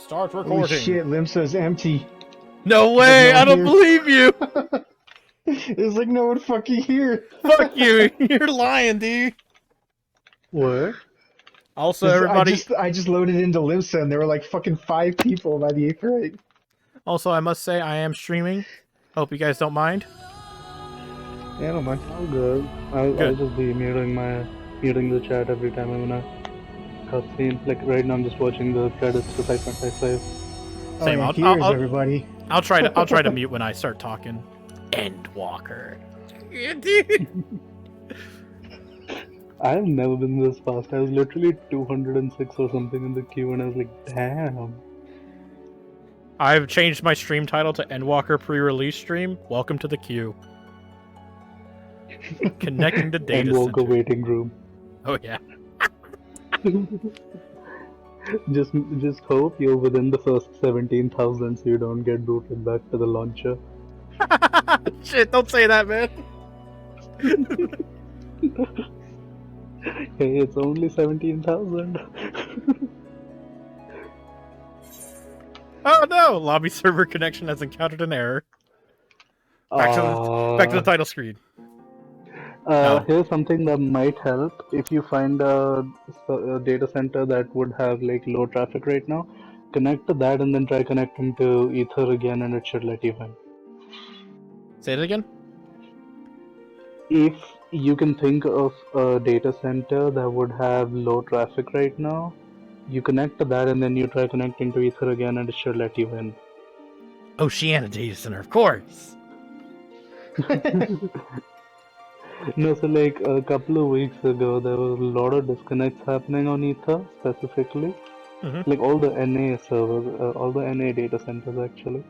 Start Holy recording. shit, Limsa's empty. No way! no I don't here. believe you! There's like no one fucking here. Fuck you! You're lying, dude. What? Also, everybody. I just loaded into Limsa and there were like fucking 5 people by the 8th right. Also, I must say, I am streaming. Hope you guys don't mind. Yeah, I don't mind. I'm good. I'll just be muting the chat every time I'm in a cutscene. Like right now, I'm just watching the credits to 5.55. Oh Same. yeah, here's everybody. I'll try to mute when I start talking. Endwalker. Yeah, dude. I've never been this fast. I was literally 206 or something in the queue, and I was like, damn. I've changed my stream title to Endwalker pre-release stream. Welcome to the queue. Connecting to data Endwalker center. waiting room. Oh yeah. Just hope you're within the first 17,000 so you don't get booted back to the launcher. Shit! Don't say that, man. Hey, it's only 17,000. Oh no! Lobby server connection has encountered an error. Back to the title screen. No. Here's something that might help. If you find a data center that would have like low traffic right now, connect to that and then try connecting to Ether again, and it should let you in. Say it again. If you can think of a data center that would have low traffic right now, you connect to that and then you try connecting to Ether again, and it should let you in. Oceana Data Center, of course. No, so like a couple of weeks ago, there was a lot of disconnects happening on Ether specifically. Like all the NA servers, all the NA data centers actually.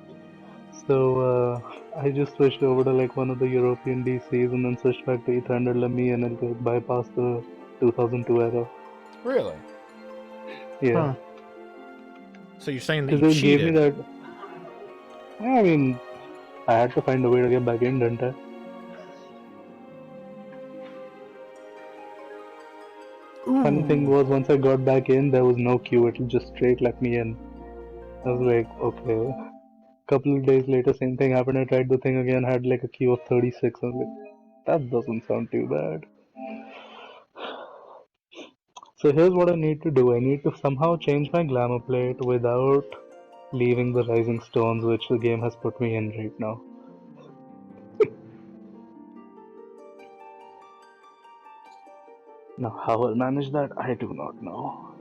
So I just switched over to like one of the European DCs and then switched back to Ether and let me and it like bypassed the 2002 era. Really? Yeah. Huh. So you're saying that you Because it gave me cheated? that. Yeah, I mean, I had to find a way to get back in, didn't I? Funny thing was, once I got back in, there was no queue. It just straight let me in. I was like, okay. Couple of days later, same thing happened. I tried the thing again, had like a queue of 36. I was like, that doesn't sound too bad. So here's what I need to do. I need to somehow change my glamour plate without leaving the rising stones which the game has put me in right now. Now, how I'll manage that, I do not know.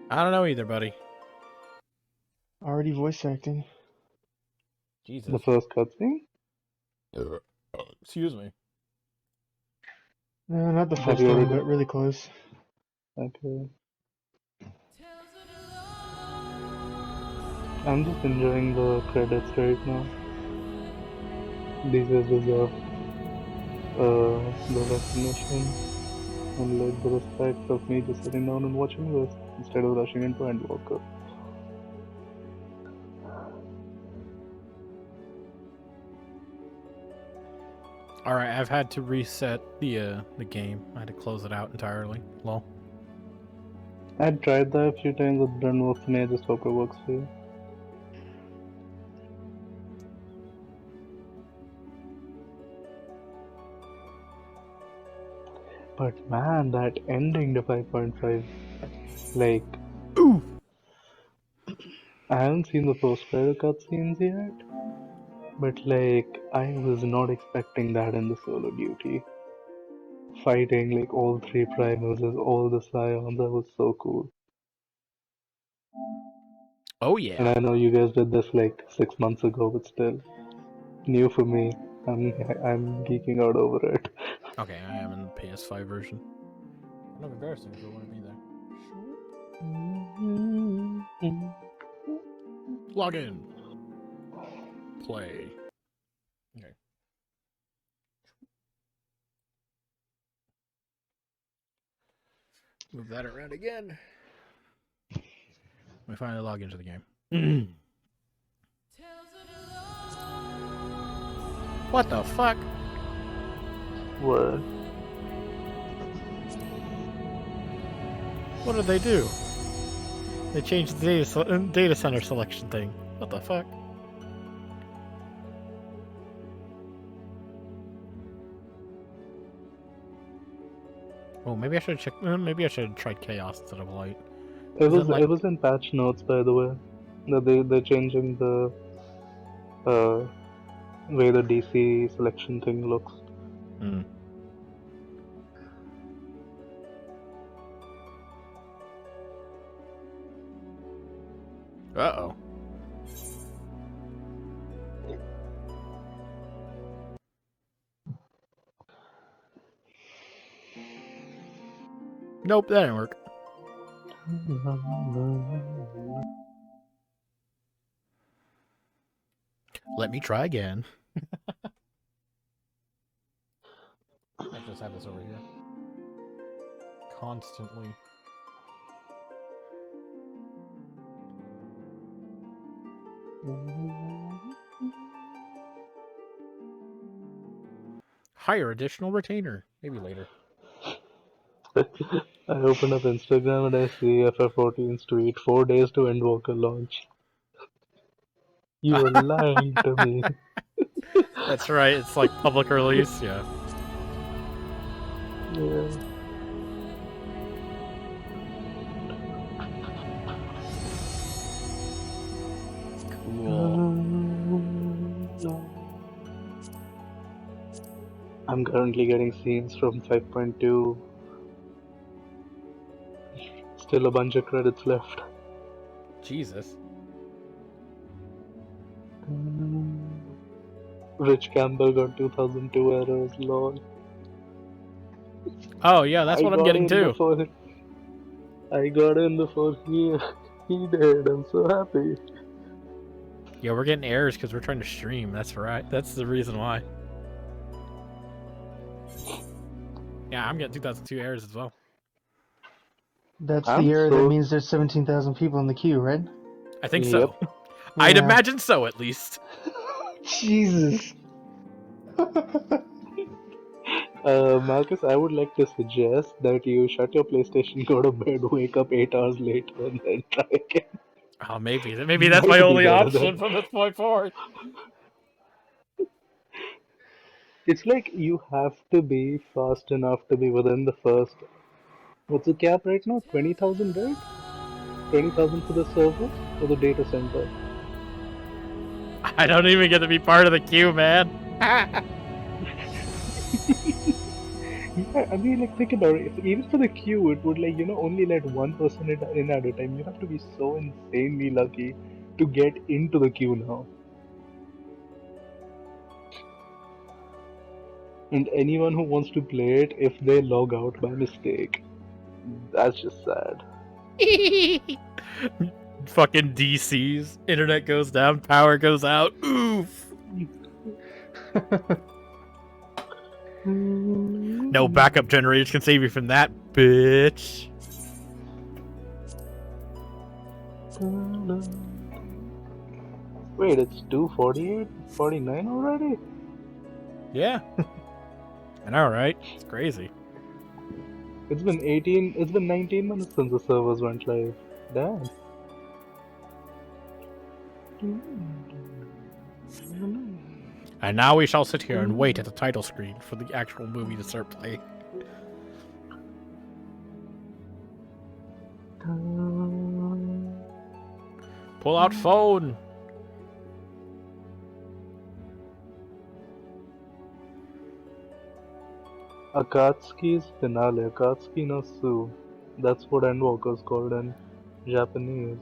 I don't know either, buddy. Already voice acting. Jesus. The first cutscene? Excuse me. No, not the Have first you one, already- but really close. Okay. I'm just enjoying the credits right now. These guys deserve the recognition and like the respect of me just sitting down and watching this instead of rushing into Endwalker. All right, I've had to reset the game. I had to close it out entirely. Lol. I tried that a few times, it didn't work for me. I just hope it works for you. But man, that ending to 5.5, like, Ooh. I haven't seen the post-credit cutscenes yet, but like, I was not expecting that in the solo duty. Fighting like all 3 primals as all the scions, that was so cool. Oh yeah. And I know you guys did this like 6 months ago, but still, new for me. I'm geeking out over it. Okay, I am in the PS5 version. Kind of embarrassing if I want to be there. Log in. Play. Okay. Move that around again. We finally log into the game. What the fuck? What? What did they do? They changed the data center selection thing. What the fuck? Oh, maybe I should check. Maybe I should have tried chaos instead of light. It was in patch notes, by the way. That they're changing the way the DC selection thing looks. Hmm. Uh-oh. Nope, that didn't work. Let me try again. I just have this over here. Constantly. Hire additional retainer. Maybe later. I open up Instagram and I see FF14's tweet 4 days to Endwalker launch. You are lying to me. That's right, it's like public release, yeah. Yeah. Cool. I'm currently getting scenes from 5.2. Still a bunch of credits left. Jesus. Rich Campbell got 2002 errors, lol. Oh yeah, that's what I'm getting too. I got in before he did. I'm so happy. Yeah, we're getting errors because we're trying to stream. That's right. That's the reason why. Yeah, I'm getting 2002 errors as well. That's the error that means there's 17,000 people in the queue, right? I think so. Yeah. I'd imagine so, at least. Jesus. Marcus, I would like to suggest that you shut your PlayStation, go to bed, wake up 8 hours later, and then try again. Oh, maybe that's my only option from this point forward. It's like you have to be fast enough to be within the first. What's the cap right now? 20,000, right? 20,000 for the server or the data center? I don't even get to be part of the queue, man. Yeah, I mean, like, think about it. Even for the queue, it would, like, only let one person in at a time. You have to be so insanely lucky to get into the queue now. And anyone who wants to play it, if they log out by mistake, that's just sad. Fucking DCs. Internet goes down, power goes out. Oof. No backup generators can save you from that, bitch. Wait, it's 2:48, 49 already? Yeah. I know, right? It's crazy. It's been 19 minutes since the servers went live. Damn. And now we shall sit here and wait at the title screen for the actual movie to start playing. Pull out phone. Akatsuki's finale, Akatsuki no Su. That's what Endwalker's called in Japanese.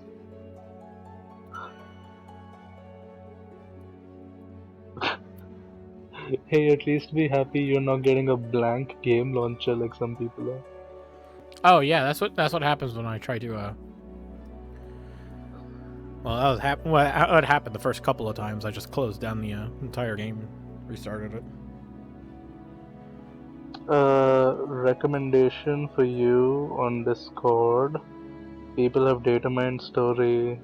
Hey, at least be happy you're not getting a blank game launcher like some people are. Oh yeah, that's what happens when I try to Well, that happened the first couple of times. I just closed down the entire game and restarted it. Recommendation for you on Discord. People have data mined story,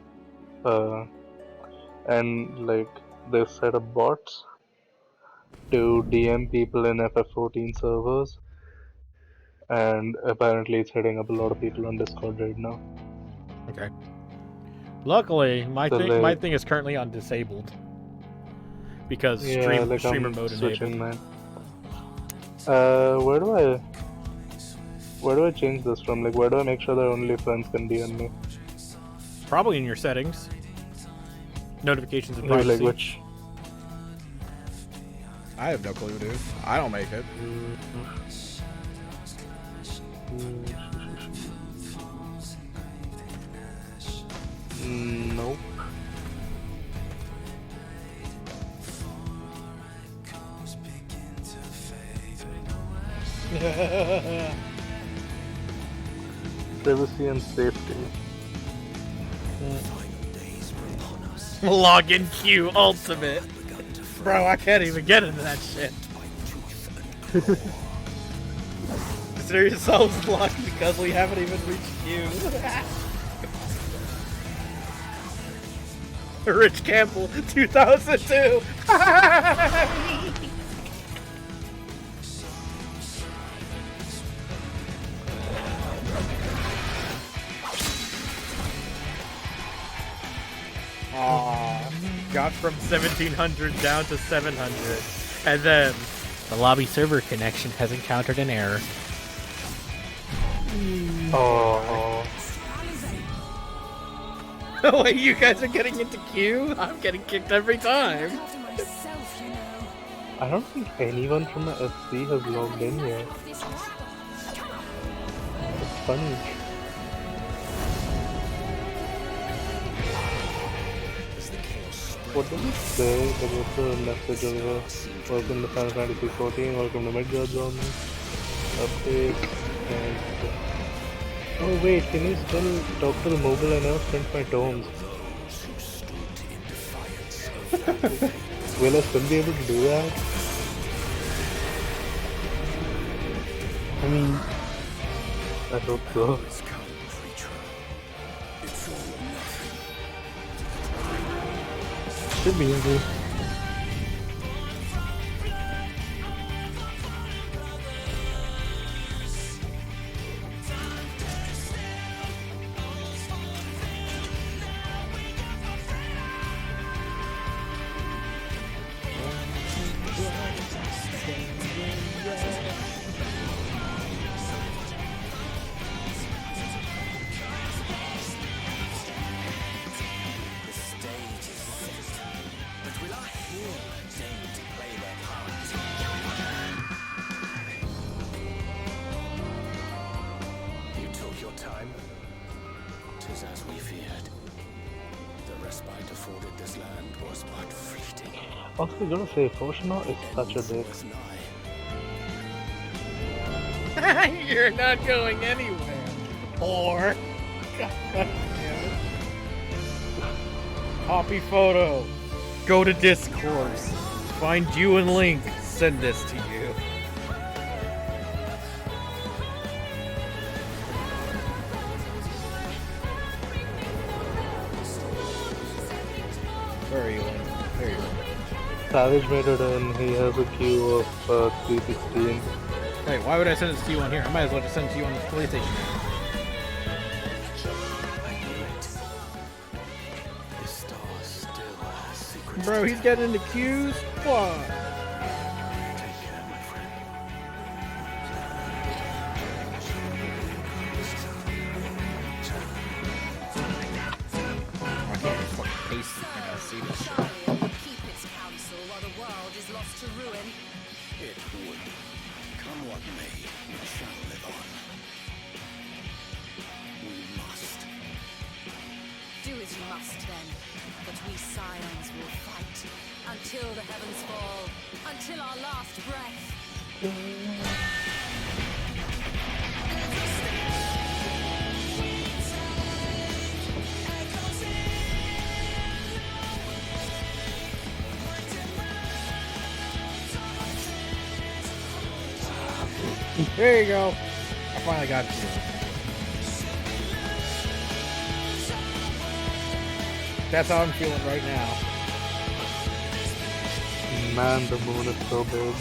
and like they've set up bots to DM people in FF14 servers, and apparently it's hitting up a lot of people on Discord right now. Okay. Luckily, my So, my thing is currently on disabled because streamer mode enabled. Man. Where do I change this from? Like, where do I make sure that only friends can DM me? Probably in your settings. Notifications and Maybe privacy. like which? I have no clue, dude. I don't make it. Nope. Privacy and safety. Login queue ultimate. Bro, I can't even get into that shit. Consider yourselves lucky because we haven't even reached queue. Rich Campbell, 2002. Got from 1700 down to 700, and then the lobby server connection has encountered an error. Oh. Wait, you guys are getting into queue? I'm getting kicked every time. I don't think anyone from the FC has logged in yet. It's funny. What does it say about the message over? Welcome to Final Fantasy 14, welcome to Midgard Zone. Update and... Oh wait, can you still talk to the mobile? I never sent my tomes. Will I still be able to do that? I mean... I hope so. Should be easy. Also, I gotta say, Foshina is such a dick. You're not going anywhere. Or... God damn it. Copy photo. Go to Discord. Find you and Link. Send this to you. Where are you, Link? There you are. Savage made it in, he has a queue of 316. Wait, why would I send this to you on here? I might as well just send it to you on the PlayStation. Bro, he's getting into queues? What? Until the heavens fall, until our last breath. There you go. I finally got you. That's how I'm feeling right now. Man, the moon is so big.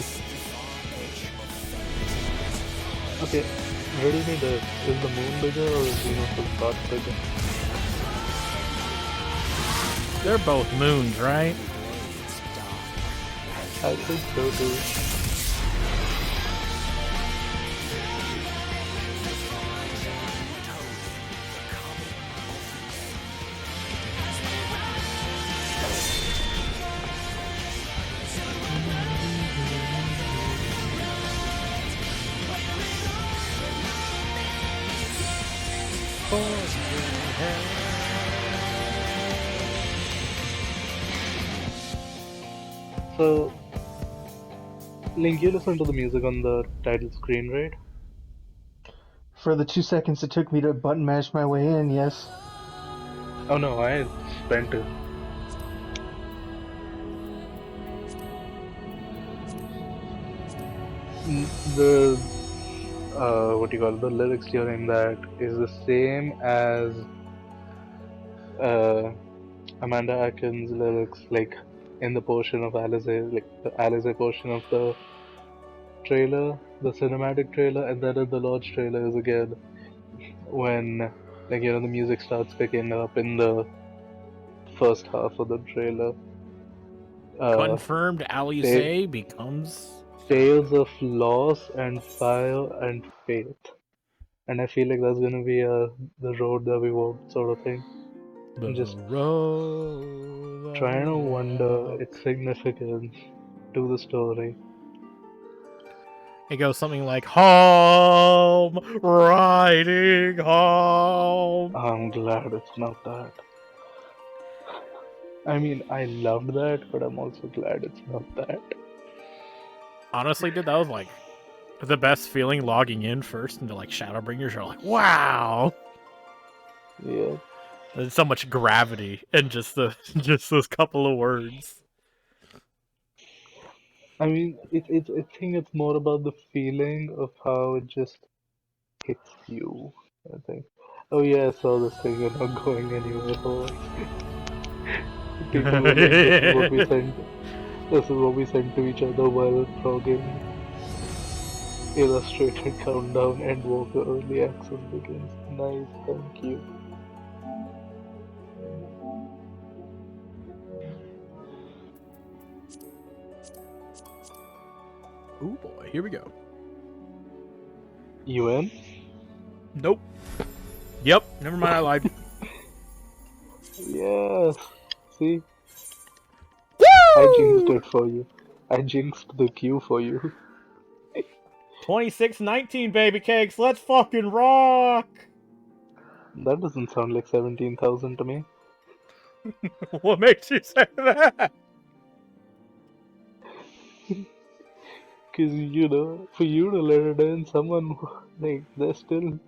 Okay, where do you need it? Is the moon bigger or is Venus' dot bigger? They're both moons, right? I think so too. So, Link, you listen to the music on the title screen, right? For the 2 seconds it took me to button mash my way in, yes. Oh no, I spent it. The what do you call it? The lyrics during that is the same as uh, Amanda Atkins' lyrics, like in the portion of Alize, like the Alize portion of the trailer, the cinematic trailer, and then in the launch trailer is again when, like, the music starts picking up in the first half of the trailer. Confirmed Ta- Alice becomes... Tales of loss and fire and faith. And I feel like that's gonna be the road that we walk, sort of thing. The Just road that trying we to wonder walk. its significance to the story. It goes something like, home, riding home. I'm glad it's not that. I mean, I loved that, but I'm also glad it's not that. Honestly, dude, that was like the best feeling logging in first into like Shadowbringers. You're like, wow. Yeah. There's so much gravity in just those couple of words. I mean, I think it's more about the feeling of how it just hits you. I think. Oh yeah, I saw this thing. You're not going anywhere. For people were like, "This is what we sent. This is what we sent to each other while frogging." Illustrated countdown. Endwalker early access begins. Nice, thank you. Oh boy, here we go. You in? Nope. Yep, never mind, I lied. Yes. See, I jinxed Woo! it for you. I jinxed the queue for you. 2619, baby cakes, let's fucking rock! That doesn't sound like 17,000 to me. What makes you say that? Because, for you to let it in, someone, like, there's still.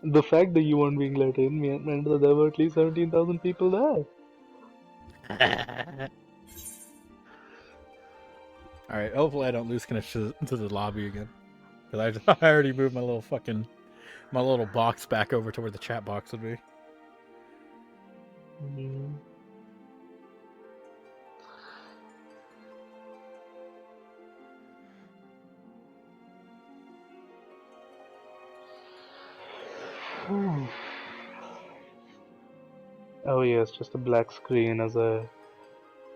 The fact that you weren't being let in meant that there were at least 17,000 people there. Alright, hopefully I don't lose connection to the lobby again. Because I already moved my little box back over to where the chat box would be. Mm. Oh yeah, it's just a black screen as I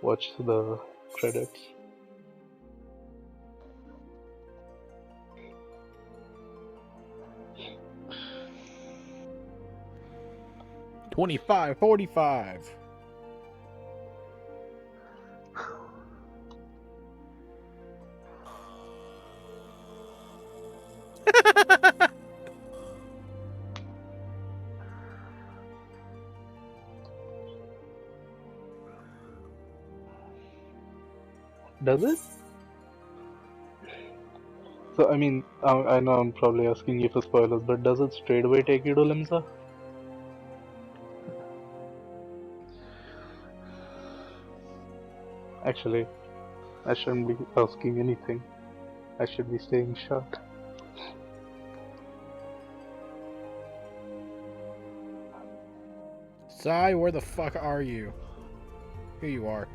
watch the credits. $25.45. Does it? So, I mean, I know I'm probably asking you for spoilers, but does it straight away take you to Limsa? Actually, I shouldn't be asking anything. I should be staying shut. Sai, where the fuck are you? Here you are.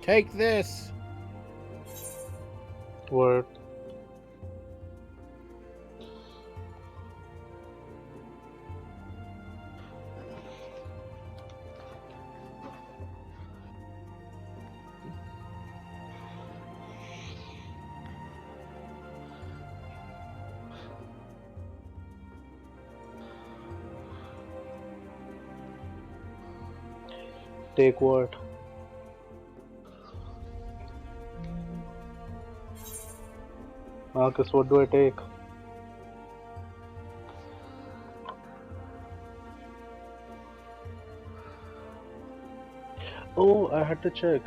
Take this! What? Take what? Marcus, what do I take? Oh, I had to check.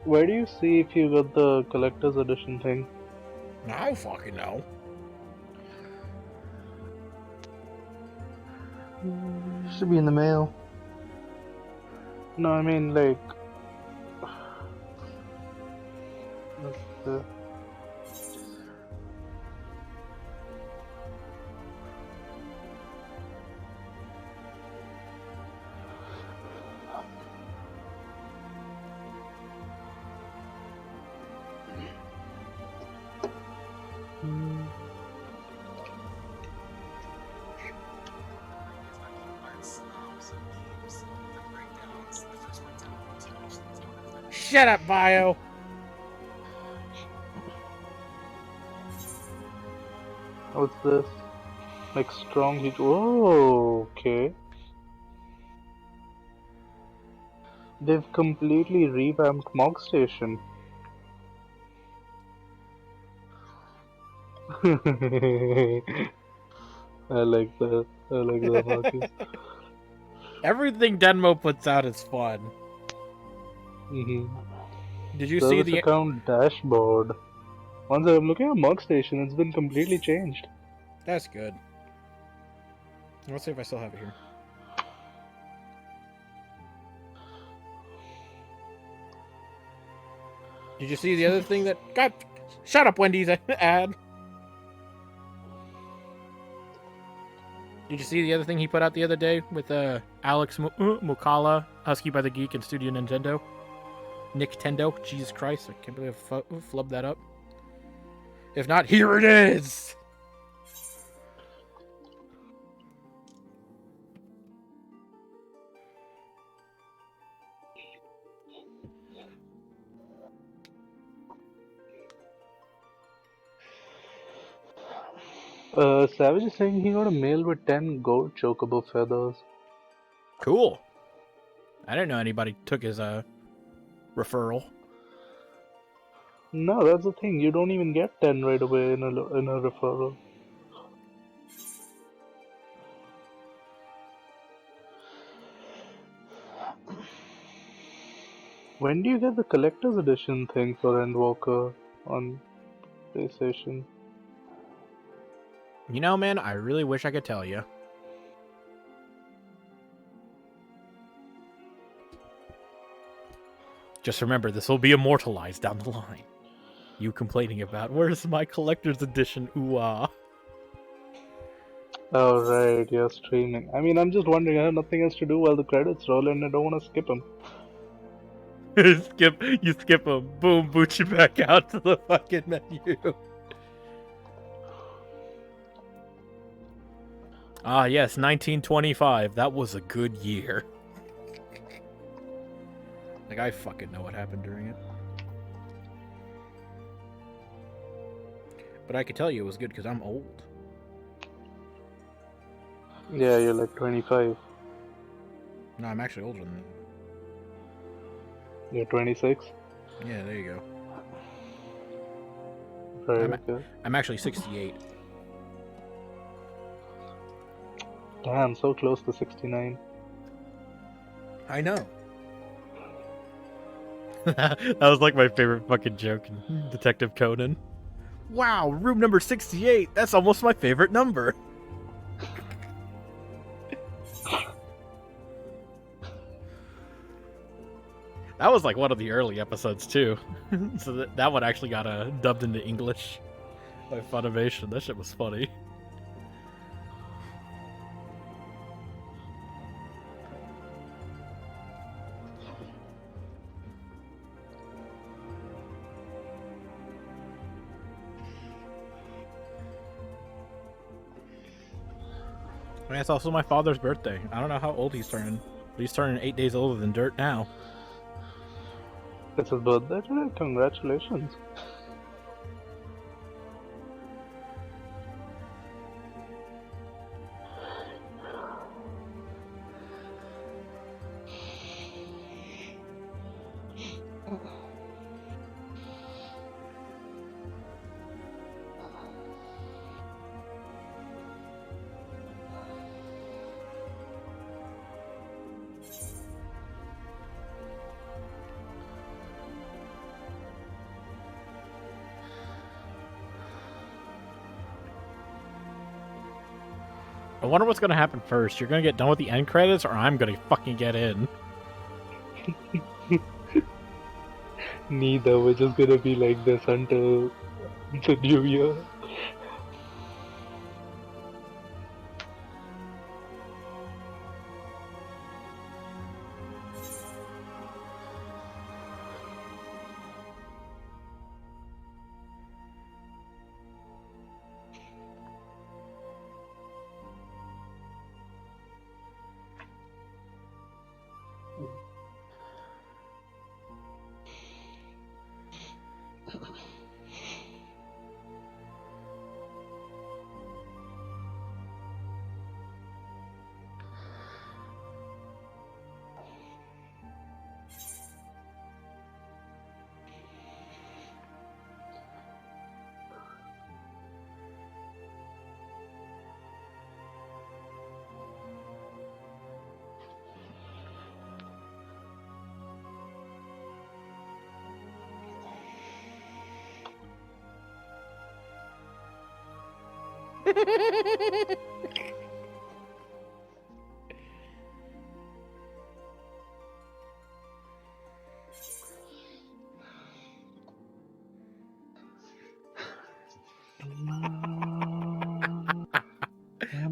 Where do you see if you got the collector's edition thing? I don't fucking know. Should be in the mail. No, I mean like. What's the... Shut up, Bio. What's this? Like strong heat. Oh, okay. They've completely revamped Mog Station. I like that. I like that, Marcus. Everything Denmo puts out is fun. Did you see Service the account dashboard? Once I'm looking at Mug Station, it's been completely changed. That's good. Let's see if I still have it here. Did you see the other thing that... God, shut up, Wendy's ad. Did you see the other thing he put out the other day with Alex Mukala, Husky by the Geek, and Studio Nintendo? Nintendo? Jesus Christ, I can't believe I flubbed that up. If not, here it is! Savage is saying he got a mail with 10 gold chocobo feathers. Cool. I didn't know anybody took his referral. No, that's the thing. You don't even get 10 right away in a referral. When do you get the collector's edition thing for Endwalker on PlayStation? You know, man, I really wish I could tell you. Just remember, this will be immortalized down the line. You complaining about, where's my collector's edition? Ooh-ah. Oh, right, you're streaming. I mean, I'm just wondering, I have nothing else to do while the credits roll and I don't want to skip them. You skip them. Boom, boot you back out to the fucking menu. Ah, yes, 1925. That was a good year. Like, I fucking know what happened during it. But I could tell you it was good because I'm old. Yeah, you're like 25. No, I'm actually older than that. You're 26? Yeah, there you go. Right, okay. I'm actually 68. Damn, so close to 69. I know. That was like my favorite fucking joke in Detective Conan. Wow, room number 68. That's almost my favorite number. That was like one of the early episodes too. So that one actually got dubbed into English by Funimation. That shit was funny. I mean, it's also my father's birthday. I don't know how old he's turning, but he's turning 8 days older than dirt now. It's his birthday today? Congratulations. I wonder what's gonna happen first. You're gonna get done with the end credits, or I'm gonna fucking get in. Neither. We're just gonna be like this until the new year.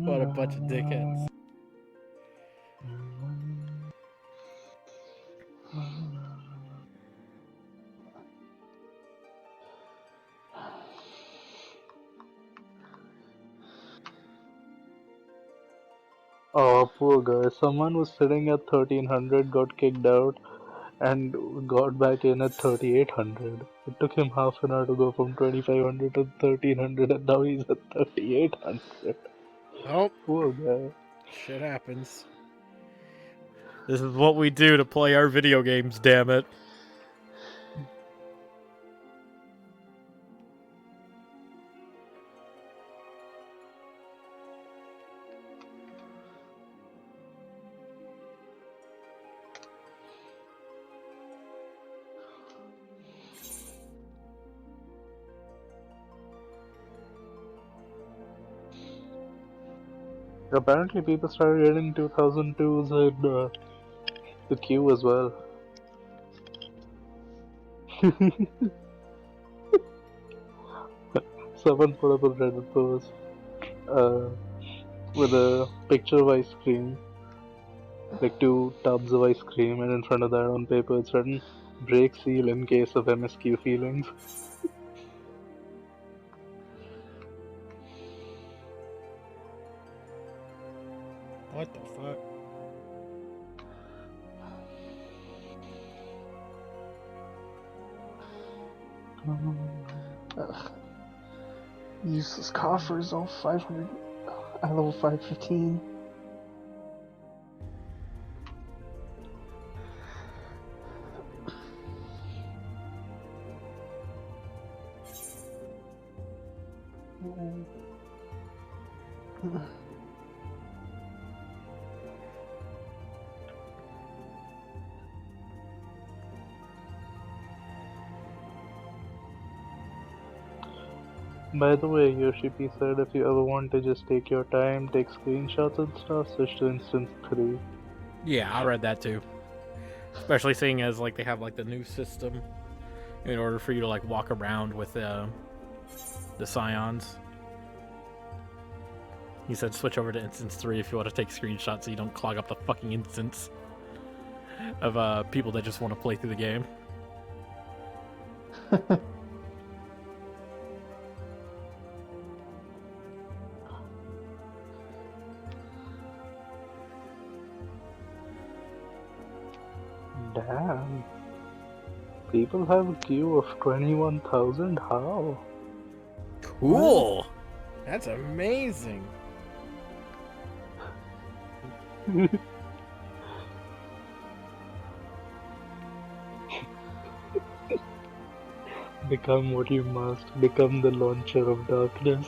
What a bunch of dickheads. Oh, poor guy. Someone was sitting at 1300, got kicked out, and got back in at 3800. It took him half an hour to go from 2500 to 1300, and now he's at 3800. Oh, Poor guy. shit happens. This is what we do to play our video games, damn it. Apparently, people started getting 2002s in the queue as well. Someone put up a Reddit post with a picture of ice cream, like 2 tubs of ice cream, and in front of that on paper it's written break seal in case of MSQ feelings. What the fuck? Ugh. Useless coffers, all 500. I level 515. By the way, Yoshi said if you ever want to just take your time, take screenshots and stuff, switch to instance 3. Yeah, I read that too. Especially seeing as like they have like the new system in order for you to like walk around with the scions. He said switch over to instance 3 if you want to take screenshots so you don't clog up the fucking instance of people that just want to play through the game. Damn. People have a queue of 21,000? How? Cool! That's amazing! Become what you must. Become the launcher of darkness.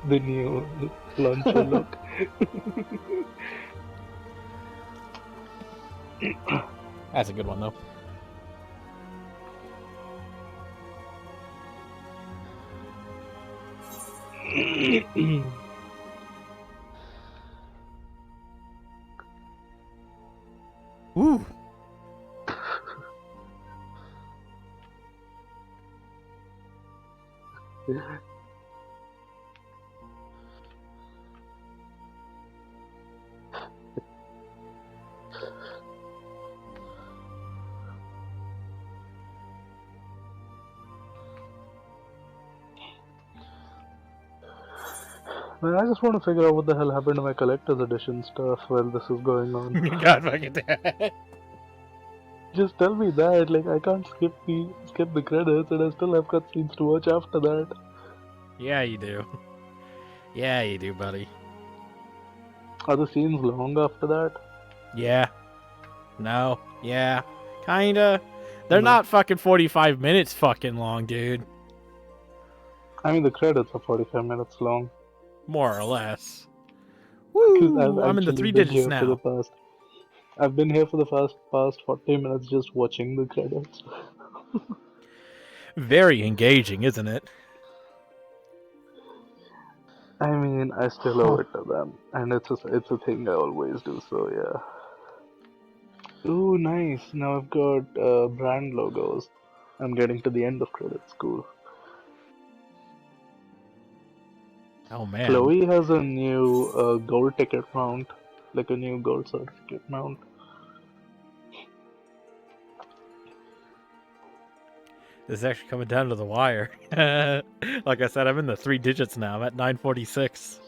The new launcher look. That's a good one, though. Ooh. Man, I just want to figure out what the hell happened to my collector's edition stuff while this is going on. You got fucking that. Just tell me that, like I can't skip the credits and I still have cutscenes to watch after that. Yeah, you do. Yeah, you do, buddy. Are the scenes long after that? Yeah. No. Yeah. Kinda. They're No. not fucking 45 minutes fucking long, dude. I mean, the credits are 45 minutes long. More or less. 'Cause Woo! I'm in the 3 digits now. I've been here for the past 40 minutes just watching the credits. Very engaging, isn't it? I mean, I still owe it to them, and it's a thing I always do. So yeah. Ooh, nice. Now I've got brand logos. I'm getting to the end of credits. Cool. Oh, man. Chloe has a new gold ticket mount, like a new gold certificate mount. This is actually coming down to the wire. Like I said, I'm in the 3 digits now. I'm at 946.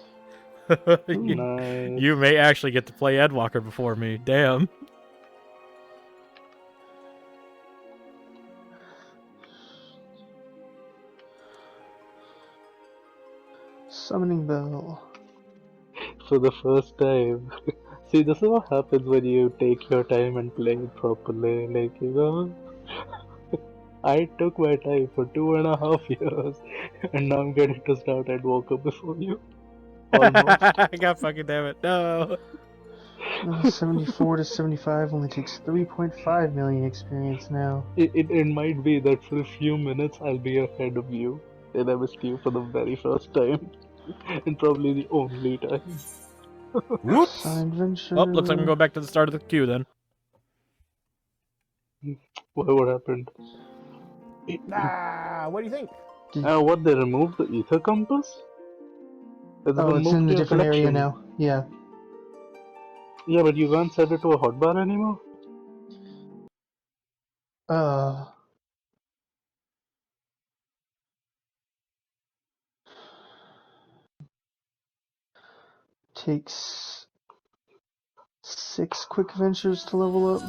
Nice. You may actually get to play Endwalker before me. Damn. Summoning bell. For the first time. See, this is what happens when you take your time and play it properly. Like, you know, I took my time for 2.5 years, and now I'm getting to start Endwalker before you. Almost. God fucking damn it. No. 74 to 75 only takes 3.5 million experience now. It might be that for a few minutes I'll be ahead of you, and I missed you for the very first time, and probably the only time. Whoops. Signed venture. Oh, looks like I'm going back to the start of the queue then. What happened? Nah, what do you think? What, they removed the ether compass? It's Oh, been it's moved in to a your different area collection. now. Yeah. Yeah, but you can't set it to a hotbar anymore? Takes 6 quick ventures to level up.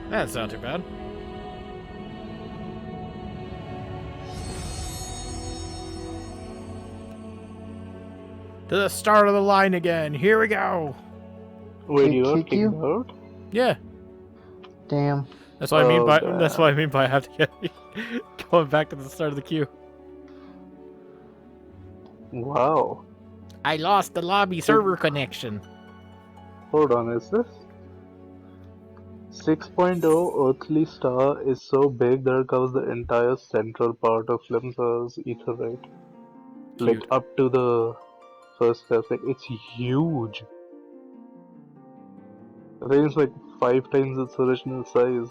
That's not too bad. To the start of the line again. Here we go. Wait, It you got kick kicked you? out? Yeah. Damn. That's what I mean by damn. that's what I mean by I have to get going back to the start of the queue. Wow. I lost the lobby server connection. Hold on, is this? 6.0 Earthly Star is so big that it covers the entire central part of Flimsa's ether, right? Like, Cute. up to the first step. Like, it's huge. I think it's like 5 times its original size.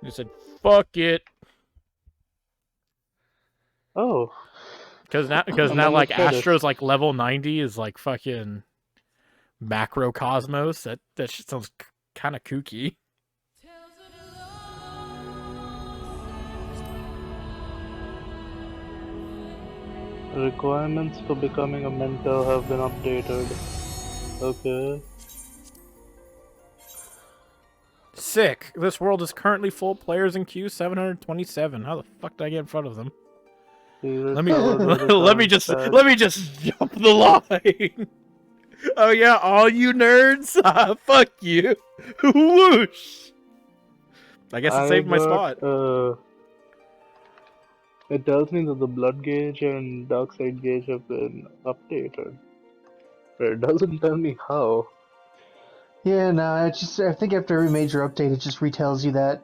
You said, fuck it. Oh. Because now like Astro's like level 90 is like fucking macrocosmos. That shit sounds kind of kooky. Requirements for becoming a mentor have been updated. Okay. Sick. This world is currently full of players in queue 727. How the fuck did I get in front of them? Let me just jump the line. Oh yeah, all you nerds. Fuck you. Whoosh. I guess it saved my spot. It tells me that the blood gauge and dark side gauge have been updated. But it doesn't tell me how. Yeah, no, I think after every major update, it just retells you that.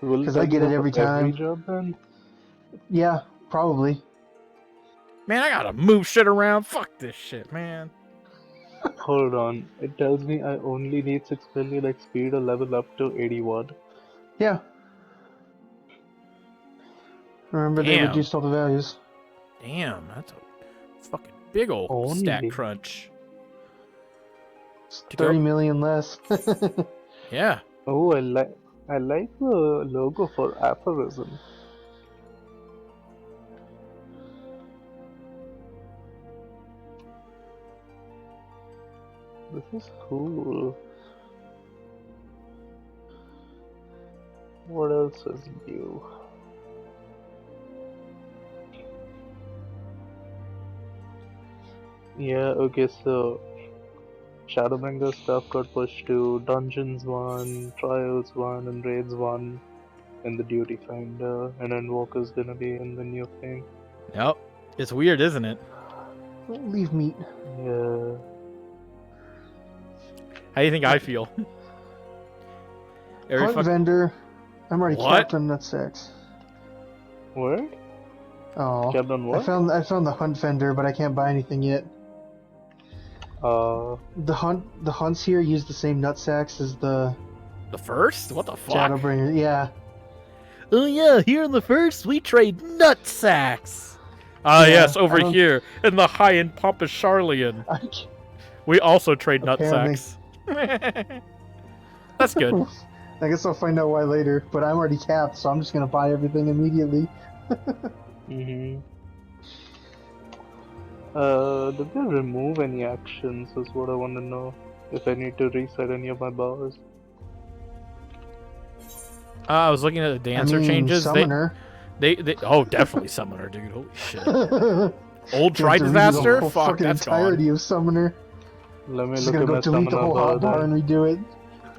Will it Because tell I me get it that every for every time. job then? Yeah, probably. Man, I gotta move shit around. Fuck this shit, man. Hold on. It tells me I only need 6 million XP to level up to 81. Yeah. Remember, they Damn. reduced all the values. Damn, that's a fucking big old stat Only. crunch. It's To 30 go- million less. Yeah. Oh, I like the logo for aphorism. This is cool. What else is new? Yeah, okay, so Shadowbringer stuff got pushed to Dungeons 1, Trials 1, and Raids 1 in the Duty Finder, and Endwalker's gonna be in the new thing. Yep. It's weird, isn't it? Don't leave meat. Yeah. How do you think I feel? Every Hunt fuck- vendor. I'm already What? capped on nutsacks. Where? Oh. Capped on I what? found the hunt vendor, but I can't buy anything yet. The hunts here use the same nutsacks as the The first? What the fuck? Shadowbringer. Yeah. Oh yeah, here in the first, we trade nut sacks. Ah Yeah, yes, over I don't- here in the high-end pompous Charlian, I can't- we also trade nut Apparently. sacks. That's good. I guess I'll find out why later, but I'm already capped, so I'm just gonna buy everything immediately. Mm-hmm. Did they remove any actions is what I want to know. If I need to reset any of my bars. I was looking at the dancer changes. Summoner. They oh definitely summoner, dude. Holy shit. Old You Tri have to redo Disaster? The whole Fuck, fucking that's entirety gone. of Summoner. Let me Just look gonna at go my delete the summoner whole bar hotbar then. and redo it.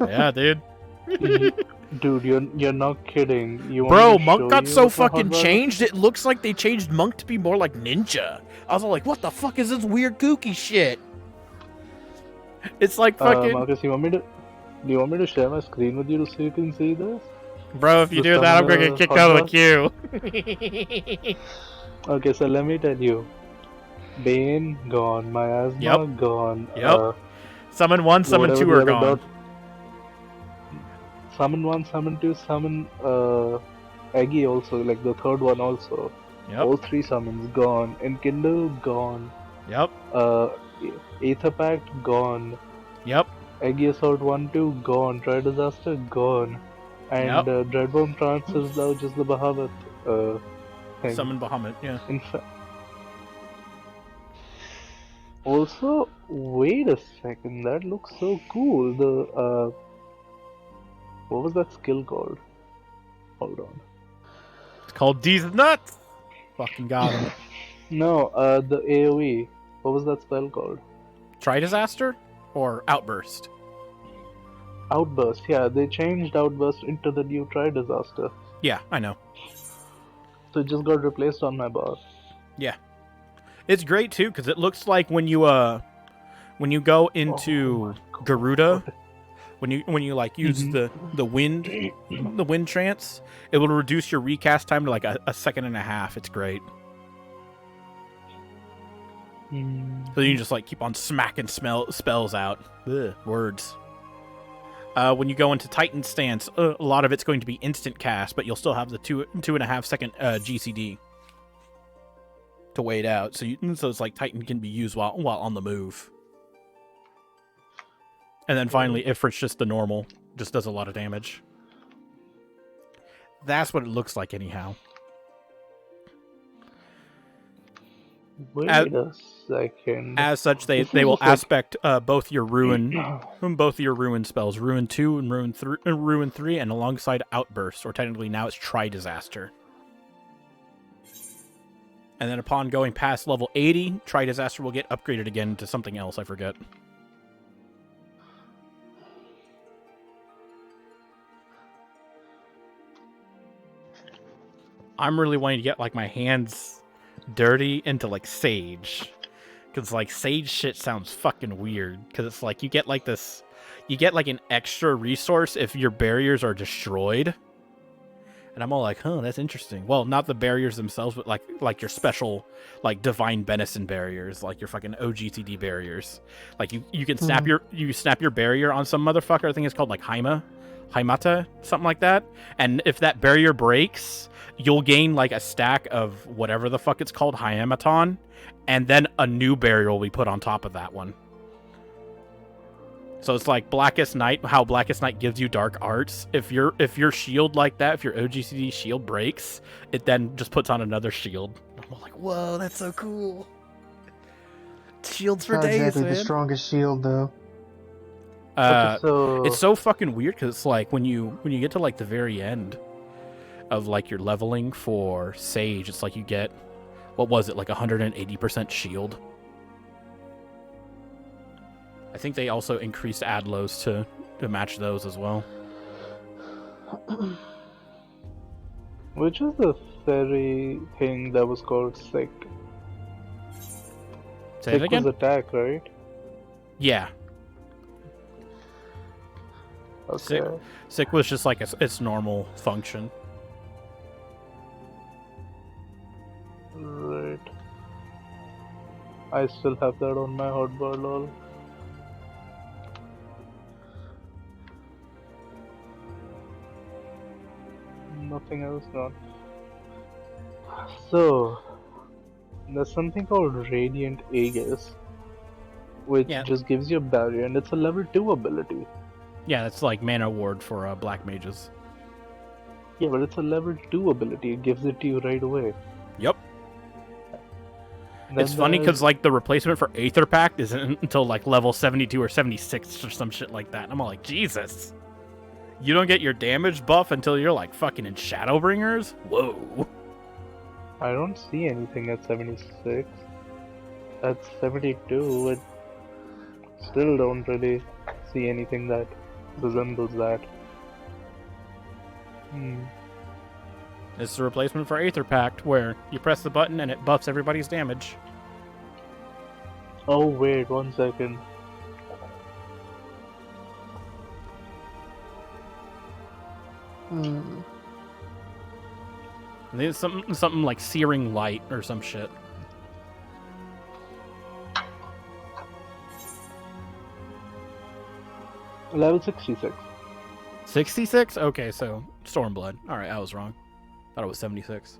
Yeah, dude. Dude, you're not kidding. You want Bro, me to Monk show got you so what the fucking hotbar changed. It looks like they changed Monk to be more like Ninja. I was all like, what the fuck is this weird kooky shit? It's like fucking... Marcus, do you want me to share my screen with you so you can see this? Bro, if you the do that, I'm gonna summoner get kicked out of the hotbar? queue. Okay, so let me tell you. Bane gone, Miasma Yep. gone. Yep. Summon 1, summon whatever 2 the are other gone. Summon 1, summon 2, summon Eggy also, like the third one also. Yep. All 3 summons gone. Enkindle gone. Yep. Aether Pact gone. Yep. Eggy Assault 1, 2 gone. Tri Disaster gone. And Yep. Dreadworm Trance is now just the Bahamut thing. Summon Bahamut, yeah. In fact. Also, wait a second, that looks so cool. The what was that skill called? Hold on. It's called These Nuts! Fucking got him. No, the AoE. What was that spell called? Tri Disaster? Or Outburst? Outburst. Yeah, they changed Outburst into the new Tri Disaster. Yeah, I know. So it just got replaced on my bar. Yeah. It's great too, because it looks like when you go into Garuda, when you like use the wind trance, it will reduce your recast time to like a second and a half. It's great. So you just like keep on smacking spells out. Ugh, words. When you go into Titan stance, a lot of it's going to be instant cast, but you'll still have the 2.5 second GCD to wait out. So it's like Titan can be used while on the move. And then finally, Ifrit's just the normal, just does a lot of damage. That's what it looks like anyhow. Wait a second. As such, they This is will just like- aspect both your ruin spells, Ruin 2 and Ruin 3, and alongside Outburst, or technically now it's Tri Disaster. And then upon going past level 80, Tri-Disaster will get upgraded again to something else, I forget. I'm really wanting to get, like, my hands dirty into, like, Sage. Because, like, Sage shit sounds fucking weird. Because it's like, you get, like, this... You get, like, an extra resource if your barriers are destroyed. And I'm all like, huh, that's interesting. Well, not the barriers themselves, but, like your special, like, Divine Benison barriers. Like, your fucking OGCD barriers. Like, you can snap your barrier on some motherfucker. I think it's called, like, Haimata, something like that. And if that barrier breaks... You'll gain, like, a stack of whatever the fuck it's called, Hyamaton, and then a new barrier will be put on top of that one. So it's like Blackest Night, how Blackest Night gives you dark arts. If your shield like that, if your OGCD shield breaks, it then just puts on another shield. I'm like, whoa, that's so cool. Shields for Not days, exactly man. the strongest shield, though. Okay, so It's so fucking weird because it's like when you get to, like, the very end of, like, your leveling for Sage, it's like you get, what was it, like 180% shield. I think they also increased Adlos to match those as well. which is the fairy thing that was called Sick? Say it Sick again? was attack, right? Yeah. Okay. Sick was just like its normal function. Right. I still have that on my hotbar, lol. Nothing else, not. So, there's something called Radiant Aegis, which Yeah. just gives you a barrier, and it's a level 2 ability. Yeah, that's like mana ward for black mages. Yeah, but it's a level 2 ability, it gives it to you right away. Yep. Then It's funny there's- because, like, the replacement for Aether Pact isn't until, like, level 72 or 76 or some shit like that. And I'm all like, Jesus. You don't get your damage buff until you're, like, fucking in Shadowbringers? Whoa. I don't see anything at 76. At 72, it still don't really see anything that resembles that. It's the replacement for Aether Pact, where you press the button and it buffs everybody's damage. Oh wait, 1 second. Hmm. I think it's something like Searing Light or some shit. Level 66. 66? Okay, so Stormblood. Alright, I was wrong. Thought it was 76.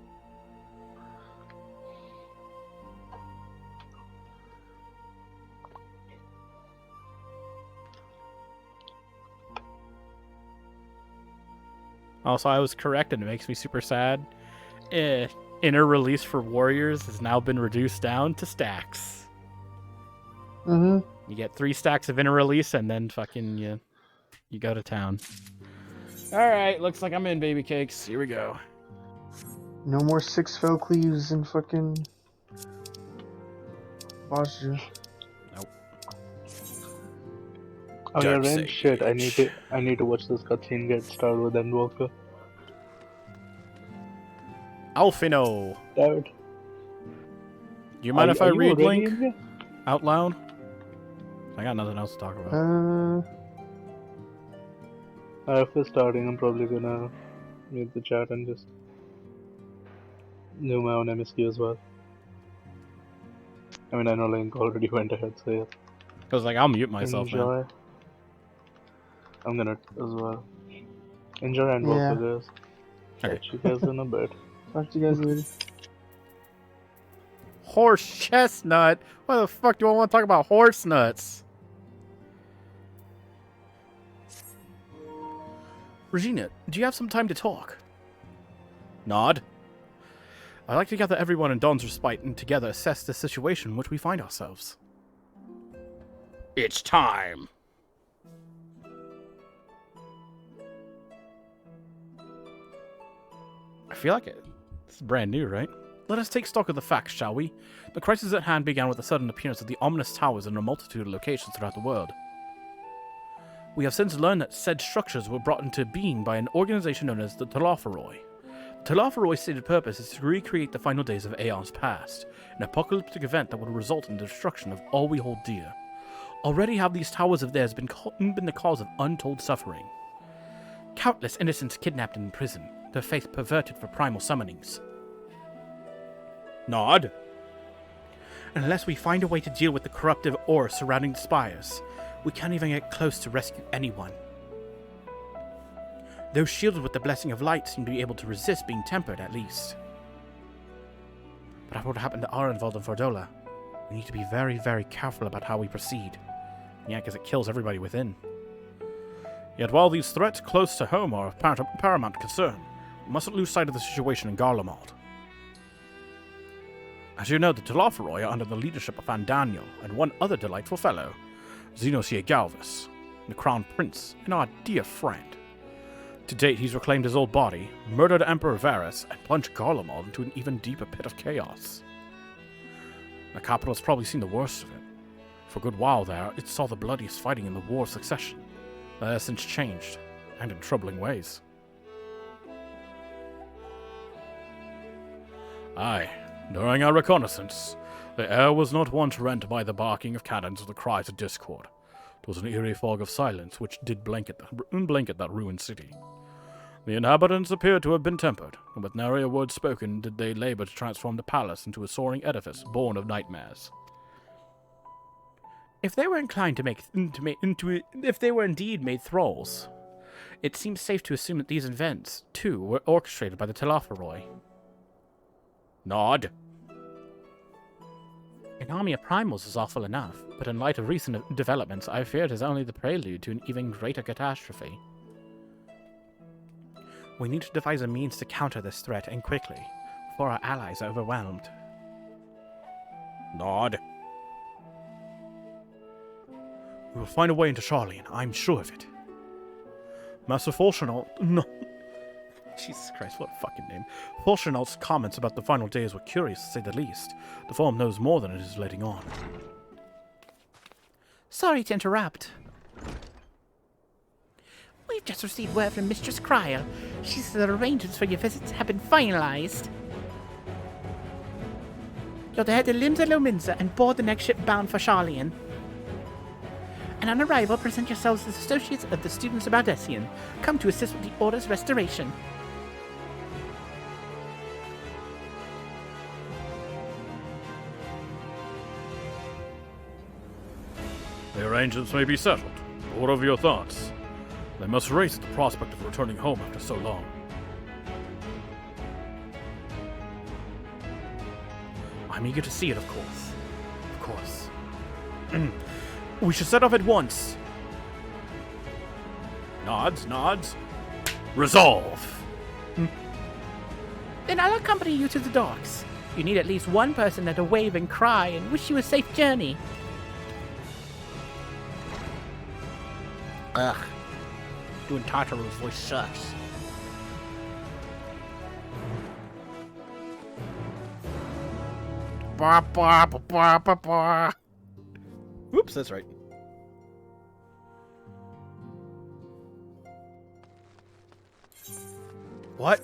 Also, I was correct, and it makes me super sad. Inner release for warriors has now been reduced down to stacks. Mm-hmm. You get 3 stacks of inner release, and then fucking you go to town. Alright, looks like I'm in, baby cakes. Here we go. No more 6 fell cleaves and fucking posture. Oh yeah, Dark Ren, Sage. shit, I need to watch this cutscene get started with Endwalker. Alfino! Dude. Do you mind if I you read already Link in here? out loud? I got nothing else to talk about. If we're starting, I'm probably gonna mute the chat and just do my own MSQ as well. I mean, I know Link already went ahead, so yeah. Because, like, I'll mute myself, man. Enjoy. I'm gonna as well. Enjoy Endwalker, guys. Okay. Catch you guys in a bit. Talk to you guys later. Horse chestnut? Why the fuck do I want to talk about horse nuts? Regina, do you have some time to talk? Nod. I'd like to gather everyone in Dawn's Respite and together assess the situation in which we find ourselves. It's time. I feel like it's brand new, right? let us take stock of the facts, shall we? The crisis at hand began with the sudden appearance of the ominous towers in a multitude of locations throughout the world. We have since learned that said structures were brought into being by an organization known as the Telophoroi. The Telophoroi's stated purpose is to recreate the final days of Aeon's past, an apocalyptic event that would result in the destruction of all we hold dear. Already have these towers of theirs been the cause of untold suffering. Countless innocents kidnapped and imprisoned, their faith perverted for primal summonings. Nod. And unless we find a way to deal with the corruptive aura surrounding the spires, we can't even get close to rescue anyone. Those shielded with the blessing of light seem to be able to resist being tempered, at least. But what happened to Arenvald and Fordola? We need to be very, very careful about how we proceed. Yeah, because it kills everybody within. Yet while these threats close to home are of paramount concern, we mustn't lose sight of the situation in Garlemald. As you know, the Telophoroi are under the leadership of Andaniel and one other delightful fellow, Xenosia Galvis, the Crown Prince and our dear friend. To date, he's reclaimed his old body, murdered Emperor Varus, and plunged Garlemald into an even deeper pit of chaos. The capital's probably seen the worst of it. For a good while there, it saw the bloodiest fighting in the War of Succession. That has since changed, and in troubling ways. Aye, during our reconnaissance, the air was not once rent by the barking of cannons or the cries of discord. It was an eerie fog of silence which did blanket that ruined city. The inhabitants appeared to have been tempered, and with nary word spoken did they labor to transform the palace into a soaring edifice born of nightmares. If they were inclined to if they were indeed made thralls, it seems safe to assume that these events, too, were orchestrated by the Telophoroi. Nod. An army of primals is awful enough, but in light of recent developments, I fear it is only the prelude to an even greater catastrophe. We need to devise a means to counter this threat, and quickly, before our allies are overwhelmed. Nod. We will find a way into Charlian, I'm sure of it. Master Fortunault... No. Jesus Christ, what a fucking name. Fortunault's comments about the final days were curious, to say the least. The form knows more than it is letting on. Sorry to interrupt. We've just received word from Mistress Cryer. She says that arrangements for your visits have been finalized. You're to head to Limsa Lominsa and board the next ship bound for Charlian. And on arrival, present yourselves as associates of the students of Ardessian, come to assist with the Order's restoration. The arrangements may be settled. What are your thoughts? They must race at the prospect of returning home after so long. I'm eager to see it, of course. Of course. We should set off at once. Nods, nods. Resolve! Then I'll accompany you to the docks. You need at least one person there to wave and cry and wish you a safe journey. Ugh. Doing Tartaru's voice sucks. Ba, ba, ba, ba, ba, ba. Oops, that's right. What?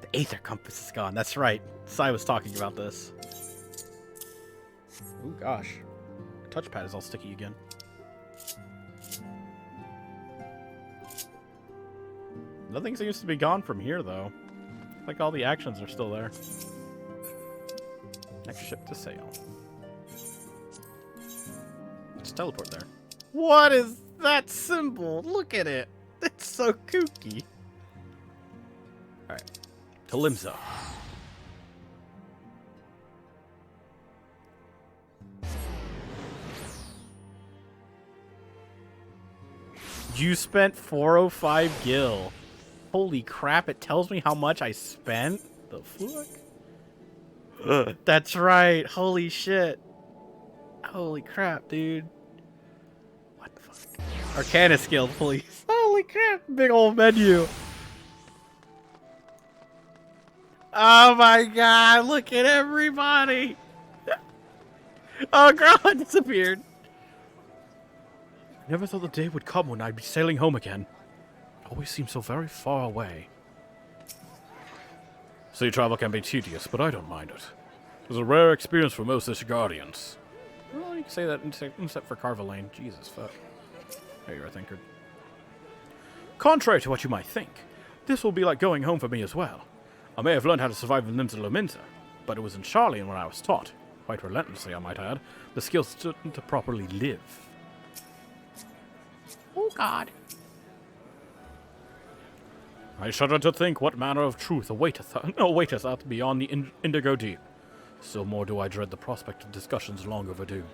The Aether Compass is gone. That's right. Sai was talking about this. Oh gosh. The touchpad is all sticky again. Nothing seems to be gone from here, though. Like all the actions are still there. Next ship to sail. Let's teleport there. What is that symbol? Look at it. It's so kooky. Alright. To Limsa. You spent 405 gil. Holy crap, it tells me how much I spent? The fuck? That's right. Holy shit. Holy crap, dude. What the fuck? Arcana skill, please. Holy crap, big old menu. Oh my god, look at everybody! Oh, Growlithe disappeared. I never thought the day would come when I'd be sailing home again. It always seems so very far away. Sea travel can be tedious, but I don't mind it. It's a rare experience for most Ish Guardians. Well, you can say that except for Carvalane. Jesus, fuck. There you are, Thinker. Contrary to what you might think, this will be like going home for me as well. I may have learned how to survive in Limsa Lominsa, but it was in Charlian when I was taught, quite relentlessly I might add, the skills to properly live. Oh god. I shudder to think what manner of truth awaiteth us beyond the indigo deep. Still more do I dread the prospect of discussions long overdue.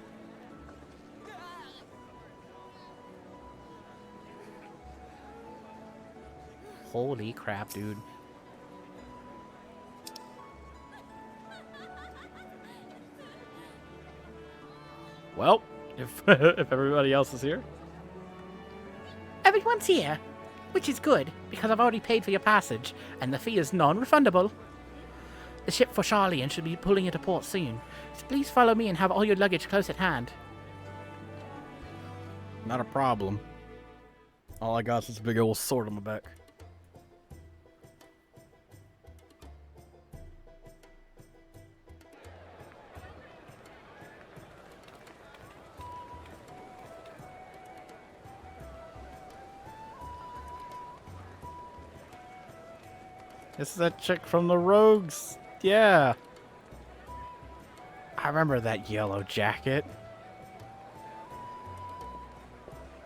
Holy crap, dude. Well, if everybody else is here. Everyone's here, which is good, because I've already paid for your passage, and the fee is non-refundable. The ship for Charlian should be pulling into port soon, so please follow me and have all your luggage close at hand. Not a problem. All I got is this big old sword on my back. This is that chick from the Rogues. Yeah. I remember that yellow jacket.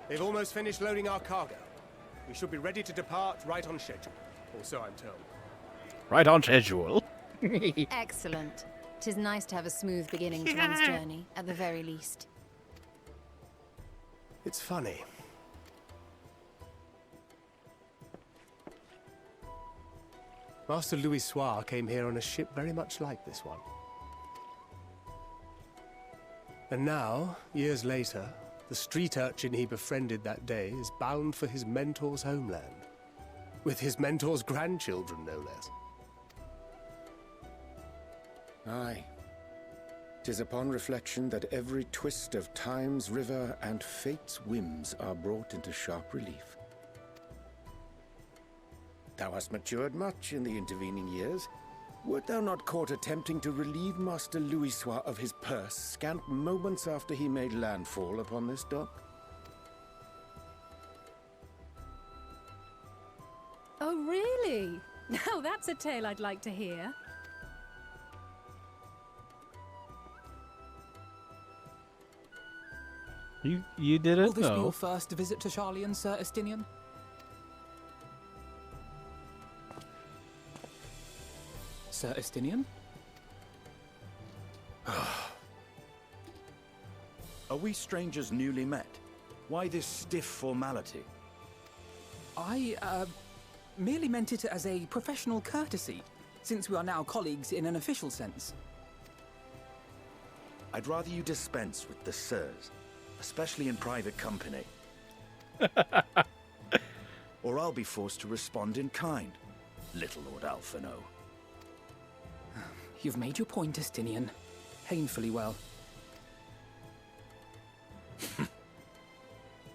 They've almost finished loading our cargo. We should be ready to depart right on schedule, or so I'm told. Right on schedule. Excellent. 'Tis nice to have a smooth beginning to one's journey, at the very least. It's funny. Master Louis Soir came here on a ship very much like this one. And now, years later, the street urchin he befriended that day is bound for his mentor's homeland. With his mentor's grandchildren, no less. Aye. 'Tis upon reflection that every twist of time's river and fate's whims are brought into sharp relief. Thou hast matured much in the intervening years. Wert thou not caught attempting to relieve Master Louis Soir of his purse scant moments after he made landfall upon this dock? Oh, really? Now that's a tale I'd like to hear. You did it? Will this be No. your first visit to Charlian, Sir Estinian? Sir Estinian? Are we strangers newly met? Why this stiff formality? I, merely meant it as a professional courtesy, since we are now colleagues in an official sense. I'd rather you dispense with the sirs, especially in private company. Or I'll be forced to respond in kind, little Lord Alphino. You've made your point, Estinian. Painfully well.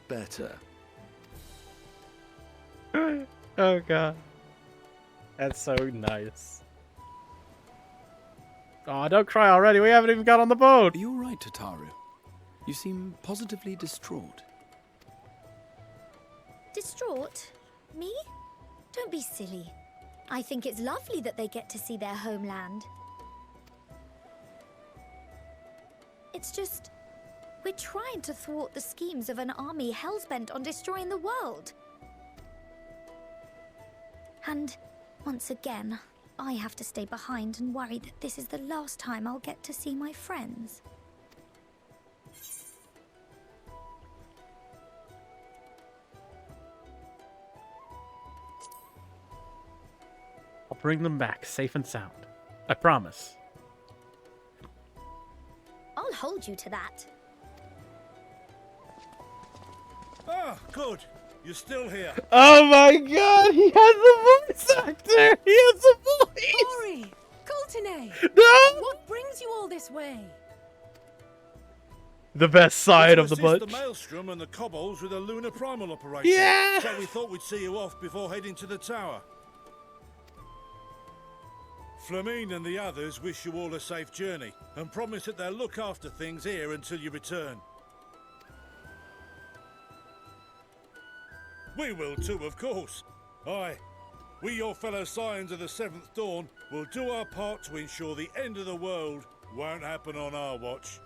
Better. Oh god. That's so nice. Oh, don't cry already. We haven't even got on the boat. Are you all right, Tataru? You seem positively distraught. Distraught? Me? Don't be silly. I think it's lovely that they get to see their homeland. It's just, we're trying to thwart the schemes of an army hellbent on destroying the world. And, once again, I have to stay behind and worry that this is the last time I'll get to see my friends. I'll bring them back safe and sound. I promise. I'll hold you to that. Ah, good. You're still here. Oh my god, he has the voice actor! He has the voice! Ori! Coulternay! No! What brings you all this way? The best side of the bunch. bunch. The Maelstrom and the Kobolds with a lunar primal operation. Yeah! So we thought we'd see you off before heading to the tower. Flamine and the others wish you all a safe journey and promise that they'll look after things here until you return. We will too, of course. Aye, we, your fellow Scions of the Seventh Dawn, will do our part to ensure the end of the world won't happen on our watch.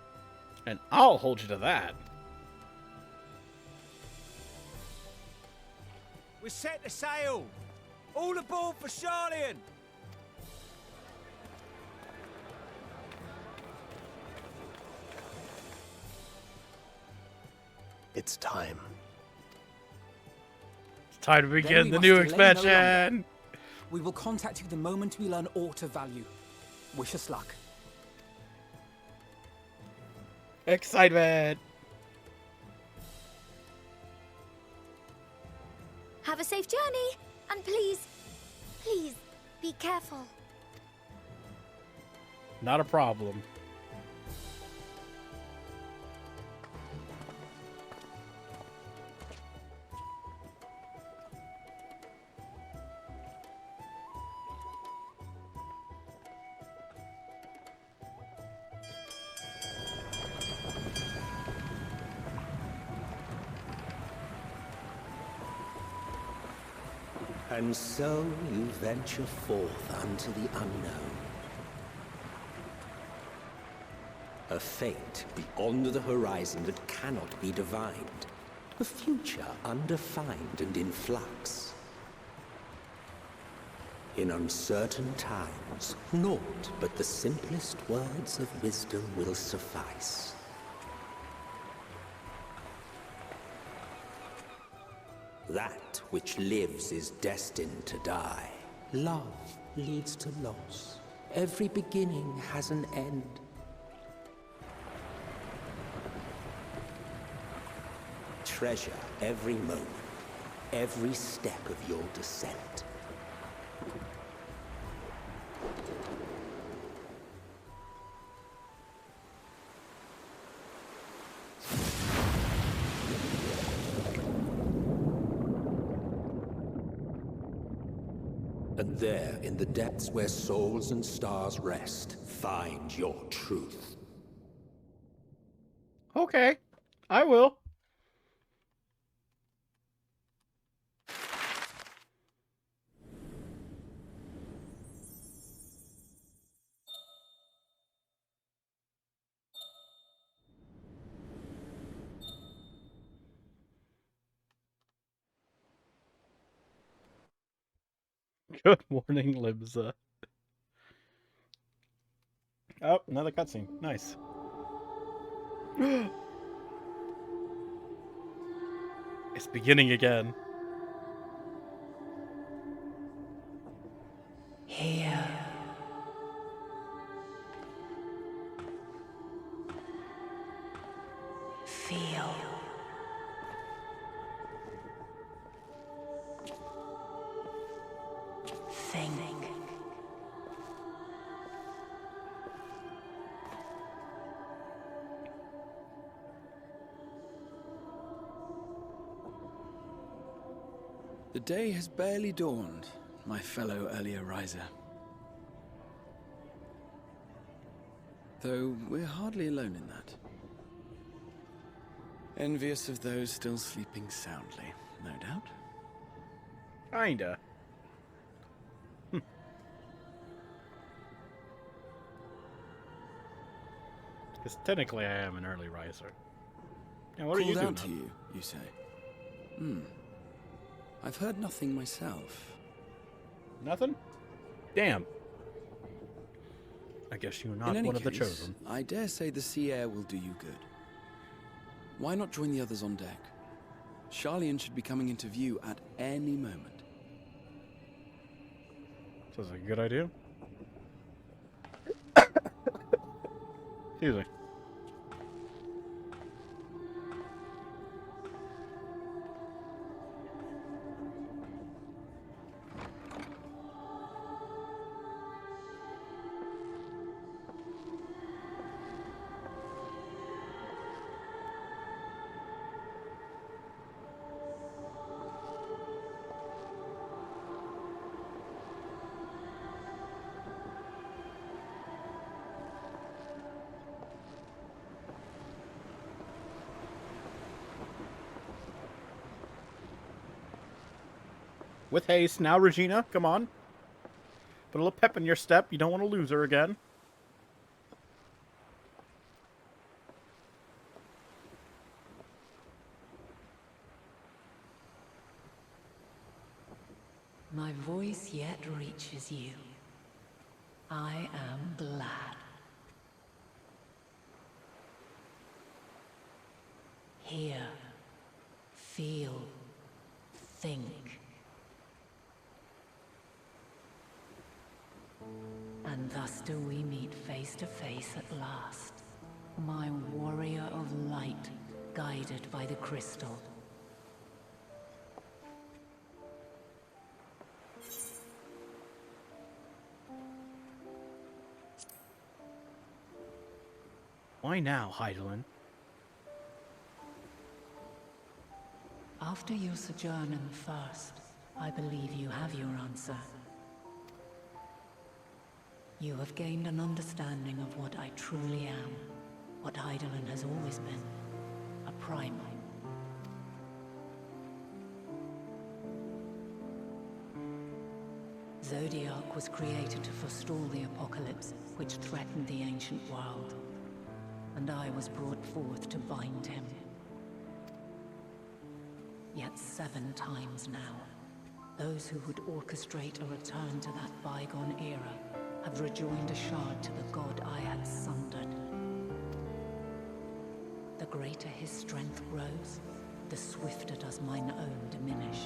And I'll hold you to that. We're set to sail. All aboard for Charlian. It's time. It's time to begin the new expansion. We will contact you the moment we learn aught of value. Wish us luck. Excitement. Have a safe journey, and please, please, be careful. Not a problem. And so you venture forth unto the unknown. A fate beyond the horizon that cannot be divined. A future undefined and in flux. In uncertain times, naught but the simplest words of wisdom will suffice. That which lives is destined to die. Love leads to loss. Every beginning has an end. Treasure every moment, every step of your descent. And there, in the depths where souls and stars rest, find your truth. Okay, I will. Good morning, Libza. Oh, another cutscene. Nice. It's beginning again. Here. Feel. Think. The day has barely dawned, my fellow earlier riser. Though we're hardly alone in that. Envious of those still sleeping soundly, no doubt. Kinda. Because technically I am an early riser. Now, what are you Called doing? out to you, you say? I've heard nothing myself. Nothing? Damn. I guess you're not one of the chosen. I dare say the sea air will do you good. Why not join the others on deck? Charlian should be coming into view at any moment. Sounds like a good idea. Excuse me. With haste. Now, Regina, come on. Put a little pep in your step. You don't want to lose her again. My voice yet reaches you. I am glad. Hear, feel, think. And thus do we meet face to face at last. My warrior of light, guided by the crystal. Why now, Hydaelyn? After your sojourn in the First, I believe you have your answer. You have gained an understanding of what I truly am, what Hydaelyn has always been, a primal. Zodiac was created to forestall the apocalypse which threatened the ancient world, and I was brought forth to bind him. Yet 7 times now, those who would orchestrate a return to that bygone era have rejoined a shard to the god I had sundered. The greater his strength grows, the swifter does mine own diminish.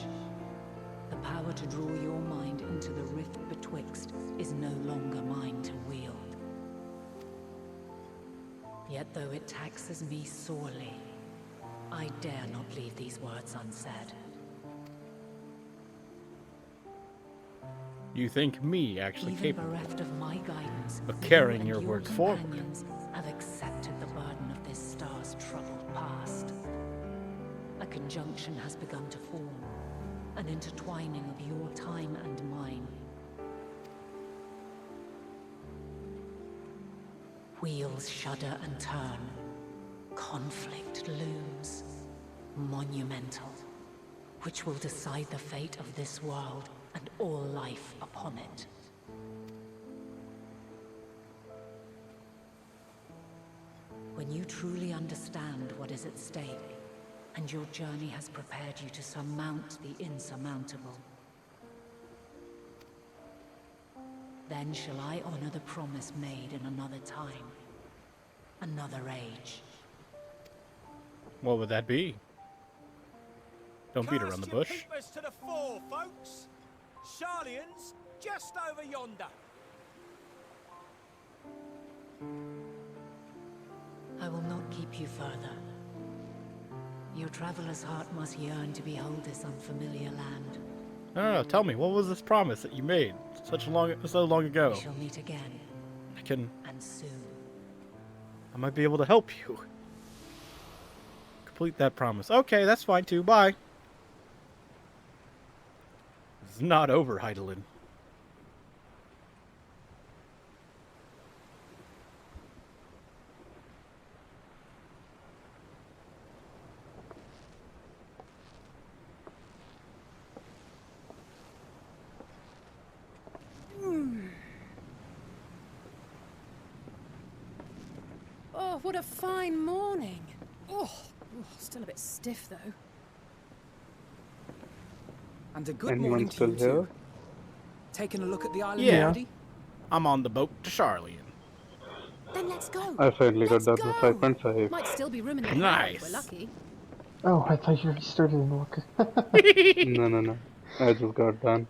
The power to draw your mind into the rift betwixt is no longer mine to wield. Yet though it taxes me sorely, I dare not leave these words unsaid. You think me actually Even capable bereft of my guidance, of carrying you your and words forward? companions have accepted the burden of this star's troubled past. A conjunction has begun to form, an intertwining of your time and mine. Wheels shudder and turn. Conflict looms, monumental, which will decide the fate of this world and all life upon it. When you truly understand what is at stake, and your journey has prepared you to surmount the insurmountable, then shall I honor the promise made in another time, another age. What would that be? Don't beat around the bush. Keep us to the fore, folks. Sharlayan's just over yonder. I will not keep you further. Your traveler's heart must yearn to behold this unfamiliar land. No, tell me, what was this promise that you made so long ago? We shall meet again. And soon. I might be able to help you complete that promise. Okay, that's fine too. Bye. It's not over, Hydaelyn. Oh, what a fine morning. Oh, still a bit stiff though. And a good Anyone morning to still you here? too. Taking a look at the island Yeah. already? I'm on the boat to Sharlayan. Then let's go. I finally got Let's done with go. 5.5. Might still be room in the Nice. if we're lucky. Oh, I thought you already started Endwalker. No. I just got done.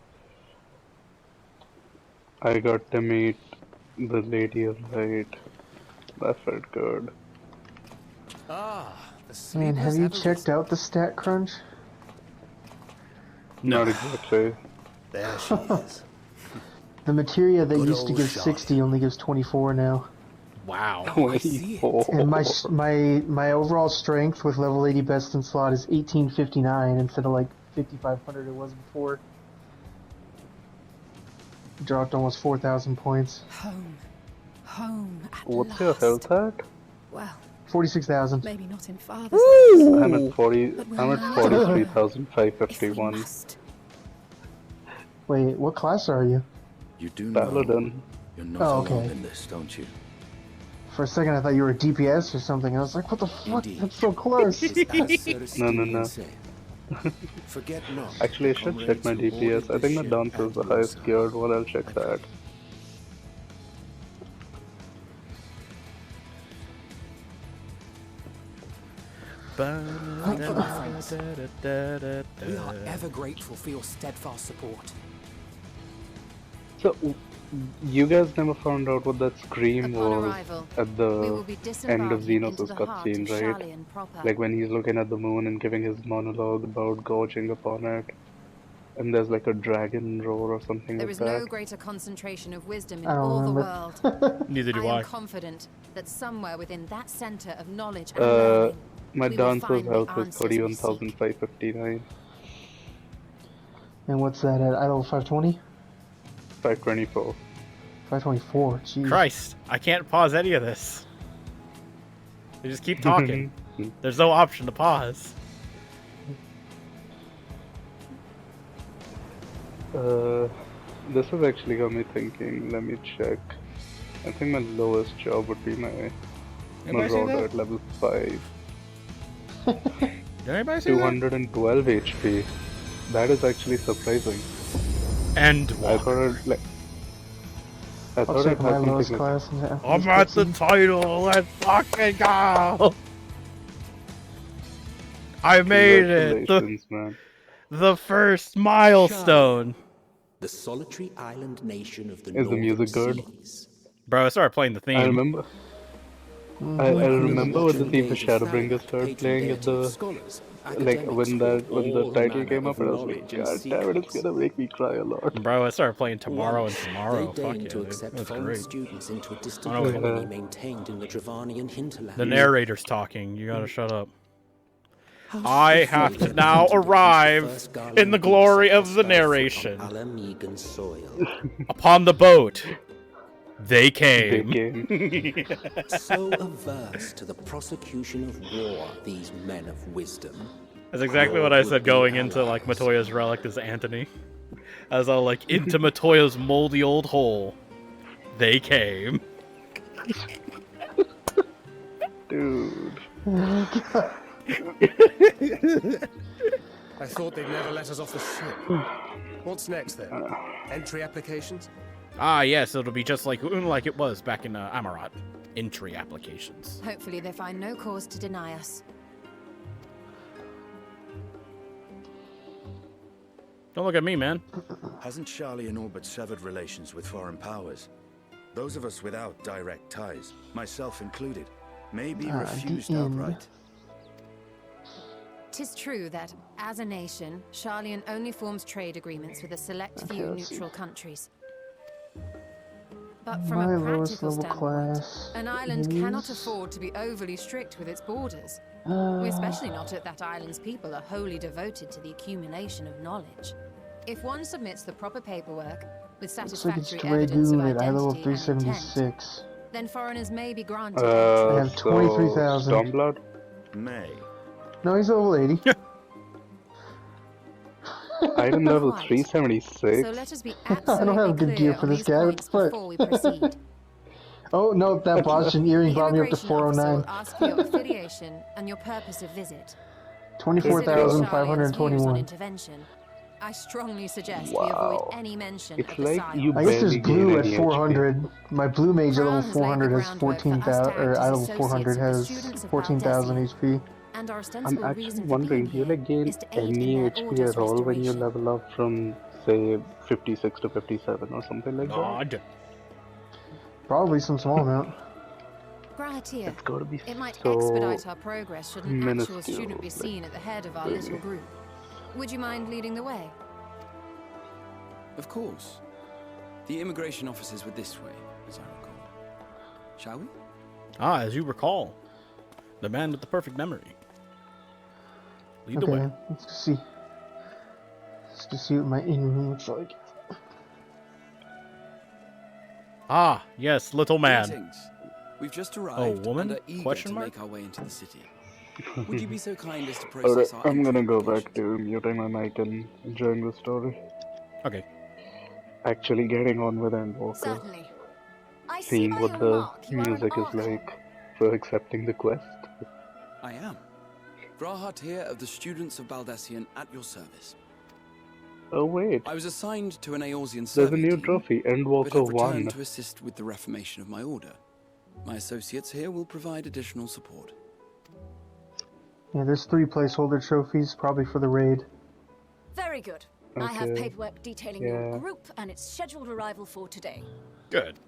I got to meet the Lady of Light. That felt good. Ah, the Man, sleepers have you have checked out the stat crunch? Not exactly. There she is. The materia that Good used to old give Charlie. 60 only gives 24 now. Wow. 24. And my overall strength with level 80 best in slot is 1859 instead of like 5500 it was before. Dropped almost 4,000 points. Home. Home at What's last. your health at? Well, 46,000. maybe not in father's I'm eyes. at 40. But we'll I'm at manage. 43,551. Wait, what class are you? You do know Paladin. you're not Oh, alone okay. in this, don't you? For a second, I thought you were a DPS or something. I was like, what the fuck? Indeed. That's so close. It's as Sir No. Stephen said. Forget not. Actually, I the should check comrades my who boarded DPS. I this think my ship dance is at the your highest side. geared one. I'll check that. Thank you, my friends. We are ever grateful for your steadfast support. So, you guys never found out what that scream Upon was arrival, at we the will be end of disembarking into Xenos' the heart of cutscene, right? Sharlayan proper. Like when he's looking at the moon and giving his monologue about gorging upon it. And there's like a dragon roar or something There like is that. no greater concentration of wisdom in I don't all the remember. world. Neither do I I. am confident that somewhere within that center of knowledge and learning, My we will dancer's find the health is answers we seek. 31,559. And what's that at idle 520? 524. 524. Jeez. Christ, I can't pause any of this. They just keep talking. There's no option to pause. This has actually got me thinking. Let me check. I think my lowest job would be my Anybody say Marauder that? at level 5. Did anybody say 212 HP. That is actually surprising. And I thought it, like I I'll thought it check had my lowest something class. And I'm at the title. Let's fucking go. I made it. Congratulations, man. The first milestone. The solitary island nation of the Is the northern music good? seas. Bro, I started playing the theme. I remember. I remember when the theme for Shadowbringers started playing at the when the title came up, and I was like, God damn it, it's gonna make me cry a lot. Bro, I started playing Tomorrow and Tomorrow. They Fuck deigned yeah, to dude. accept That's foreign great. students into a distant I don't know. colony maintained in the Dravanian hinterland. The narrator's talking. You gotta shut up. I have to now arrive in the glory of the narration. Upon the boat, they came. So averse to the prosecution of war, these men of wisdom. That's exactly what I said going into like Matoya's relic as Anthony. As I like into Matoya's moldy old hole. They came. Dude. I thought they'd never let us off the ship. What's next then? Entry applications? Ah, yes, it'll be just like it was back in Amarat. Entry applications. Hopefully they find no cause to deny us. Don't look at me, man. Hasn't Sharlayan all but severed relations with foreign powers? Those of us without direct ties, myself included, may be refused outright. 'Tis true that, as a nation, Sharlayan only forms trade agreements with a select few neutral countries. But from My a lowest practical level standpoint, class an island cannot is- afford to be overly strict with its borders. Especially not if that island's people are wholly devoted to the accumulation of knowledge. If one submits the proper paperwork, with Looks like it's satisfactory evidence of Dragoon at level identity and intent, 376. then foreigners may be granted I have So 23,000. Stormblood? May. No, he's level 80. Item level Quite. 376? So let us be I don't have good gear for this guy. What the fuck? before we proceed. Oh, no, that Boston earring brought me up to Immigration officer 409. will ask for your affiliation and your purpose of visit. 24,521. Intervention. I strongly suggest we Wow. avoid any mention It's of the like scion. you I guess there's barely gain blue at any 400. My blue mage at level Crown has laid the 400 has groundwork for us 14,000, to or act at as level 400 associates of the has students of 14,000 Valdezia. HP. And our I'm ostensible actually reason for wondering, being do you like here gain is to aid in any their HP order's at all when you restoration. level up from, say, 56 to 57 or something like that? God. Probably some small amount. Gratia, It's gotta be it might so expedite our progress should an actual minuscule, student be seen at the head of our little group. Would you mind leading the way? Of course. The immigration officers were this way, as I recall. Shall we? Ah, as you recall. The man with the perfect memory. Lead the way. Okay, let's just see. Let's just see what my in-room looks like. Ah, yes, little man. Greetings. We've just arrived woman? and are eager Question to mark? make our way into the city. Would you be so kind as to Alright, process our I'm gonna entry go application? back to muting my mic and enjoying the story. Okay. actually getting on with Endwalker. Certainly. I see Seeing by what your the mark you are an music is Archon. like for accepting the quest. I am. Grahat here of the Students of Baldesion at your service. Oh wait, I was assigned to an Eorzean there's survey a new team, trophy, but Endwalker have 1. returned to assist with the reformation of my order. My associates here will provide additional support. Yeah, there's 3 placeholder trophies, probably for the raid. Very good. I have Okay. paperwork detailing Yeah. your group and its scheduled arrival for today. Good.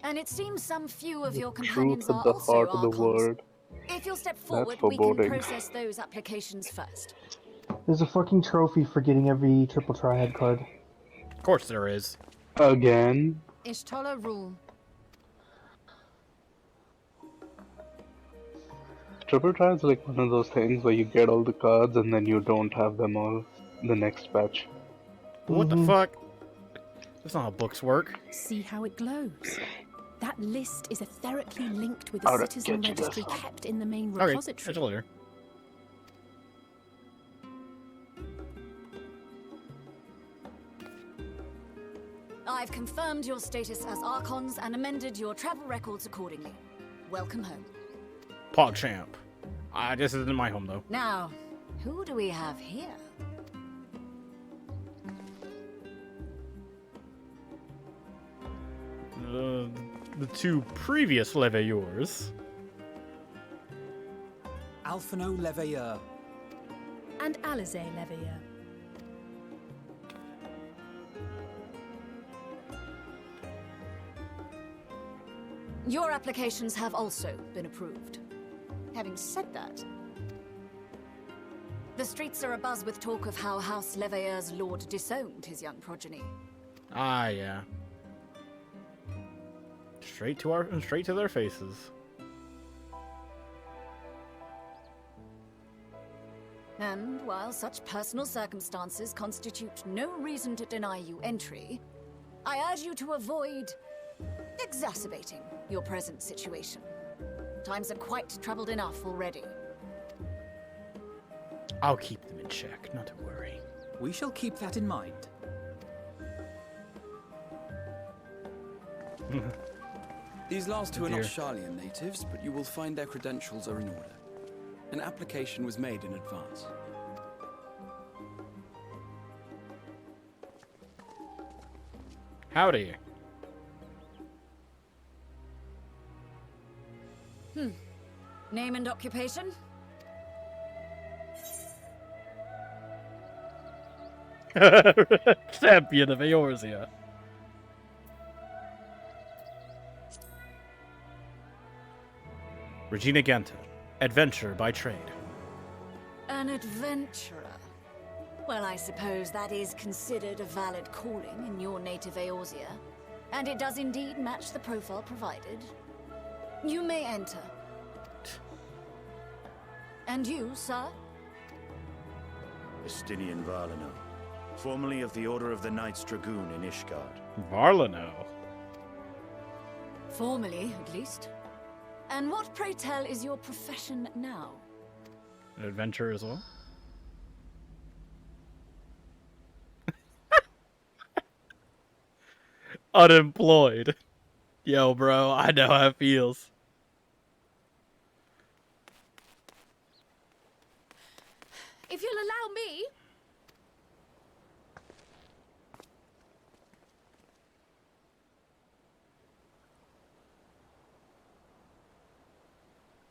And it seems some few of your Truth companions at are the also heart of the Archons. word. If you'll step That's forward, we can foreboding. process those applications first. There's a fucking trophy for getting every triple triad card. Of course there is. Again? Ishtola rule. Triple Try is like one of those things where you get all the cards and then you don't have them all the next patch. What the fuck? That's not how books work. See how it glows. That list is etherically linked with the Alright, citizen get you registry this. kept in the main Okay, repository. catch you later. I've confirmed your status as Archons and amended your travel records accordingly. Welcome home. PogChamp. This isn't my home though. Now, who do we have here? The 2 previous Leveilleurs. Alphino Leveilleur. And Alizé Leveilleur. Your applications have also been approved. Having said that, the streets are abuzz with talk of how House Leveilleur's lord disowned his young progeny. Ah, yeah. Straight to their faces. And while such personal circumstances constitute no reason to deny you entry, I urge you to avoid exacerbating your present situation. Times are quite troubled enough already. I'll keep them in check, not to worry. We shall keep that in mind. These last 2 Oh are not dear. Sharlayan natives, but you will find their credentials are in order. An application was made in advance. Howdy. Name and occupation? Champion of Eorzea. Regina Genta. Adventure by trade. An adventurer. Well, I suppose that is considered a valid calling in your native Eorzea. And it does indeed match the profile provided. You may enter. And you, sir? Estinian Varlano, formerly of the Order of the Knights Dragoon in Ishgard. Varlano. Formerly, at least. And what, pray tell, is your profession now? An adventurer as well. Unemployed. Yo, bro, I know how it feels. If you'll allow me...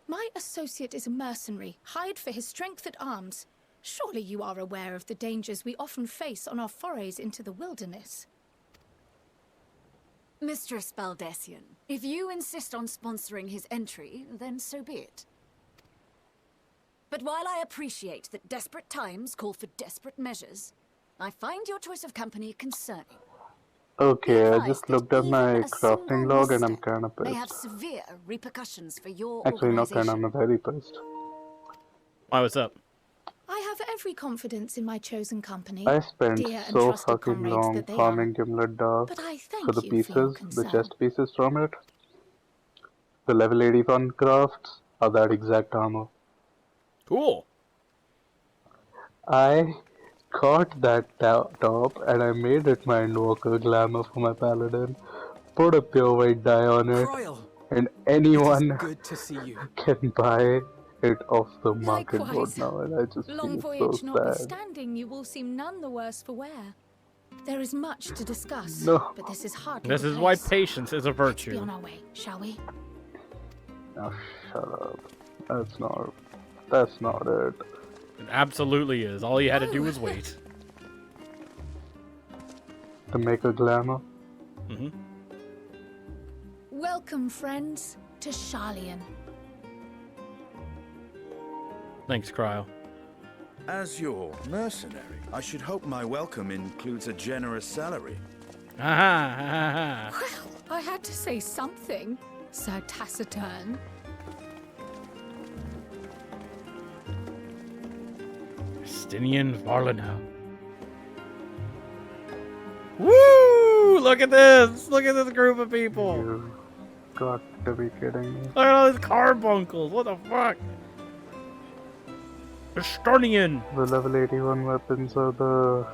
My associate is a mercenary, hired for his strength at arms. Surely you are aware of the dangers we often face on our forays into the wilderness. Mistress Baldesion, if you insist on sponsoring his entry, then so be it. But while I appreciate that desperate times call for desperate measures, I find your choice of company concerning. Okay, I just looked at my crafting log and I'm kinda May have pissed. severe repercussions for your Actually, not kinda, organization. I'm very pissed. Why, what's up? I have every confidence in my chosen company, I spent dear and so trusted fucking comrades long that they farming are. Gimlet Dark But I thank for the you for your pieces, the concern. chest pieces from it. The level 81 crafts are that exact armor. Cool. I got that top and I made it my Endwalker glamour for my paladin. Put a pure white dye on it, Croyle, and anyone good to see you. can buy it off the market board Likewise. now, and I just Long feel so voyage sad. notwithstanding, you all seem none the worse for wear. There is much to discuss, No. but this is hardly This the is why place. patience is a Let's be virtue. on our way, shall we? Now shut up. That's not it. It absolutely is. All you had to do was wait. To make a glamour? Mm-hmm. Welcome, friends, to Sharlayan. Thanks, Cryo. As your mercenary, I should hope my welcome includes a generous salary. Aha, ha, ha. Well, I had to say something, Sir Taciturn. Justinian Varlanow. Woo! Look at this! Look at this group of people! You've got to be kidding me. Look at all these carbuncles! What the fuck? Justinian! The level 81 weapons are the...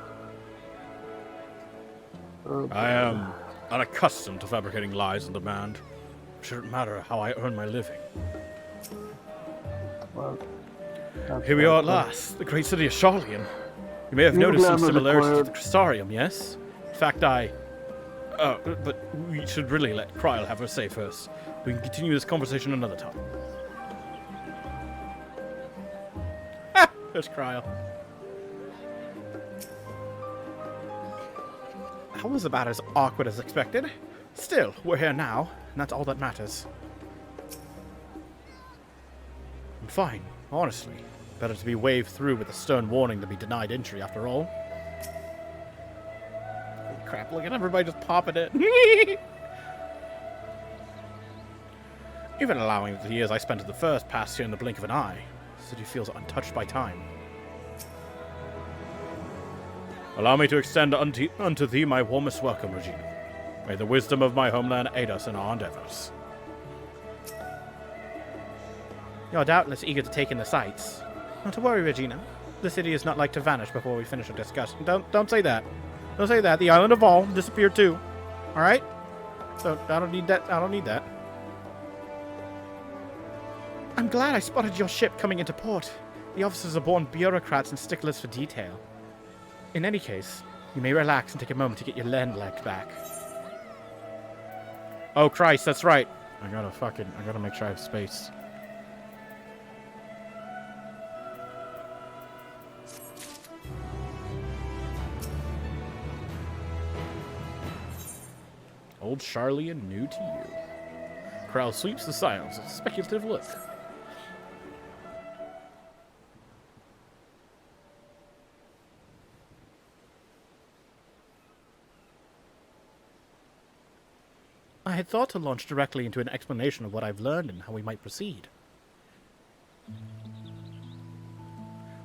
I am unaccustomed to fabricating lies on demand. It shouldn't matter how I earn my living. Well, Here we are at last, the great city of Sharlayan. You may have noticed some similarities to the Crystarium, yes? In fact, but we should really let Cryle have her say first. We can continue this conversation another time. Ha! There's Cryle. That was about as awkward as expected. Still, we're here now, and that's all that matters. I'm fine, honestly. Better to be waved through with a stern warning than be denied entry, after all. Holy crap, look at everybody just popping it. Even allowing the years I spent at the first passed here in the blink of an eye, the city feels untouched by time. Allow me to extend unto thee my warmest welcome, Regina. May the wisdom of my homeland aid us in our endeavors. You're doubtless eager to take in the sights. Not to worry, Regina. The city is not like to vanish before we finish our discussion. Don't say that. Don't say that. The island of All disappeared too. Alright? So I don't need that. I don't need that. I'm glad I spotted your ship coming into port. The officers are born bureaucrats and sticklers for detail. In any case, you may relax and take a moment to get your land leg back. Oh Christ, that's right. I gotta make sure I have space. Old Sharlayan new to you. Crowd sweeps the silence with a speculative look. I had thought to launch directly into an explanation of what I've learned and how we might proceed.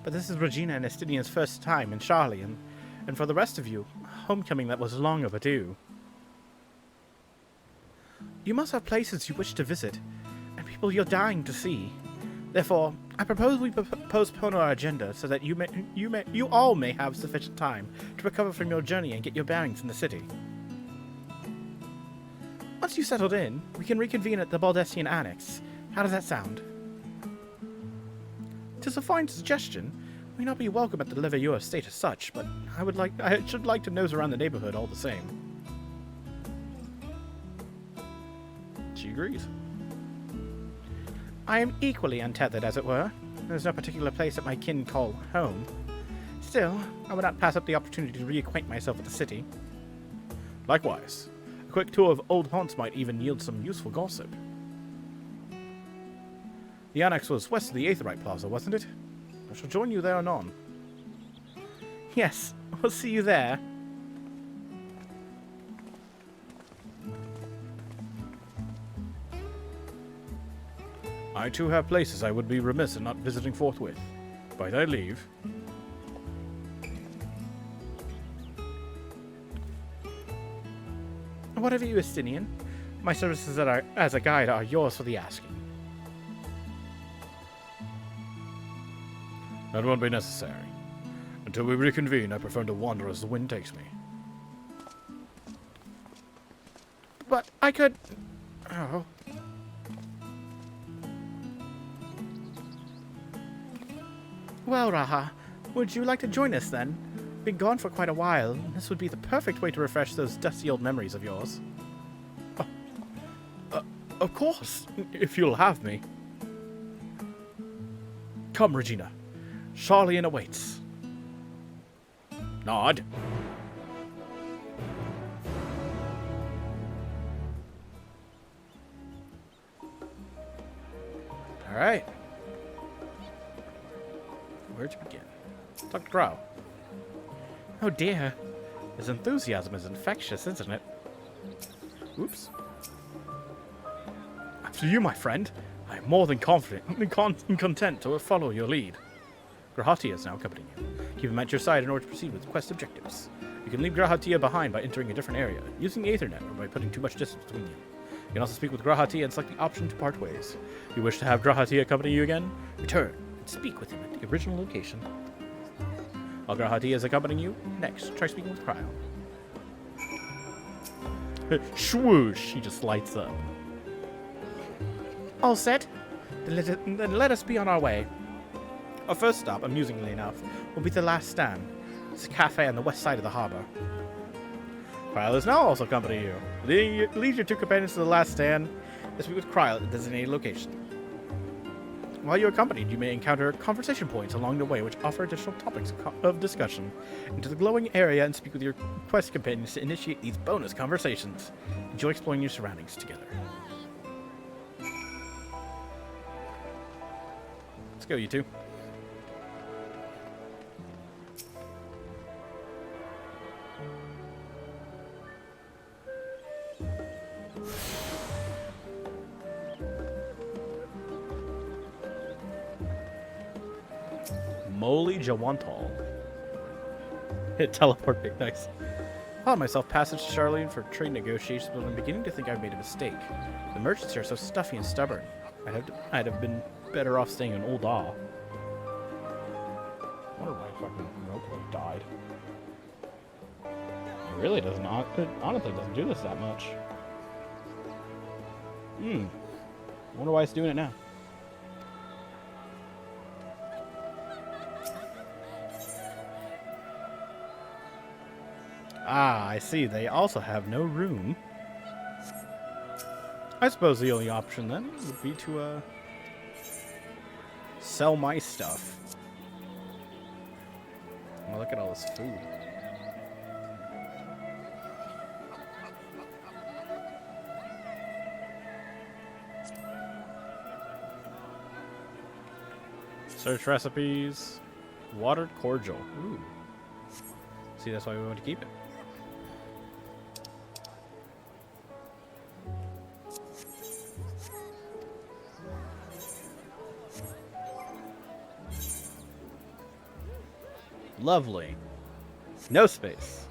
But this is Regina and Estinian's first time in Sharlayan, and for the rest of you, homecoming that was long overdue. You must have places you wish to visit, and people you're dying to see. Therefore, I propose we postpone our agenda so that you all may have sufficient time to recover from your journey and get your bearings in the city. Once you've settled in, we can reconvene at the Baldessian Annex. How does that sound? 'Tis a fine suggestion. We may not be welcome at the Levaeur estate as such, but I should like to nose around the neighborhood all the same. She agrees. I am equally untethered, as it were. There's no particular place that my kin call home. Still, I would not pass up the opportunity to reacquaint myself with the city. Likewise. A quick tour of old haunts might even yield some useful gossip. The annex was west of the Aetherite Plaza, wasn't it? I shall join you there anon. Yes, we'll see you there. I too have places I would be remiss in not visiting forthwith. By thy leave. Whatever you, Estinian. My services as a guide are yours for the asking. That won't be necessary. Until we reconvene, I prefer to wander as the wind takes me. But I could... Oh. Well, Raha, would you like to join us then? Been gone for quite a while, and this would be the perfect way to refresh those dusty old memories of yours. Of course, if you'll have me. Come, Regina. Charlian awaits. Nod. Alright. Where to begin? Dr. Grau. Oh dear. His enthusiasm is infectious, isn't it? Oops. After you, my friend. I am more than confident and content to follow your lead. Grahatia is now accompanying you. Keep him at your side in order to proceed with quest objectives. You can leave Grahatia behind by entering a different area, using the Aethernet, or by putting too much distance between you. You can also speak with Grahatia and select the option to part ways. If you wish to have Grahatia accompany you again, return and speak with him at the original location. While Grahatia is accompanying you, next, try speaking with Cryo. Swoosh! He just lights up. All set? Then let us be on our way. Our first stop, amusingly enough, will be the last stand. It's a cafe on the west side of the harbor. Cryle is now also accompanying you. Lead your two companions to the last stand and speak with Cryle at the designated location. While you're accompanied, you may encounter conversation points along the way which offer additional topics of discussion. Enter the glowing area and speak with your quest companions to initiate these bonus conversations. Enjoy exploring your surroundings together. Let's go, you two. Moly Jawantal. Teleport, nice. I found myself passage to Charlene for trade negotiations, but I'm beginning to think I've made a mistake. The merchants here are so stuffy and stubborn. I'd have been better off staying in Old Awe. I wonder why fucking Ropo died. It really doesn't, honestly doesn't do this that much. I wonder why it's doing it now. Ah, I see. They also have no room. I suppose the only option then would be to, sell my stuff. Oh, look at all this food. Search recipes. Watered cordial. Ooh. See, that's why we want to keep it. Lovely. No space.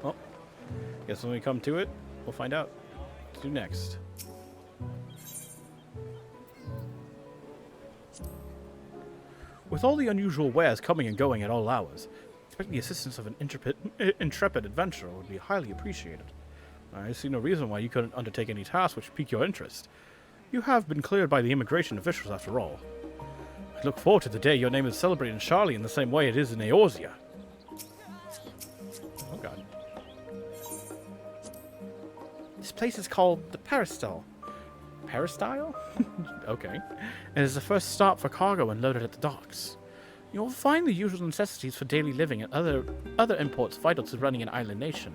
Well, guess when we come to it, we'll find out what to do next. With all the unusual wares coming and going at all hours, expecting the assistance of an intrepid adventurer would be highly appreciated. I see no reason why you couldn't undertake any task which pique your interest. You have been cleared by the immigration officials after all. I look forward to the day your name is celebrated in Charlie in the same way it is in Eorzea. Oh god. This place is called the Peristyle. Peristyle? Okay. It is the first stop for cargo when loaded at the docks. You'll find the usual necessities for daily living and other imports vital to running an island nation,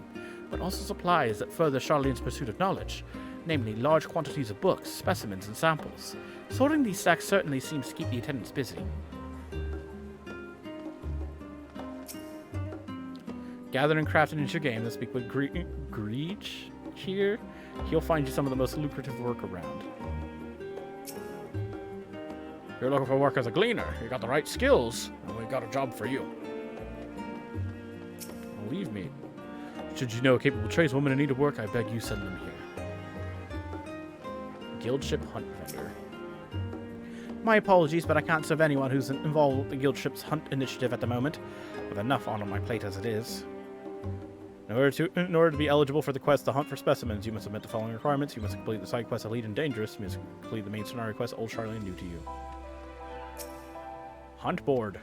but also supplies that further Charlene's pursuit of knowledge, namely large quantities of books, specimens, and samples. Sorting these stacks certainly seems to keep the attendants busy. Gather and craft an your game. Let's speak with Greech here. He'll find you some of the most lucrative work around. If you're looking for work as a gleaner, you got the right skills, and we've got a job for you. Believe me. Should you know a capable tradeswoman in need of work, I beg you send them here. Guildship Hunt Vendor. My apologies, but I can't serve anyone who's involved with the guild ship's hunt initiative at the moment, with enough on my plate as it is. In order to be eligible for the quest to hunt for specimens, you must submit the following requirements. You must complete the side quest Elite and Dangerous. You must complete the main scenario quest Old Charlie and New to You. Hunt board.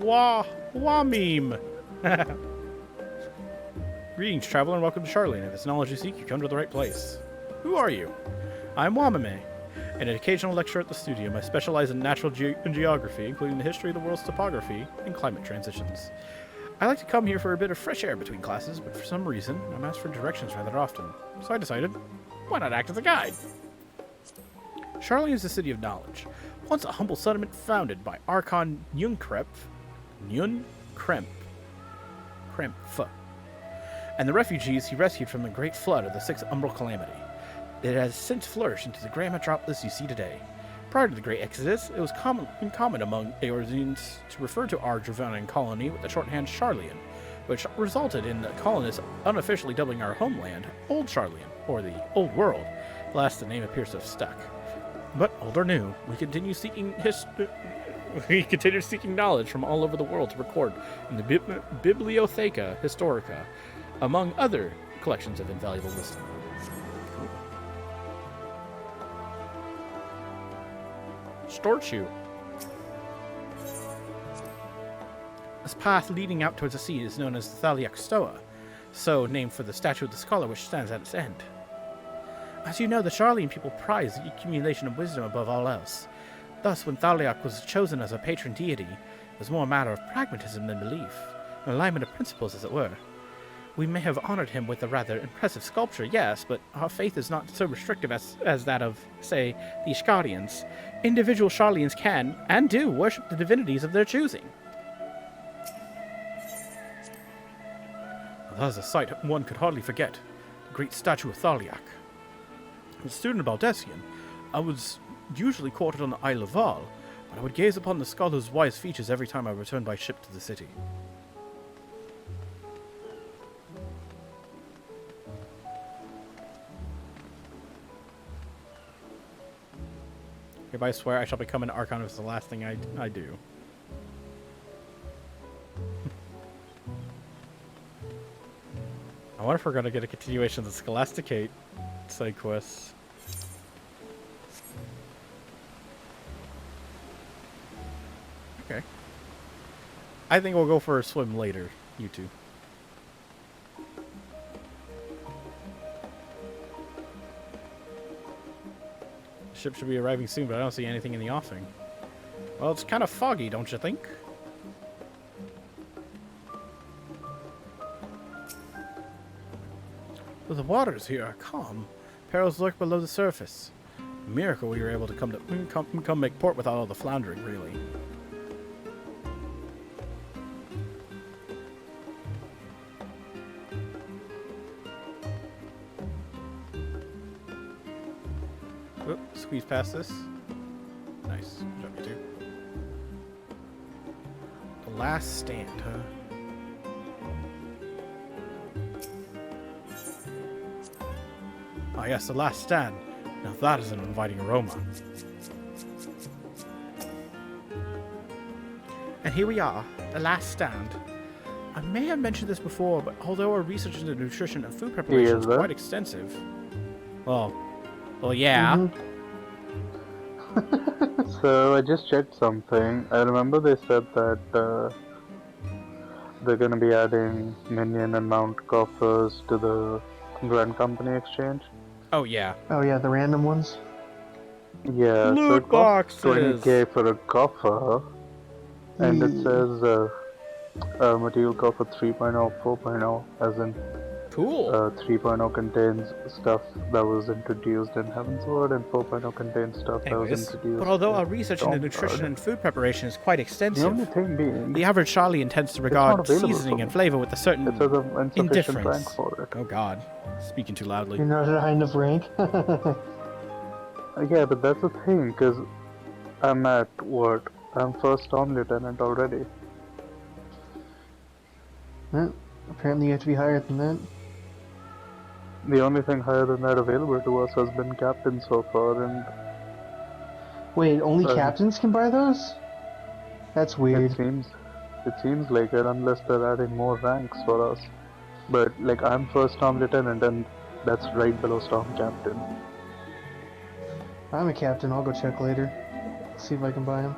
Wah meme. Greetings, traveler, and welcome to Charlene. If it's knowledge you seek, you come to the right place. Who are you? I'm Wamame, an occasional lecturer at the studium. I specialize in natural geography, including the history of the world's topography and climate transitions. I like to come here for a bit of fresh air between classes, but for some reason, I'm asked for directions rather often. So I decided, why not act as a guide? Charlene is a city of knowledge, once a humble settlement founded by Archon Krempf, and the refugees he rescued from the great flood of the Sixth Umbral Calamity. It has since flourished into the grand metropolis you see today. Prior to the Great Exodus, it was common among Eorzeans to refer to our Dravonian colony with the shorthand Charlian, which resulted in the colonists unofficially dubbing our homeland Old Charlian, or the Old World. Last, the name appears to have stuck. But old or new, we continue seeking knowledge from all over the world to record in the Bibliotheca Historica, among other collections of invaluable wisdom. Statue. This path leading out towards the sea is known as the Thaliak Stoa, so named for the statue of the scholar which stands at its end. As you know, the Charlian people prize the accumulation of wisdom above all else. Thus, when Thaliak was chosen as a patron deity, it was more a matter of pragmatism than belief, an alignment of principles, as it were. We may have honored him with a rather impressive sculpture, yes, but our faith is not so restrictive as that of, say, the Ishkarians. Individual Charlians can, and do, worship the divinities of their choosing. That is a sight one could hardly forget, the great statue of Thaliak. As a student of Baldessian, I was usually quartered on the Isle of Val, but I would gaze upon the scholar's wise features every time I returned by ship to the city. Hereby swear I shall become an Archon if it's the last thing I do. I wonder if we're going to get a continuation of the Scholasticate side quests. Okay. I think we'll go for a swim later, you two. The ship should be arriving soon, but I don't see anything in the offing. Well, it's kind of foggy, don't you think? Though the waters here are calm, perils lurk below the surface. A miracle we were able to come make port without all the floundering, really. Oop, squeeze past this. Nice. Good job, you two. The last stand, huh? Ah, yes, the last stand. Now that is an inviting aroma. And here we are, the last stand. I may have mentioned this before, but although our research into nutrition and food preparation is quite extensive... Well, yeah. Mm-hmm. So, I just checked something. I remember they said that they're going to be adding minion and mount coffers to the Grand Company exchange. Oh, yeah. Oh, yeah, the random ones? Yeah, Loot so it costs boxes. 20k for a coffer, and it says material coffer 3.0, 4.0, as in cool. 3.0 contains stuff that was introduced in Heavensward, and 4.0 contains stuff that was introduced. But although our research into nutrition and food preparation is quite extensive, the only thing being, the average Charlie tends to regard seasoning and flavor with a certain indifference. For it. Oh God, speaking too loudly. You're not at high enough rank? Yeah, but that's the thing, because I'm at what? I'm first on lieutenant already. Apparently you have to be higher than that. The only thing higher than that available to us has been captain so far, and... Wait, only captains can buy those? That's weird. It seems like it, unless they're adding more ranks for us. But, like, I'm first Storm Lieutenant, and that's right below Storm Captain. I'm a captain, I'll go check later. See if I can buy them.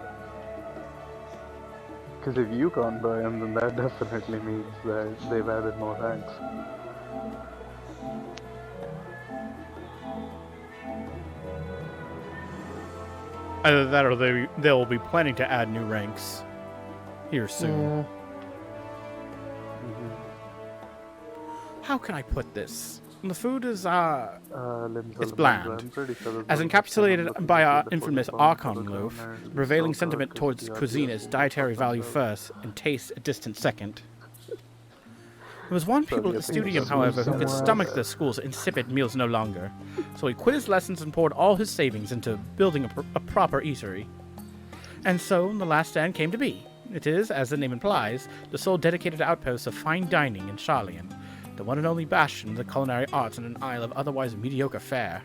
Because if you can't buy them, then that definitely means that they've added more ranks. Either that or they'll be planning to add new ranks here soon. Yeah. How can I put this? The food is, it's I'm bland. pretty sure there's As no encapsulated by our infamous before Archon the loaf, corner, the prevailing it's sentiment also towards because cuisine the is idea dietary of value the first and taste a distant second. There was one pupil at the I think studium, it's however, who could somewhere stomach else. the school's insipid meals no longer, so he quit his lessons and poured all his savings into building a proper eatery. And so, the last stand came to be. It is, as the name implies, the sole dedicated outpost of fine dining in Charlian, the one and only bastion of the culinary arts in an isle of otherwise mediocre fare.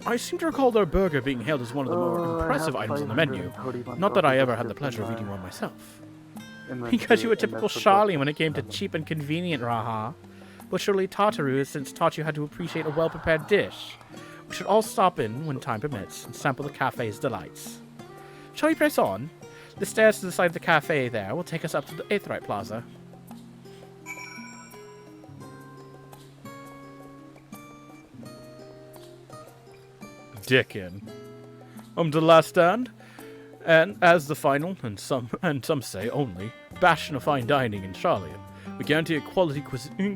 I seem to recall their burger being hailed as one of the more impressive items on the menu, not that I ever had the pleasure of eating one myself. Because you were typical Charlian when it came to cheap and convenient, Raha. But surely Tataru has since taught you how to appreciate a well-prepared dish. We should all stop in, when time permits, and sample the cafe's delights. Shall we press on? The stairs to the side of the cafe there will take us up to the Aetheryte Plaza. Dickin. To the last stand, and as the final, and some say only, bastion of fine dining in Charlian, we guarantee a quality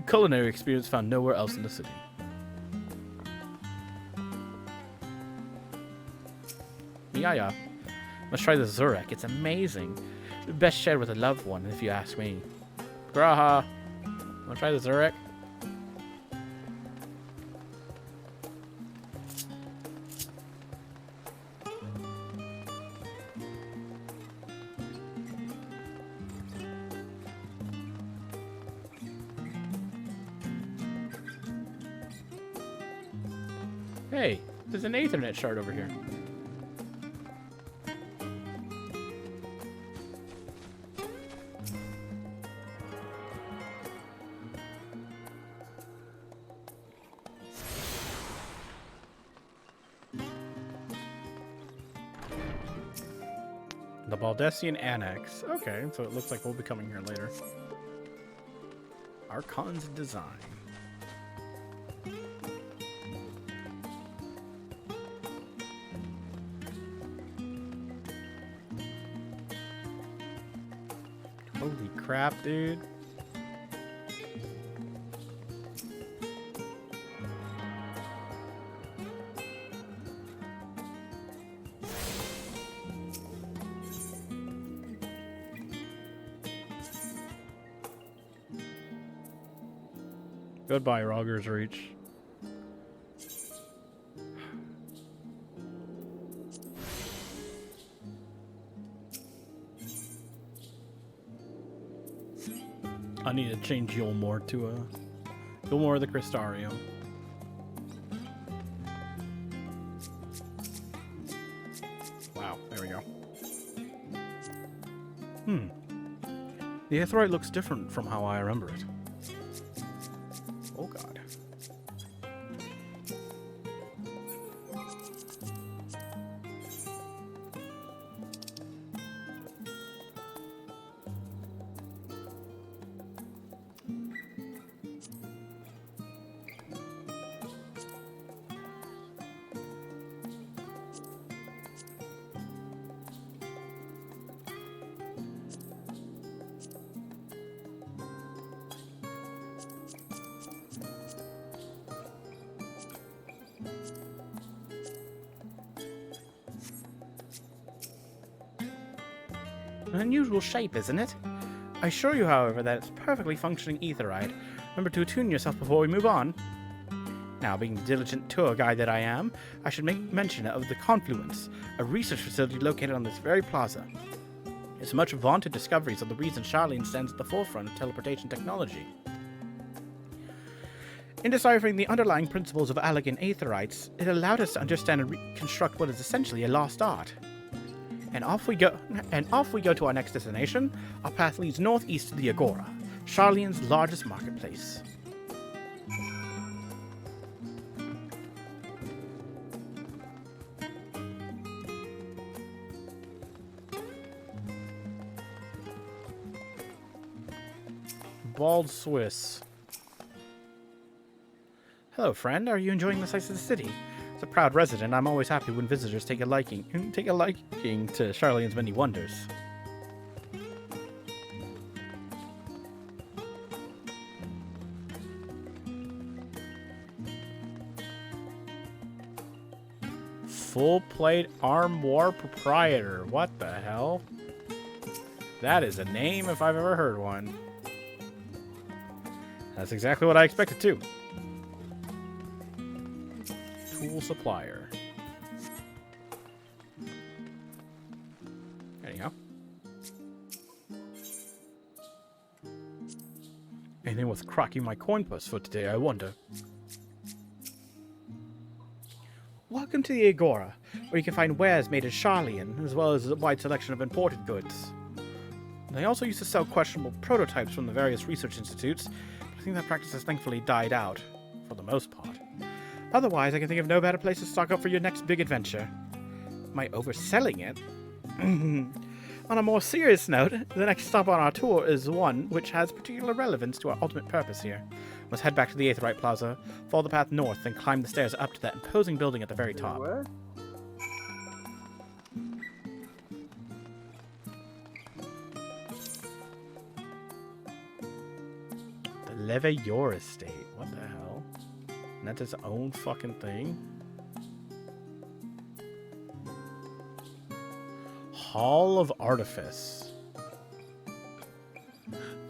culinary experience found nowhere else in the city. Yeah. Let's try the Zurek. It's amazing. Best shared with a loved one, if you ask me. Graha, wanna try the Zurek? Hey, there's an Ethernet shard over here. The Baldessian Annex. Okay, so it looks like we'll be coming here later. Archon's design. Holy crap, dude. Goodbye, Rogger's Reach. I need to change Yulmore to Yulmore the Cristario. Wow, there we go. The Aetheryte looks different from how I remember it. Oh god. An unusual shape, isn't it? I assure you, however, that it's perfectly functioning aetherite. Remember to attune yourself before we move on. Now, being the diligent tour guide that I am, I should make mention of the Confluence, a research facility located on this very plaza. Its much vaunted discoveries are the reason Charlene stands at the forefront of teleportation technology. In deciphering the underlying principles of Allegan Aetherites, it allowed us to understand and reconstruct what is essentially a lost art. And off we go to our next destination. Our path leads northeast to the Agora, Charlene's largest marketplace. Bald Swiss. Hello, friend. Are you enjoying the sights of the city? As a proud resident, I'm always happy when visitors take a liking to Charlene's many wonders. Full plate armoire proprietor. What the hell? That is a name if I've ever heard one. That's exactly what I expected too. Tool supplier. Anyhow. Anything worth cracking my coin purse for today, I wonder. Welcome to the Agora, where you can find wares made in Charlean, as well as a wide selection of imported goods. They also used to sell questionable prototypes from the various research institutes, but I think that practice has thankfully died out, for the most part. Otherwise, I can think of no better place to stock up for your next big adventure. Am I overselling it? On a more serious note, the next stop on our tour is one which has particular relevance to our ultimate purpose here. Let's head back to the Aetherite Plaza, follow the path north, and climb the stairs up to that imposing building at the very top. What? The Leveilleur Estate. What the hell? And that's its own fucking thing? Hall of Artifice.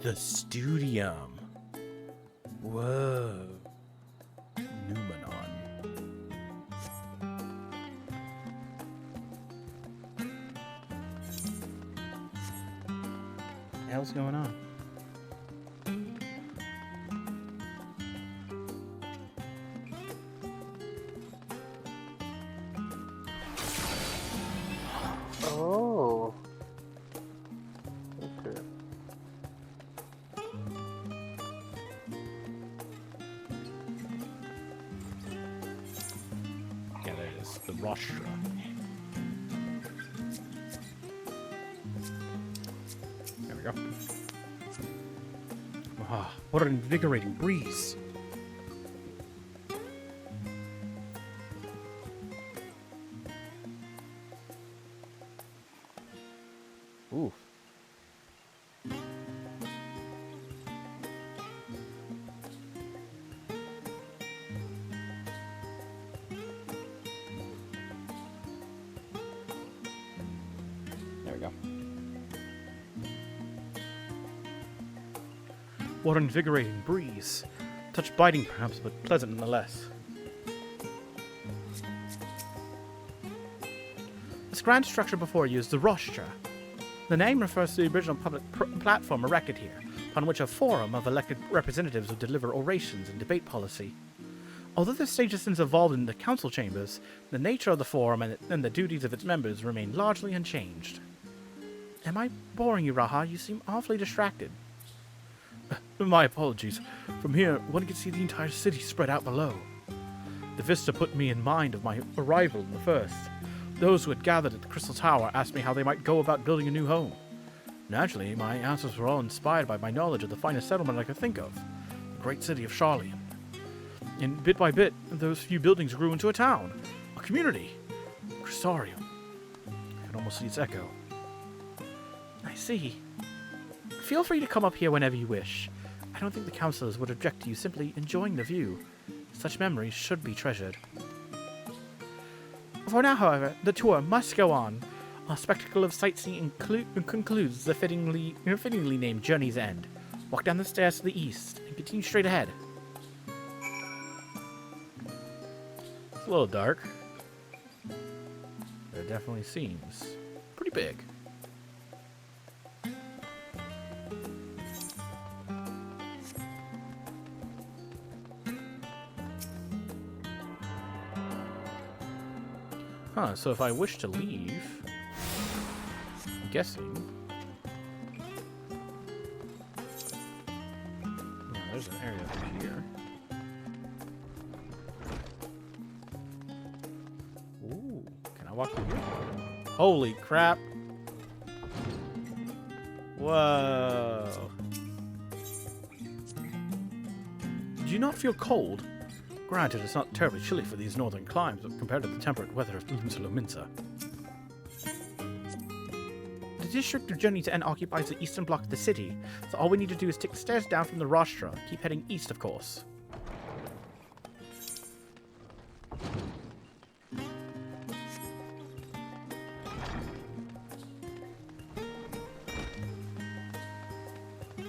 The Studium. Whoa. Numenon. What the hell's going on? Oh. Okay. Yeah, there it is. The Rostra. There we go. Ah, what an invigorating breeze. Ooh. There we go. What an invigorating breeze. Touch biting perhaps, but pleasant nonetheless. This grand structure before you is the Rostra. The name refers to the original public platform erected here, upon which a forum of elected representatives would deliver orations and debate policy. Although the stage has since evolved into council chambers, the nature of the forum and the duties of its members remain largely unchanged. Am I boring you, Raha? You seem awfully distracted. My apologies. From here, one can see the entire city spread out below. The vista put me in mind of my arrival in the first. Those who had gathered at the Crystal Tower asked me how they might go about building a new home. Naturally, my answers were all inspired by my knowledge of the finest settlement I could think of, the great city of Charlean. And bit by bit, those few buildings grew into a town, a community, a Crystarium. I could almost see its echo. I see. Feel free to come up here whenever you wish. I don't think the councillors would object to you simply enjoying the view. Such memories should be treasured. For now, however, the tour must go on. Our spectacle of sightseeing concludes the fittingly named Journey's End. Walk down the stairs to the east and continue straight ahead. It's a little dark. But it definitely seems pretty big. Huh, so if I wish to leave... I'm guessing... Oh, there's an area over here. Ooh, can I walk through here? Holy crap! Whoa! Do you not feel cold? Granted, it's not terribly chilly for these northern climes, but compared to the temperate weather of Lominsa. The district of Journey to End occupies the eastern block of the city, so all we need to do is take the stairs down from the rostra. Keep heading east, of course.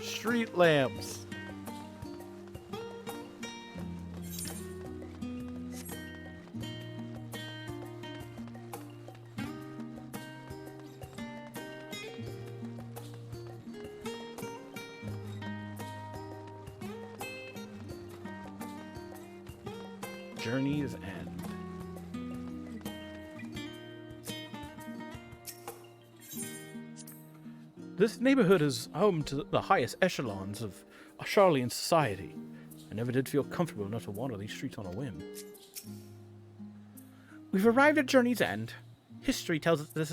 Street lamps. Journey's End. This neighborhood is home to the highest echelons of Charlian society. I never did feel comfortable enough to wander these streets on a whim. We've arrived at Journey's End. History tells us this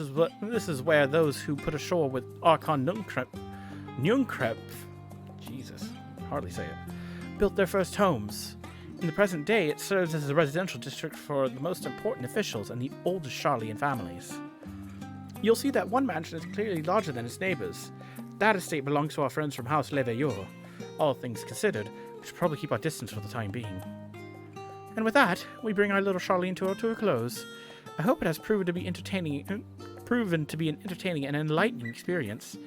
is where those who put ashore with Archon Nunkrep, Jesus, hardly say it, built their first homes. In the present day, it serves as a residential district for the most important officials and the oldest Charlian families. You'll see that one mansion is clearly larger than its neighbors. That estate belongs to our friends from House Leveilleur. All things considered, we should probably keep our distance for the time being. And with that, we bring our little Charlian tour to a close. I hope it has proven to be an entertaining and enlightening experience.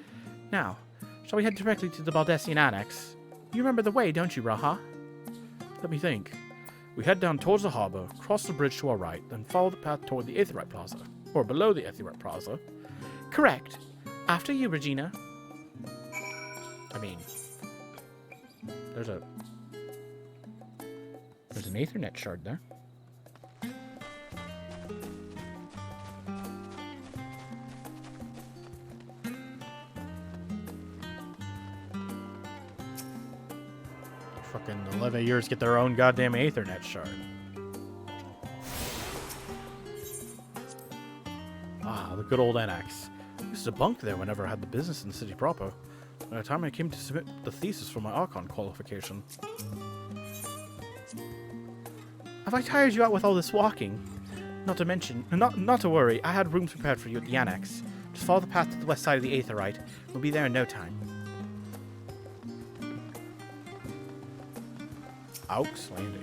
Now, shall we head directly to the Baldessian Annex? You remember the way, don't you, Raha? Let me think. We head down towards the harbor, cross the bridge to our right, then follow the path toward the Aetheryte Plaza. Or below the Aetheryte Plaza. Correct. After you, Regina. I mean... There's an Aethernet shard there. Fucking the Leveilleurs get their own goddamn Aethernet shard. Ah, the good old Annex. I used to bunk there whenever I had the business in the city proper. By the time I came to submit the thesis for my Archon qualification. Have I tired you out with all this walking? Not to mention, not to worry, I had rooms prepared for you at the Annex. Just follow the path to the west side of the Aetheryte. We'll be there in no time. Aux Landing.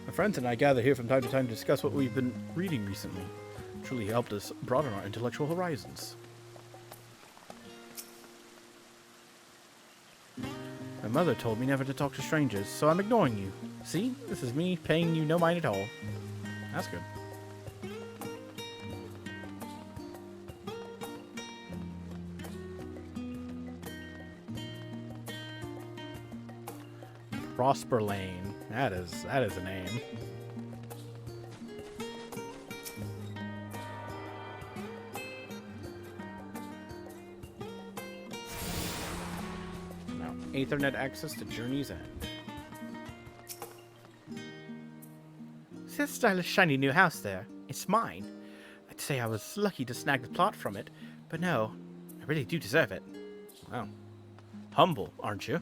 My friends and I gather here from time to time to discuss what we've been reading recently. Truly helped us broaden our intellectual horizons. My mother told me never to talk to strangers, so I'm ignoring you. See? This is me paying you no mind at all. That's good. Prosper Lane. That is a name. Now, Aethernet access to Journey's End. See that stylish, shiny new house there? It's mine. I'd say I was lucky to snag the plot from it, but no, I really do deserve it. Wow. Humble, aren't you?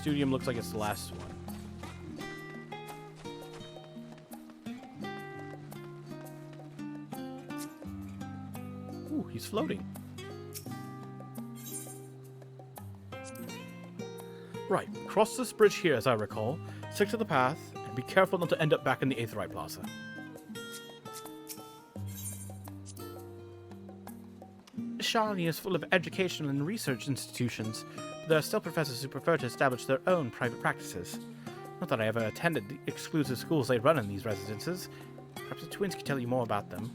Studium looks like it's the last one. Ooh, he's floating. Right, cross this bridge here as I recall, stick to the path, and be careful not to end up back in the Aetheryte Plaza. Charlian is full of educational and research institutions, but there are still professors who prefer to establish their own private practices. Not that I ever attended the exclusive schools they run in these residences. Perhaps the twins can tell you more about them.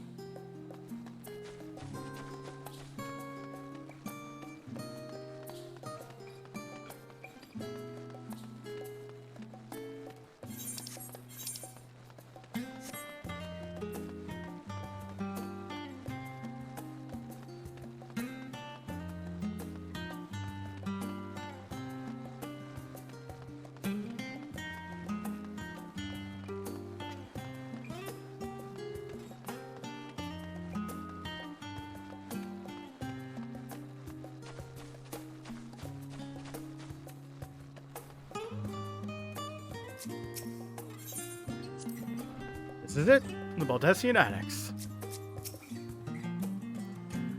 This is it, the Baldessian Annex.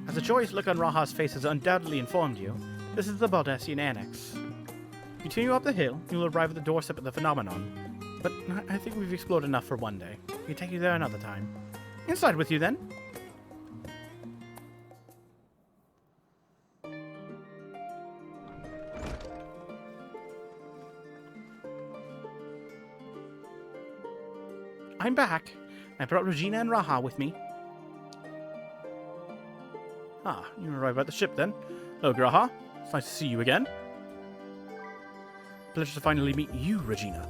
As the joyous look on Raha's face has undoubtedly informed you, this is the Baldessian Annex. Continue up the hill, you will arrive at the doorstep of the phenomenon. But I think we've explored enough for one day. We can take you there another time. Inside with you, then. I'm back. I brought Regina and Raha with me. Ah, you arrived at the ship, then. Hello, Raha. It's nice to see you again. Pleasure to finally meet you, Regina.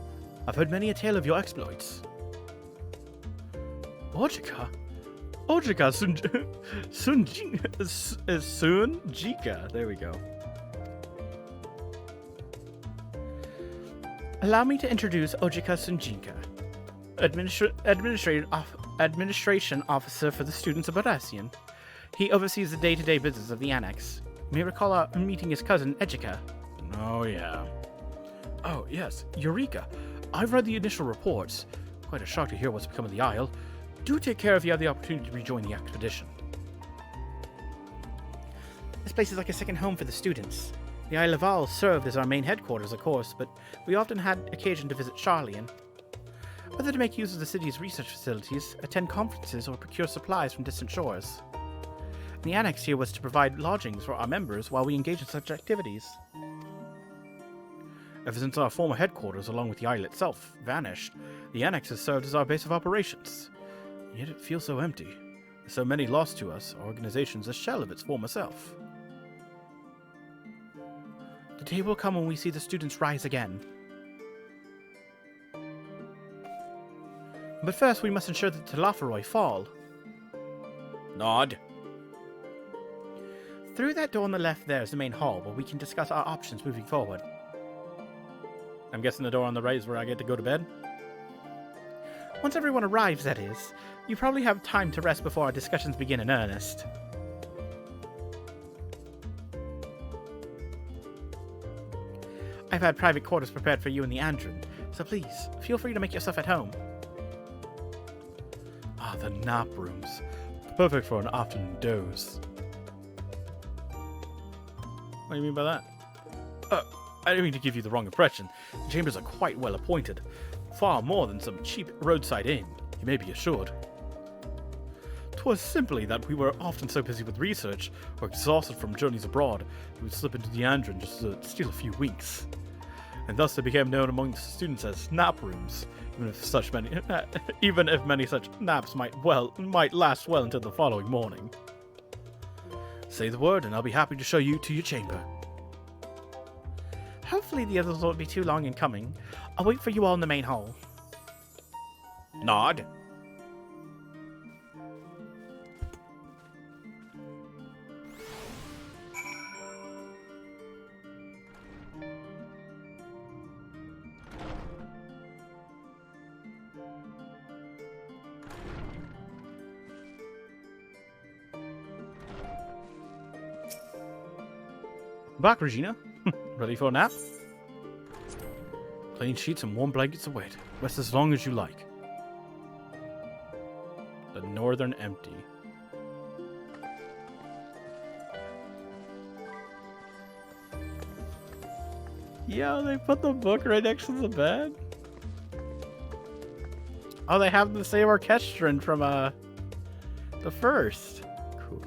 I've heard many a tale of your exploits. Ojika? Ojika Sunjika. There we go. Allow me to introduce Ojika Sunjika, administration officer for the students of Baldessian. He oversees the day-to-day business of the Annex. You may recall our meeting his cousin, Ejika. Oh, yeah. Oh, yes, Eureka. I've read the initial reports. Quite a shock to hear what's become of the Isle. Do take care if you have the opportunity to rejoin the expedition. This place is like a second home for the students. The Isle of Val served as our main headquarters, of course, but we often had occasion to visit Charlian. Whether to make use of the city's research facilities, attend conferences, or procure supplies from distant shores. The Annex here was to provide lodgings for our members while we engage in such activities. Ever since our former headquarters, along with the isle itself, vanished, the Annex has served as our base of operations. Yet it feels so empty. With so many lost to us, our organization's a shell of its former self. The day will come when we see the students rise again. But first, we must ensure that Telaferoi fall. Nod. Through that door on the left there is the main hall, where we can discuss our options moving forward. I'm guessing the door on the right is where I get to go to bed? Once everyone arrives, that is. You probably have time to rest before our discussions begin in earnest. I've had private quarters prepared for you in the Andron, so please, feel free to make yourself at home. Ah, the nap rooms. Perfect for an afternoon doze. What do you mean by that? I didn't mean to give you the wrong impression. The chambers are quite well appointed. Far more than some cheap roadside inn, you may be assured. 'Twas simply that we were often so busy with research, or exhausted from journeys abroad, we would slip into the Andron just to steal a few winks. And thus they became known among the students as nap rooms, even if many such naps might last well into the following morning. Say the word, and I'll be happy to show you to your chamber. Hopefully the others won't be too long in coming. I'll wait for you all in the main hall. Nod. Back, Regina. Ready for a nap? Clean sheets and warm blankets await. Rest as long as you like. The Northern Empty. Yeah, they put the book right next to the bed. Oh, they have the same orchestrant from the first. Cool.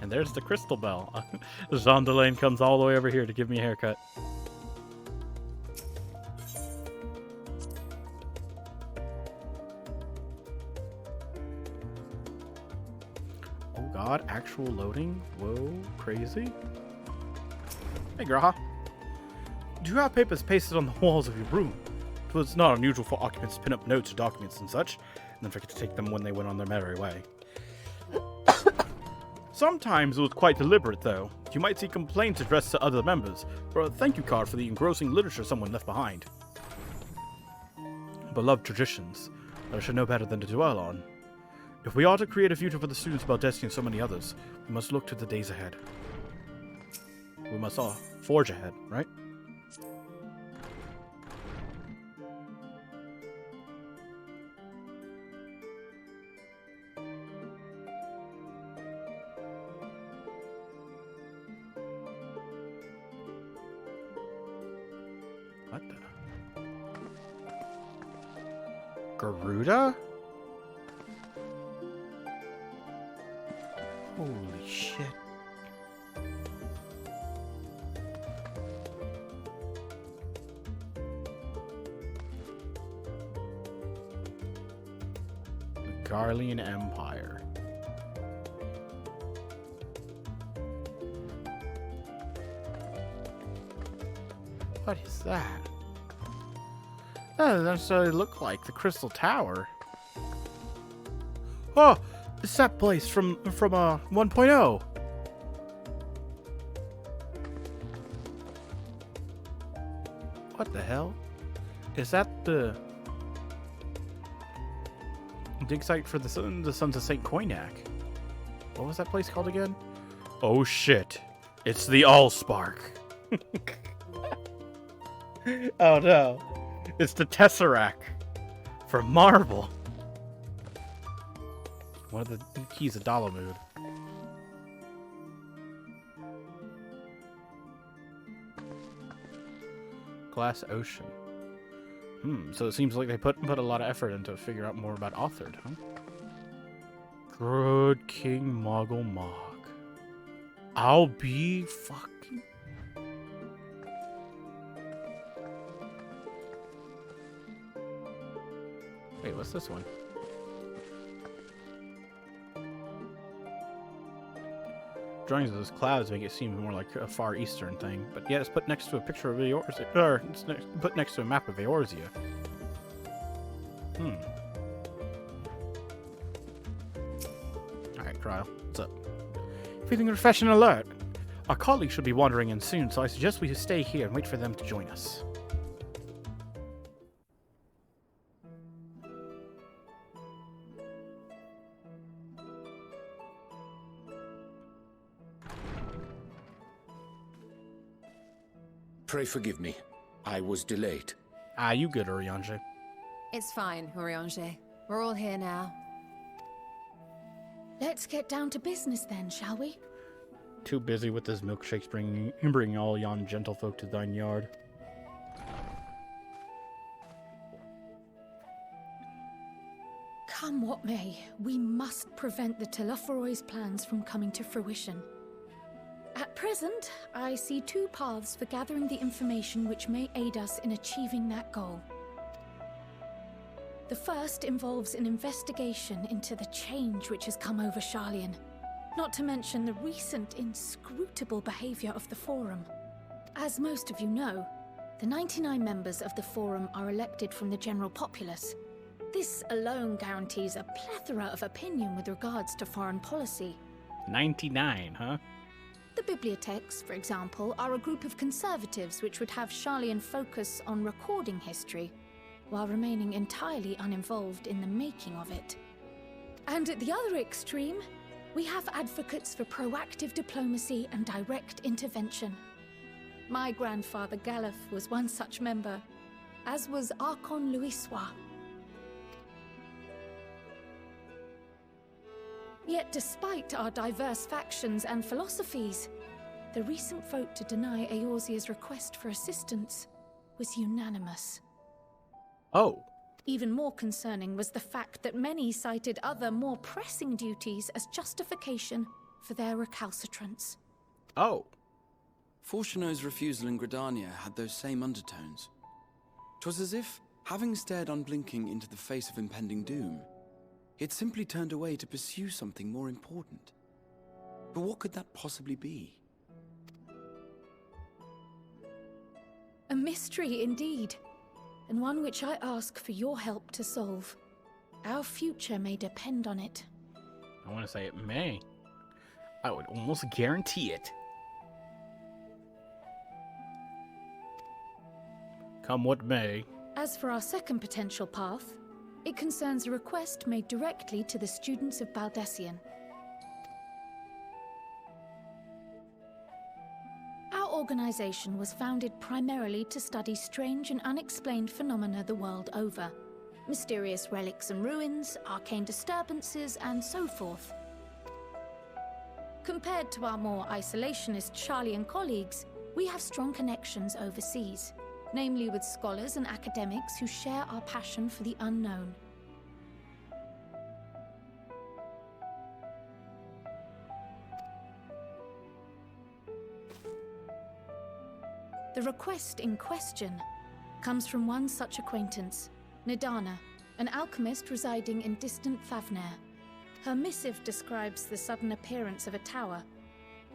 And there's the crystal bell. Jean Delane comes all the way over here to give me a haircut. Oh god, actual loading? Whoa, crazy. Hey, Graha. Do you have papers pasted on the walls of your room? It was not unusual for occupants to pin up notes or documents and such, and then forget to take them when they went on their merry way. Sometimes it was quite deliberate, though. You might see complaints addressed to other members, or a thank you card for the engrossing literature someone left behind. Beloved traditions that I should know better than to dwell on. If we are to create a future for the students of Baldessian and so many others, we must look to the days ahead. we must all forge ahead, right? What the? Garuda? Holy shit. The Garlean Empire. What is that? That doesn't necessarily look like the Crystal Tower. Oh! It's that place from 1.0. What the hell? Is that the dig site for the Sons of Saint Koinak? What was that place called again? Oh shit! It's the Allspark. Oh no! It's the Tesseract for Marvel. One of the keys of Dalamud. Glass Ocean. So it seems like they put a lot of effort into figure out more about Authored, huh? Good King Moggle Mog. I'll be fucking... Wait, what's this one? Drawings of those clouds make it seem more like a Far Eastern thing, but yet it's put next to a picture of Eorzea, or it's put next to a map of Eorzea. Alright, Cryle, what's up? Feeling refreshed and alert. Our colleagues should be wandering in soon, so I suggest we stay here and wait for them to join us. Pray forgive me. I was delayed. You good, Urianger? It's fine, Urianger. We're all here now. Let's get down to business then, shall we? Too busy with his milkshakes bringing all yon gentlefolk to thine yard. Come what may, we must prevent the Telophoroi's plans from coming to fruition. At present, I see two paths for gathering the information which may aid us in achieving that goal. The first involves an investigation into the change which has come over Sharlayan, not to mention the recent inscrutable behavior of the Forum. As most of you know, the 99 members of the Forum are elected from the general populace. This alone guarantees a plethora of opinion with regards to foreign policy. 99, huh? The bibliotheques, for example, are a group of conservatives which would have Sharlayan focus on recording history, while remaining entirely uninvolved in the making of it. And at the other extreme, we have advocates for proactive diplomacy and direct intervention. My grandfather Galef was one such member, as was Archon Louisois. Yet despite our diverse factions and philosophies, the recent vote to deny Eorzea's request for assistance was unanimous. Oh. Even more concerning was the fact that many cited other, more pressing duties as justification for their recalcitrance. Oh. Fortuno's refusal in Gridania had those same undertones. 'Twas as if, having stared unblinking into the face of impending doom, he had simply turned away to pursue something more important. But what could that possibly be? A mystery indeed, and one which I ask for your help to solve. Our future may depend on it. I want to say it may. I would almost guarantee it. Come what may. As for our second potential path, it concerns a request made directly to the students of Baldessian. Our organization was founded primarily to study strange and unexplained phenomena the world over. Mysterious relics and ruins, arcane disturbances, and so forth. Compared to our more isolationist Sharlayan colleagues, we have strong connections overseas, namely with scholars and academics who share our passion for the unknown. The request in question comes from one such acquaintance, Nidana, an alchemist residing in distant Favner. Her missive describes the sudden appearance of a tower,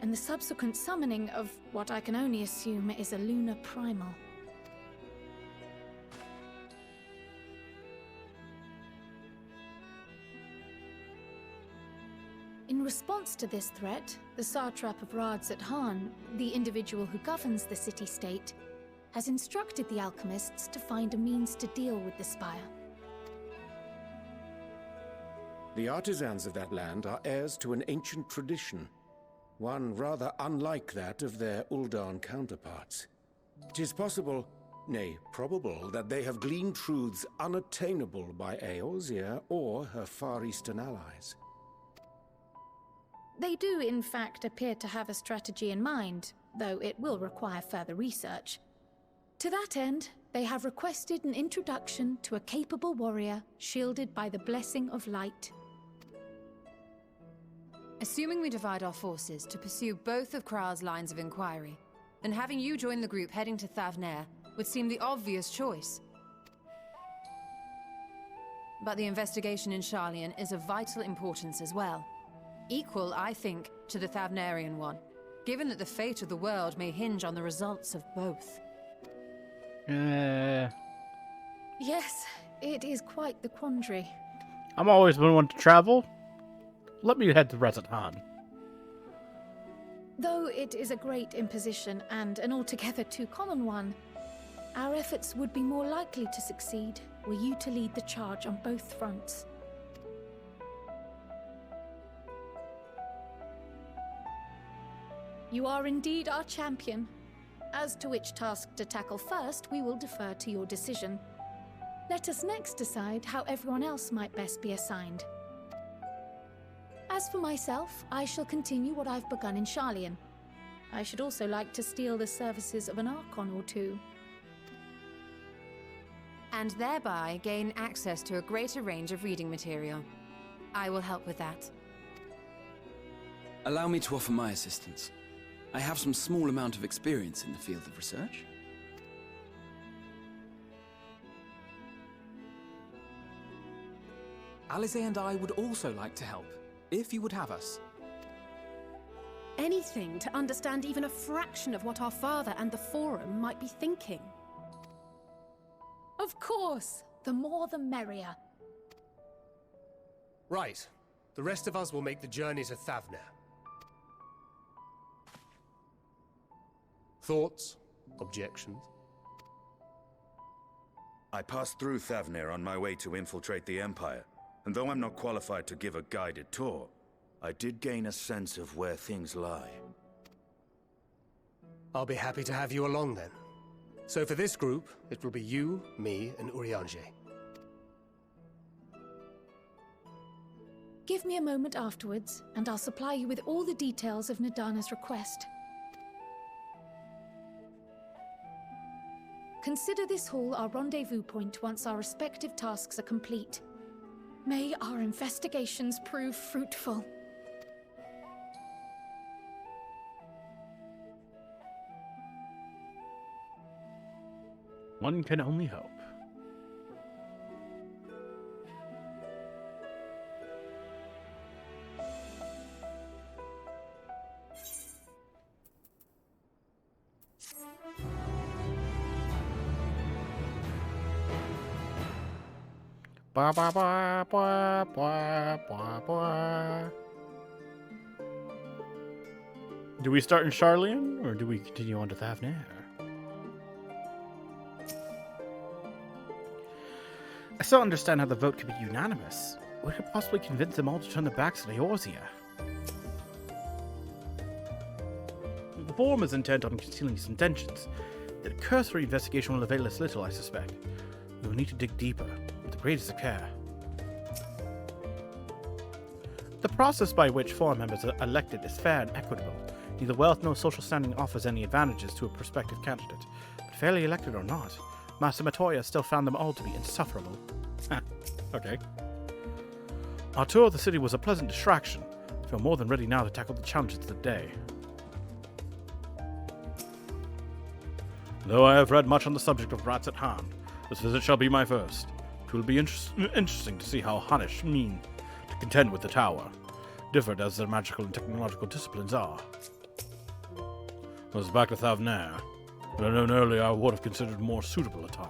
and the subsequent summoning of what I can only assume is a lunar primal. In response to this threat, the satrap of Radzat-Han, the individual who governs the city-state, has instructed the alchemists to find a means to deal with the spire. The artisans of that land are heirs to an ancient tradition, one rather unlike that of their Uldan counterparts. 'Tis possible, nay, probable, that they have gleaned truths unattainable by Eorzea or her Far Eastern allies. They do, in fact, appear to have a strategy in mind, though it will require further research. To that end, they have requested an introduction to a capable warrior shielded by the blessing of light. Assuming we divide our forces to pursue both of Kral's lines of inquiry, then having you join the group heading to Thavnair would seem the obvious choice. But the investigation in Sharlayan is of vital importance as well. Equal, I think, to the Thavnarian one, given that the fate of the world may hinge on the results of both. Yes, it is quite the quandary. I'm always been one to travel. Let me head to Radzat-Han. Though it is a great imposition and an altogether too common one, our efforts would be more likely to succeed were you to lead the charge on both fronts. You are indeed our champion. As to which task to tackle first, we will defer to your decision. Let us next decide how everyone else might best be assigned. As for myself, I shall continue what I've begun in Sharlayan. I should also like to steal the services of an Archon or two. And thereby gain access to a greater range of reading material. I will help with that. Allow me to offer my assistance. I have some small amount of experience in the field of research. Alize and I would also like to help, if you would have us. Anything to understand even a fraction of what our father and the Forum might be thinking. Of course! The more the merrier. Right. The rest of us will make the journey to Thavnair. Thoughts? Objections? I passed through Thavnair on my way to infiltrate the Empire, and though I'm not qualified to give a guided tour, I did gain a sense of where things lie. I'll be happy to have you along then. So for this group, it will be you, me, and Urianger. Give me a moment afterwards, and I'll supply you with all the details of Nidana's request. Consider this hall our rendezvous point once our respective tasks are complete. May our investigations prove fruitful. One can only hope. Ba ba ba ba ba ba ba. Do we start in Sharlayan, or do we continue on to Thavnair? I still understand how the vote could be unanimous. What could possibly convince them all to turn their backs on Eorzea? Forum is intent on concealing his intentions, then a cursory investigation will avail us little, I suspect. We will need to dig deeper, with the greatest of care. The process by which Forum members are elected is fair and equitable. Neither wealth nor social standing offers any advantages to a prospective candidate, but fairly elected or not, Master Matoya still found them all to be insufferable. Okay. Our tour of the city was a pleasant distraction. I feel more than ready now to tackle the challenges of the day. Though I have read much on the subject of rats at Han, this visit shall be my first. It will be interesting to see how Hanish mean to contend with the tower, differed as their magical and technological disciplines are. I was back to Thavnair. Had I known earlier, I would have considered more suitable attire.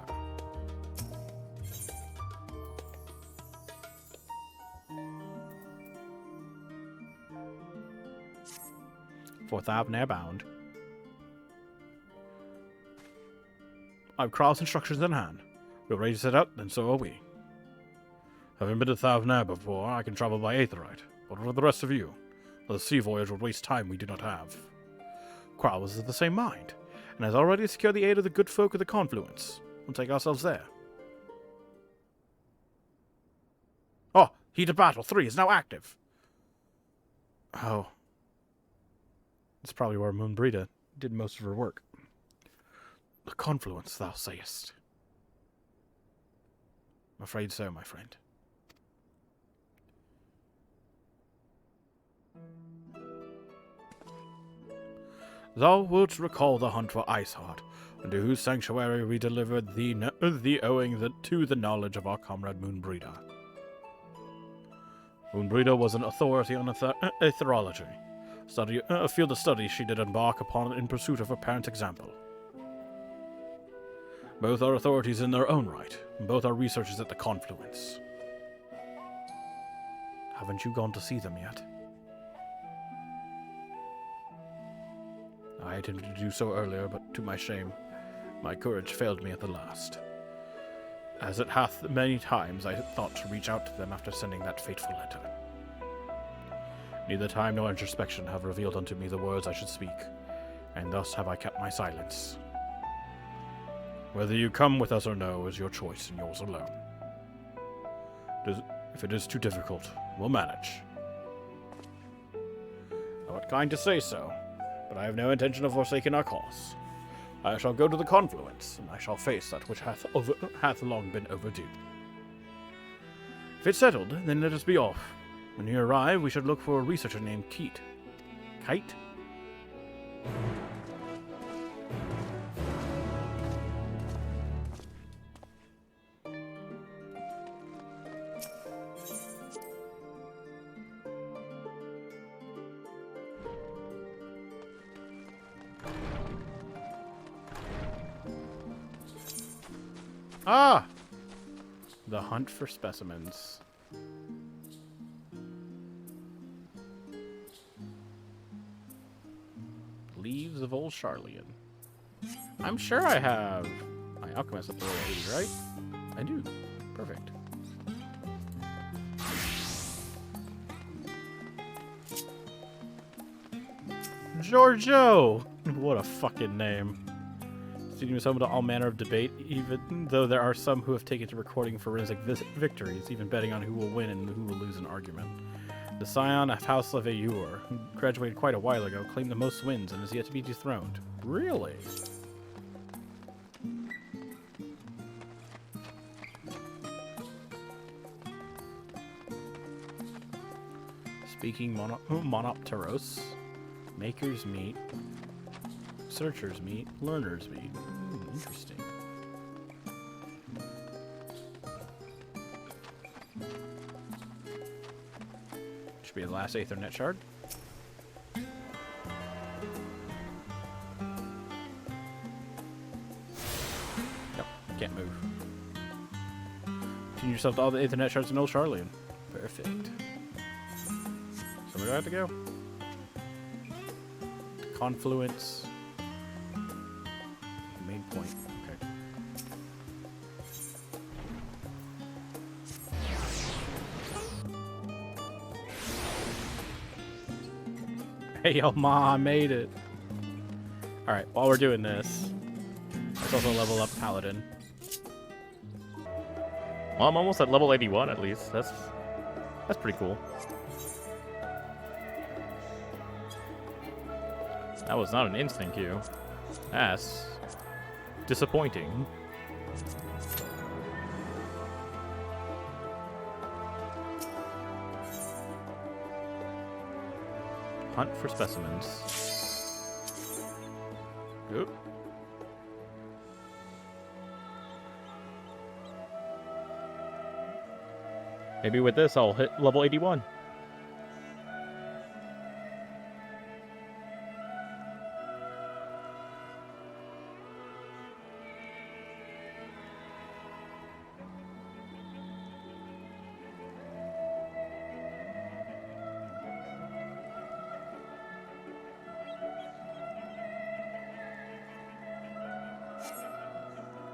For Thavnair bound. I've Kral's instructions in hand. We're ready to set out, then so are we. Having been to Thavnair before, I can travel by Aetherite. But for the rest of you, the sea voyage would waste time we do not have. Kral was of the same mind, and has already secured the aid of the good folk of the Confluence. We'll take ourselves there. Oh, Heat of Battle 3 is now active. Oh. That's probably where Moonbrita did most of her work. The Confluence, thou sayest. I'm afraid so, my friend. Thou wilt recall the hunt for Iceheart, under whose sanctuary we delivered the owing to the knowledge of our comrade Moonbrita. Moonbrita was an authority on aetherology, a field of study she did embark upon in pursuit of her parent's example. Both are authorities in their own right, and both are researchers at the Confluence. Haven't you gone to see them yet? I attempted to do so earlier, but to my shame, my courage failed me at the last. As it hath many times I thought to reach out to them after sending that fateful letter. Neither time nor introspection have revealed unto me the words I should speak, and thus have I kept my silence. Whether you come with us or no is your choice and yours alone. If it is too difficult, we'll manage. Thou art kind to say so, but I have no intention of forsaking our cause. I shall go to the Confluence, and I shall face that which hath long been overdue. If it's settled, then let us be off. When you arrive, we should look for a researcher named Keat. Kite? Ah! The hunt for specimens. Leaves of Old Charlian. I'm sure I have my alchemist at the level 80, right? I do. Perfect. Giorgio! What a fucking name. Leading us home to all manner of debate, even though there are some who have taken to recording forensic victories, even betting on who will win and who will lose an argument. The scion of House Leveilleur, who graduated quite a while ago, claimed the most wins and is yet to be dethroned. Really? Speaking Monopteros, Makers meet, Searchers meet, Learners meet. Interesting. Should be the last Aethernet shard. Nope, can't move. Tune yourself to all the Aethernet shards in Old Charlian. Perfect. So where do I have to go? Confluence. Main point. Okay. Hey, yo, Ma, I made it. Alright, while we're doing this, let's also level up Paladin. Well, I'm almost at level 81 at least. That's pretty cool. That was not an instant queue. That's disappointing. Hunt for specimens. Oop. Maybe with this I'll hit level 81.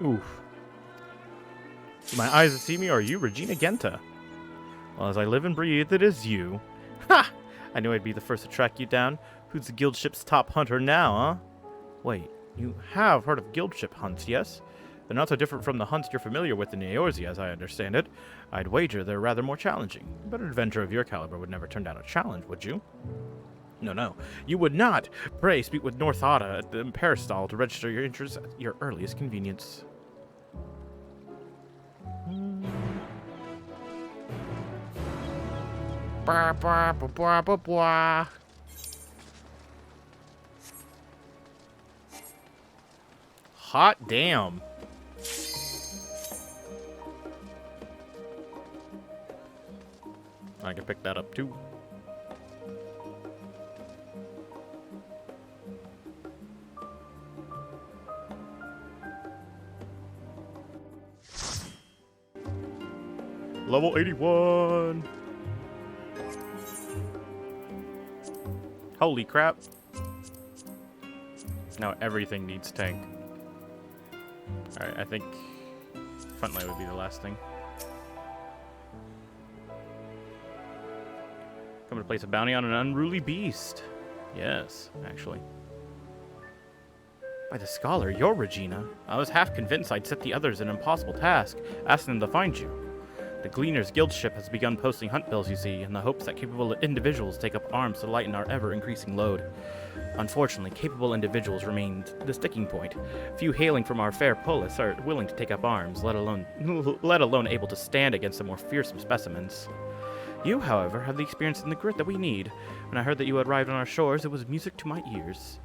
Oof. Do my eyes that see me, or are you Regina Genta? Well, as I live and breathe, it is you. Ha! I knew I'd be the first to track you down. Who's the guild ship's top hunter now, huh? Wait, you have heard of guild ship hunts, yes? They're not so different from the hunts you're familiar with in Eorzea, as I understand it. I'd wager they're rather more challenging. But an adventurer of your caliber would never turn down a challenge, would you? No, you would not. Pray speak with Northada at the Imperistol to register your interest at your earliest convenience. Blah, blah, blah, blah, blah, blah. Hot damn. I can pick that up too. Level 81. Holy crap. Now everything needs tank. Alright, I think frontline would be the last thing. Come to place a bounty on an unruly beast. Yes, actually. By the scholar, you're Regina. I was half convinced I'd set the others an impossible task, asking them to find you. The Gleaner's Guild ship has begun posting hunt bills, you see, in the hopes that capable individuals take up arms to lighten our ever-increasing load. Unfortunately, capable individuals remained the sticking point. Few hailing from our fair polis are willing to take up arms, let alone able to stand against the more fearsome specimens. You, however, have the experience and the grit that we need. When I heard that you had arrived on our shores, it was music to my ears.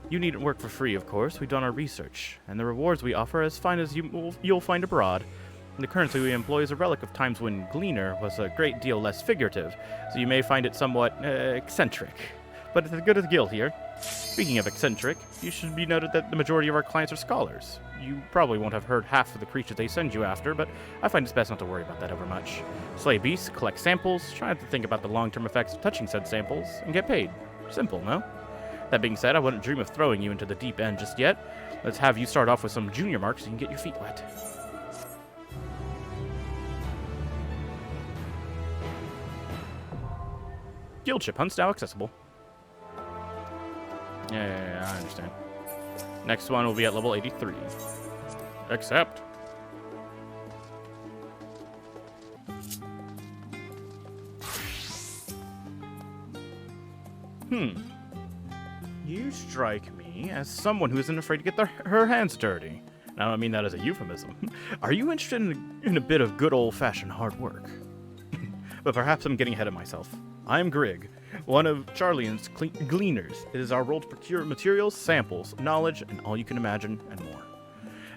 You needn't work for free, of course. We've done our research, and the rewards we offer are as fine as you'll find abroad. The currency we employ is a relic of times when Gleaner was a great deal less figurative, so you may find it somewhat eccentric. But it's as good as guild here. Speaking of eccentric, you should be noted that the majority of our clients are scholars. You probably won't have heard half of the creatures they send you after, but I find it's best not to worry about that overmuch. Slay beasts, collect samples, try not to think about the long-term effects of touching said samples, and get paid. Simple, no? That being said, I wouldn't dream of throwing you into the deep end just yet. Let's have you start off with some junior marks so you can get your feet wet. Guild ship hunts now accessible. Yeah, I understand. Next one will be at level 83. Accept. You strike me as someone who isn't afraid to get her hands dirty. And I don't mean that as a euphemism. Are you interested in a bit of good old-fashioned hard work? But perhaps I'm getting ahead of myself. I'm Grig, one of Charlian's Gleaners. It is our role to procure materials, samples, knowledge, and all you can imagine, and more.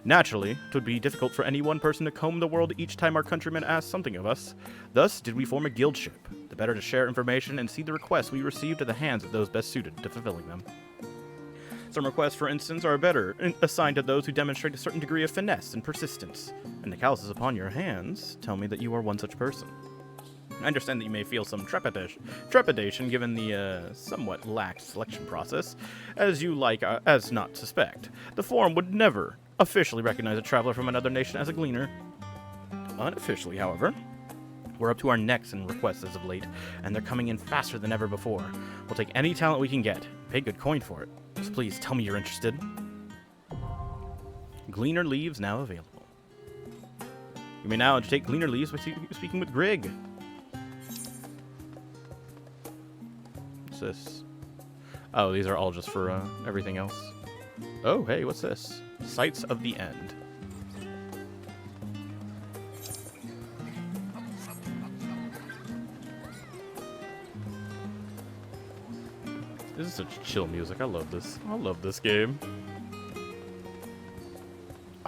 Naturally, it would be difficult for any one person to comb the world each time our countrymen ask something of us. Thus did we form a guild ship, the better to share information and see the requests we received at the hands of those best suited to fulfilling them. Some requests, for instance, are better assigned to those who demonstrate a certain degree of finesse and persistence, and the calluses upon your hands tell me that you are one such person. I understand that you may feel some trepidation given the somewhat lax selection process, as you like as not suspect. The Forum would never officially recognize a traveler from another nation as a Gleaner. Unofficially, however, we're up to our necks in requests as of late, and they're coming in faster than ever before. We'll take any talent we can get. pay good coin for it. So please tell me you're interested. Gleaner leaves now available. You may now take Gleaner leaves by speaking with Grig. What's this? Oh, these are all just for everything else. Oh, hey, what's this? Sights of the End. This is such chill music. I love this. I love this game.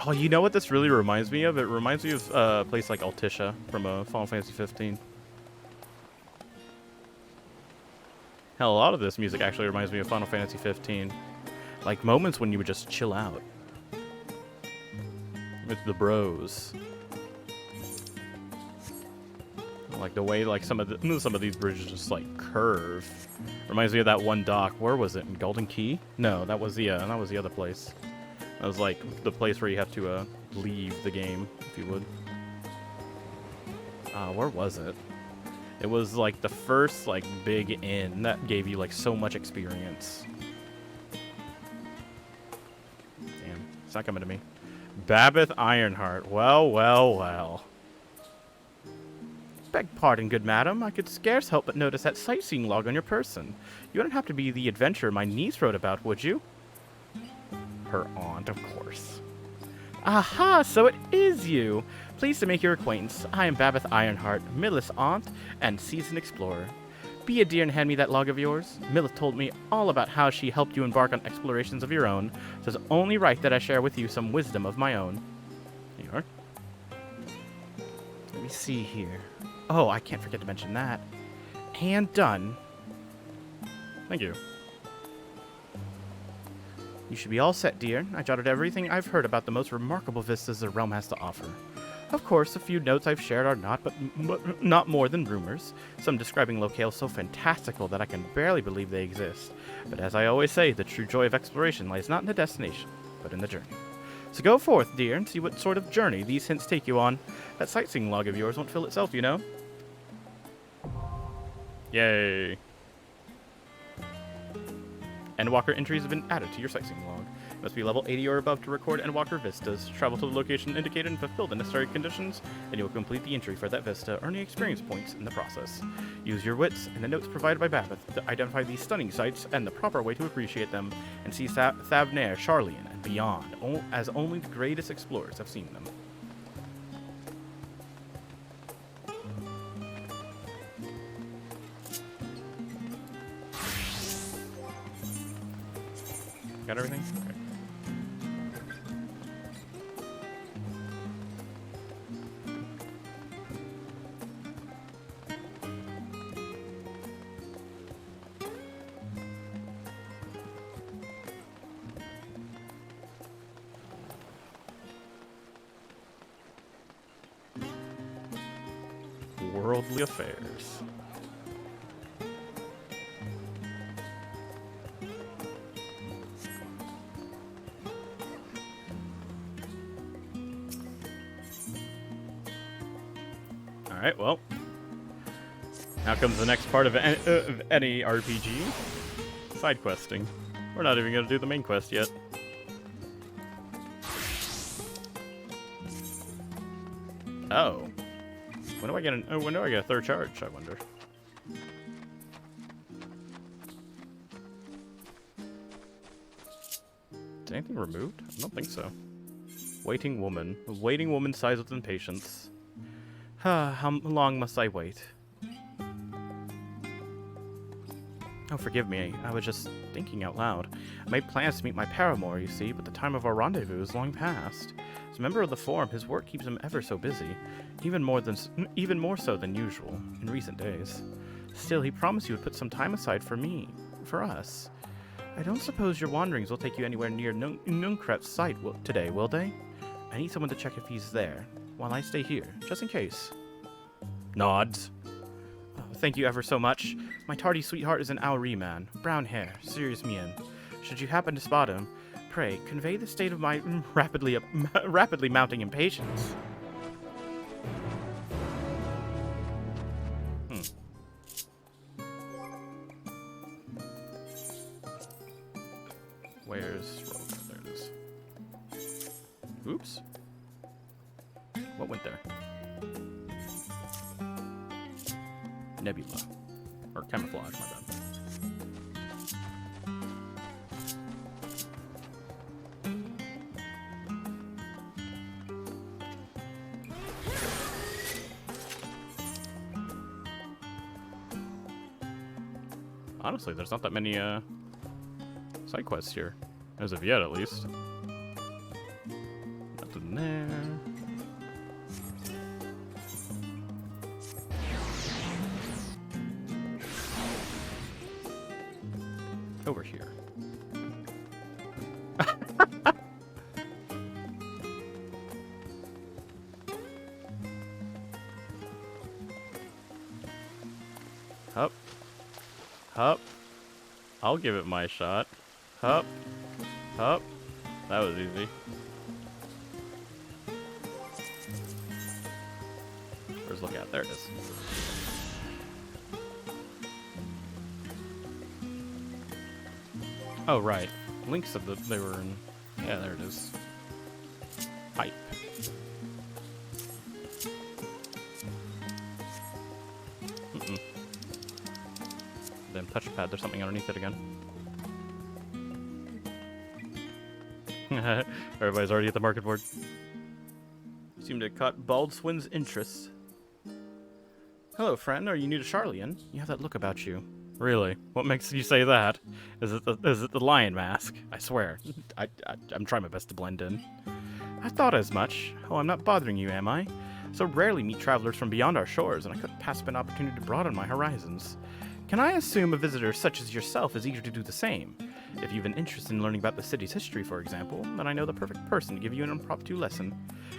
Oh, you know what this really reminds me of? It reminds me of a place like Altissia from Final Fantasy 15. Hell, a lot of this music actually reminds me of Final Fantasy 15. Like moments when you would just chill out with the bros. Like the way like some of these bridges just like curve. Reminds me of that one dock. Where was it? In Golden Key? No, that was the other place. That was like the place where you have to leave the game, if you would. Where was it? It was like the first like big inn that gave you like so much experience. Damn, it's not coming to me. Babeth Ironheart. Well, well, well. Beg pardon, good madam. I could scarce help but notice that sightseeing log on your person. You wouldn't have to be the adventurer my niece wrote about, would you? Her aunt, of course. Aha, so it is you! Pleased to make your acquaintance. I am Babeth Ironheart, Milith's aunt and seasoned explorer. Be a dear and hand me that log of yours. Milith told me all about how she helped you embark on explorations of your own, so it's only right that I share with you some wisdom of my own. Here you are. Let me see here. Oh, I can't forget to mention that. And done. Thank you. You should be all set, dear. I jotted everything I've heard about the most remarkable vistas the realm has to offer. Of course, a few notes I've shared are not more than rumors, some describing locales so fantastical that I can barely believe they exist. But as I always say, the true joy of exploration lies not in the destination, but in the journey. So go forth, dear, and see what sort of journey these hints take you on. That sightseeing log of yours won't fill itself, you know. Yay. Endwalker entries have been added to your sightseeing log. You must be level 80 or above to record Endwalker vistas. Travel to the location indicated and fulfill the necessary conditions, and you will complete the entry for that vista, earning experience points in the process. Use your wits and the notes provided by Babeth to identify these stunning sights and the proper way to appreciate them, and see Thavnair, Sharlayan, and beyond, as only the greatest explorers have seen them. Got everything? Okay. Worldly affairs. Alright, well. Now comes the next part of any RPG. Side questing. We're not even going to do the main quest yet. Oh. When do I get a third charge, I wonder? Is anything removed? I don't think so. Waiting woman. A waiting woman sighs with impatience. How long must I wait? Oh, forgive me. I was just thinking out loud. I made plans to meet my paramour, you see, but the time of our rendezvous is long past. As a member of the Forum, his work keeps him ever so busy, even more so than usual in recent days. Still, he promised he would put some time aside for us. I don't suppose your wanderings will take you anywhere near Nunkrep's site today, will they? I need someone to check if he's there, while I stay here, just in case. Nods. Oh, thank you ever so much. My tardy sweetheart is an Auri man, brown hair, serious mien. Should you happen to spot him, pray convey the state of my rapidly mounting impatience. Oops. What went there? Nebula. Or camouflage, my bad. Honestly, there's not that many side quests here. As of yet, at least. Nothing there. Over here. Hup. Hup. I'll give it my shot. Hup. Hup. That was easy. Where's Lookout? There it is. Oh, right. Link said that they were in... Yeah, there it is. Pipe. Mm-mm. Damn touchpad, there's something underneath it again. Everybody's already at the market board. Seem to have caught Baldwin's interest. Hello, friend. Are you new to Charlian? You have that look about you. Really? What makes you say that? Is it the lion mask? I swear. I'm trying my best to blend in. I thought as much. Oh, I'm not bothering you, am I? So rarely meet travelers from beyond our shores, and I couldn't pass up an opportunity to broaden my horizons. Can I assume a visitor such as yourself is eager to do the same? If you've an interest in learning about the city's history, for example, then I know the perfect person to give you an impromptu lesson.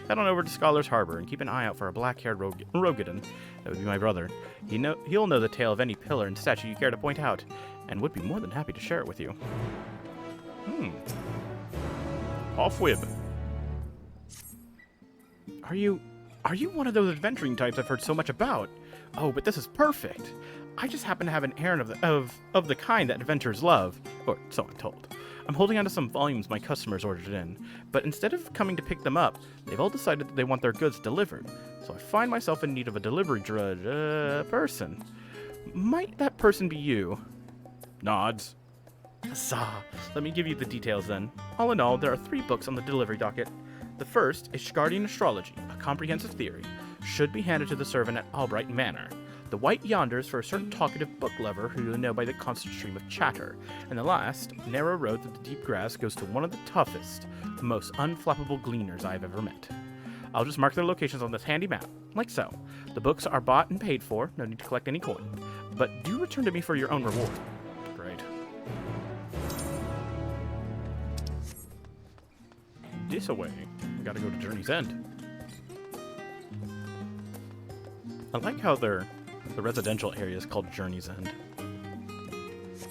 Head on over to Scholar's Harbor and keep an eye out for a black-haired Rogadin. That would be my brother. He'll know the tale of any pillar and statue you care to point out, and would be more than happy to share it with you. Off-whib. Are you one of those adventuring types I've heard so much about? Oh, but this is perfect. I just happen to have an errand of the kind that adventurers love, or so I'm told. I'm holding on to some volumes my customers ordered in, but instead of coming to pick them up, they've all decided that they want their goods delivered. So I find myself in need of a delivery person. Might that person be you? Nods. Huzzah. Let me give you the details then. All in all, there are 3 books on the delivery docket. The first is Ishgardian Astrology, a comprehensive theory. Should be handed to the servant at Albright Manor. The white yonder is for a certain talkative book lover who you'll know by the constant stream of chatter. And the last, Narrow Road Through the Deep Grass, goes to one of the toughest, most unflappable gleaners I have ever met. I'll just mark their locations on this handy map, like so. The books are bought and paid for, no need to collect any coin. But do return to me for your own reward. Great. This away. We gotta go to Journey's End. I like how the residential area is called Journey's End.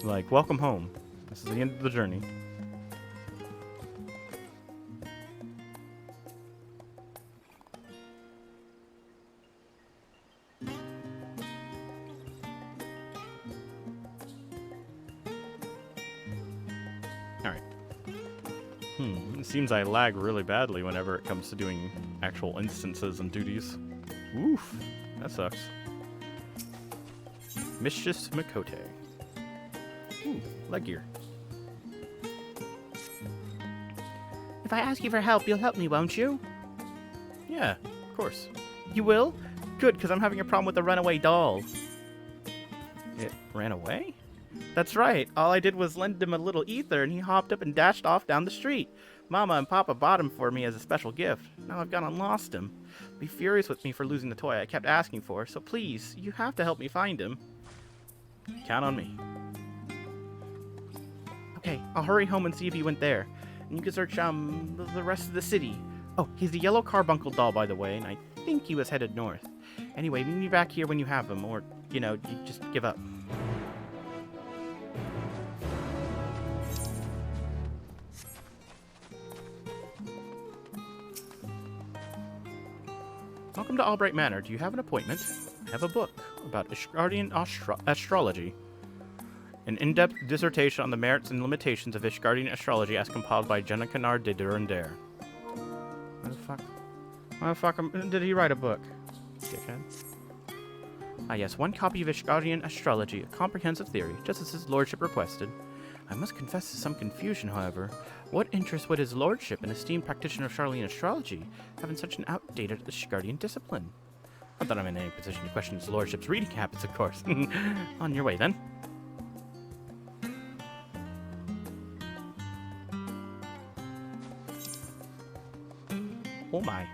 Like, welcome home. This is the end of the journey. Alright. It seems I lag really badly whenever it comes to doing actual instances and duties. Oof. That sucks. Mistress Makote. Ooh, leg gear. If I ask you for help, you'll help me, won't you? Yeah, of course. You will? Good, because I'm having a problem with the runaway doll. It ran away? That's right. All I did was lend him a little ether, and he hopped up and dashed off down the street. Mama and Papa bought him for me as a special gift. Now I've gone and lost him. Be furious with me for losing the toy I kept asking for, so please, you have to help me find him. Count on me. Okay, I'll hurry home and see if he went there. And you can search, the rest of the city. Oh, he's the yellow carbuncle doll, by the way, and I think he was headed north. Anyway, meet me back here when you have him, or, you know, you just give up. Welcome to Albright Manor. Do you have an appointment? I have a book about Ishgardian astrology. An in-depth dissertation on the merits and limitations of Ishgardian astrology as compiled by Jenna Kennard de Durandare. Why the fuck did he write a book? Dickhead. Ah yes, one copy of Ishgarian Astrology, a comprehensive theory, just as his lordship requested. I must confess to some confusion, however. What interest would his lordship, an esteemed practitioner of Charlian astrology, have in such an outdated Ishgardian discipline? Not that I'm in any position to question his lordship's reading habits, of course. On your way, then. Oh my.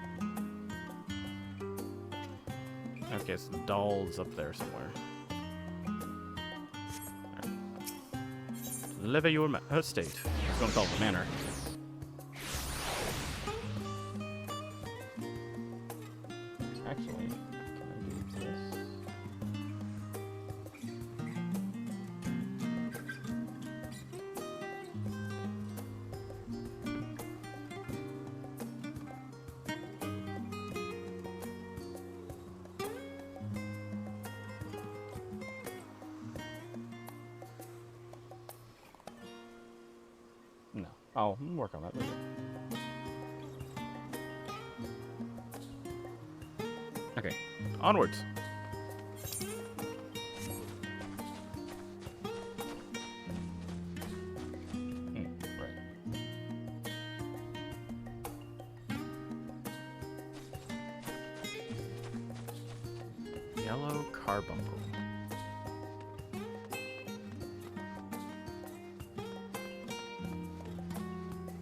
Okay, so the doll's up there somewhere. Right. Deliver your estate. I was going to call it the manor. Actually, can I use this? No. I'll work on that later. Okay, onwards. Right. Yellow carbuncle.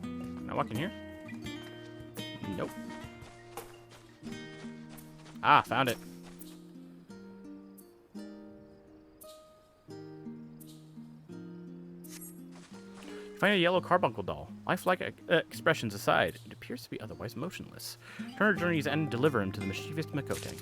Can I walk in here? Nope. Ah, found it. Find a yellow carbuncle doll. Lifelike expressions aside, it appears to be otherwise motionless. Turn our journey's end and deliver him to the mischievous Makote.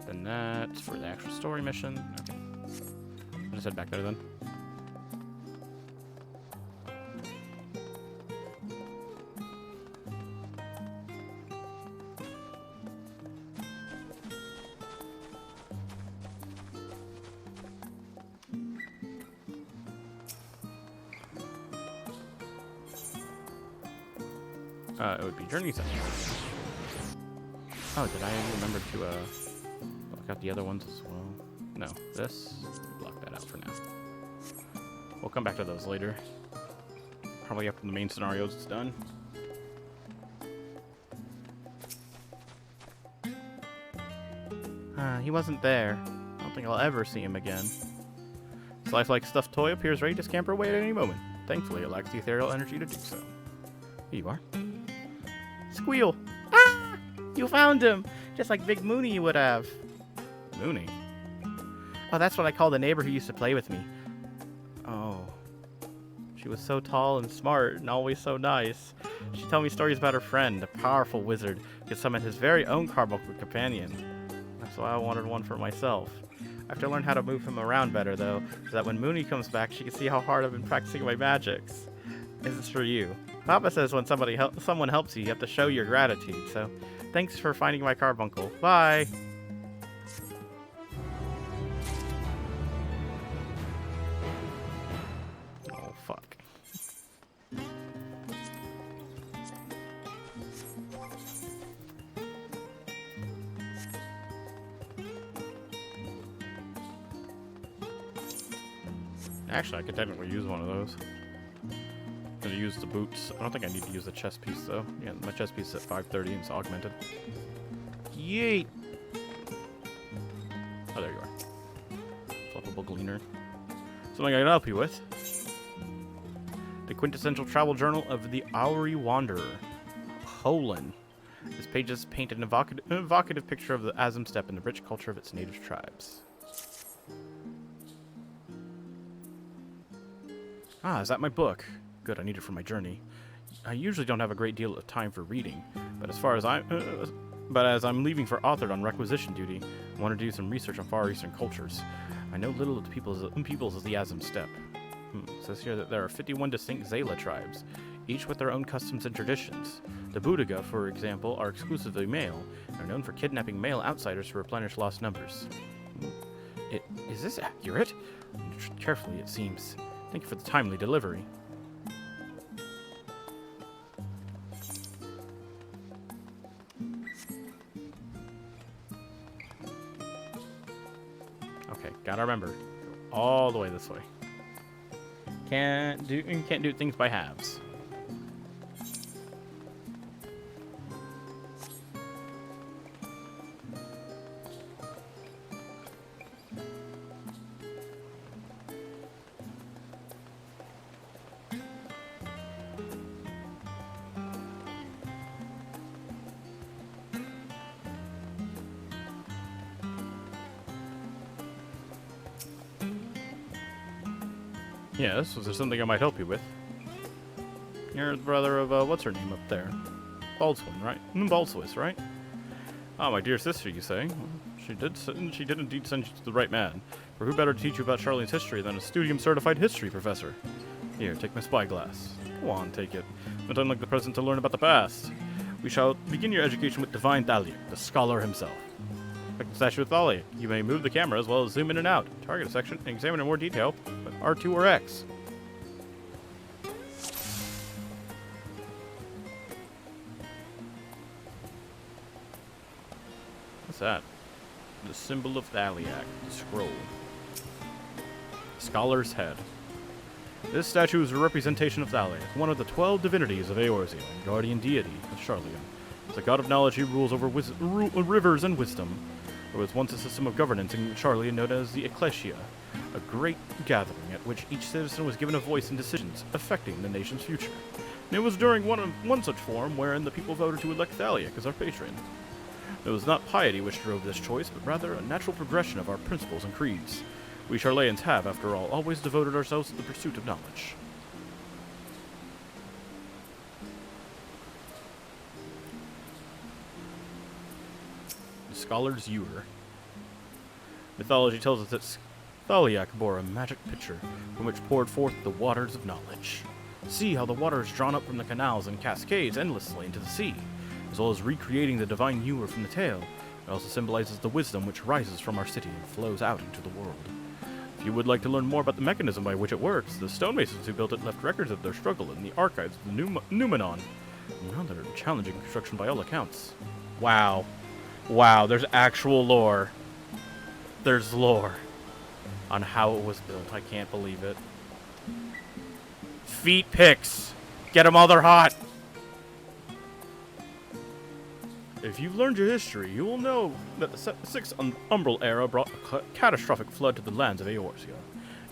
Then that's for the actual story mission. Okay. I'll just head back there then. It would be Journey Center. Oh, did I remember to block out the other ones as well? No, this. Block that out for now. We'll come back to those later. Probably after the main scenarios is done. He wasn't there. I don't think I'll ever see him again. His lifelike stuffed toy appears ready to scamper away at any moment. Thankfully, it lacks the ethereal energy to do so. Here you are. Squeal! Ah! You found him! Just like Big Mooney would have. Mooney? Oh, that's what I call the neighbor who used to play with me. Oh. She was so tall and smart and always so nice. She'd tell me stories about her friend, a powerful wizard who could summon his very own carbuncle companion. That's why I wanted one for myself. I have to learn how to move him around better, though, so that when Mooney comes back, she can see how hard I've been practicing my magics. This is for you. Papa says when someone helps you, you have to show your gratitude, so thanks for finding my carbuncle. Bye! Oh, fuck. Actually, I could technically use one of those. I'm gonna use the boots. I don't think I need to use the chest piece though. Yeah, my chest piece is at 530 and it's augmented. Yeet! Oh, there you are. Fluffable gleaner. Something I can help you with. The quintessential travel journal of the Auri Wanderer. Poland. This pages paint an evocative picture of the Azim Steppe and the rich culture of its native tribes. Ah, is that my book? Good, I need it for my journey. I usually don't have a great deal of time for reading, but as I'm leaving for authored on requisition duty, I want to do some research on Far Eastern cultures. I know little of the peoples of the Azim Steppe. It says here that there are 51 distinct Zayla tribes, each with their own customs and traditions. The Budiga, for example, are exclusively male, and are known for kidnapping male outsiders to replenish lost numbers. Is this accurate? Carefully, it seems. Thank you for the timely delivery. Okay, gotta remember. Go all the way this way. Can't do things by halves. Yes, was there something I might help you with? You're the brother of, what's her name up there? Baldwin, right? Baldwin, right? Ah, my dear sister, you say? Well, she did indeed send you to the right man. For who better to teach you about Charlene's history than a studium-certified history professor? Here, take my spyglass. Go on, take it. But unlike the present to learn about the past. We shall begin your education with Divine Thalia, the scholar himself. Like the statue of Thalia, you may move the camera as well as zoom in and out, target a section, and examine in more detail with R2 or X. What's that? The symbol of Thaliac, the scroll. Scholar's head. This statue is a representation of Thaliac, one of the 12 divinities of Eorzea and guardian deity of Charleon. As a god of knowledge, he rules over rivers and wisdom. There was once a system of governance in Charleon known as the Ecclesia, a great gathering at which each citizen was given a voice in decisions affecting the nation's future. And it was during one such forum wherein the people voted to elect Thaliac as our patron. It was not piety which drove this choice, but rather a natural progression of our principles and creeds. We Charleans have, after all, always devoted ourselves to the pursuit of knowledge. The Scholar's Ewer. Mythology tells us that Thaliac bore a magic pitcher from which poured forth the waters of knowledge. See how the water is drawn up from the canals and cascades endlessly into the sea. As well as recreating the divine ewer from the tale, it also symbolizes the wisdom which rises from our city and flows out into the world. If you would like to learn more about the mechanism by which it works, the stonemasons who built it left records of their struggle in the archives of the Numenon. Another challenging construction by all accounts. Wow. Wow, there's actual lore. There's lore on how it was built. I can't believe it. Feet pics. Get them while they're hot. If you've learned your history, you will know that the Sixth Umbral era brought a catastrophic flood to the lands of Eorzea.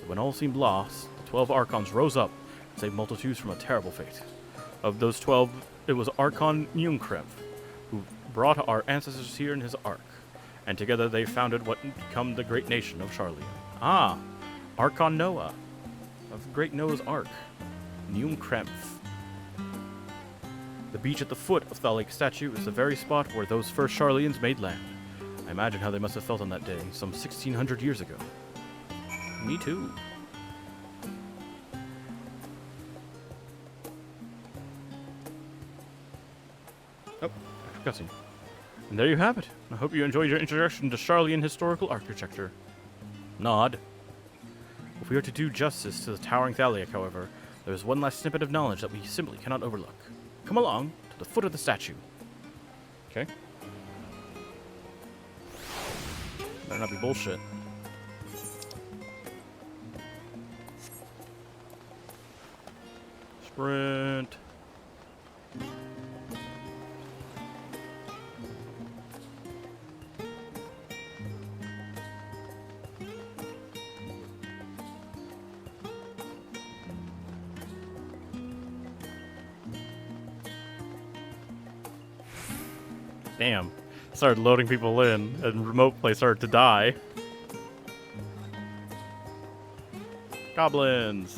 And when all seemed lost, the 12 Archons rose up and saved multitudes from a terrible fate. Of those 12, it was Archon Njunkremf who brought our ancestors here in his ark, and together they founded what would become the great nation of Charleon. Ah, Archon Noah, of Great Noah's Ark, Njunkremf. The beach at the foot of Thalic's statue is the very spot where those first Charleans made land. I imagine how they must have felt on that day, some 1,600 years ago. Me too. Oh, cutscene. And there you have it. I hope you enjoyed your introduction to Charlean historical architecture. Nod. If we are to do justice to the towering Thaliac, however, there is one last snippet of knowledge that we simply cannot overlook. Come along to the foot of the statue. Okay. Better not be bullshit. Sprint. Damn. Started loading people in, and remote play started to die. Goblins.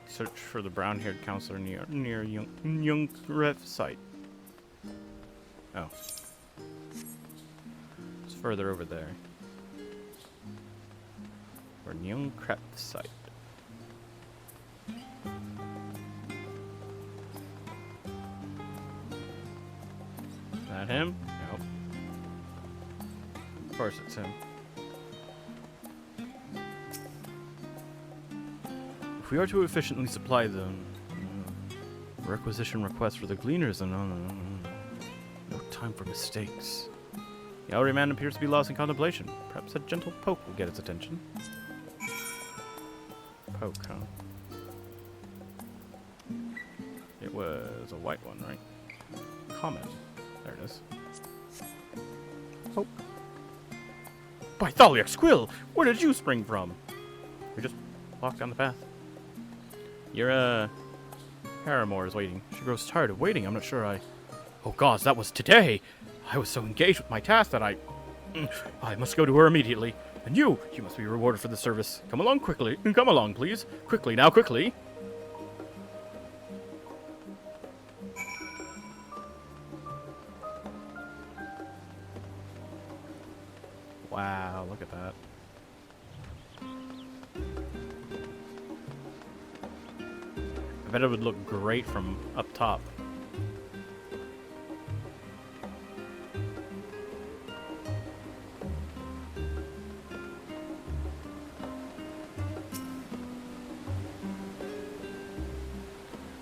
Search for the brown-haired counselor near Njunkremf site. Oh. It's further over there. For Njunkremf site. that him? Nope. Of course it's him. If we are to efficiently supply the requisition requests for the gleaners, and no time for mistakes. The elderly man appears to be lost in contemplation. Perhaps a gentle poke will get his attention. Poke, huh? It was a white one, right? Common. There it is. Poke. By Thalia Squill! Where did you spring from? We just walked down the path. Your, Paramore is waiting. She grows tired of waiting. I'm not sure Oh gods, that was today! I was so engaged with my task that I must go to her immediately. And you must be rewarded for the service. Come along quickly. Come along, please. Quickly, now, quickly. Wow, look at that. I bet it would look great from up top.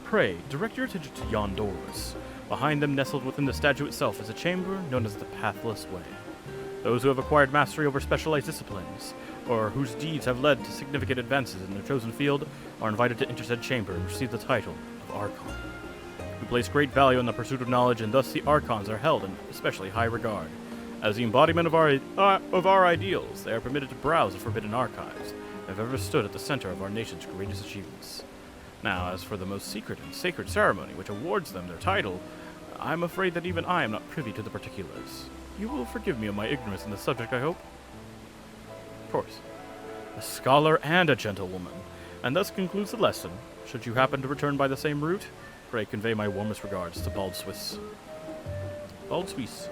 Pray, direct your attention to yon doors. Behind them, nestled within the statue itself, is a chamber known as the Pathless Way. Those who have acquired mastery over specialized disciplines, or whose deeds have led to significant advances in their chosen field, are invited to enter said chamber and receive the title of Archon. We place great value on the pursuit of knowledge, and thus the Archons are held in especially high regard. As the embodiment of our ideals, they are permitted to browse the forbidden archives, and have ever stood at the center of our nation's greatest achievements. Now, as for the most secret and sacred ceremony which awards them their title, I'm afraid that even I am not privy to the particulars. You will forgive me of my ignorance in the subject, I hope? Of course. A scholar and a gentlewoman, and thus concludes the lesson. Should you happen to return by the same route, pray convey my warmest regards to Bald Swiss. Bald Swiss.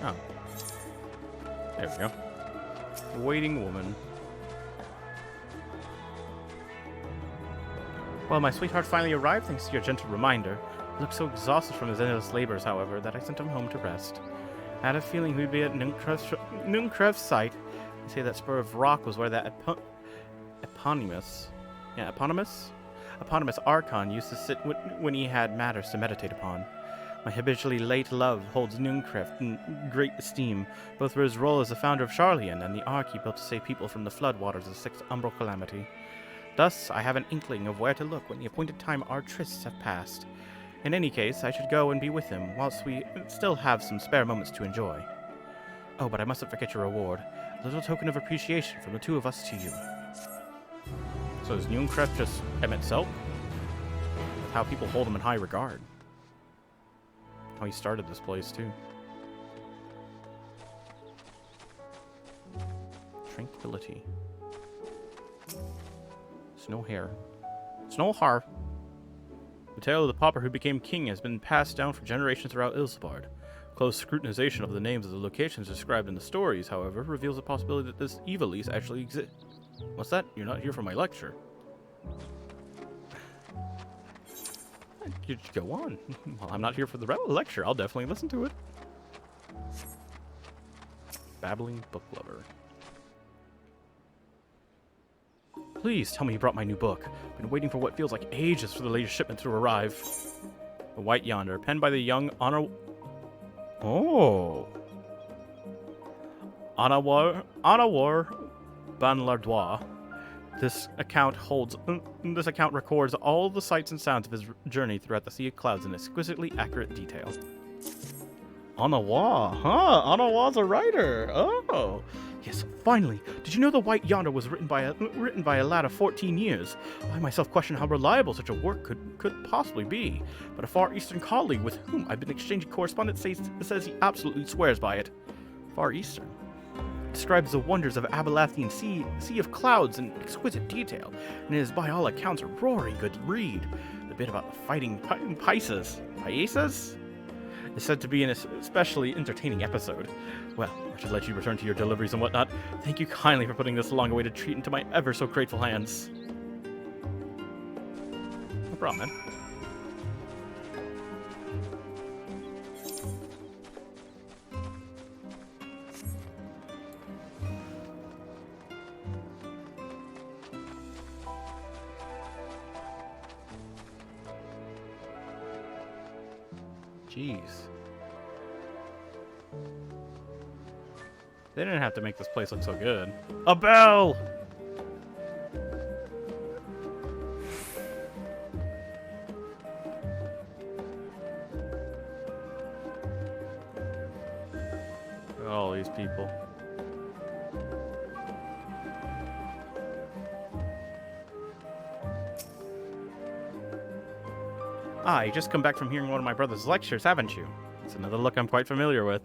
Oh. There we go. Waiting woman. Well, my sweetheart finally arrived thanks to your gentle reminder. He looked so exhausted from his endless labors, however, that I sent him home to rest. I had a feeling he'd be at Nunkrev's site. They say that spur of rock was where that eponymous Archon used to sit when he had matters to meditate upon. My habitually late love holds Nuncref in great esteem, both for his role as the founder of Charlian and the ark he built to save people from the floodwaters of the Sixth Umbral Calamity. Thus, I have an inkling of where to look when the appointed time our trysts have passed. In any case, I should go and be with him, whilst we still have some spare moments to enjoy. Oh, but I mustn't forget your reward. A little token of appreciation from the two of us to you. So is Nuncref just Emmett Selk? That's how people hold him in high regard. How he started this place, too. Tranquility. Snow hair. Snow har. The tale of the pauper who became king has been passed down for generations throughout Ilsbard. Close scrutinization of the names of the locations described in the stories, however, reveals the possibility that this Evilise actually exists. What's that? You're not here for my lecture. You just go on. Well, I'm not here for the lecture. I'll definitely listen to it. Babbling book lover. Please tell me you brought my new book. Been waiting for what feels like ages for the latest shipment to arrive. The White Yonder, penned by the young honor... Oh. Anawar Banlardois. This account records all the sights and sounds of his journey throughout the Sea of Clouds in exquisitely accurate detail. Anawa, huh? Anawa's a writer. Oh, yes, finally. Did you know The White Yonder was written by a lad of 14 years? I myself question how reliable such a work could possibly be, but a Far Eastern colleague with whom I've been exchanging correspondence says he absolutely swears by it. Far Eastern describes the wonders of Abelathian sea of clouds in exquisite detail, and it is by all accounts a roaring good read. The bit about the fighting Paisas is said to be an especially entertaining episode. Well, I should let you return to your deliveries and whatnot. Thank you kindly for putting this long-awaited treat into my ever so grateful hands. No problem, man. Jeez. They didn't have to make this place look so good. A bell! All these people. Ah, you just come back from hearing one of my brother's lectures, haven't you? It's another look I'm quite familiar with.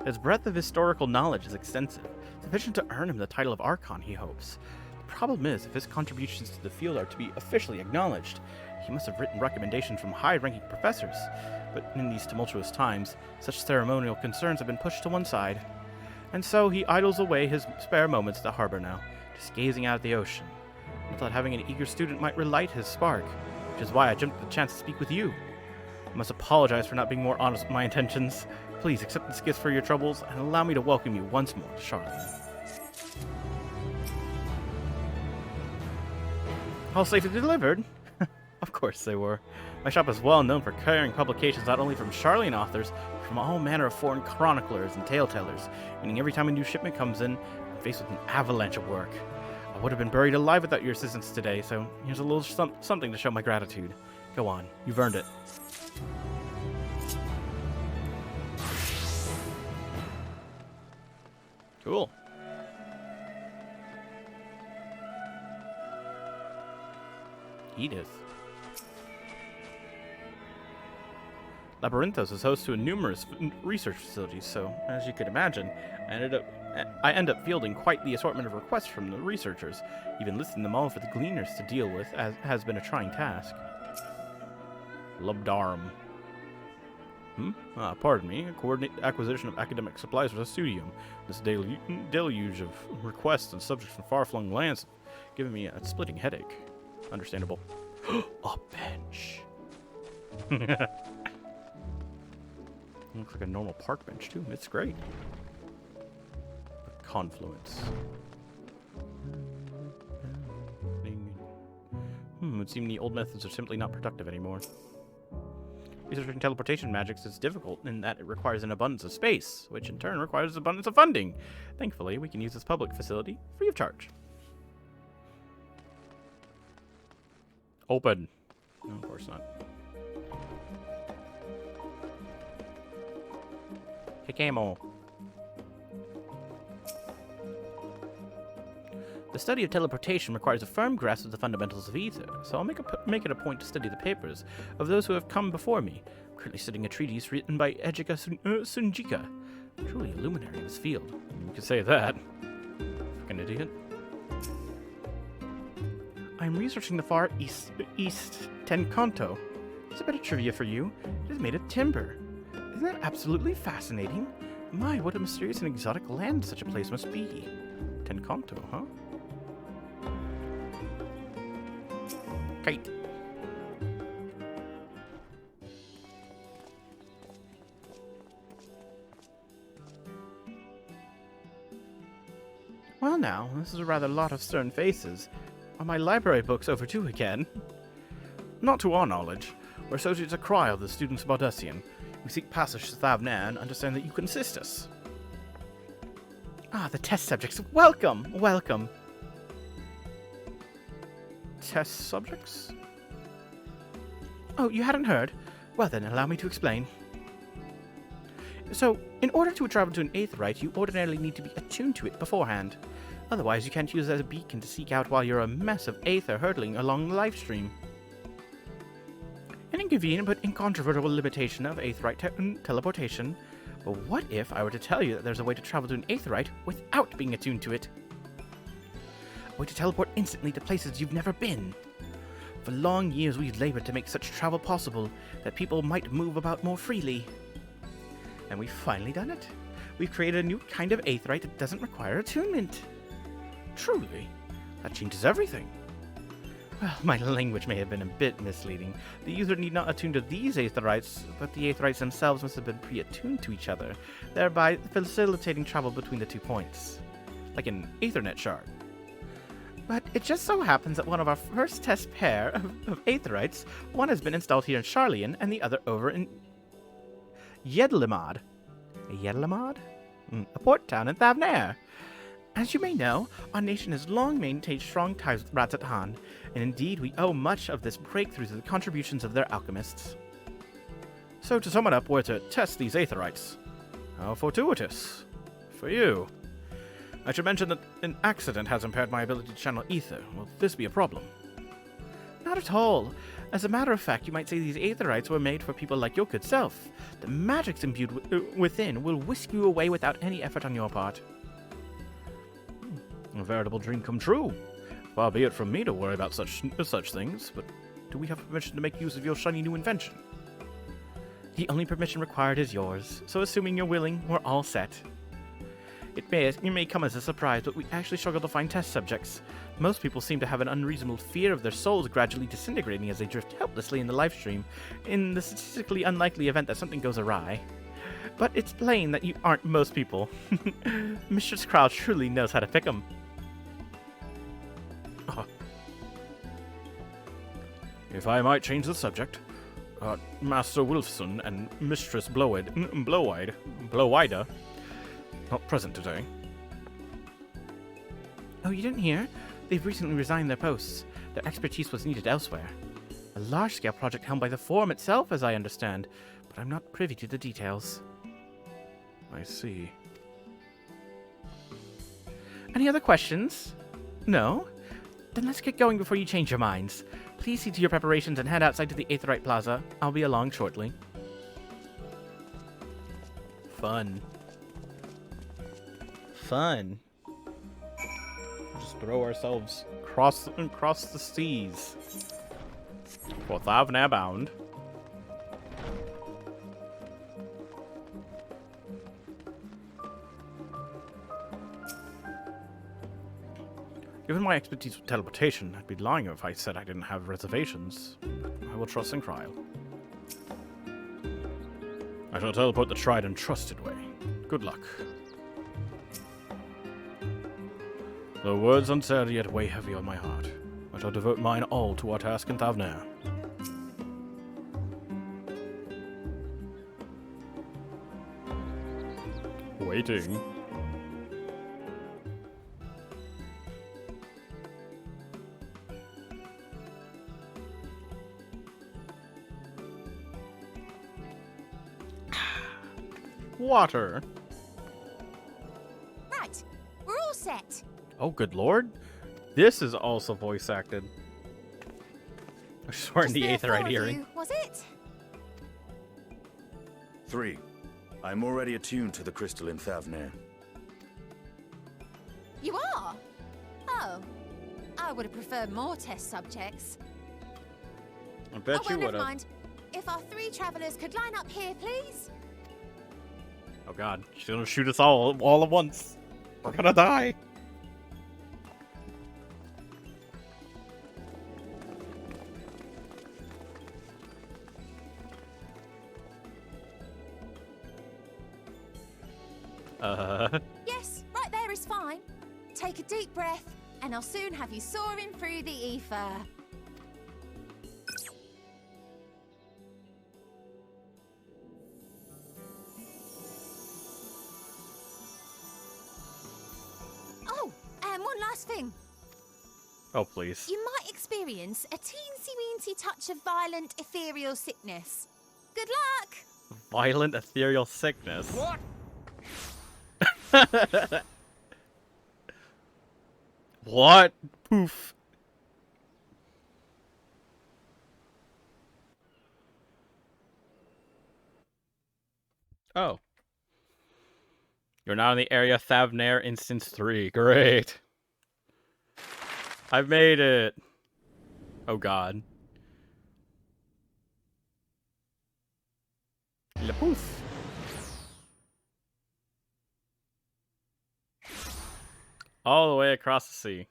His breadth of historical knowledge is extensive, sufficient to earn him the title of Archon, he hopes. The problem is, if his contributions to the field are to be officially acknowledged, he must have written recommendations from high-ranking professors. But in these tumultuous times, such ceremonial concerns have been pushed to one side. And so he idles away his spare moments at the harbor now, just gazing out at the ocean. I thought having an eager student might relight his spark, which is why I jumped at the chance to speak with you. I must apologize for not being more honest with my intentions. Please accept this gift for your troubles and allow me to welcome you once more to Charlotte. All safely delivered? Of course they were. My shop is well known for carrying publications not only from Charlian authors, but from all manner of foreign chroniclers and tale-tellers, meaning every time a new shipment comes in, I'm faced with an avalanche of work. I would have been buried alive without your assistance today, so here's a little something to show my gratitude. Go on, you've earned it. Cool. Edith. Labyrinthos is host to numerous research facilities, so, as you could imagine, I end up fielding quite the assortment of requests from the researchers. Even listing them all for the gleaners to deal with has been a trying task. Lubdarum. Pardon me. Coordinate acquisition of academic supplies for the studium. This deluge of requests and subjects from far-flung lands giving me a splitting headache. Understandable. A bench. Looks like a normal park bench, too. It's great. Confluence. It would seem the old methods are simply not productive anymore. Researching teleportation magics is difficult in that it requires an abundance of space, which in turn requires an abundance of funding. Thankfully, we can use this public facility free of charge. Open. No, of course not. Hikamo. The study of teleportation requires a firm grasp of the fundamentals of ether, so I'll make it a point to study the papers of those who have come before me. I'm currently studying a treatise written by Ejika Sunjika, truly a luminary in this field. You could say that. Fucking idiot. I'm researching the Far East Tenkanto. It's a bit of trivia for you. It is made of timber. Isn't that absolutely fascinating? My, what a mysterious and exotic land such a place must be. Tenkanto, huh? Kite. Well now, this is a rather lot of stern faces. Are my library books overdue again? Not to our knowledge. We're associates at Cryle, the students of Baudusian. We seek passage to Thavner and understand that you can assist us. Ah, the test subjects. Welcome, welcome. Test subjects? Oh, you hadn't heard? Well then, allow me to explain. So, in order to travel to an aetheryte, you ordinarily need to be attuned to it beforehand. Otherwise, you can't use it as a beacon to seek out while you're a mess of aether hurtling along the live stream. An inconvenient but incontrovertible limitation of aetheryte teleportation. But what if I were to tell you that there's a way to travel to an aetheryte without being attuned to it? A way to teleport instantly to places you've never been. For long years we've labored to make such travel possible that people might move about more freely. And we've finally done it. We've created a new kind of aetheryte that doesn't require attunement. Truly, that changes everything. Well, my language may have been a bit misleading. The user need not attune to these aetherytes, but the aetherytes themselves must have been pre-attuned to each other, thereby facilitating travel between the 2 points. Like an Ethernet shard. But it just so happens that one of our first test pair of aetherytes, one has been installed here in Sharlayan, and the other over in Yedlamad. Yedlamad? A port town in Thavnair. As you may know, our nation has long maintained strong ties with Ratzatan, and indeed we owe much of this breakthrough to the contributions of their alchemists. So to sum it up, we're to test these aetherytes. How fortuitous. For you. I should mention that an accident has impaired my ability to channel ether. Will this be a problem? Not at all. As a matter of fact, you might say these aetherytes were made for people like your good self. The magics imbued within will whisk you away without any effort on your part. A veritable dream come true. Far be it from me to worry about such things, but do we have permission to make use of your shiny new invention? The only permission required is yours, so assuming you're willing, we're all set. It may come as a surprise, but we actually struggle to find test subjects. Most people seem to have an unreasonable fear of their souls gradually disintegrating as they drift helplessly in the live stream, in the statistically unlikely event that something goes awry. But it's plain that you aren't most people. Mistress Crow truly knows how to pick 'em. Oh. If I might change the subject, Master Wilson and Mistress Blowide, not present today. Oh, you didn't hear? They've recently resigned their posts. Their expertise was needed elsewhere. A large-scale project helmed by the Forum itself, as I understand, but I'm not privy to the details. I see. Any other questions? No? Then let's get going before you change your minds. Please see to your preparations and head outside to the Aetherite Plaza. I'll be along shortly. Fun. Fun. Just throw ourselves across the seas. For Thavnair bound. Given my expertise with teleportation, I'd be lying if I said I didn't have reservations. I will trust in Kryl. I shall teleport the tried and trusted way. Good luck. Though words unsaid yet weigh heavy on my heart, I shall devote mine all to our task in Thavnair. Waiting. Water. Right, we're all set. Oh, good lord. This is also voice acted. I swear in the Aetherite hearing. Was it? 3. I'm already attuned to the crystal in Thavnair. You are? Oh. I would have preferred more test subjects. I bet you would never have. mind. If our 3 travelers could line up here, please. Oh god, she's gonna shoot us all at once. We're gonna die. Yes, right there is fine. Take a deep breath, and I'll soon have you soaring through the ether. last thing. Oh, please. You might experience a teensy-weensy touch of violent ethereal sickness. Good luck! Violent ethereal sickness. What? What? Poof. Oh. You're now in the area Thavnair Instance 3. Great. I've made it. Oh god. Le poof. All the way across the sea.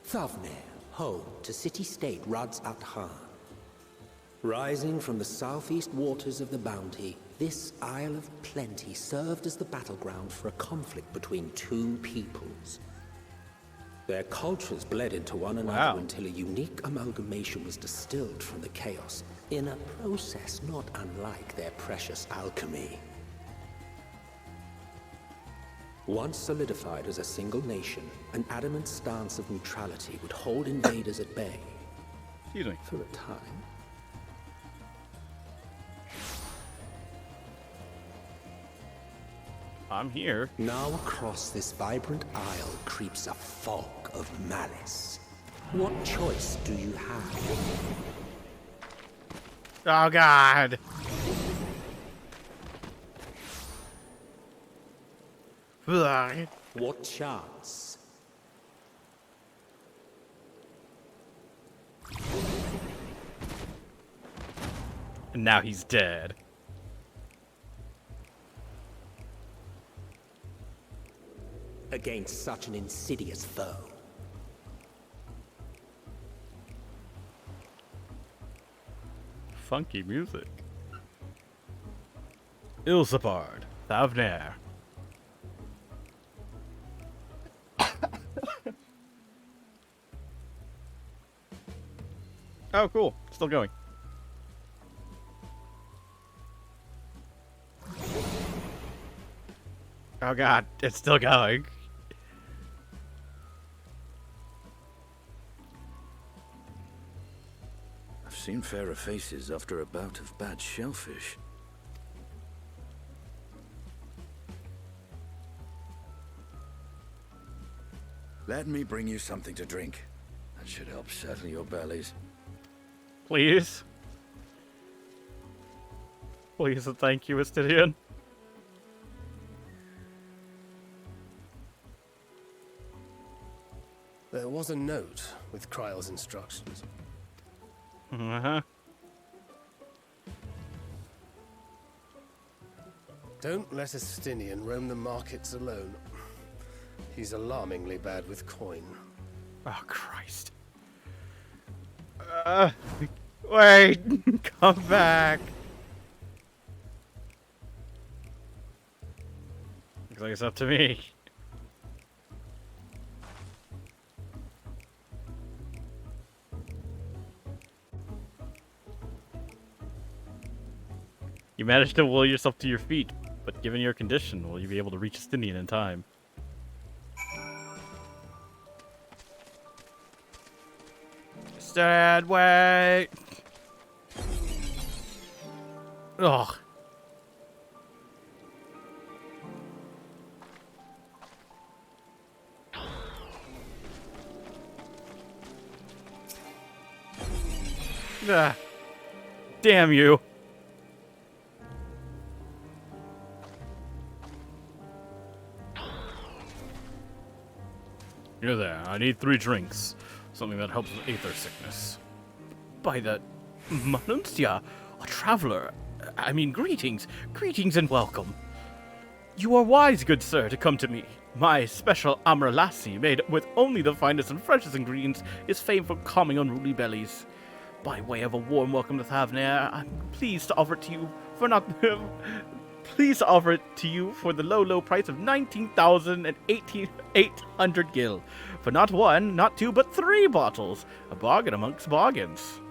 Thavnair, home to city-state Rads at Han. Rising from the southeast waters of the Bounty, this Isle of Plenty served as the battleground for a conflict between two peoples. Their cultures bled into one another until a unique amalgamation was distilled from the chaos, in a process not unlike their precious alchemy. Once solidified as a single nation, an adamant stance of neutrality would hold invaders at bay. Excuse me. For a time. I'm here. Now across this vibrant isle creeps a fog of malice. What choice do you have? Oh god. What chance? And now he's dead. Against such an insidious foe. Funky music. Ilsapard, Thavnair. Oh, cool. Still going. Oh god, it's still going. I've seen fairer faces after a bout of bad shellfish. Let me bring you something to drink. That should help settle your bellies. Please. Please and thank you, Astidian. There was a note with Kryle's instructions. Uh-huh. Don't let Estinian roam the markets alone. He's alarmingly bad with coin. Oh, Christ. Wait! Come back! Looks like it's up to me. You managed to will yourself to your feet, but given your condition, will you be able to reach Estinian in time? Stand, wait! Ugh. Ah. Damn you. You're there. I need 3 drinks. Something that helps with aether sickness. By the Manuncia, a traveler. I mean, greetings. Greetings and welcome. You are wise, good sir, to come to me. My special amrlassi, made with only the finest and freshest ingredients, is famed for calming unruly bellies. By way of a warm welcome to Thavnair, I'm pleased to offer it to you for not... pleased to offer it to you for the low, low price of 19,800 gil. For not 1, not 2, but 3 bottles. A bargain amongst bargains.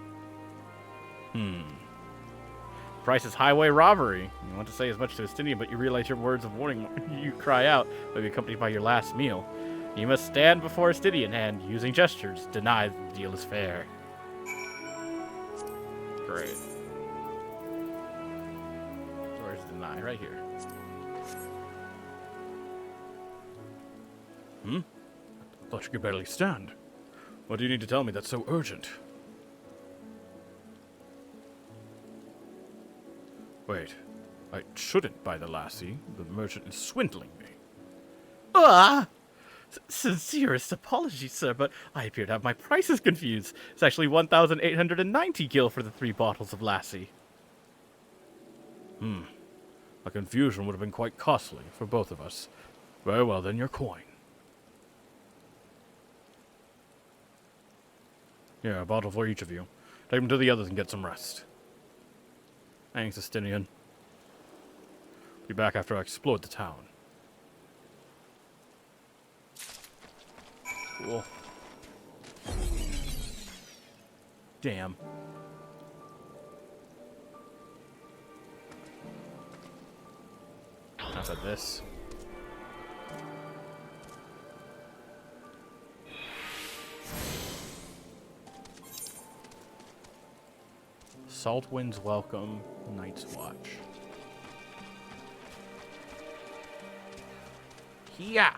price is highway robbery. You want to say as much to Estinian, but you realize your words of warning you cry out may be accompanied by your last meal. You must stand before Estinian and, using gestures, deny that the deal is fair. Great. Where's deny? Right here. I thought you could barely stand. What do you need to tell me that's so urgent? Wait, I shouldn't buy the lassie. The merchant is swindling me. Ah! Sincerest apologies, sir, but I appear to have my prices confused. It's actually 1,890 gil for the 3 bottles of lassie. A confusion would have been quite costly for both of us. Very well, then, your coin. Yeah, a bottle for each of you. Take them to the others and get some rest. Thanks, Estinian. Be back after I explode the town. Cool. Damn. Enough of this. Salt winds welcome, Night's Watch. Yeah.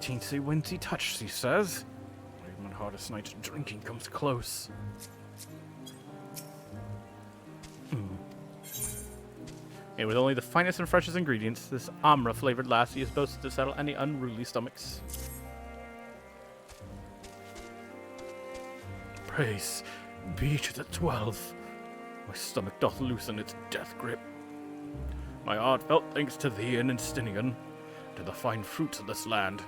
Teensy wincy touch, he says. Even my hardest night's drinking comes close. And with only the finest and freshest ingredients, this Amra-flavored lassie is boasted to settle any unruly stomachs. Praise be to the 12. My stomach doth loosen its death grip. My heartfelt thanks to thee and Estinian, to the fine fruits of this land.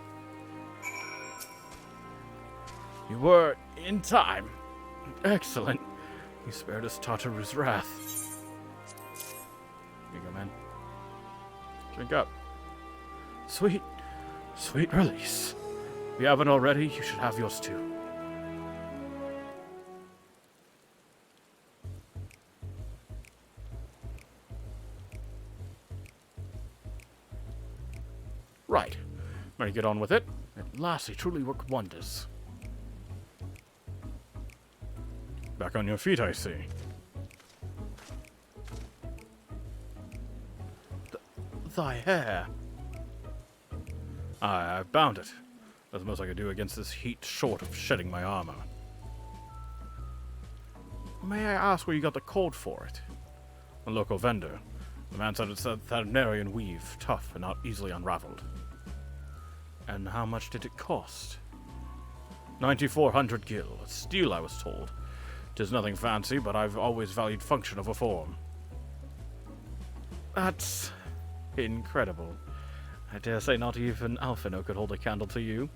You were in time. Excellent. You spared us Tartarus' wrath. Here you go, man. Drink up. Sweet, sweet release. If you haven't already, you should have yours too. Right. Better get on with it. At last, they truly work wonders. Back on your feet, I see. Thy hair. I bound it. That's the most I could do against this heat, short of shedding my armor. May I ask where you got the cord for it? A local vendor. The man said it's a Thavnarian weave, tough and not easily unraveled. And how much did it cost? 9,400 gil. Steel, I was told. 'Tis nothing fancy, but I've always valued function over form. That's incredible. I dare say not even Alphino could hold a candle to you.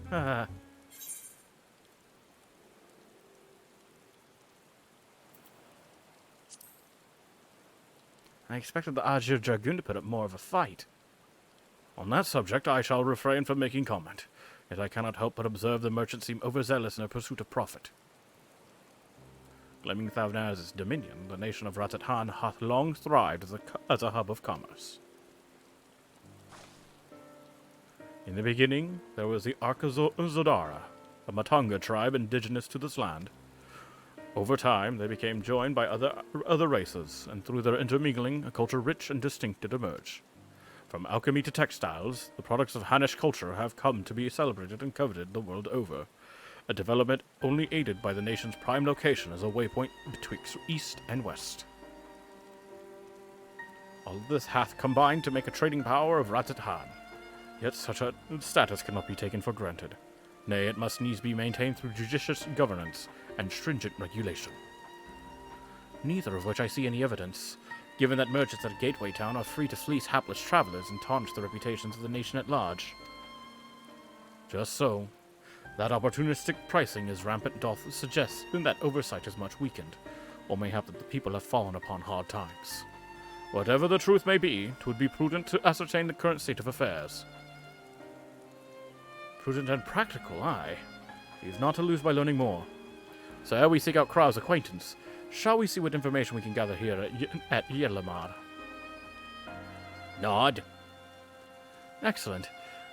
I expected the Azure Dragoon to put up more of a fight. On that subject, I shall refrain from making comment. Yet I cannot help but observe the merchants seem overzealous in their pursuit of profit. Claiming Thavnar as its dominion, the nation of Ratat-Han hath long thrived as a hub of commerce. In the beginning, there was the Arkazodara, a Matanga tribe indigenous to this land. Over time, they became joined by other races, and through their intermingling, a culture rich and distinct did emerge. From alchemy to textiles, the products of Hanish culture have come to be celebrated and coveted the world over, a development only aided by the nation's prime location as a waypoint betwixt east and west. All of this hath combined to make a trading power of Ratat-Han, yet such a status cannot be taken for granted. Nay, it must needs be maintained through judicious governance and stringent regulation. Neither of which I see any evidence, given that merchants at Gateway Town are free to fleece hapless travelers and tarnish the reputations of the nation at large. Just so, that opportunistic pricing is rampant doth suggest that oversight is much weakened, or mayhap that the people have fallen upon hard times. Whatever the truth may be, 'twould be prudent to ascertain the current state of affairs. Prudent and practical, aye. He is not to lose by learning more. So ere we seek out Krau's acquaintance, shall we see what information we can gather here at Yerlamar? Nod. Excellent.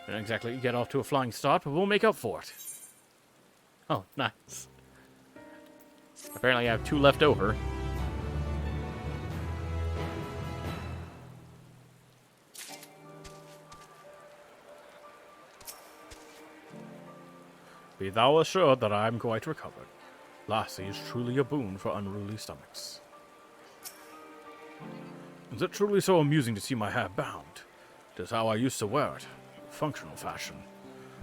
Didn't exactly get off to a flying start, but we'll make up for it. Oh, nice. Apparently I have 2 left over. Be thou assured that I am quite recovered. Lassie is truly a boon for unruly stomachs. Is it truly so amusing to see my hair bound? It is how I used to wear it. Functional fashion.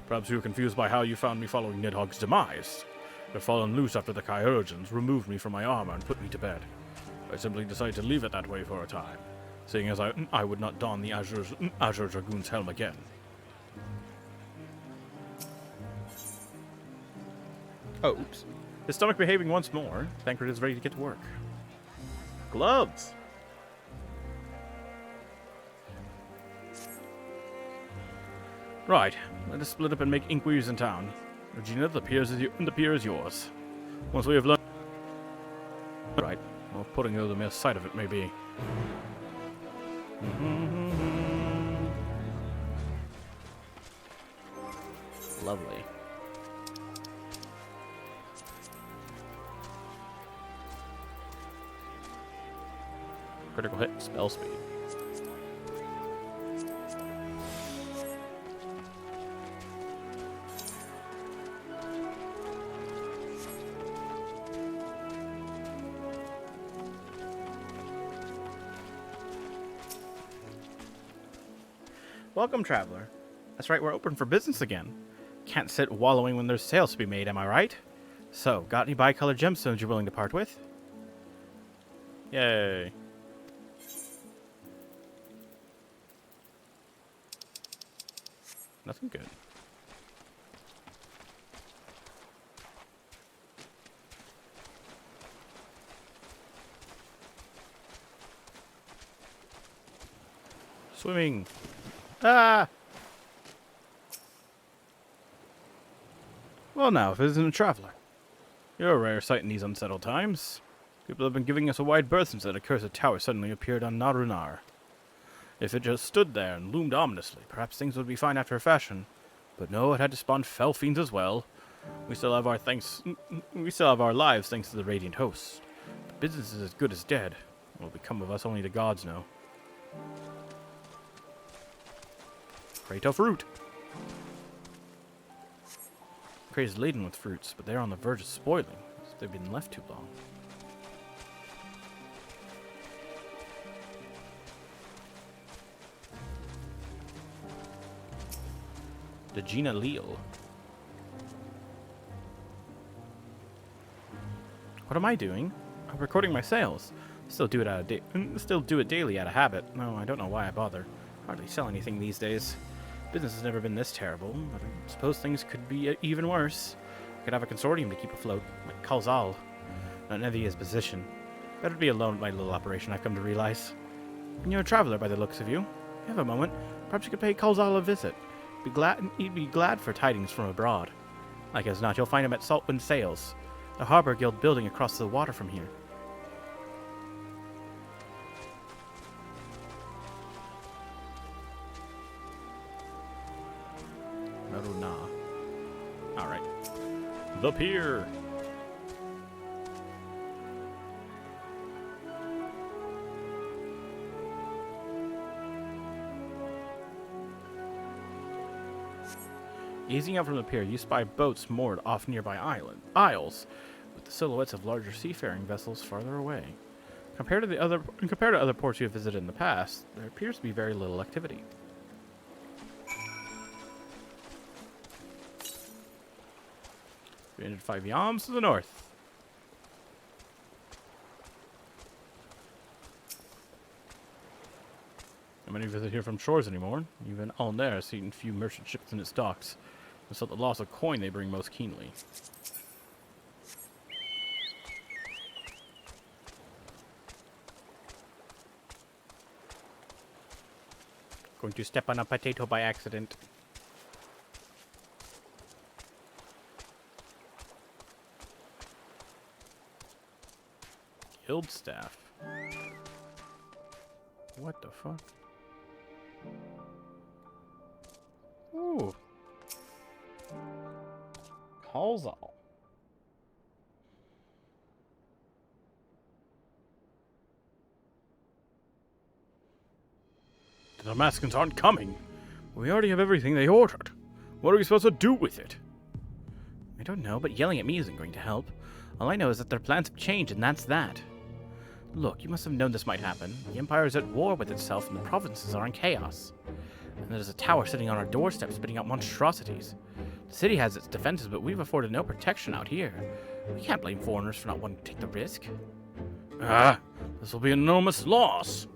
Perhaps you were confused by how you found me following Nidhogg's demise. It had fallen loose after the Kyurgens removed me from my armor and put me to bed. I simply decided to leave it that way for a time, seeing as I would not don the Azure Dragoon's helm again. Oh, oops. His stomach behaving once more. Thancred is ready to get to work. Gloves! Right, let us split up and make inquiries in town. Regina, the pier is yours. Once we have learned... Right, well, putting over the mere sight of it may be... Lovely. Critical hit, spell speed. Welcome, traveler. That's right, we're open for business again. Can't sit wallowing when there's sales to be made, am I right? So, got any bicolored gemstones you're willing to part with? Yay. Nothing good. Swimming. Ah! Well now, if it isn't a traveler. You're a rare sight in these unsettled times. People have been giving us a wide berth since that accursed tower suddenly appeared on Narunar. If it just stood there and loomed ominously, perhaps things would be fine after a fashion. But no, it had to spawn fell fiends as well. We still have our lives thanks to the Radiant Hosts. The business is as good as dead. What will become of us only the gods know. Crate of fruit. Crate is laden with fruits, but they're on the verge of spoiling, as they've been left too long. The Gina Leal. What am I doing? I'm recording my sales. Still do it daily out of habit. No, I don't know why I bother. Hardly sell anything these days. Business has never been this terrible, but I suppose things could be even worse. I could have a consortium to keep afloat, like Kalzal. Not envy his position. Better to be alone with my little operation, I've come to realize. And you're a traveler by the looks of you. If you have a moment, perhaps you could pay Kalzal a visit. He'd be glad for tidings from abroad. Like as not, you'll find him at Saltwind Sails, the harbor guild building across the water from here. Naruna. Alright. The pier! Gazing out from the pier, you spy boats moored off nearby isles, with the silhouettes of larger seafaring vessels farther away. Compared to other ports you have visited in the past, there appears to be very little activity. 305 yams to the north. Not many visit here from shores anymore. Even Alnair has seen few merchant ships in its docks. It's not the loss of coin they bring most keenly. Going to step on a potato by accident. Guild staff. What the fuck? Ooh. Calls all. The Damascens aren't coming. We already have everything they ordered. What are we supposed to do with it? I don't know, but yelling at me isn't going to help. All I know is that their plans have changed, and that's that. Look, you must have known this might happen. The Empire is at war with itself, and the provinces are in chaos. And there's a tower sitting on our doorstep spitting out monstrosities. The city has its defenses, but we've afforded no protection out here. We can't blame foreigners for not wanting to take the risk. Ah, this will be an enormous loss.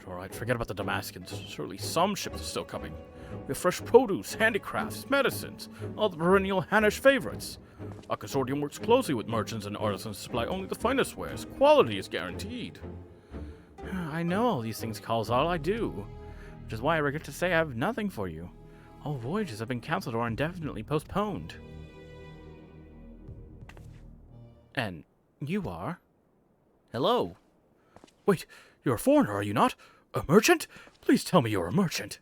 Alright, forget about the Damascens. Surely some ships are still coming. We have fresh produce, handicrafts, medicines, all the perennial Hannish favorites. Our consortium works closely with merchants and artisans to supply only the finest wares. Quality is guaranteed. I know all these things, Kalzal, I do. Which is why I regret to say I have nothing for you. All voyages have been cancelled or indefinitely postponed. And you are? Hello? Wait, you're a foreigner, are you not? A merchant? Please tell me you're a merchant.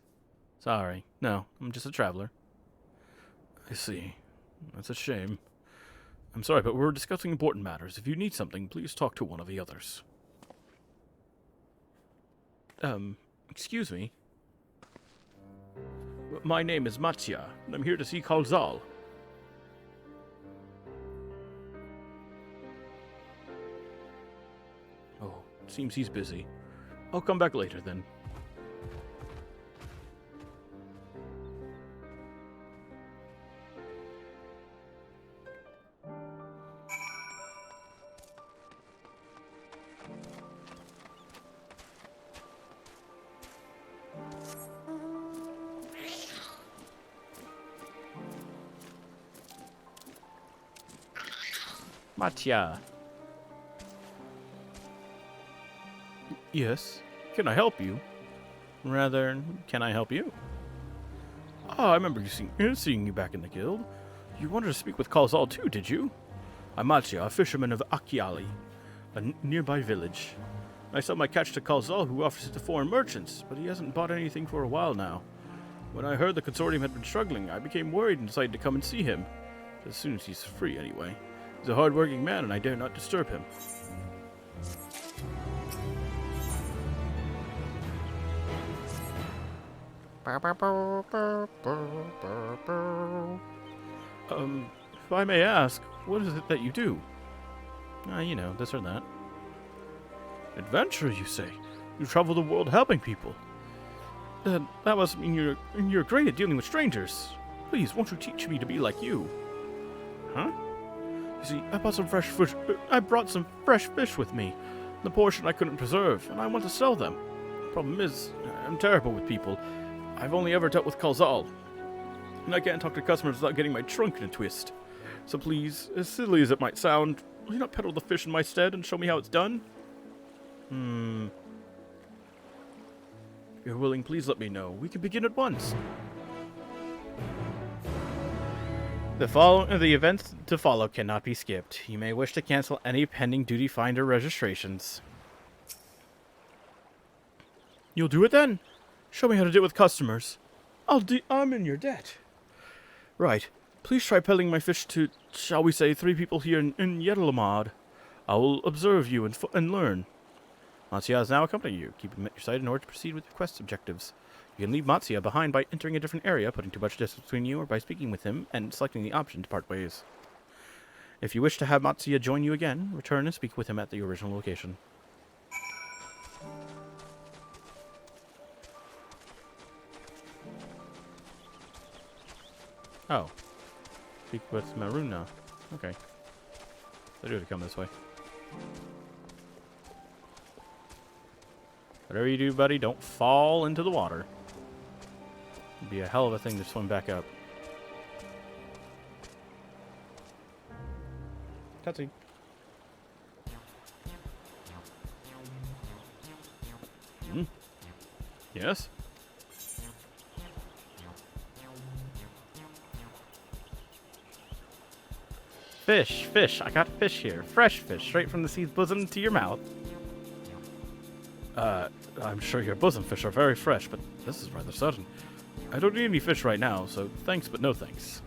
Sorry. No, I'm just a traveler. I see. That's a shame. I'm sorry, but we're discussing important matters. If you need something, please talk to one of the others. Excuse me? My name is Matya, and I'm here to see Kalzal. Oh, seems he's busy. I'll come back later, then. Matya. Yes? Can I help you? Rather, can I help you? Ah, I remember seeing you back in the guild. You wanted to speak with Kalzal too, did you? I'm Matya, a fisherman of Akiali, a nearby village. I sell my catch to Kalzal, who offers it to foreign merchants, but he hasn't bought anything for a while now. When I heard the consortium had been struggling, I became worried and decided to come and see him. As soon as he's free, anyway. He's a hard-working man, and I dare not disturb him. If I may ask, what is it that you do? You know, this or that. Adventure, you say? You travel the world helping people. Then that must mean you're great at dealing with strangers. Please, won't you teach me to be like you? Huh? You see, I brought some fresh fish with me. The portion I couldn't preserve, and I want to sell them. Problem is, I'm terrible with people. I've only ever dealt with Kalzal, and I can't talk to customers without getting my trunk in a twist. So please, as silly as it might sound, will you not peddle the fish in my stead and show me how it's done? If you're willing, please let me know. We can begin at once. The events to follow cannot be skipped. You may wish to cancel any pending duty finder registrations. You'll do it then? Show me how to deal with customers. I'm in your debt. Right. Please try peddling my fish to, shall we say, 3 people here in Yedlamad. I will observe you and learn. Matsuya has now accompanied you. Keep him at your side in order to proceed with your quest objectives. You can leave Matsuya behind by entering a different area, putting too much distance between you, or by speaking with him and selecting the option to part ways. If you wish to have Matsuya join you again, return and speak with him at the original location. Oh. Speak with Maruna. Okay. I do have to come this way. Whatever you do, buddy, don't fall into the water. It'd be a hell of a thing to swim back up. Cutscene. Yes? Fish, fish. I got fish here. Fresh fish, straight from the sea's bosom to your mouth. I'm sure your bosom fish are very fresh, but this is rather sudden. I don't need any fish right now, so thanks but no thanks.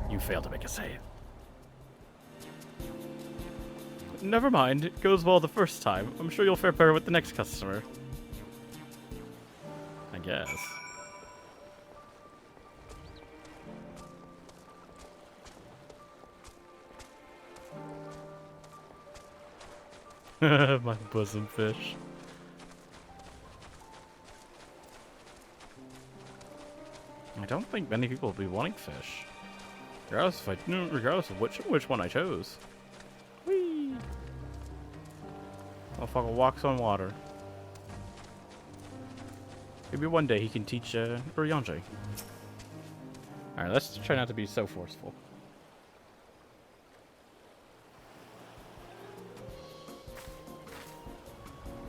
You failed to make a save. Never mind, it goes well the first time. I'm sure you'll fare better with the next customer. I guess. My bosom fish. I don't think many people will be wanting fish. Regardless of which one I chose. Whee! Motherfucker walks on water. Maybe one day he can teach Urianger. Alright, let's try not to be so forceful.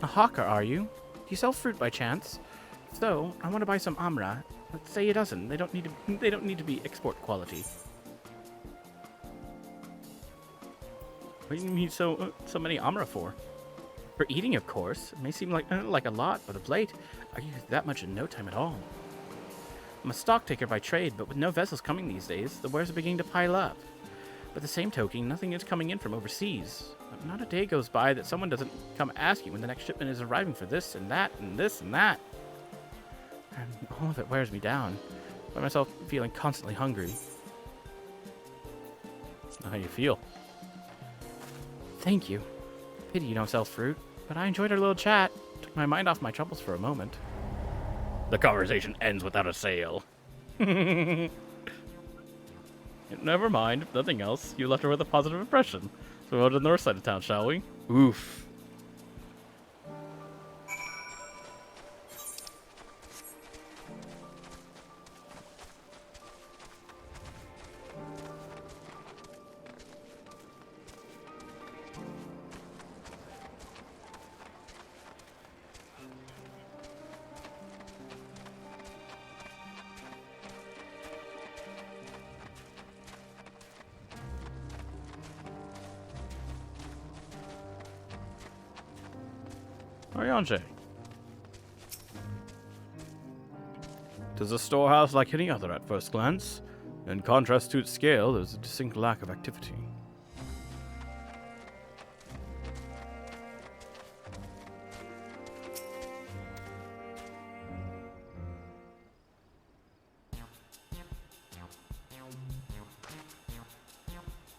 A hawker, are you? Do you sell fruit by chance? So, I want to buy some amra. Let's say a dozen. They don't need to be export quality. What do you need so many amra for? For eating, of course. It may seem like a lot, but of late, I use that much in no time at all. I'm a stock taker by trade, but with no vessels coming these days, the wares are beginning to pile up. But the same token, nothing is coming in from overseas. Not a day goes by that someone doesn't come ask you when the next shipment is arriving for this and that and this and that. And all of it wears me down. I find myself feeling constantly hungry. That's not how you feel. Thank you. Pity you don't sell fruit, but I enjoyed our little chat. Took my mind off my troubles for a moment. The conversation ends without a sale. Never mind, if nothing else, you left her with a positive impression. So we'll go to the north side of town, shall we? Oof. Urianger. It is a storehouse like any other at first glance. In contrast to its scale, there's a distinct lack of activity.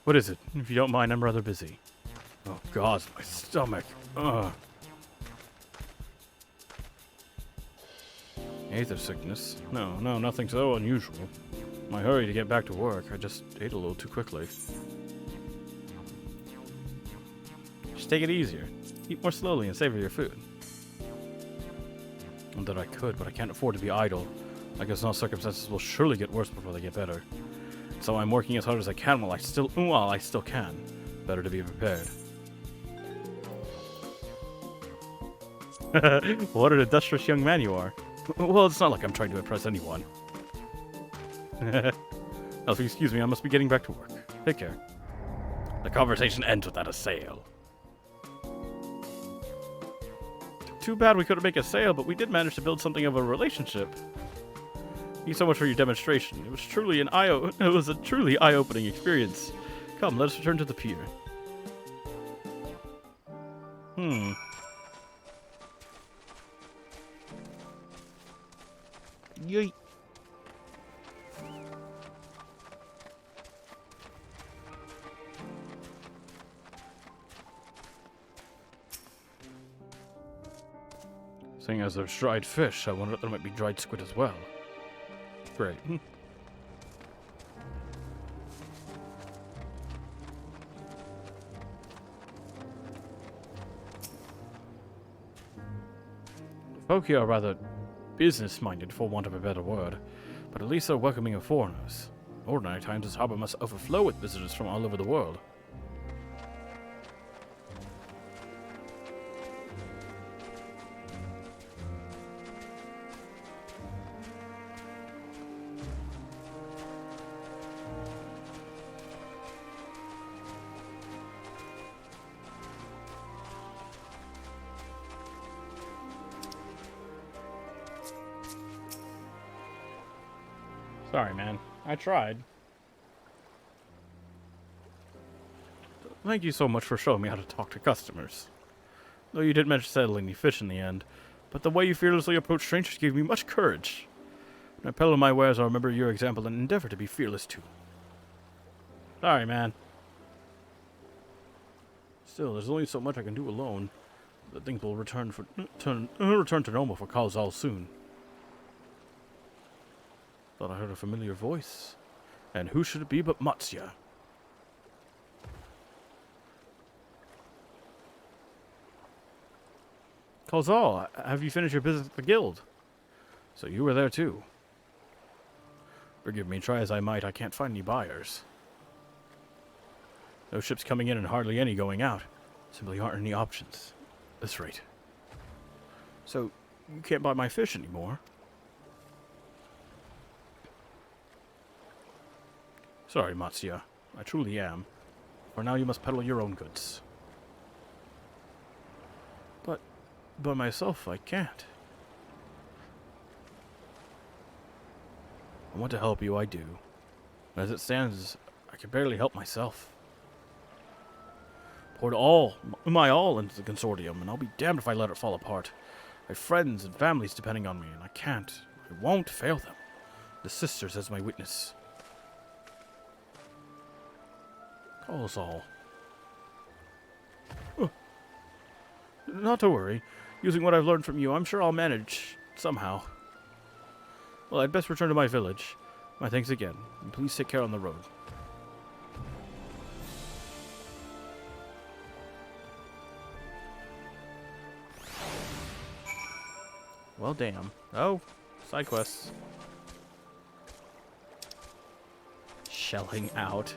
What is it? If you don't mind, I'm rather busy. Oh god, my stomach. Ugh. Aether sickness? No, nothing so unusual. In my hurry to get back to work, I just ate a little too quickly. Just take it easier. Eat more slowly and savor your food. Not that I could, but I can't afford to be idle. I guess all circumstances will surely get worse before they get better. So I'm working as hard as I can while I still can. Better to be prepared. What an industrious young man you are. Well, it's not like I'm trying to impress anyone. Elfie, excuse me, I must be getting back to work. Take care. The conversation ends without a sale. Too bad we couldn't make a sale, but we did manage to build something of a relationship. Thank you so much for your demonstration. It was a truly eye-opening experience. Come, let us return to the pier. Yeet. Seeing as there's dried fish, I wonder if there might be dried squid as well. Great. Folk here are rather business-minded, for want of a better word, but at least they're welcoming of foreigners. Ordinary times, this harbor must overflow with visitors from all over the world. Sorry, man. I tried. Thank you so much for showing me how to talk to customers. Though you didn't mention settling any fish in the end, but the way you fearlessly approach strangers gave me much courage. When I peddle my wares, I'll remember your example and endeavor to be fearless too. Sorry, man. Still, there's only so much I can do alone. But things will return to normal for Kalzal soon. Thought I heard a familiar voice. And who should it be but Matsya? Kalzal, have you finished your business at the guild? So you were there too. Forgive me, try as I might, I can't find any buyers. No ships coming in and hardly any going out. Simply aren't any options. At this rate. So, you can't buy my fish anymore? Sorry, Matsya. I truly am. For now you must peddle your own goods. But, by myself I can't. I want to help you, I do. As it stands, I can barely help myself. Poured my all into the consortium, and I'll be damned if I let it fall apart. I have friends and families depending on me, and I won't fail them. The sisters as my witness. Call us all. Not to worry. Using what I've learned from you, I'm sure I'll manage somehow. Well, I'd best return to my village. My thanks again, and please take care on the road. Well, damn. Oh, side quests. Shelling out.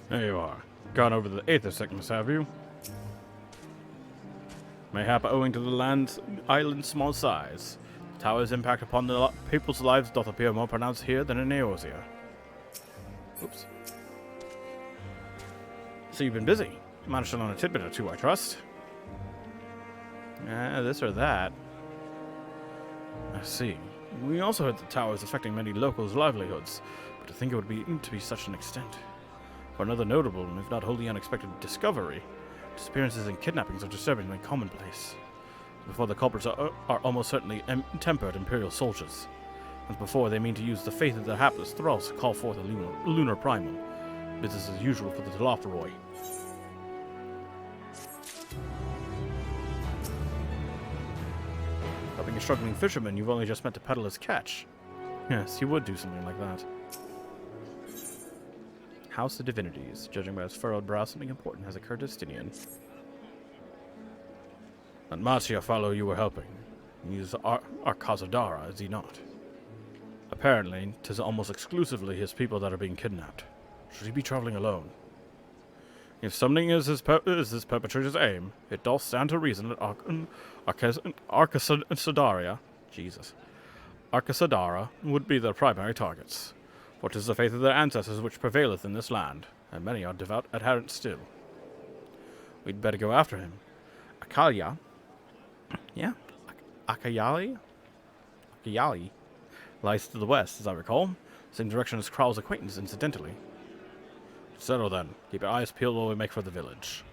There you are. Gone over the 8th of sickness, have you? Mayhap owing to the island's small size. The tower's impact upon the people's lives doth appear more pronounced here than in Eorzea. Oops. So you've been busy. Managed to learn a tidbit or two, I trust. This or that. I see. We also heard the tower is affecting many locals' livelihoods, but to think it would be to such an extent. For another notable, and if not wholly unexpected, discovery, disappearances and kidnappings are disturbingly commonplace. Before the culprits are almost certainly tempered Imperial soldiers. As before, they mean to use the faith of their hapless thralls to call forth a lunar primal. Business as usual for the Delothroi. Helping a struggling fisherman you've only just met to peddle his catch. Yes, he would do something like that. House of Divinities. Judging by his furrowed brow, something important has occurred to Stinian. And Matsya fellow you were helping. He's Arkazadara, is he not? Apparently, 'tis almost exclusively his people that are being kidnapped. Should he be traveling alone? If something is his perpetrator's aim, it doth stand to reason that Arkazadara would be their primary targets. For 'tis the faith of their ancestors which prevaileth in this land, and many are devout adherents still. We'd better go after him. Akayali lies to the west, as I recall. Same direction as Kral's acquaintance, incidentally. Settle then. Keep your eyes peeled while we make for the village.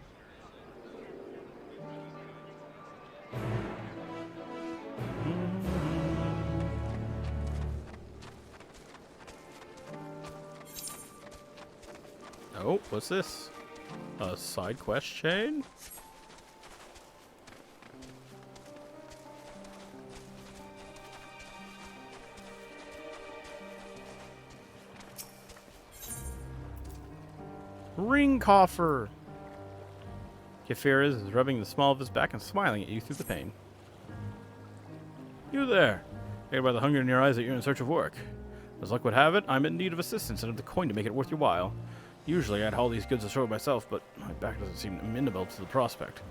Oh, what's this? A side quest chain? Ring coffer! Kefir is rubbing the small of his back and smiling at you through the pane. You there! Aided by the hunger in your eyes that you're in search of work. As luck would have it, I'm in need of assistance and of the coin to make it worth your while. Usually I'd haul these goods ashore myself, but my back doesn't seem amenable to the prospect.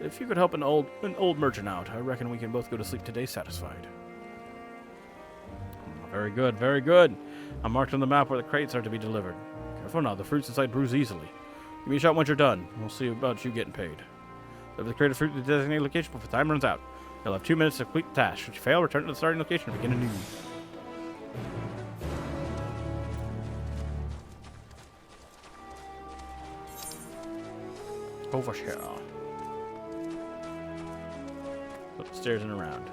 If you could help an old merchant out, I reckon we can both go to sleep today satisfied. Very good, very good. I'm marked on the map where the crates are to be delivered. Careful now, the fruits inside bruise easily. Give me a shot once you're done. We'll see about you getting paid. Deliver the crate of fruit to the designated location before time runs out. You'll have 2 minutes to complete the task. Should you fail, return to the starting location and begin anew. Over here. Upstairs and around.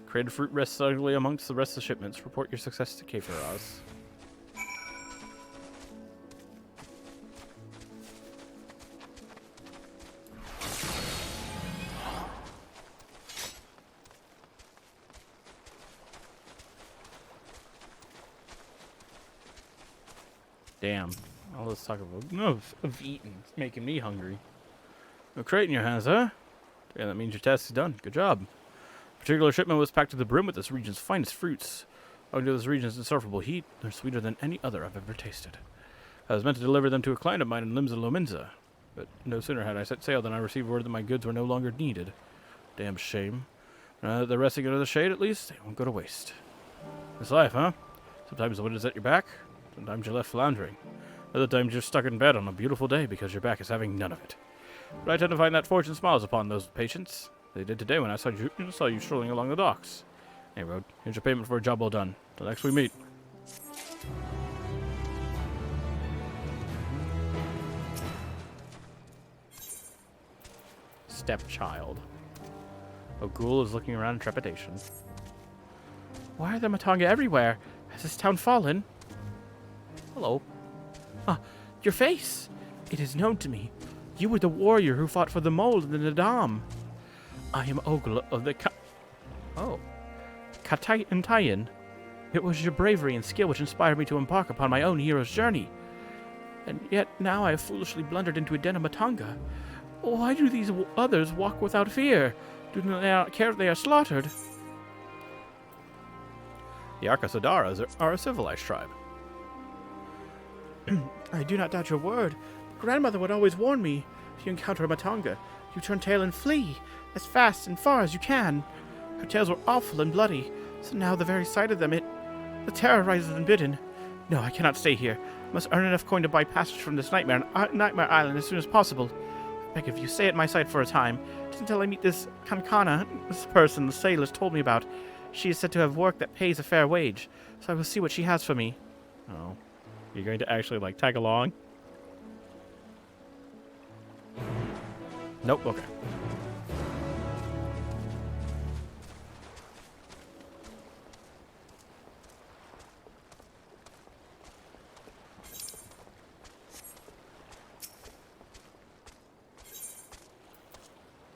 Created fruit rests snugly amongst the rest of the shipments. Report your success to Kaiferaz. Damn. All this talk of eating. It's making me hungry. A crate in your hands, huh? Yeah, that means your task is done. Good job. A particular shipment was packed to the brim with this region's finest fruits. Owing to this region's insufferable heat, they're sweeter than any other I've ever tasted. I was meant to deliver them to a client of mine in Limsa Lominsa, but no sooner had I set sail than I received word that my goods were no longer needed. Damn shame. Now that they're resting under the shade, at least, they won't go to waste. It's life, huh? Sometimes the wind is at your back, sometimes you're left floundering. Other times you're stuck in bed on a beautiful day because your back is having none of it. But I tend to find that fortune smiles upon those patients. They did today when I saw you strolling along the docks. Hey, Road, here's your payment for a job well done. Till next we meet. Stepchild. O'Ghoul is looking around in trepidation. Why are there Matanga everywhere? Has this town fallen? Hello. Ah, your face! It is known to me. You were the warrior who fought for the mole in the Nadam. I am Ogul of the Katayan. It was your bravery and skill which inspired me to embark upon my own hero's journey. And yet now I have foolishly blundered into a den of Matanga. Why do these others walk without fear? Do they not care if they are slaughtered? The Arcasodaras are a civilized tribe. I do not doubt your word. Grandmother would always warn me. If you encounter a Matanga, you turn tail and flee, as fast and far as you can. Her tails were awful and bloody, so now the very sight of them, the terror rises unbidden. No, I cannot stay here. I must earn enough coin to buy passage from this Nightmare Island as soon as possible. I beg of you, stay at my side for a time, just until I meet this Kankana, this person the sailors told me about. She is said to have work that pays a fair wage, so I will see what she has for me. Oh. You're going to actually, tag along? Nope, okay.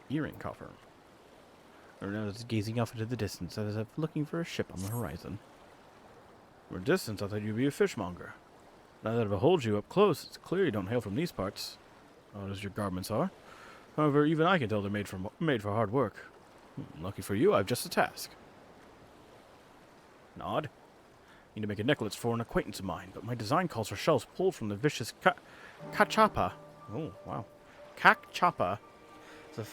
Earring coffer. Erna is gazing off into the distance as if looking for a ship on the horizon. From a distance, I thought you'd be a fishmonger. Now that I behold you up close, it's clear you don't hail from these parts. Odd as your garments are. However, even I can tell they're made for hard work. Lucky for you, I've just a task. Nod. Need to make a necklace for an acquaintance of mine, but my design calls for shells pulled from the vicious Kachapa. Oh, wow. Kakchapa. As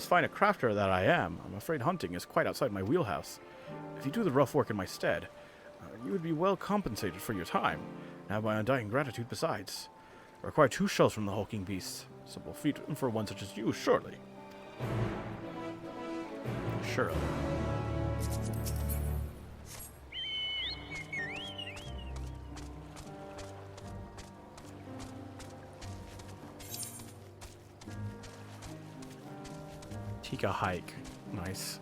fine a crafter that I am, I'm afraid hunting is quite outside my wheelhouse. If you do the rough work in my stead, you would be well compensated for your time, and have my undying gratitude besides. I require 2 shells from the hulking beast. Simple feat for one such as you, surely. Surely. Tika hike. Nice.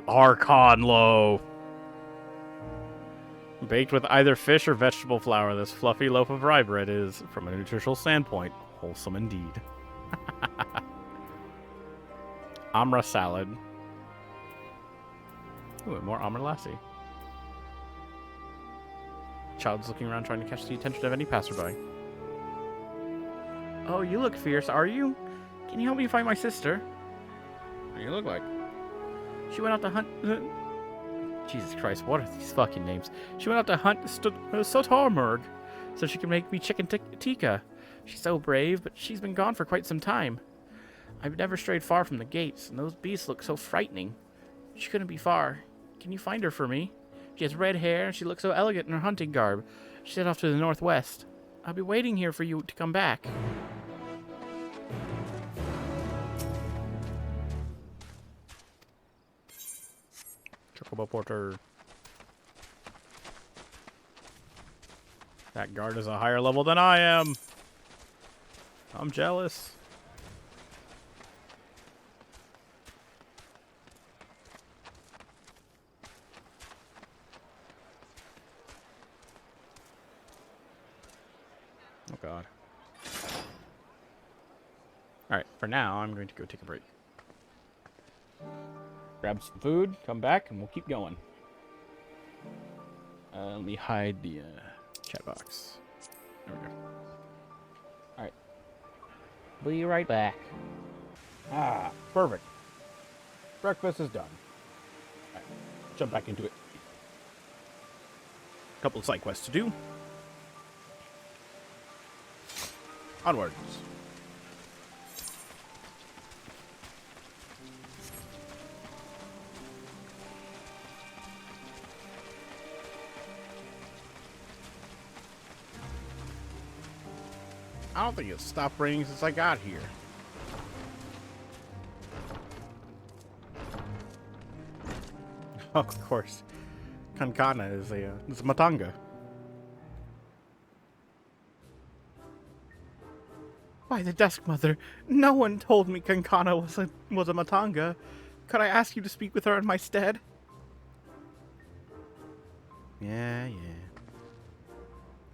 Archon low. Baked with either fish or vegetable flour, this fluffy loaf of rye bread is, from a nutritional standpoint, wholesome indeed. Amra salad. Ooh, more Amra lassi. Child's looking around trying to catch the attention of any passerby. Oh, you look fierce, are you? Can you help me find my sister? What do you look like? She went out to hunt... Jesus Christ, what are these fucking names? She went out to hunt Sotarmurg so she can make me chicken tikka. She's so brave, but she's been gone for quite some time. I've never strayed far from the gates, and those beasts look so frightening. She couldn't be far. Can you find her for me? She has red hair, and she looks so elegant in her hunting garb. She set off to the northwest. I'll be waiting here for you to come back. Chocobo Porter. That guard is a higher level than I am. I'm jealous. Oh god. Alright, for now, I'm going to go take a break. Grab some food, come back, and we'll keep going. Let me hide the chat box. There we go. Alright. Be right back. Ah, perfect. Breakfast is done. Alright, jump back into it. A couple of side quests to do. Onwards. I don't think it's stopped raining since I got here. Oh, of course. Kankana is a matanga. By the desk, Mother. No one told me Kankana was a matanga. Could I ask you to speak with her in my stead? Yeah.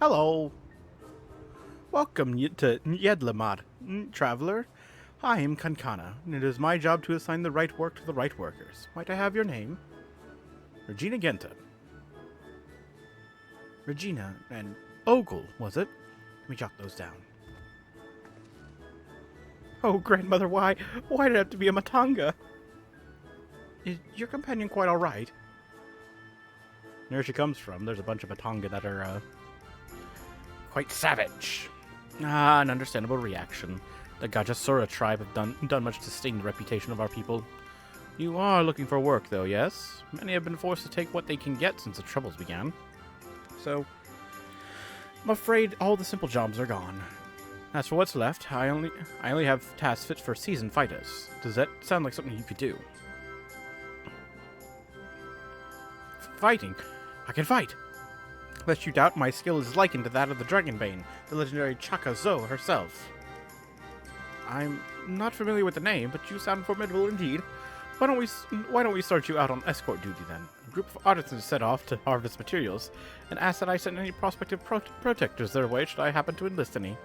Hello. Welcome to Yedlamad, traveler. I am Kankana, and it is my job to assign the right work to the right workers. Might I have your name? Regina Genta. Regina and Ogle, was it? Let me jot those down. Oh, grandmother, why did it have to be a matanga? Is your companion quite all right? Where she comes from, there's a bunch of matanga that are, quite savage. Ah, an understandable reaction. The Gajasura tribe have done much to stain the reputation of our people. You are looking for work, though, yes? Many have been forced to take what they can get since the troubles began. So, I'm afraid all the simple jobs are gone. As for what's left, I only have tasks fit for seasoned fighters. Does that sound like something you could do? Fighting? I can fight! Lest you doubt, my skill is likened to that of the Dragonbane, the legendary Chaka Zo herself. I'm not familiar with the name, but you sound formidable indeed. Why don't we start you out on escort duty then? A group of artisans set off to harvest materials, and ask that I send any prospective protectors their way should I happen to enlist any.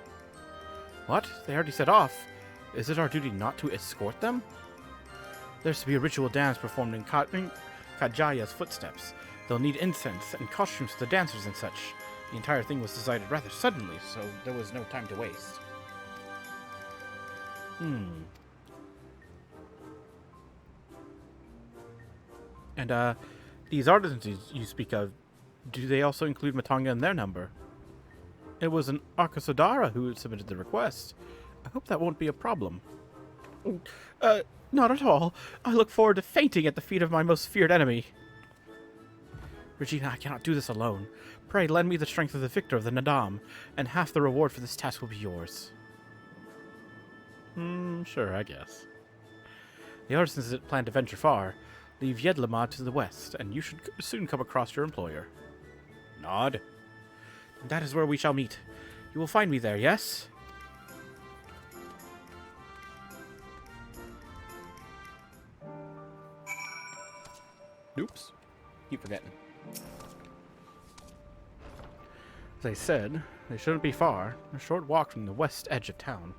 What? They already set off. Is it our duty not to escort them? There's to be a ritual dance performed in Kajaya's footsteps. They'll need incense and costumes for the dancers and such. The entire thing was decided rather suddenly, so there was no time to waste. And, these artisans you speak of, do they also include Matanga in their number? It was an Arkasodara who submitted the request. I hope that won't be a problem. Not at all. I look forward to fainting at the feet of my most feared enemy. Regina, I cannot do this alone. Pray lend me the strength of the victor of the Nadam, and half the reward for this task will be yours. Sure, I guess. The artisans that plan to venture far leave Yedlamad to the west, and you should soon come across your employer. Nod. That is where we shall meet. You will find me there, yes? Oops. Keep forgetting. As I said, they shouldn't be far. A short walk from the west edge of town.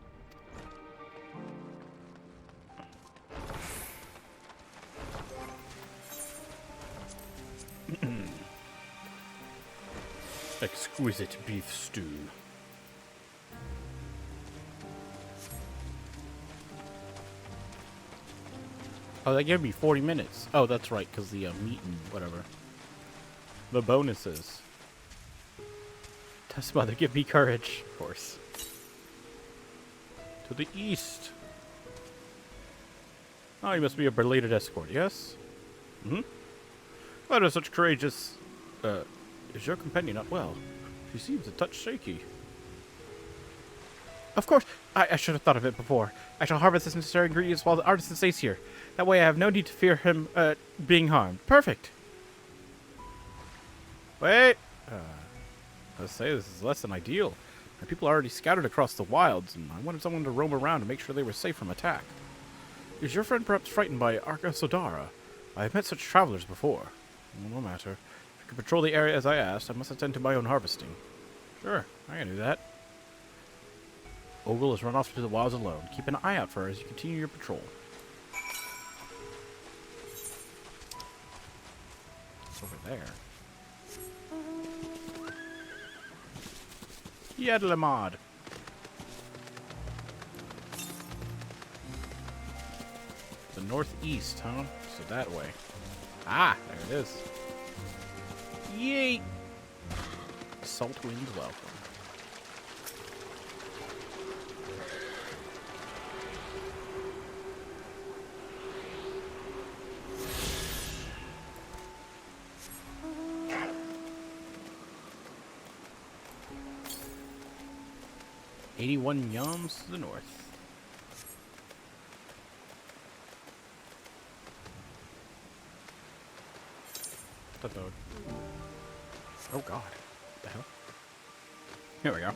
Exquisite beef stew. Oh, that gave me 40 minutes. Oh, that's right, because the meat and whatever. The bonuses. Test mother, give me courage. Of course. To the east. Oh, you must be a belated escort, yes? Mm-hmm. Why does such courageous... is your companion not well? She seems a touch shaky. Of course! I should have thought of it before. I shall harvest the necessary ingredients while the artisan stays here. That way I have no need to fear him, being harmed. Perfect! Wait! Let's say this is less than ideal. My people are already scattered across the wilds, and I wanted someone to roam around to make sure they were safe from attack. Is your friend perhaps frightened by Arca Sodara? I have met such travelers before. Well, no matter. If I can patrol the area as I asked, I must attend to my own harvesting. Sure, I can do that. Ogle has run off to the wilds alone. Keep an eye out for her as you continue your patrol. It's over there. Yedlamod. The northeast, huh? So that way. Ah, there it is. Yay! Salt winds welcome. $81 yams to the north. Oh god. What the hell? Here we go.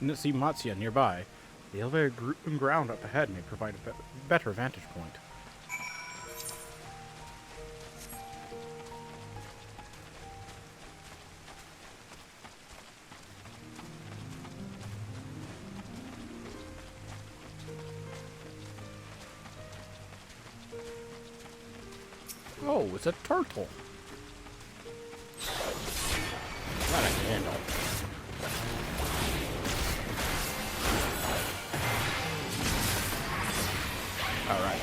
Didn't see Matsuya nearby. The elevated ground up ahead may provide a better vantage point. Oh, it's a turtle. Not a handle. Alright.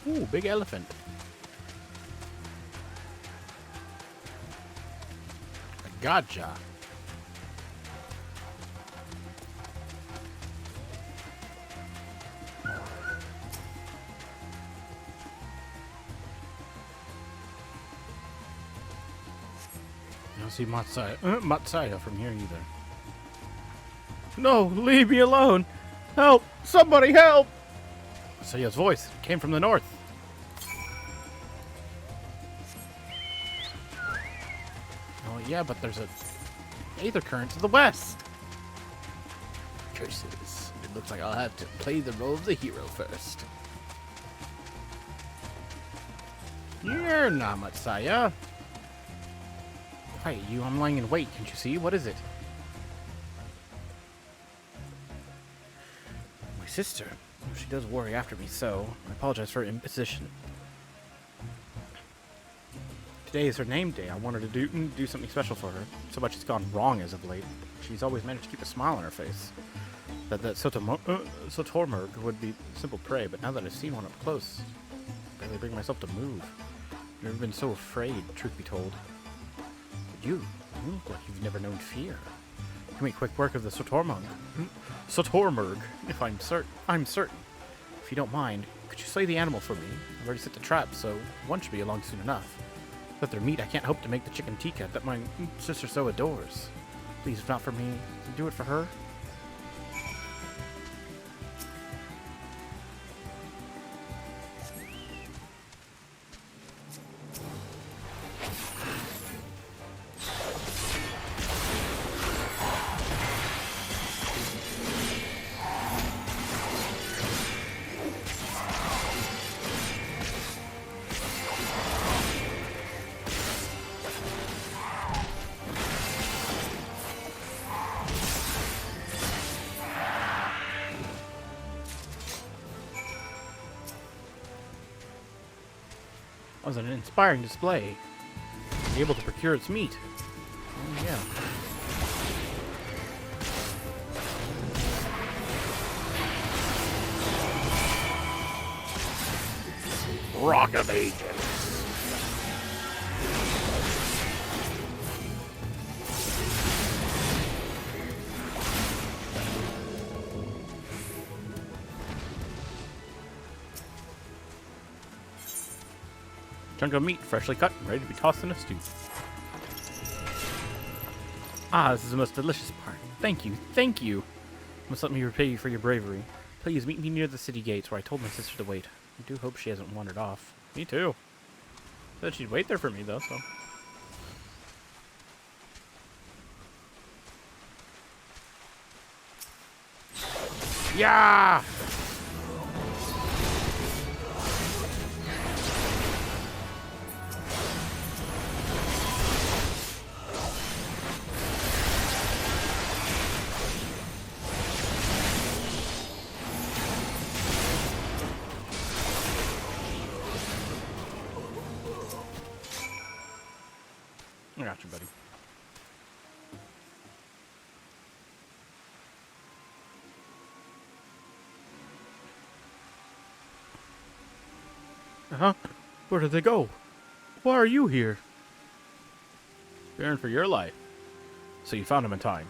Ooh, big elephant. A gotcha. I don't see Matsaya from here either. No, leave me alone! Help! Somebody help! Matsuya's voice came from the north. Oh yeah, but there's a aether current to the west. Curses. It looks like I'll have to play the role of the hero first. You're not Matsaya. Quiet, you. I'm lying in wait. Can't you see? What is it? My sister. She does worry after me, so I apologize for her imposition. Today is her name day. I wanted to do something special for her. So much has gone wrong as of late. She's always managed to keep a smile on her face. That Sotormurg would be simple prey, but now that I've seen one up close, I barely bring myself to move. I've never been so afraid, truth be told. But you look like you've never known fear. You make quick work of the Sotormurg, if I'm certain. If you don't mind, could you slay the animal for me? I've already set the trap, so one should be along soon enough. Without their meat, I can't hope to make the chicken tikka that my sister so adores. Please, if not for me, do it for her. Was an inspiring display. Able to procure its meat. Oh, yeah. Rock of Ages. Chunk of meat, freshly cut and ready to be tossed in a stew. Ah, this is the most delicious part. Thank you, thank you. Must let me repay you for your bravery. Please meet me near the city gates where I told my sister to wait. I do hope she hasn't wandered off. Me too. Said she'd wait there for me though, so. Yeah! I got you, buddy. Uh-huh. Where did they go? Why are you here? Fearing for your life. So you found him in time.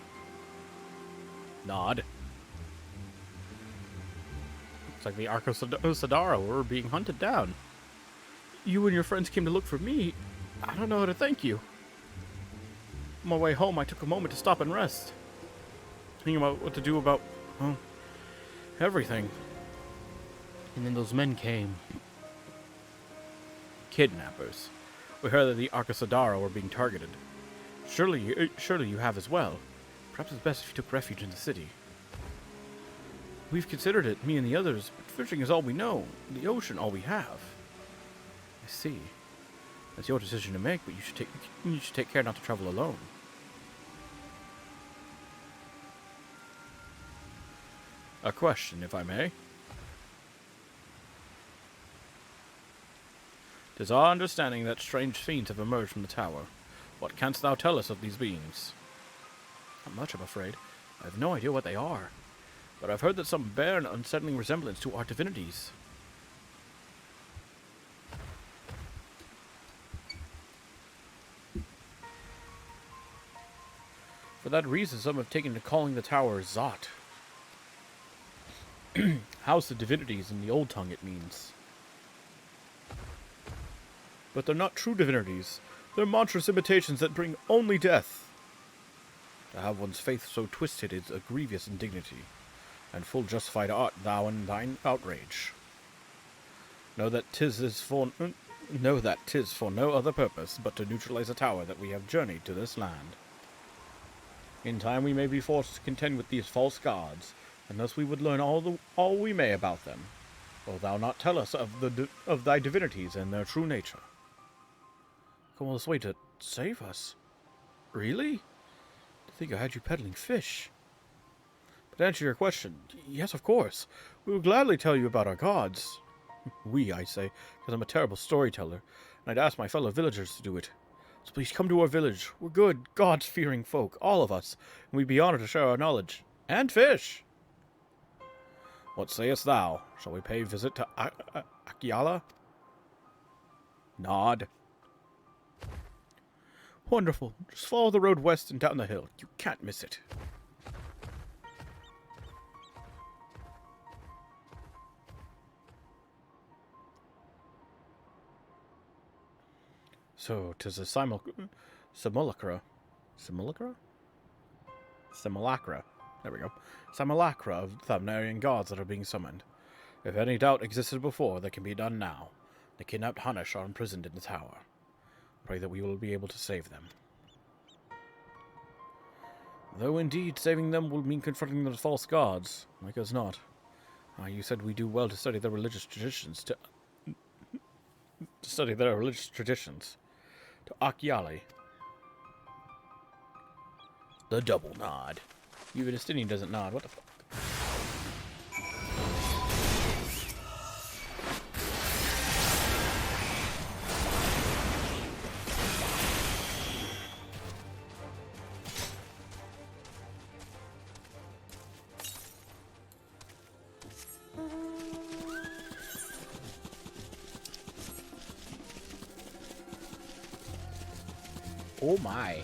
Nod. Looks like the Arco Sadara were being hunted down. You and your friends came to look for me. I don't know how to thank you. On my way home, I took a moment to stop and rest. Thinking about what to do about, well, everything. And then those men came. Kidnappers. We heard that the Arcasadara were being targeted. Surely you have as well. Perhaps it's best if you took refuge in the city. We've considered it, me and the others, but fishing is all we know. The ocean, all we have. I see. That's your decision to make, but you should take care not to travel alone. A question, if I may. Tis our understanding that strange fiends have emerged from the tower. What canst thou tell us of these beings? Not much, I'm afraid. I have no idea what they are. But I've heard that some bear an unsettling resemblance to our divinities. For that reason, some have taken to calling the tower Zot. House of divinities in the old tongue, it means. But they're not true divinities. They're monstrous imitations that bring only death. To have one's faith so twisted is a grievous indignity, and full justified art thou in thine outrage. Know that 'tis for no other purpose but to neutralize a tower that we have journeyed to this land. In time we may be forced to contend with these false gods, and thus we would learn all we may about them. Wilt thou not tell us of thy divinities and their true nature? Come all this way to save us. Really? I think I had you peddling fish. But to answer your question, yes, of course. We will gladly tell you about our gods. We, I say, because I'm a terrible storyteller, and I'd ask my fellow villagers to do it. So please come to our village. We're good, gods-fearing folk, all of us, and we'd be honored to share our knowledge. And fish! What sayest thou? Shall we pay visit to Akiala? Nod. Wonderful. Just follow the road west and down the hill. You can't miss it. So, 'tis a simulacra. Simulacra? Simulacra. There we go. Simulacra of Thavnarian gods that are being summoned. If any doubt existed before, that can be done now. The kidnapped Hunnish are imprisoned in the tower. Pray that we will be able to save them. Though indeed, saving them will mean confronting the false gods. Like us not. You said we do well to study their religious traditions. To study their religious traditions. To Akiale. The double nod. Even Justinian doesn't nod. What the fuck? Oh my.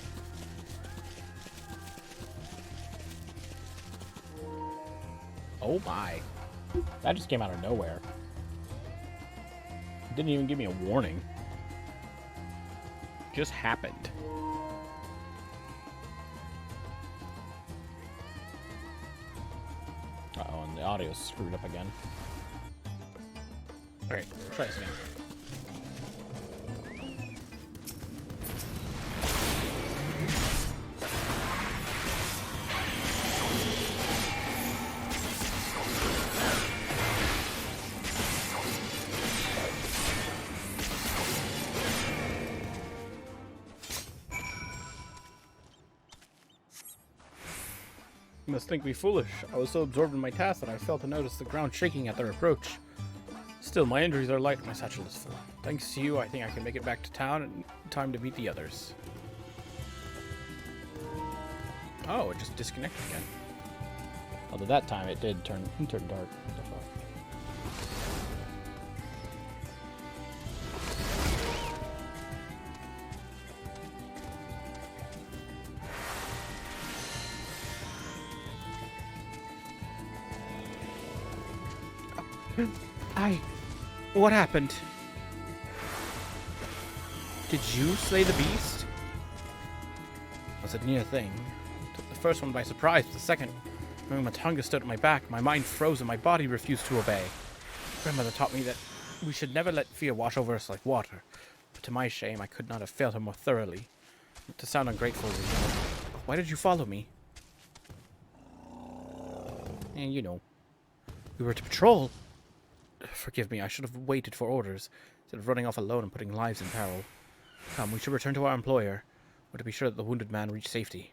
Oh my. That just came out of nowhere. It didn't even give me a warning. Just happened. Uh-oh, and the audio's screwed up again. Alright, try this again. You must think me foolish. I was so absorbed in my task that I failed to notice the ground shaking at their approach. Still, my injuries are light and my satchel is full. Thanks to you, I think I can make it back to town in time to meet the others. Oh, it just disconnected again. Although that time it did turn dark. What the fuck? What happened? Did you slay the beast? Was it a near thing? Took the first one by surprise, the second, when my tongue stood at my back, my mind froze and my body refused to obey. Grandmother taught me that we should never let fear wash over us like water, but to my shame I could not have failed her more thoroughly. Not to sound ungrateful, why did you follow me? And you know, we were to patrol. Forgive me, I should have waited for orders, instead of running off alone and putting lives in peril. Come, we should return to our employer, or to be sure that the wounded man reach safety.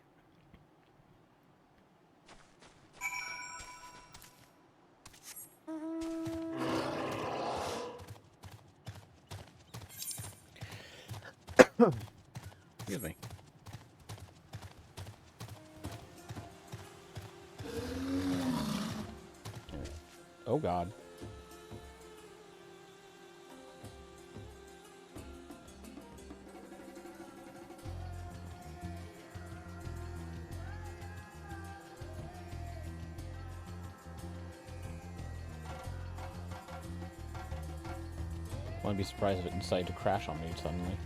Excuse me. Oh God. I wouldn't be surprised if it decided to crash on me suddenly.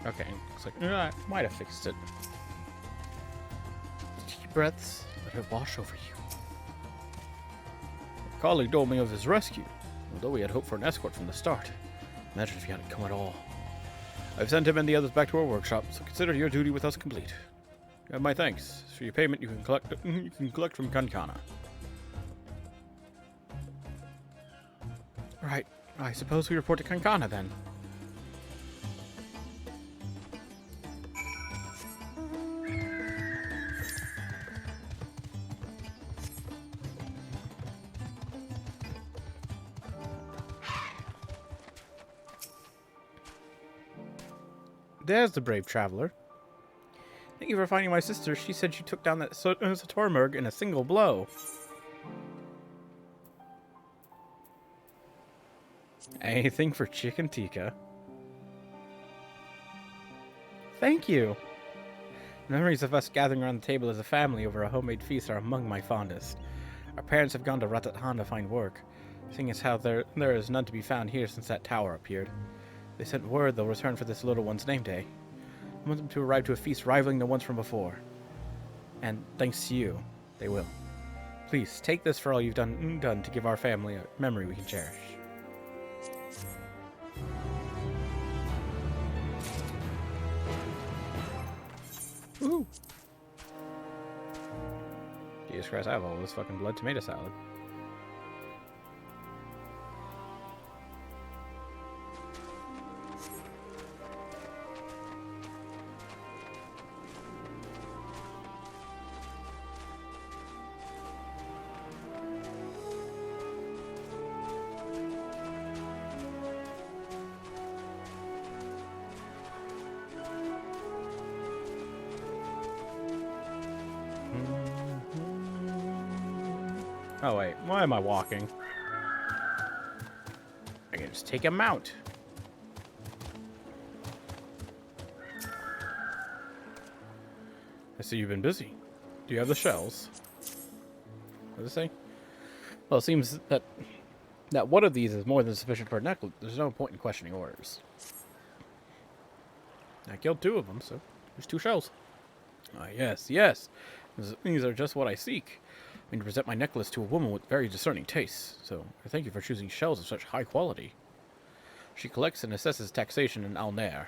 Okay, looks like I might have fixed it. Deep breaths, let it wash over you. A colleague told me of his rescue. although we had hoped for an escort from the start. Imagine if he hadn't come at all. I've sent him and the others back to our workshop, so consider your duty with us complete. You have my thanks. For your payment, you can collect from Kankana. Right. I suppose we report to Kankana then. There's the brave traveler. Thank you for finding my sister. She said she took down that Satormurg in a single blow. Anything for Chicken Tikka. Thank you. Memories of us gathering around the table as a family over a homemade feast are among my fondest. Our parents have gone to Ratathan to find work, seeing as how there is none to be found here since that tower appeared. They sent word they'll return for this little one's name day. I want them to arrive to a feast rivaling the ones from before. And thanks to you, they will. Please, take this for all you've done to give our family a memory we can cherish. Woohoo! Jesus Christ, I have all this fucking blood tomato salad. Oh wait, why am I walking? I can just take a mount. I see you've been busy. Do you have the shells? What does it say? Well, it seems that one of these is more than sufficient for a necklace. There's no point in questioning orders. I killed 2 of them, so there's 2 shells. Ah, yes, yes. These are just what I seek. I mean to present my necklace to a woman with very discerning tastes, so I thank you for choosing shells of such high quality. She collects and assesses taxation in Alnair,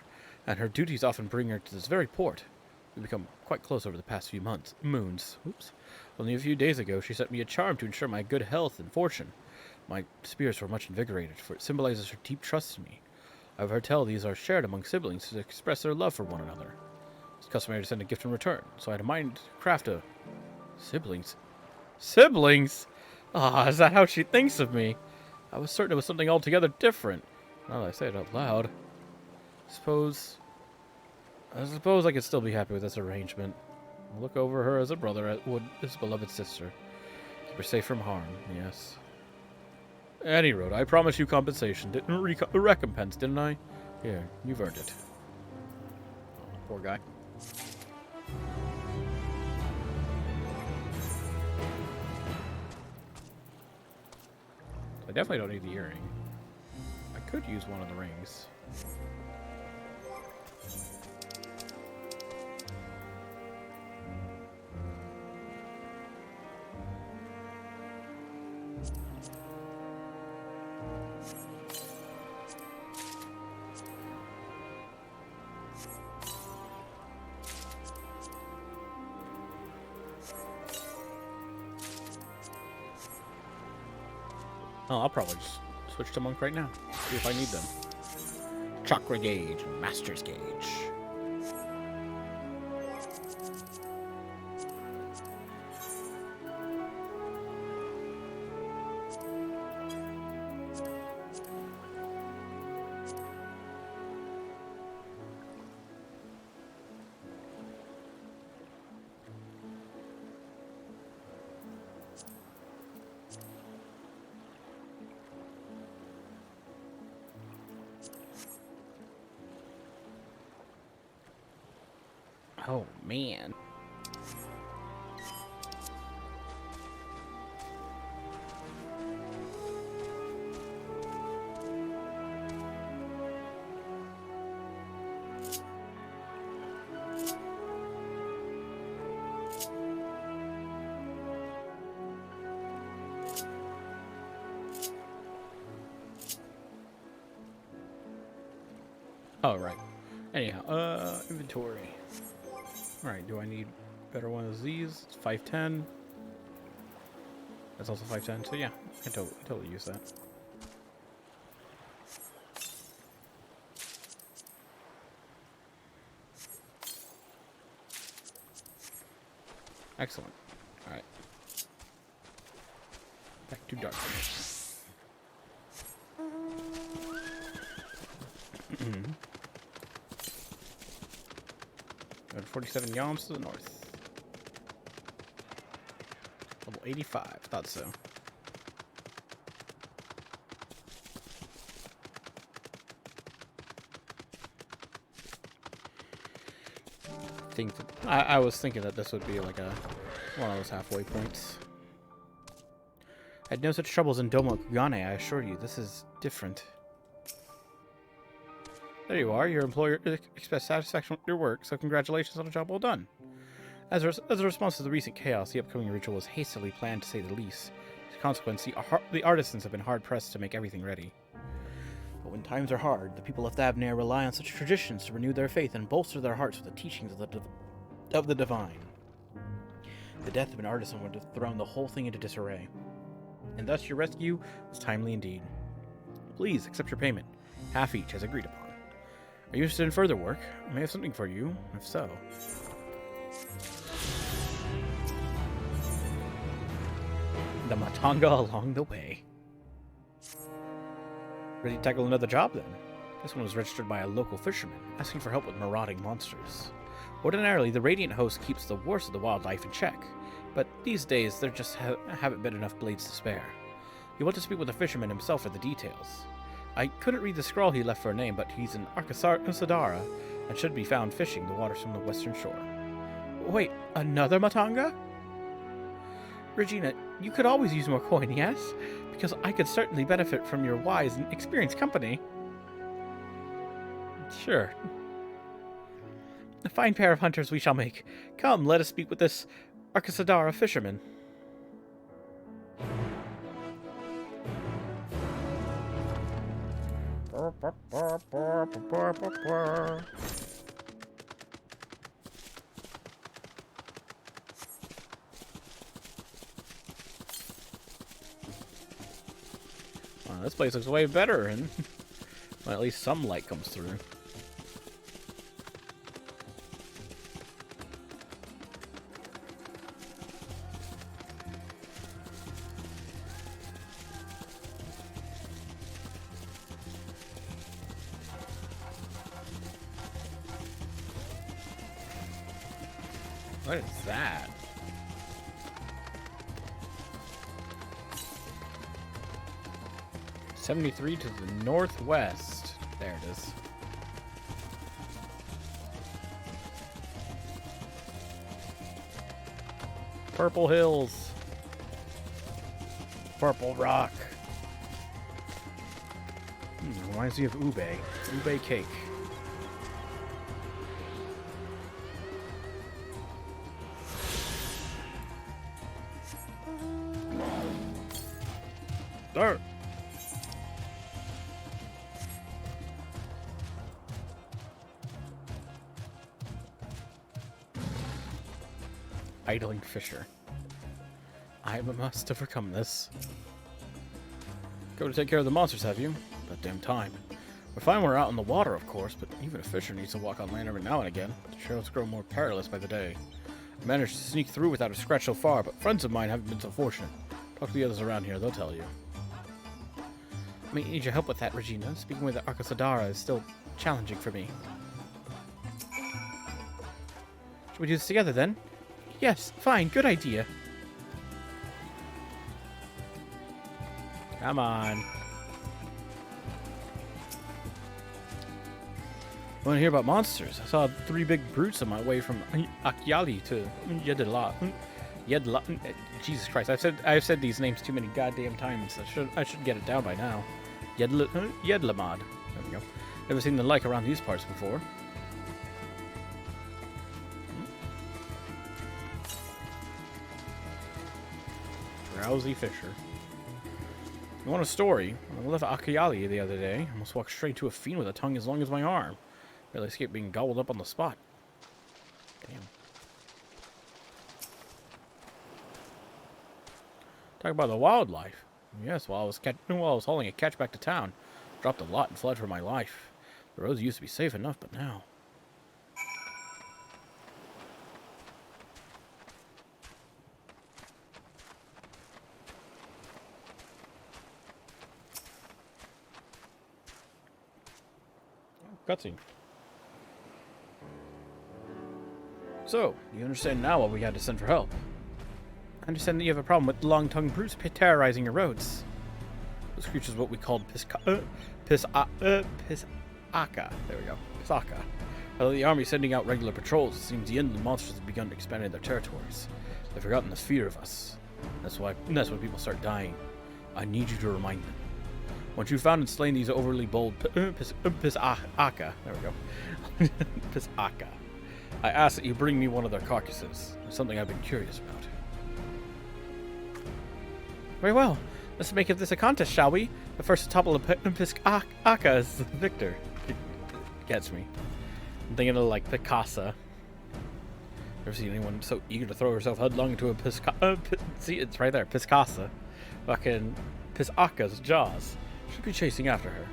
and her duties often bring her to this very port. We've become quite close over the past few moons. Oops. Only a few days ago, she sent me a charm to ensure my good health and fortune. My spirits were much invigorated, for it symbolizes her deep trust in me. I've heard tell these are shared among siblings to express their love for one another. It's customary to send a gift in return, so I had a mind to craft a... Siblings? Siblings? Ah, is that how she thinks of me? I was certain it was something altogether different. Now that I say it out loud. I suppose I could still be happy with this arrangement. I'll look over her as a brother would his beloved sister. Keep her safe from harm, yes. At any rate, I promised you compensation. Recompense, didn't I? Here, you've earned it. Oh, poor guy. I definitely don't need the earring. I could use one of the rings. Oh, I'll probably just switch to monk right now. See if I need them. Chakra gauge, master's gauge. Oh, man. Oh, right. Anyhow, inventory. Alright, do I need better one of these? It's 510. That's also 510, so yeah, I can totally use that. Excellent. Alright. Back to darkness. 47 yalms to the north. Level 85, thought so. I was thinking that this would be like one of those halfway points. I had no such troubles in Domo Kugane, I assure you. This is different. There you are. Your employer expressed satisfaction with your work, so congratulations on a job well done. As a response to the recent chaos, the upcoming ritual was hastily planned, to say the least. As a consequence, the artisans have been hard-pressed to make everything ready. But when times are hard, the people of Thavnair rely on such traditions to renew their faith and bolster their hearts with the teachings of the divine. The death of an artisan would have thrown the whole thing into disarray. And thus your rescue was timely indeed. Please accept your payment, half each as agreed upon. Are you interested in further work? I may have something for you, if so. The Matanga along the way. Ready to tackle another job then? This one was registered by a local fisherman, asking for help with marauding monsters. Ordinarily, the Radiant host keeps the worst of the wildlife in check, but these days there just haven't been enough blades to spare. You want to speak with the fisherman himself for the details. I couldn't read the scrawl he left for a name, but he's an Arcasadara and should be found fishing the waters from the western shore. Wait, another Matanga? Regina, you could always use more coin, yes? Because I could certainly benefit from your wise and experienced company. Sure. A fine pair of hunters we shall make. Come, let us speak with this Arcasadara fisherman. Wow, this place looks way better, and well, at least some light comes through. What is that? $73 to the northwest. There it is. Purple Hills. Purple Rock. Reminds me of ube. Ube cake. Start. Idling fisher. I must overcome this. Go to take care of the monsters, have you? About damn time. We're fine when we're out in the water, of course, but even a fisher needs to walk on land every now and again. The trails grow more perilous by the day. I managed to sneak through without a scratch so far, but friends of mine haven't been so fortunate. Talk to the others around here, they'll tell you. I may need your help with that, Regina. Speaking with the Arcasadara is still challenging for me. Should we do this together, then? Yes, fine, good idea. Come on. Want to hear about monsters? I saw 3 big brutes on my way from Akyali to Yedla. Jesus Christ! I've said these names too many goddamn times. I should get it down by now. Yedlamad. There we go. Never seen the like around these parts before. Drowsy fisher. You want a story? I left Akyali the other day. I almost walked straight to a fiend with a tongue as long as my arm. Really escaped being gobbled up on the spot. Damn. Talk about the wildlife. Yes, while I was hauling a catch back to town, dropped a lot and fled for my life. The roads used to be safe enough, but now. Cutscene. So, you understand now why we had to send for help. I understand that you have a problem with long-tongued brutes terrorizing your roads. Those creatures are what we called Pisaka. There we go. Pisaka. Although the army is sending out regular patrols, it seems the inland monsters have begun expanding their territories. They've forgotten the fear of us. That's when people start dying. I need you to remind them. Once you've found and slain these overly bold Pisaka, there we go. Pisaka. I ask that you bring me one of their carcasses. It's something I've been curious about. Very well. Let's make this a contest, shall we? The first to topple a Pisaka is the victor. It gets me. I'm thinking of like Picasa. Never seen anyone so eager to throw herself headlong into a see, it's right there. Piscasa. Fucking Pisaka's jaws. Should be chasing after her.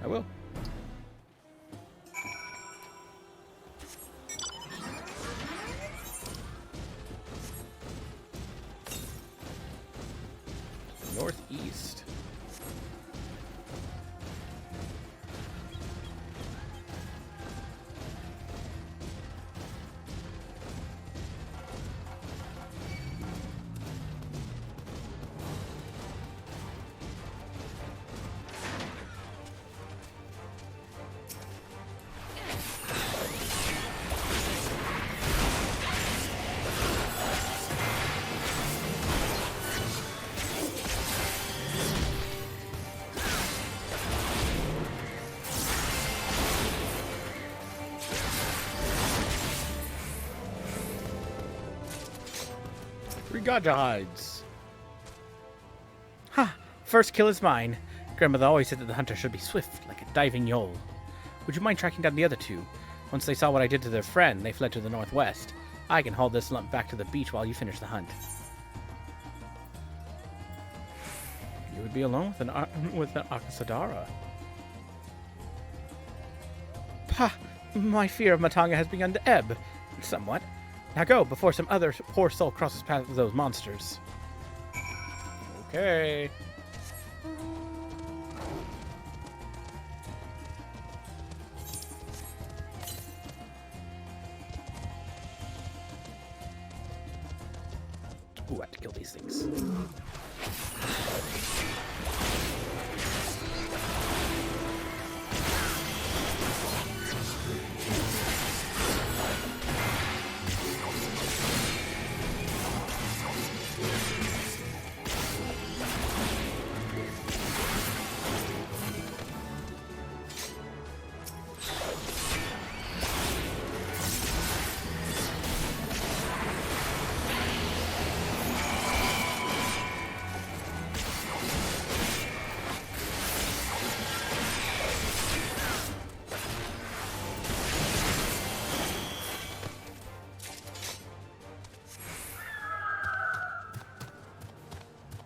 I will. Northeast. Gotcha hides. Ha! First kill is mine. Grandmother always said that the hunter should be swift, like a diving yole. Would you mind tracking down the other two? Once they saw what I did to their friend, they fled to the northwest. I can haul this lump back to the beach while you finish the hunt. You would be alone with an Akasadara. Pah! My fear of Matanga has begun to ebb. Somewhat. Now go, before some other poor soul crosses paths with those monsters. Okay. Ooh, I have to kill these things.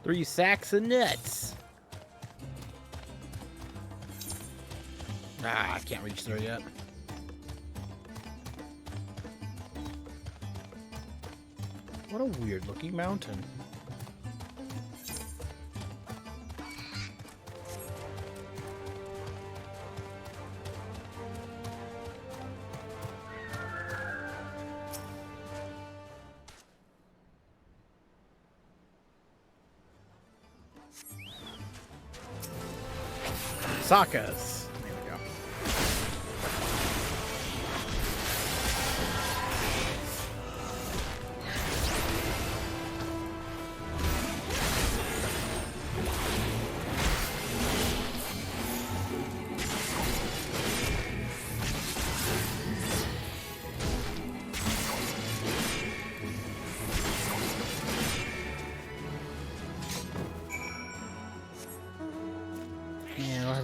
Three sacks of nuts. Ah, I can't reach there yet. What a weird looking mountain. Sakas. There we go.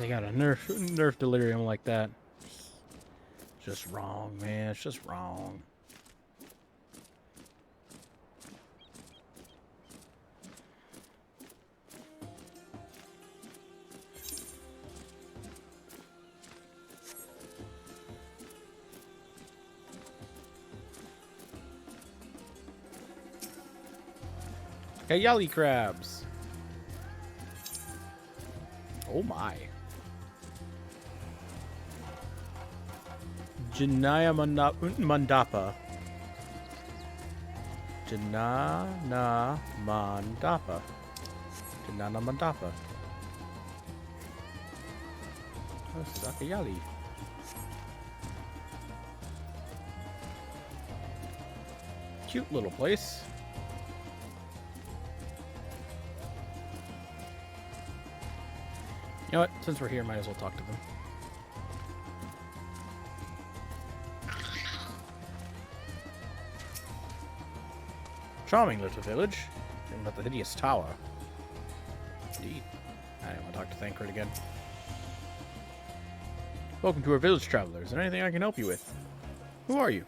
they got a nerf delirium like that? It's just wrong, man. It's just wrong. Yali crabs. Oh my. Janaya Mandapa. Janana Mandapa. Janana Mandapa. This is Akayali. Cute little place. You know what? Since we're here, might as well talk to them. Charming little village. And about the hideous tower. Indeed. I didn't want to talk to Thancred again. Welcome to our village, travelers. Is there anything I can help you with? Who are you?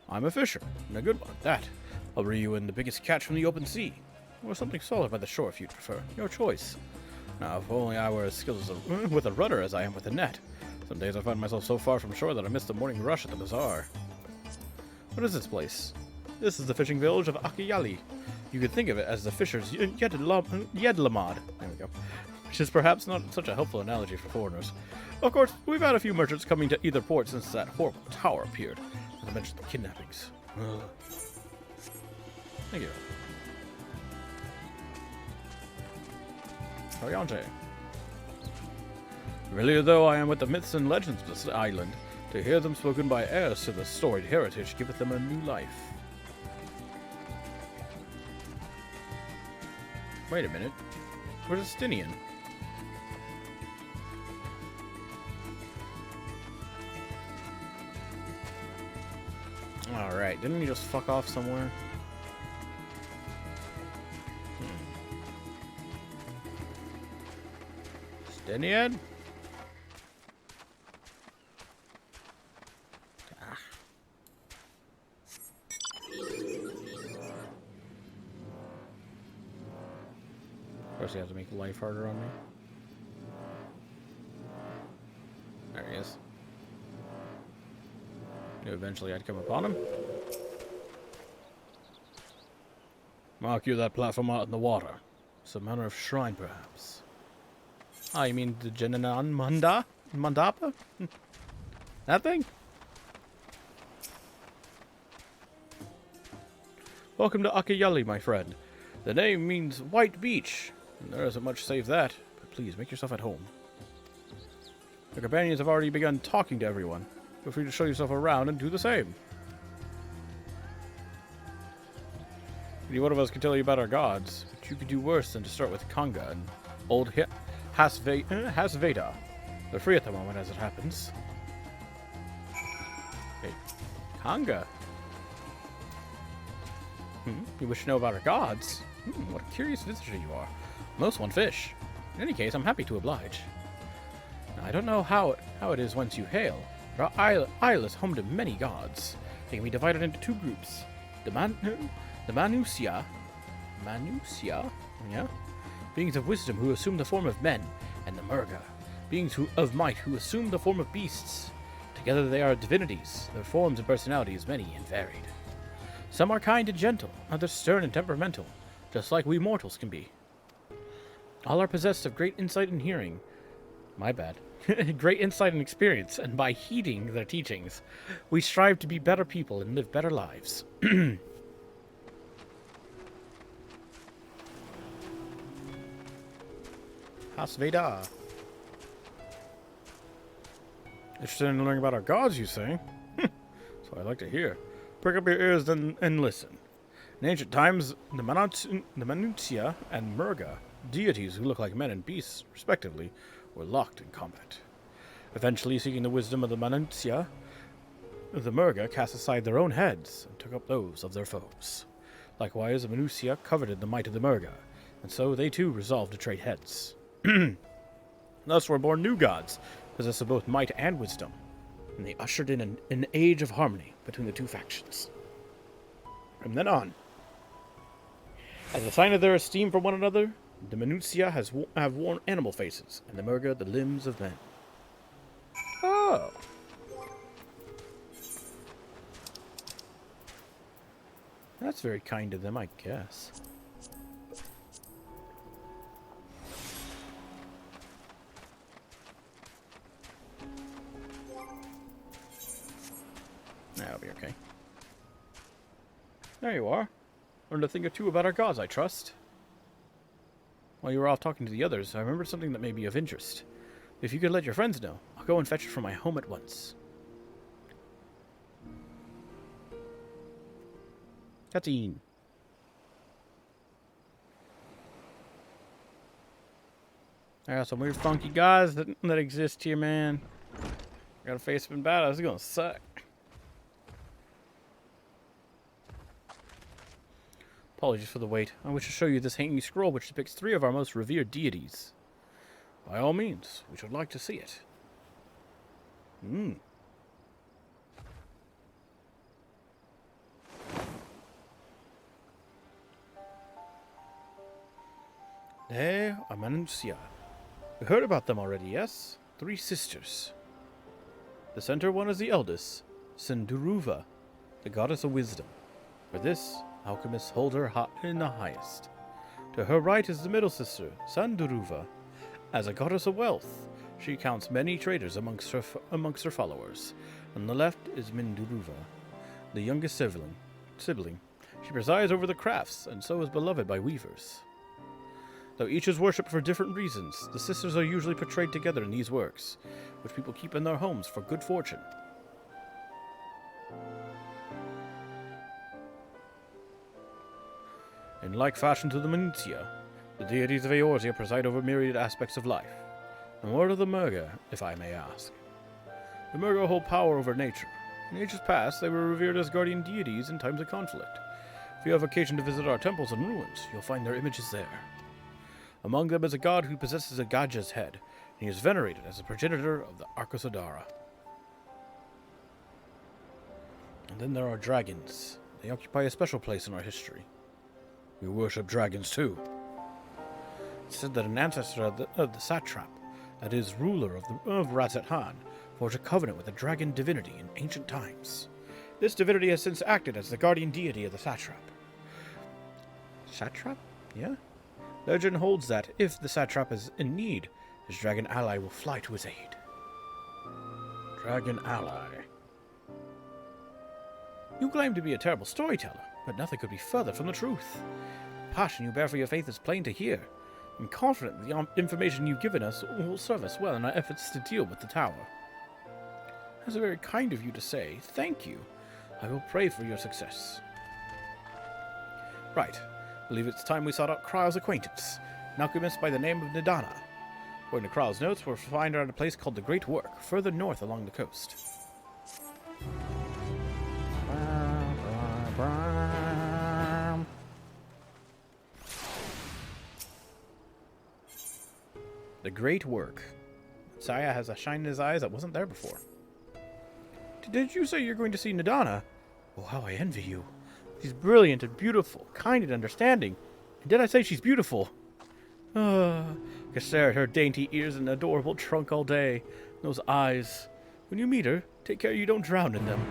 I'm a fisher, and a good one at that. I'll bring you in the biggest catch from the open sea. Or something solid by the shore if you'd prefer. Your choice. Now, if only I were as skilled with a rudder as I am with a net. Some days I find myself so far from shore that I miss the morning rush at the bazaar. What is this place? This is the fishing village of Akayali. You could think of it as the fisher's Yedlamad. There we go. Which is perhaps not such a helpful analogy for foreigners. Of course, we've had a few merchants coming to either port since that horrible tower appeared. Not to mention the kidnappings. Ugh. Thank you. Oriente. Familiar though I am with the myths and legends of this island, to hear them spoken by heirs to the storied heritage giveth them a new life. Wait a minute. Where's Justinian? Alright, didn't he just fuck off somewhere? Justinian? Of course he has to make life harder on me. There he is. Knew eventually I'd come upon him. Mark you that platform out in the water. Some manner of shrine, perhaps. Ah, you mean the Jenanan Mandapa? That thing? Welcome to Akayali, my friend. The name means white beach. And there isn't much save that, but please make yourself at home. The companions have already begun talking to everyone. Feel free to show yourself around and do the same. Any one of us can tell you about our gods, but you could do worse than to start with Kanga and old Hasveda. They're free at the moment, as it happens. Hey, Kanga. You wish to know about our gods? What a curious visitor you are. Most want fish. In any case, I'm happy to oblige. Now, I don't know how it is whence you hail, but our isle is home to many gods. They can be divided into two groups. The Manusia, yeah? Beings of wisdom who assume the form of men, and the Murga, beings of might who assume the form of beasts. Together they are divinities, their forms and personalities many and varied. Some are kind and gentle, others stern and temperamental, just like we mortals can be. All are possessed of great insight and hearing. My bad. Great insight and experience, and by heeding their teachings, we strive to be better people and live better lives. Hasveda. Interested in learning about our gods, you say? So I'd like to hear. Prick up your ears then and listen. In ancient times, the Manusia and Murga, deities who look like men and beasts, respectively, were locked in combat. Eventually, seeking the wisdom of the Manusia, the Murga cast aside their own heads and took up those of their foes. Likewise, the Manusia coveted the might of the Murga, and so they too resolved to trade heads. Thus were born new gods, possessed of both might and wisdom, and they ushered in an age of harmony between the two factions. From then on, as a sign of their esteem for one another, the Minutia have worn animal faces, and the Murga the limbs of men. Oh. That's very kind of them, I guess. That'll be okay. There you are. Learned a thing or two about our gods, I trust. While you were off talking to the others, I remembered something that may be of interest. If you could let your friends know, I'll go and fetch it from my home at once. Cutscene. There are some weird funky guys that exist here, man. Gotta face them in battle. This is gonna suck. Apologies for the wait. I wish to show you this hanging scroll which depicts 3 of our most revered deities. By all means, we should like to see it. They are Manusia. We heard about them already, yes? 3 sisters. The center one is the eldest, Sinduruva, the goddess of wisdom. For this, alchemists hold her in the highest. To her right is the middle sister, Sanduruva. As a goddess of wealth, she counts many traders amongst her followers. On the left is Minduruva, the youngest sibling. She presides over the crafts, and so is beloved by weavers. Though each is worshipped for different reasons, the sisters are usually portrayed together in these works, which people keep in their homes for good fortune. In like fashion to the Minutia, the deities of Eorzea preside over myriad aspects of life. And what are the Murga, if I may ask? The Murga hold power over nature. In ages past, they were revered as guardian deities in times of conflict. If you have occasion to visit our temples and ruins, you'll find their images there. Among them is a god who possesses a Gaja's head, and he is venerated as the progenitor of the Arkosadara. And then there are dragons. They occupy a special place in our history. We worship dragons too. It's said that an ancestor of the satrap, that is, ruler of Razat-Han, forged a covenant with a dragon divinity in ancient times. This divinity has since acted as the guardian deity of the satrap. Satrap? Yeah? Legend holds that if the satrap is in need, his dragon ally will fly to his aid. Dragon ally. You claim to be a terrible storyteller, but nothing could be further from the truth. The passion you bear for your faith is plain to hear. I'm confident the information you've given us will serve us well in our efforts to deal with the tower. That's very kind of you to say. Thank you. I will pray for your success. Right. I believe it's time we sought out Kryle's acquaintance, an alchemist by the name of Nidana. According to Kryle's notes, we'll find her at a place called the Great Work, further north along the coast. The Great Work. Saya has a shine in his eyes that wasn't there before. Did you say you're going to see Nidana? Oh, how I envy you. She's brilliant and beautiful, kind and understanding. And did I say she's beautiful? I could stare at her dainty ears and adorable trunk all day. Those eyes. When you meet her, take care you don't drown in them.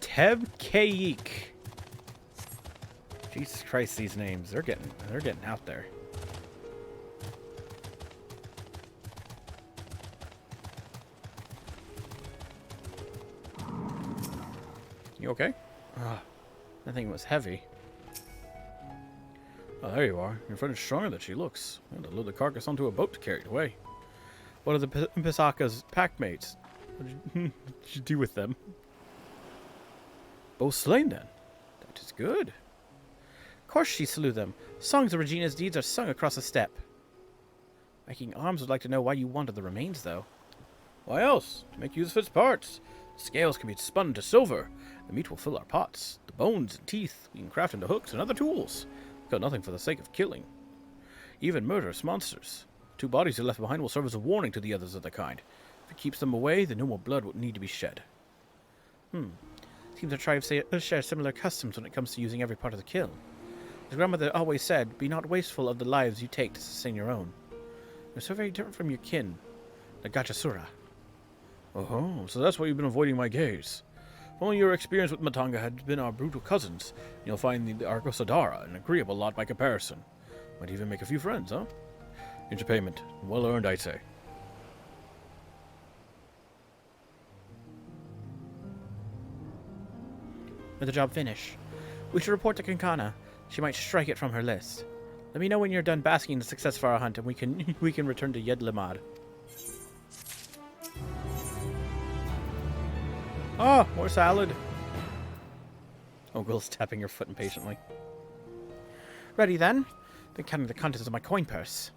Teb Kayik. Jesus Christ, these names. They're getting out there. You okay? That thing was heavy. Oh, there you are. Your friend is stronger than she looks. I had to load the carcass onto a boat to carry it away. What are the Pisaka's packmates? What did you do with them? Both slain then. That is good. Of course she slew them. Songs of Regina's deeds are sung across the steppe. Viking Arms would like to know why you wanted the remains, though. Why else? To make use of its parts. The scales can be spun to silver, The meat will fill our pots. The bones and teeth we can craft into hooks and other tools. We've got nothing for the sake of killing. Even murderous monsters. 2 bodies are left behind will serve as a warning to the others of their kind. If it keeps them away, then no more blood will need to be shed. Seems our tribes share similar customs when it comes to using every part of the kill. As grandmother always said, be not wasteful of the lives you take to sustain your own. You're so very different from your kin, the Gachasura. Oh, so that's why you've been avoiding my gaze. If only your experience with Matanga had been our brutal cousins, you'll find the Argosadara an agreeable lot by comparison. Might even make a few friends, huh? Here's your payment. Well earned, I'd say. With the job finish, we should report to Kinkana. She might strike it from her list. Let me know when you're done basking in the success of our hunt, and we can return to Yedlamad. Ah, more salad. Oh, girl's tapping her foot impatiently. Ready then? Been counting the contents of my coin purse.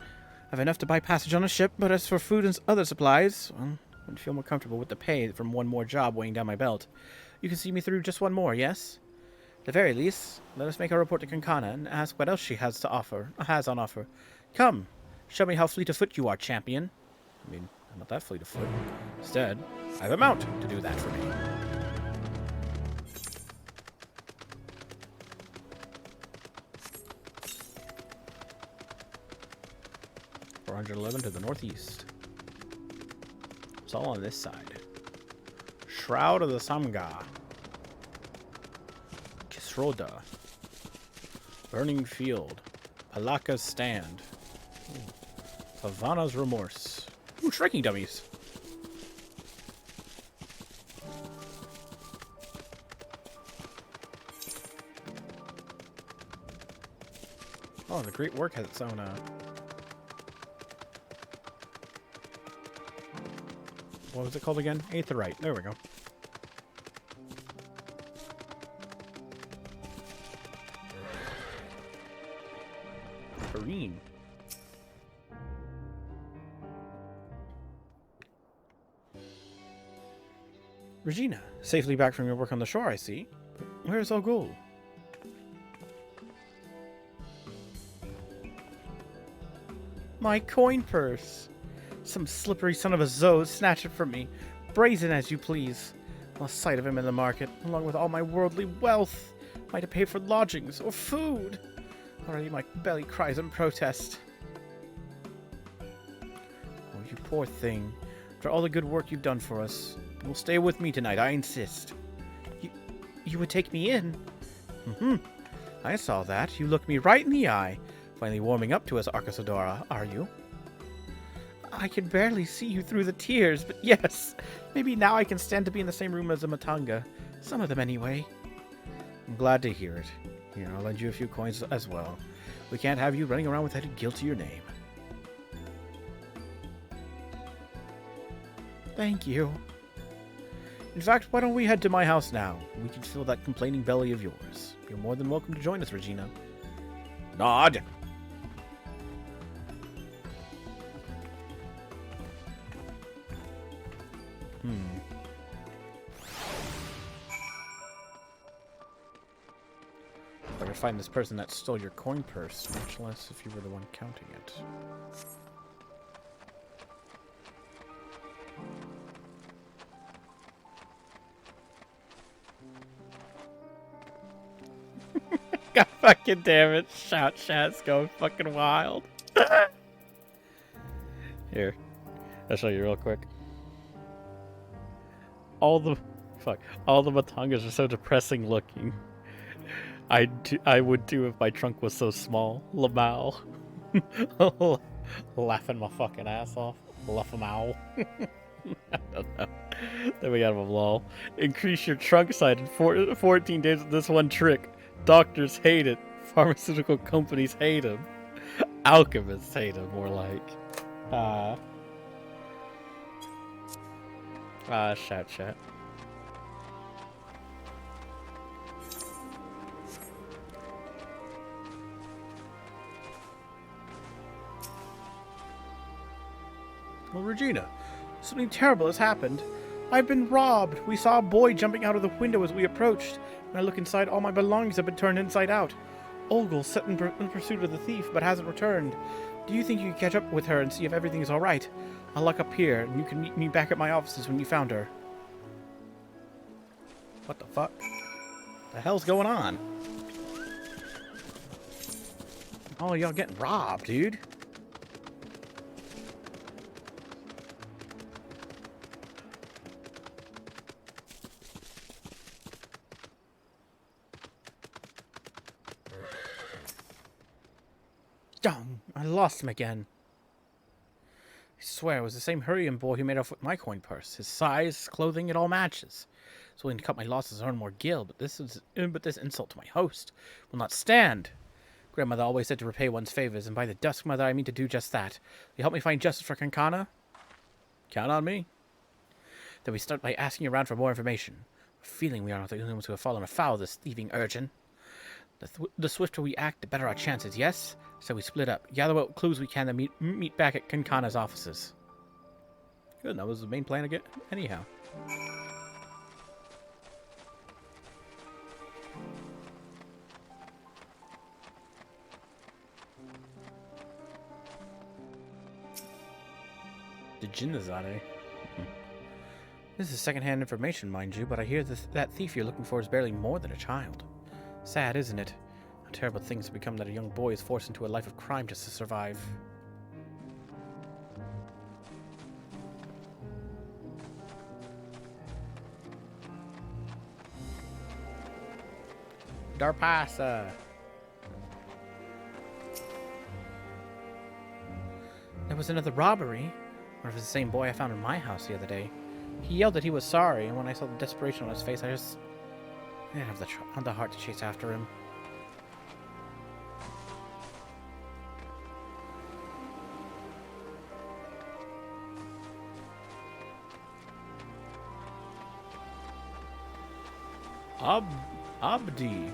I've enough to buy passage on a ship, but as for food and other supplies, well, I would feel more comfortable with the pay from one more job weighing down my belt. You can see me through just one more, yes? At the very least, let us make our report to Kinkana and ask what else she has on offer. Come, show me how fleet of foot you are, champion. I mean, I'm not that fleet of foot. Instead, I have a mount to do that for me. $411 to the northeast. It's all on this side. Shroud of the Samga. Kisroda. Burning Field. Palaka's Stand. Havana's Remorse. Ooh, striking dummies. Oh, the Great Work has its own, what was it called again? Aetherite. There we go. Marine. Regina, safely back from your work on the shore, I see. But where is Ogul? My coin purse! Some slippery son of a Zod snatched it from me, brazen as you please. Lost sight of him in the market, along with all my worldly wealth. Might have paid for lodgings or food. Already my belly cries in protest. Oh, you poor thing. After all the good work you've done for us, you'll stay with me tonight, I insist. You would take me in? I saw that. You looked me right in the eye. Finally warming up to us, Arcosadora, are you? I can barely see you through the tears, but yes, maybe now I can stand to be in the same room as the Matanga. Some of them, anyway. I'm glad to hear it. Here, I'll lend you a few coins as well. We can't have you running around with that guilt to your name. Thank you. In fact, why don't we head to my house now? We can fill that complaining belly of yours. You're more than welcome to join us, Regina. Nod! I could find this person that stole your coin purse, much less if you were the one counting it. God fucking damn it. Chat's going fucking wild. Here, I'll show you real quick. All the Matangas are so depressing looking. I would too if my trunk was so small. Lamau. Laughing my fucking ass off. Lamau. I don't know. Then we got him lol. Increase your trunk size in 14 days with this one trick. Doctors hate it. Pharmaceutical companies hate him. Alchemists hate him, more like. Chat. Well, Regina, something terrible has happened. I've been robbed! We saw a boy jumping out of the window as we approached. When I look inside, all my belongings have been turned inside out. Olgul's set in pursuit of the thief, but hasn't returned. Do you think you can catch up with her and see if everything is alright? I'll lock up here, and you can meet me back at my offices when you found her. What the fuck? The hell's going on? Oh, y'all getting robbed, dude. Dong! I lost him again. I swear it was the same Hurrian boy who made off with my coin purse. His size, his clothing, it all matches. I was willing to cut my losses and earn more gil, but this insult to my host will not stand. Grandmother always said to repay one's favors, and by the Dusk Mother I mean to do just that. Will you help me find justice for Kankana? Count on me. Then we start by asking around for more information. A feeling we are not the only ones who have fallen afoul of this thieving urchin. The swifter we act, the better our chances, yes? So we split up, gather what clues we can, then meet back at Kankana's offices. Good, that was the main plan again. Anyhow. The Jinnazade. This is secondhand information, mind you, but I hear that thief you're looking for is barely more than a child. Sad, isn't it? How terrible things have become that a young boy is forced into a life of crime just to survive. Darpasa! There was another robbery. Or if it's the same boy I found in my house the other day. He yelled that he was sorry, and when I saw the desperation on his face, I didn't have the heart to chase after him. Abdi.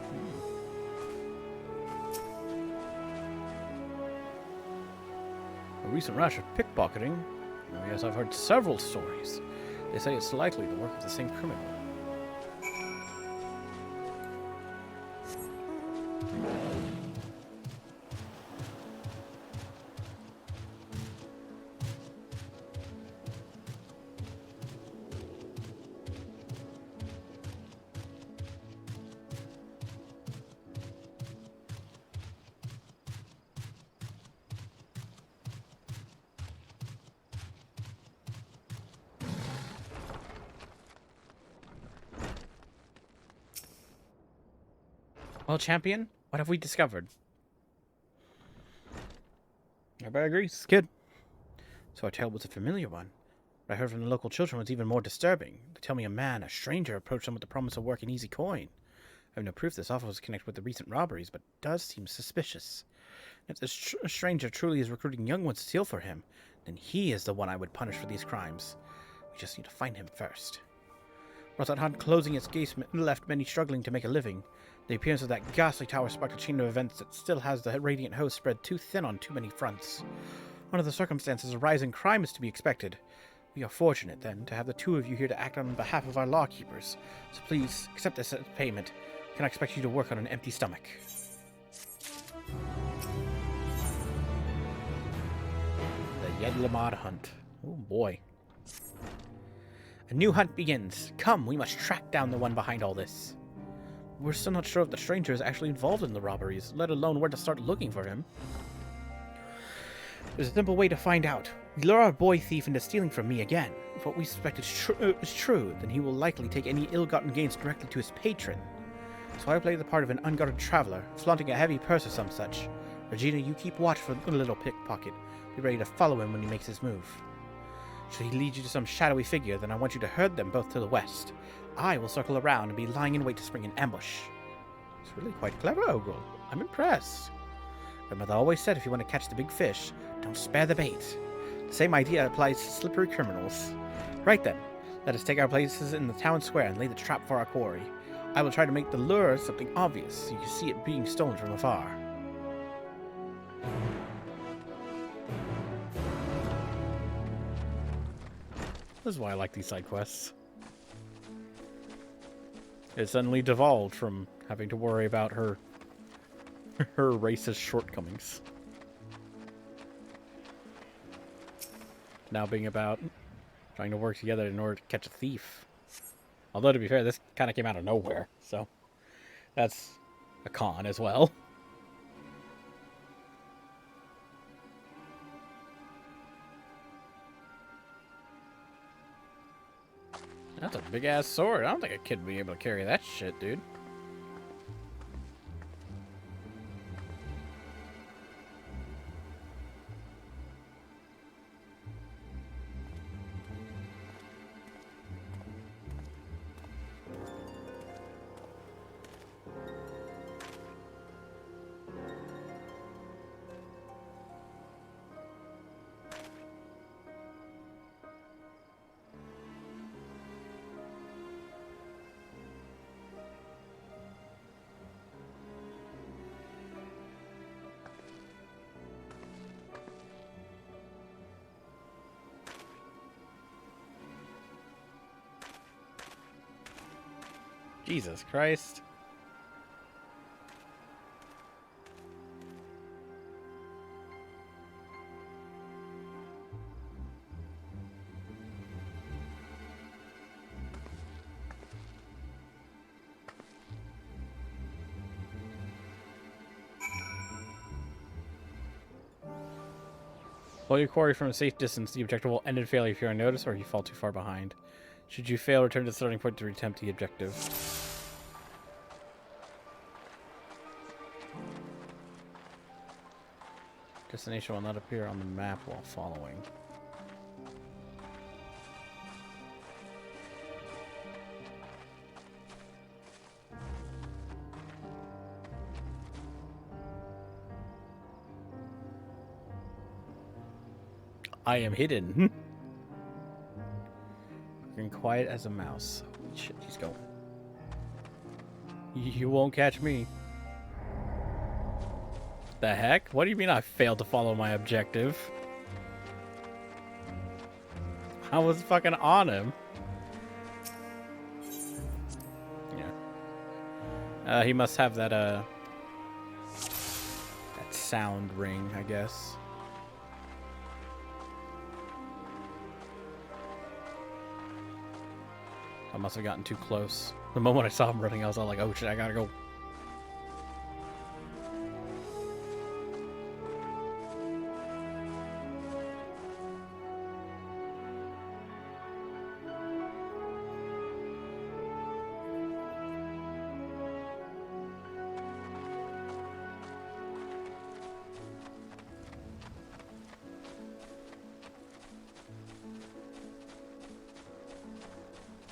A recent rash of pickpocketing. Oh, yes, I've heard several stories. They say it's likely the work of the same criminal. Well, champion, what have we discovered? Everybody agrees, it's a kid. So our tale was a familiar one. What I heard from the local children was even more disturbing. They tell me a stranger, approached them with the promise of work and easy coin. I have no proof this offer was connected with the recent robberies, but it does seem suspicious. If this stranger truly is recruiting young ones to steal for him, then he is the one I would punish for these crimes. We just need to find him first. Rosathan closing its gates left many struggling to make a living. The appearance of that ghastly tower sparked a chain of events that still has the radiant host spread too thin on too many fronts. Under the circumstances, a rise in crime is to be expected. We are fortunate, then, to have the two of you here to act on behalf of our lawkeepers. So please, accept this as payment. I cannot expect you to work on an empty stomach. The Yedlamad hunt. Oh boy. A new hunt begins. Come, we must track down the one behind all this. We're still not sure if the stranger is actually involved in the robberies, let alone where to start looking for him. There's a simple way to find out. We lure our boy thief into stealing from me again. If what we suspect is true, then he will likely take any ill-gotten gains directly to his patron. So I play the part of an unguarded traveler, flaunting a heavy purse or some such. Regina, you keep watch for the little pickpocket. Be ready to follow him when he makes his move. Should he lead you to some shadowy figure, then I want you to herd them both to the west. I will circle around and be lying in wait to spring an ambush. It's really quite clever, Ogul. I'm impressed. Grandmother always said if you want to catch the big fish, don't spare the bait. The same idea applies to slippery criminals. Right then, let us take our places in the town square and lay the trap for our quarry. I will try to make the lure something obvious so you can see it being stolen from afar. This is why I like these side quests. It suddenly devolved from having to worry about her racist shortcomings. Now being about trying to work together in order to catch a thief. Although, to be fair, this kind of came out of nowhere, so that's a con as well. That's a big-ass sword. I don't think a kid would be able to carry that shit, dude. Jesus Christ. While you quarry from a safe distance, the objective will end in failure if you're unnoticed or you fall too far behind. Should you fail, return to the starting point to attempt the objective. Destination will not appear on the map while following. I am hidden. Looking quiet as a mouse. Holy shit, he's going. You won't catch me. The heck? What do you mean I failed to follow my objective? I was fucking on him. Yeah. He must have that, that sound ring, I guess. I must have gotten too close. The moment I saw him running, I was all like, oh shit, I gotta go.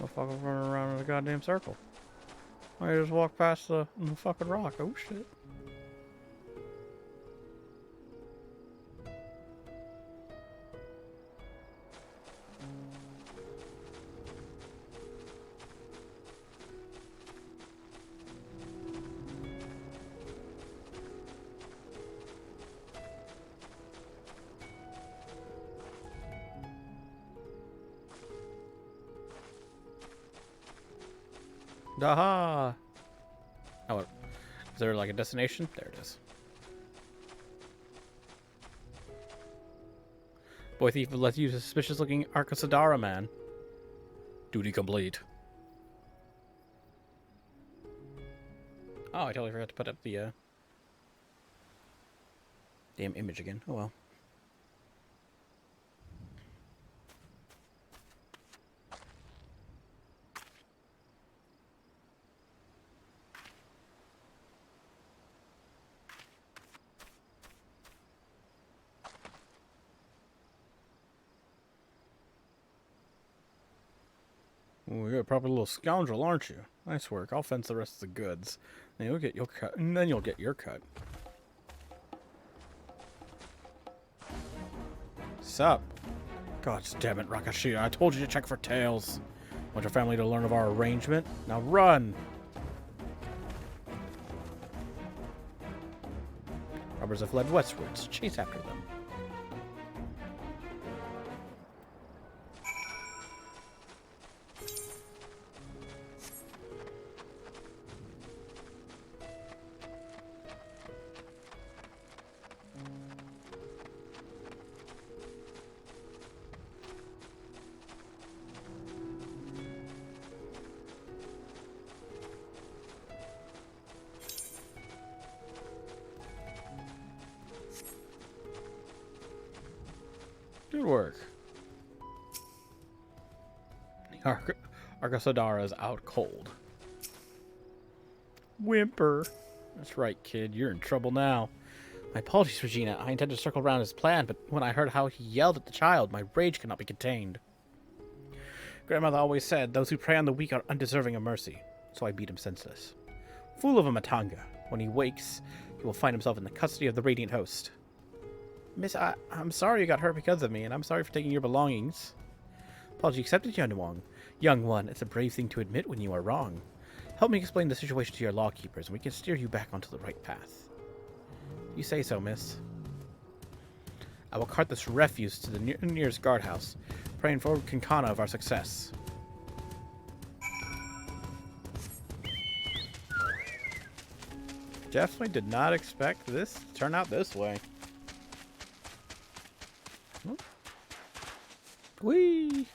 Motherfucker running around in a goddamn circle. I just walked past the fucking rock. Oh shit. Daha! Oh, is there like a destination? There it is. Boy thief lets you suspicious looking Arcasadara man. Duty complete. Oh, I totally forgot to put up the damn image again. Oh well. Ooh, you're a proper little scoundrel, aren't you? Nice work. I'll fence the rest of the goods. Then you'll get your cut, and then you'll get your cut. Sup? God damn it, Rakashira. I told you to check for tails. Want your family to learn of our arrangement? Now run! Robbers have fled westwards. Chase after them. Good work. Argasadara's out cold. Whimper. That's right, kid. You're in trouble now. My apologies, Regina. I intended to circle around his plan, but when I heard how he yelled at the child, my rage could not be contained. Grandmother always said, those who prey on the weak are undeserving of mercy, so I beat him senseless. Fool of a Matanga. When he wakes, he will find himself in the custody of the Radiant Host. Miss, I'm sorry you got hurt because of me, and I'm sorry for taking your belongings. Apology accepted, young one. Young one, it's a brave thing to admit when you are wrong. Help me explain the situation to your lawkeepers, and we can steer you back onto the right path. You say so, miss. I will cart this refuse to the nearest guardhouse, praying for Kinkana of our success. Definitely did not expect this to turn out this way. Whee!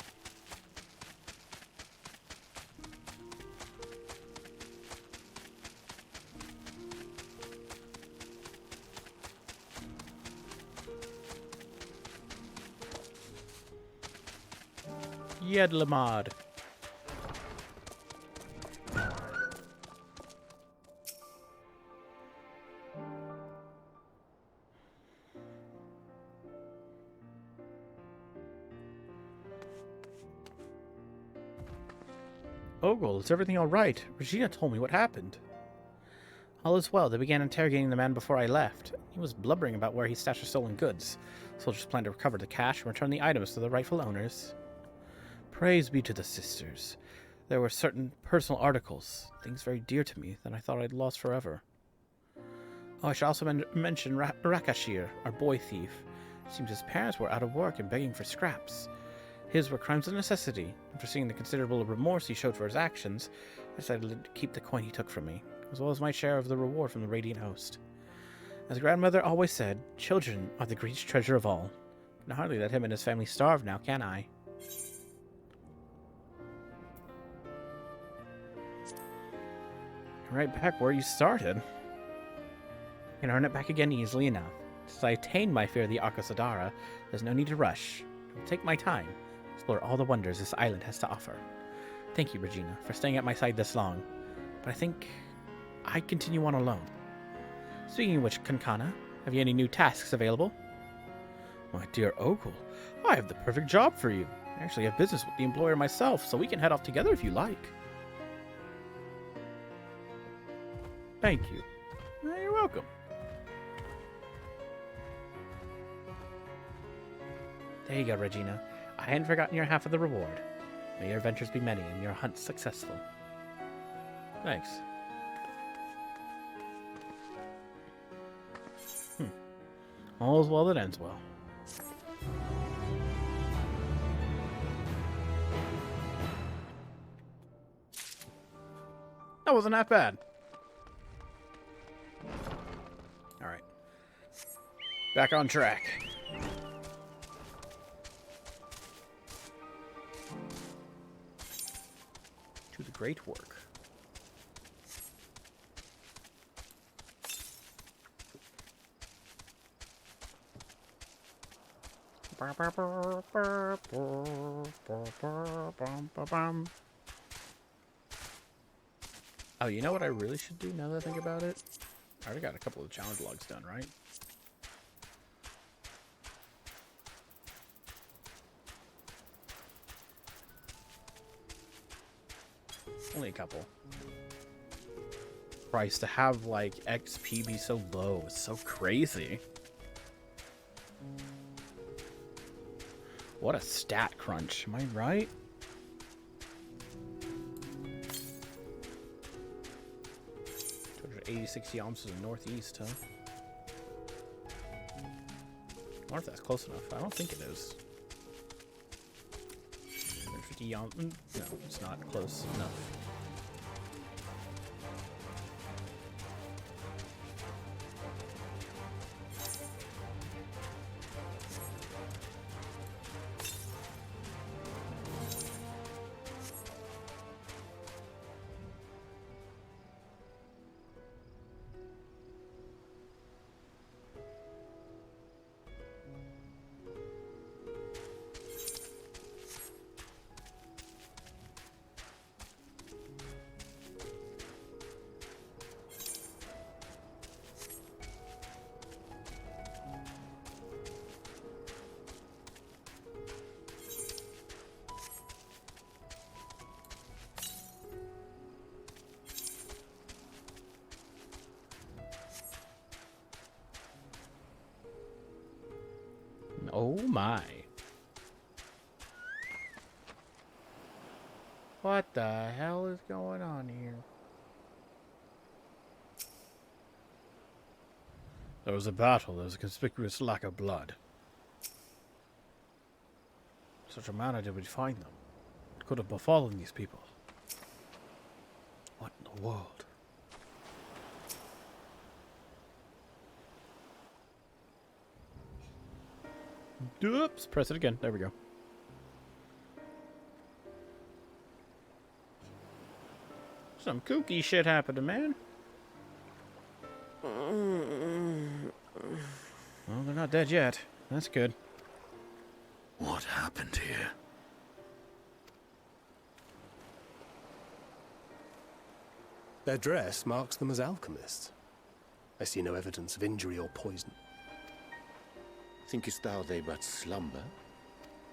Yedlamad. Ogle, is everything all right? Regina told me what happened. All is well. They began interrogating the man before I left. He was blubbering about where he stashed stolen goods. Soldiers plan to recover the cash and return the items to the rightful owners. Praise be to the sisters. There were certain personal articles, things very dear to me, that I thought I'd lost forever. Oh, I should also mention Rakashir, our boy thief. It seems his parents were out of work and begging for scraps. His were crimes of necessity, and foreseeing the considerable remorse he showed for his actions, I decided to keep the coin he took from me, as well as my share of the reward from the Radiant Host. As grandmother always said, children are the greatest treasure of all. I can hardly let him and his family starve now, can I? Right back where you started. I can earn it back again easily enough. Since I attained my fear of the Akasadara, there's no need to rush. I will take my time, explore all the wonders this island has to offer. Thank you, Regina, for staying at my side this long. But I think I'd continue on alone. Speaking of which, Kankana, have you any new tasks available? My dear Ogle, I have the perfect job for you. I actually have business with the employer myself, so we can head off together if you like. Thank you. You're welcome. There you go, Regina. I hadn't forgotten your half of the reward. May your adventures be many and your hunt successful. Thanks. All's well that ends well. That wasn't that bad. Alright. Back on track. To the great work. Oh, you know what I really should do now that I think about it? I already got a couple of challenge logs done, right? Only a couple. Christ, to have, like, XP be so low is so crazy. What a stat crunch, am I right? $86 ounces in northeast, huh? I wonder if that's close enough. I don't think it is. 150 ounces. No, it's not close enough. my. What the hell is going on here? There was a battle. There was a conspicuous lack of blood. In such a manner did we find them. What could have befallen these people? What in the world? Oops, press it again. There we go. Some kooky shit happened, man. Well, they're not dead yet. That's good. What happened here? Their dress marks them as alchemists. I see no evidence of injury or poison. Thinkest thou they but slumber?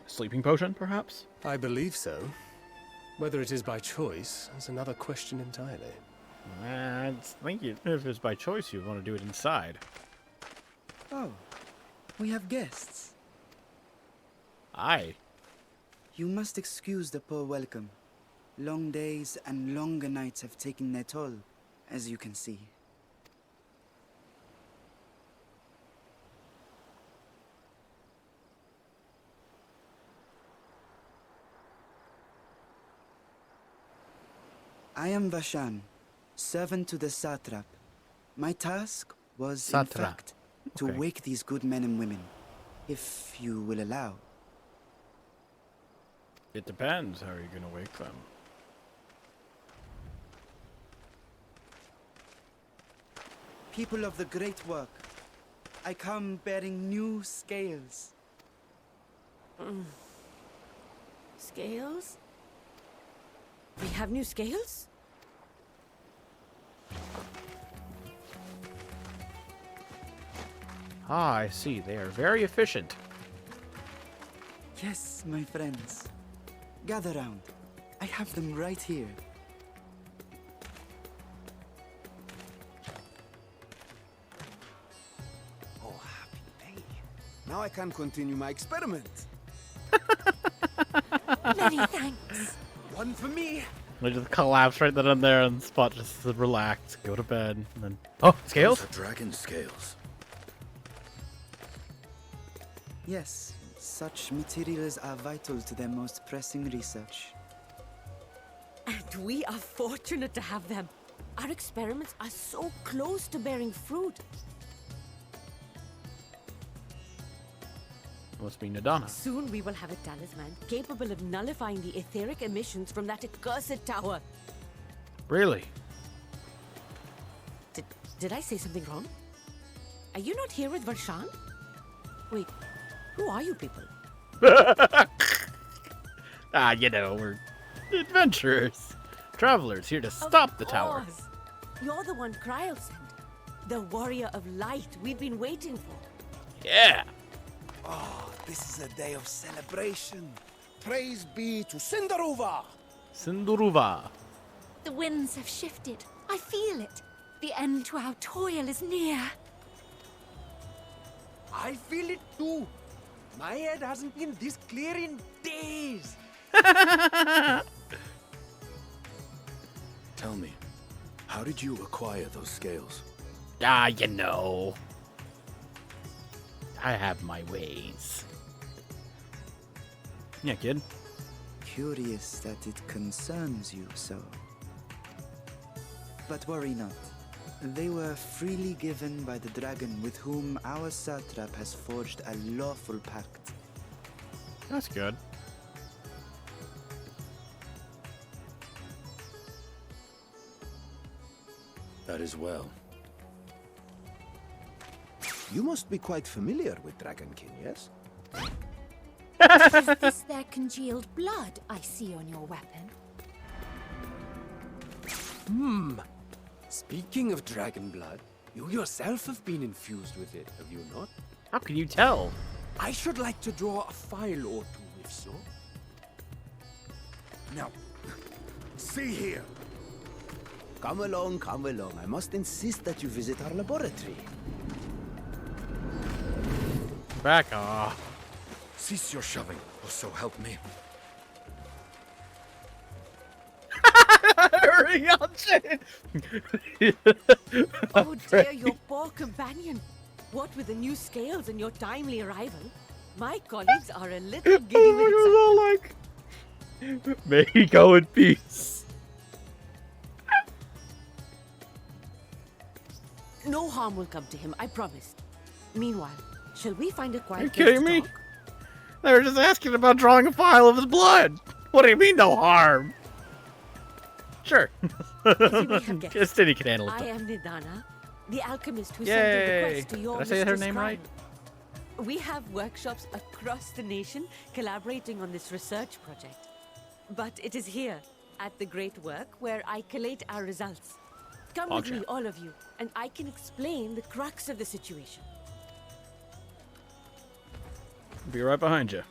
A sleeping potion, perhaps? I believe so. Whether it is by choice is another question entirely. I think if it's by choice, you'd want to do it inside. Oh, we have guests. Aye. You must excuse the poor welcome. Long days and longer nights have taken their toll, as you can see. I am Vashan, servant to the satrap. My task was, in fact, to wake these good men and women, if you will allow. It depends. How are you going to wake them? People of the great work, I come bearing new scales. Scales? We have new scales? Ah, I see. They are very efficient. Yes, my friends. Gather round. I have them right here. Oh, happy day. Now I can continue my experiment. Many thanks. One for me. They just collapse right then and there on the spot, just to relax, go to bed, and then... Oh, scales? Those are dragon scales. Yes, such materials are vital to their most pressing research. And we are fortunate to have them. Our experiments are so close to bearing fruit. Must be Nadana. Soon we will have a talisman capable of nullifying the etheric emissions from that accursed tower. Really? Did I say something wrong? Are you not here with Varshan? Wait, who are you people? Ah, you know, we're adventurers. Travelers here to stop the tower. Course. You're the one Kryl sent. The warrior of light we've been waiting for. Yeah. Oh, this is a day of celebration. Praise be to Cinderuva. Cinderuva. The winds have shifted. I feel it. The end to our toil is near. I feel it too. My head hasn't been this clear in days. Tell me, how did you acquire those scales? Ah, you know. I have my ways. Yeah, kid. Curious that it concerns you so. But worry not. They were freely given by the dragon with whom our satrap has forged a lawful pact. That's good. That is well. You must be quite familiar with Dragonkin, yes? Is this their congealed blood I see on your weapon? Speaking of dragon blood, you yourself have been infused with it, have you not? How can you tell? I should like to draw a file or two, if so. Now, see here. Come along, come along. I must insist that you visit our laboratory. Back off. Cease your shoving, or so help me. Hurry on, Jane! Oh dear, your poor companion. What with the new scales and your timely arrival, my colleagues are a little giddy with excitement. May he go in peace. No harm will come to him, I promise. Meanwhile, shall we find a quiet Are you place kidding to me? talk? They were just asking about drawing a file of his blood. What do you mean, no harm? Sure. As you may have guessed, Estini can handle it. I am Nidana, the alchemist who Yay! sent a request to your Did I say her mistress name right? Crime. We have workshops across the nation collaborating on this research project. But it is here, at the Great Work, where I collate our results. Come with me, all of you, and I can explain the crux of the situation. Be right behind you.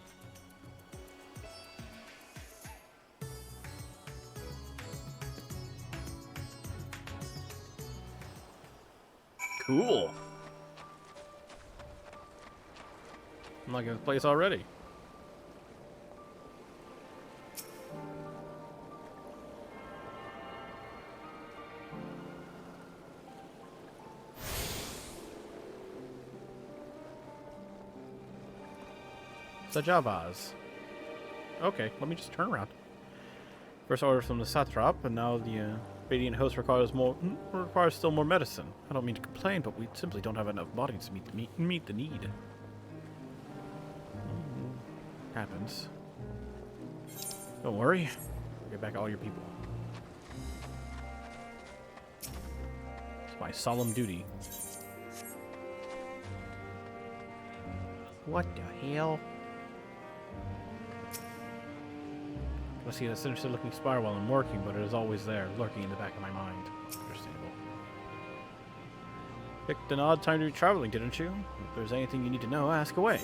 Cool. I'm liking this place already. The Javas. Okay, let me just turn around. First order from the satrap, and now the radiant host requires still more medicine. I don't mean to complain, but we simply don't have enough bodies to meet the need. Happens. Don't worry. Get back all your people. It's my solemn duty. What the hell? I see the sinister looking spire while I'm working, but it is always there, lurking in the back of my mind. Understandable. Picked an odd time to be traveling, didn't you? If there's anything you need to know, ask away.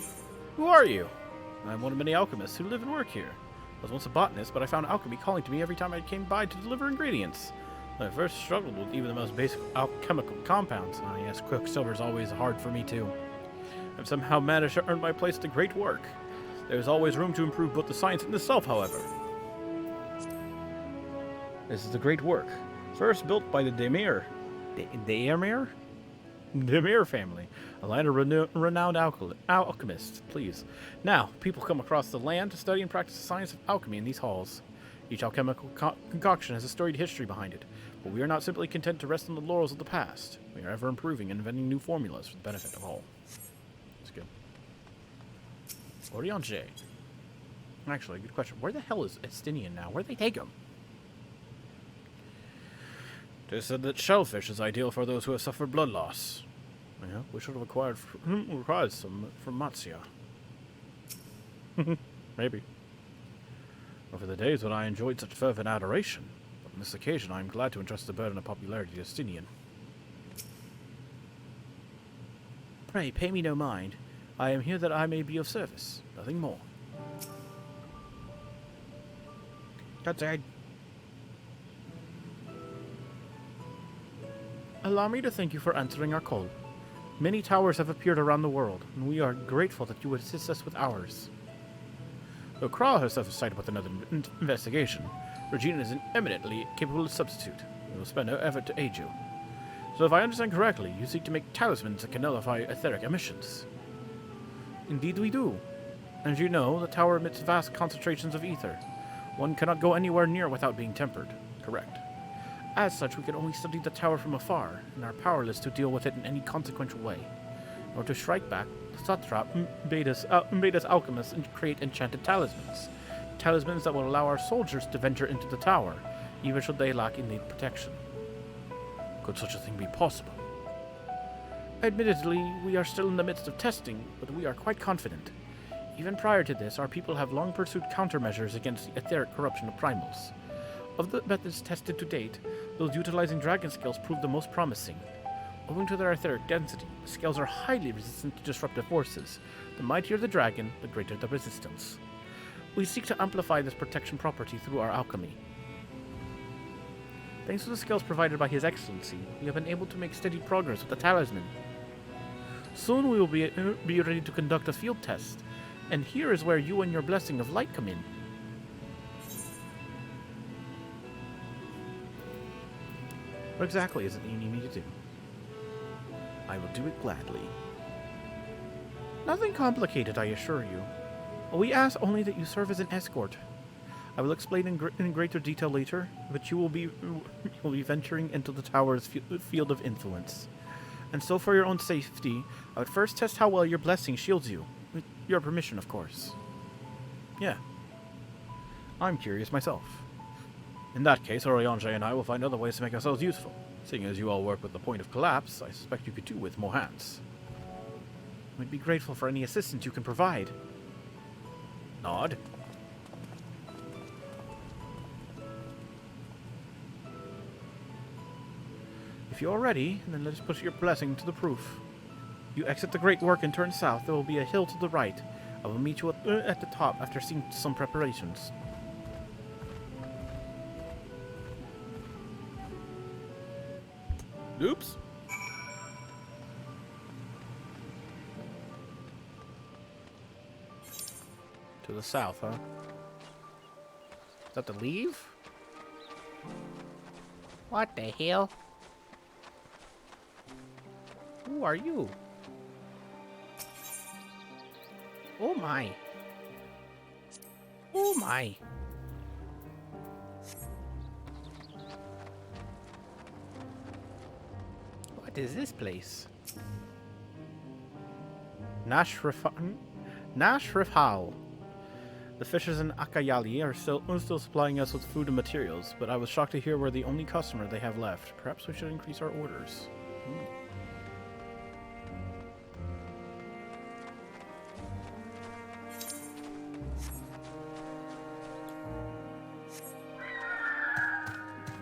Who are you? I'm one of many alchemists who live and work here. I was once a botanist, but I found alchemy calling to me every time I came by to deliver ingredients. When I first struggled with even the most basic alchemical compounds. Ah, yes, quicksilver is always hard for me too. I've somehow managed to earn my place to great work. There is always room to improve both the science and the self, however. This is the great work, first built by the Demir family, a line of renowned alchemists, please. Now, people come across the land to study and practice the science of alchemy in these halls. Each alchemical concoction has a storied history behind it, but we are not simply content to rest on the laurels of the past. We are ever improving and inventing new formulas for the benefit of all. That's good. Orion J. Actually, good question. Where the hell is Estinian now? Where'd they take him? They said that shellfish is ideal for those who have suffered blood loss. Yeah, we should have required some from Matsia. Maybe. Over the days when I enjoyed such fervent adoration, but on this occasion I am glad to entrust the burden of popularity to Estinian. Pray, pay me no mind. I am here that I may be of service, nothing more. That's it. Allow me to thank you for answering our call. Many towers have appeared around the world, and we are grateful that you would assist us with ours. Though Kral herself is cited with another investigation, Regina is an eminently capable substitute. We will spend no effort to aid you. So if I understand correctly, you seek to make talismans that can nullify etheric emissions. Indeed we do. As you know, the tower emits vast concentrations of ether. One cannot go anywhere near without being tempered. Correct. As such, we can only study the tower from afar, and are powerless to deal with it in any consequential way. In order to strike back, the satrap bade us alchemists and create enchanted talismans. Talismans that will allow our soldiers to venture into the tower, even should they lack innate protection. Could such a thing be possible? Admittedly, we are still in the midst of testing, but we are quite confident. Even prior to this, our people have long pursued countermeasures against the etheric corruption of primals. Of the methods tested to date, those utilizing dragon scales proved the most promising. Owing to their etheric density, the scales are highly resistant to disruptive forces. The mightier the dragon, the greater the resistance. We seek to amplify this protection property through our alchemy. Thanks to the scales provided by His Excellency, we have been able to make steady progress with the talisman. Soon we will be ready to conduct a field test. And here is where you and your blessing of light come in. What exactly is it that you need me to do? I will do it gladly. Nothing complicated, I assure you. We ask only that you serve as an escort. I will explain in greater detail later, but you will be venturing into the tower's field of influence. And so for your own safety, I would first test how well your blessing shields you. With your permission, of course. Yeah. I'm curious myself. In that case, Oriange and I will find other ways to make ourselves useful. Seeing as you all work with the point of collapse, I suspect you could do with more hands. We'd be grateful for any assistance you can provide. Nod. If you're ready, then let us put your blessing to the proof. You exit the Great Work and turn south. There will be a hill to the right. I will meet you at the top after seeing some preparations. Oops. To the south, huh? Is that the leave? What the hell? Who are you? Oh my. Oh my. What is this place? Nashrifal. The fishers in Akayali are still supplying us with food and materials, but I was shocked to hear we're the only customer they have left. Perhaps we should increase our orders.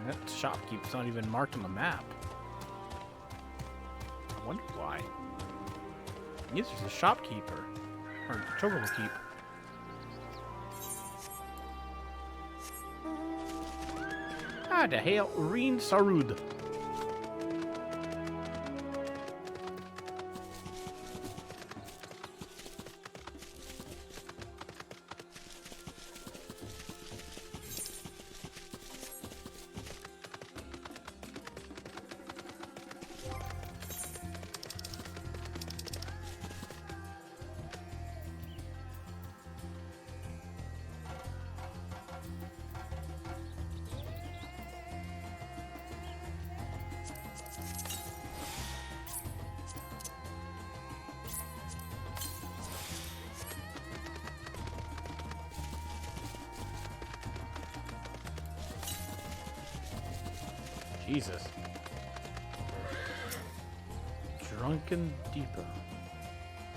That shopkeep's not even marked on the map. I wonder why. Yes, there's a shopkeeper. Or chocobo keep. Ah, the hell, Reen Sarud. Jesus. Drunken Depot.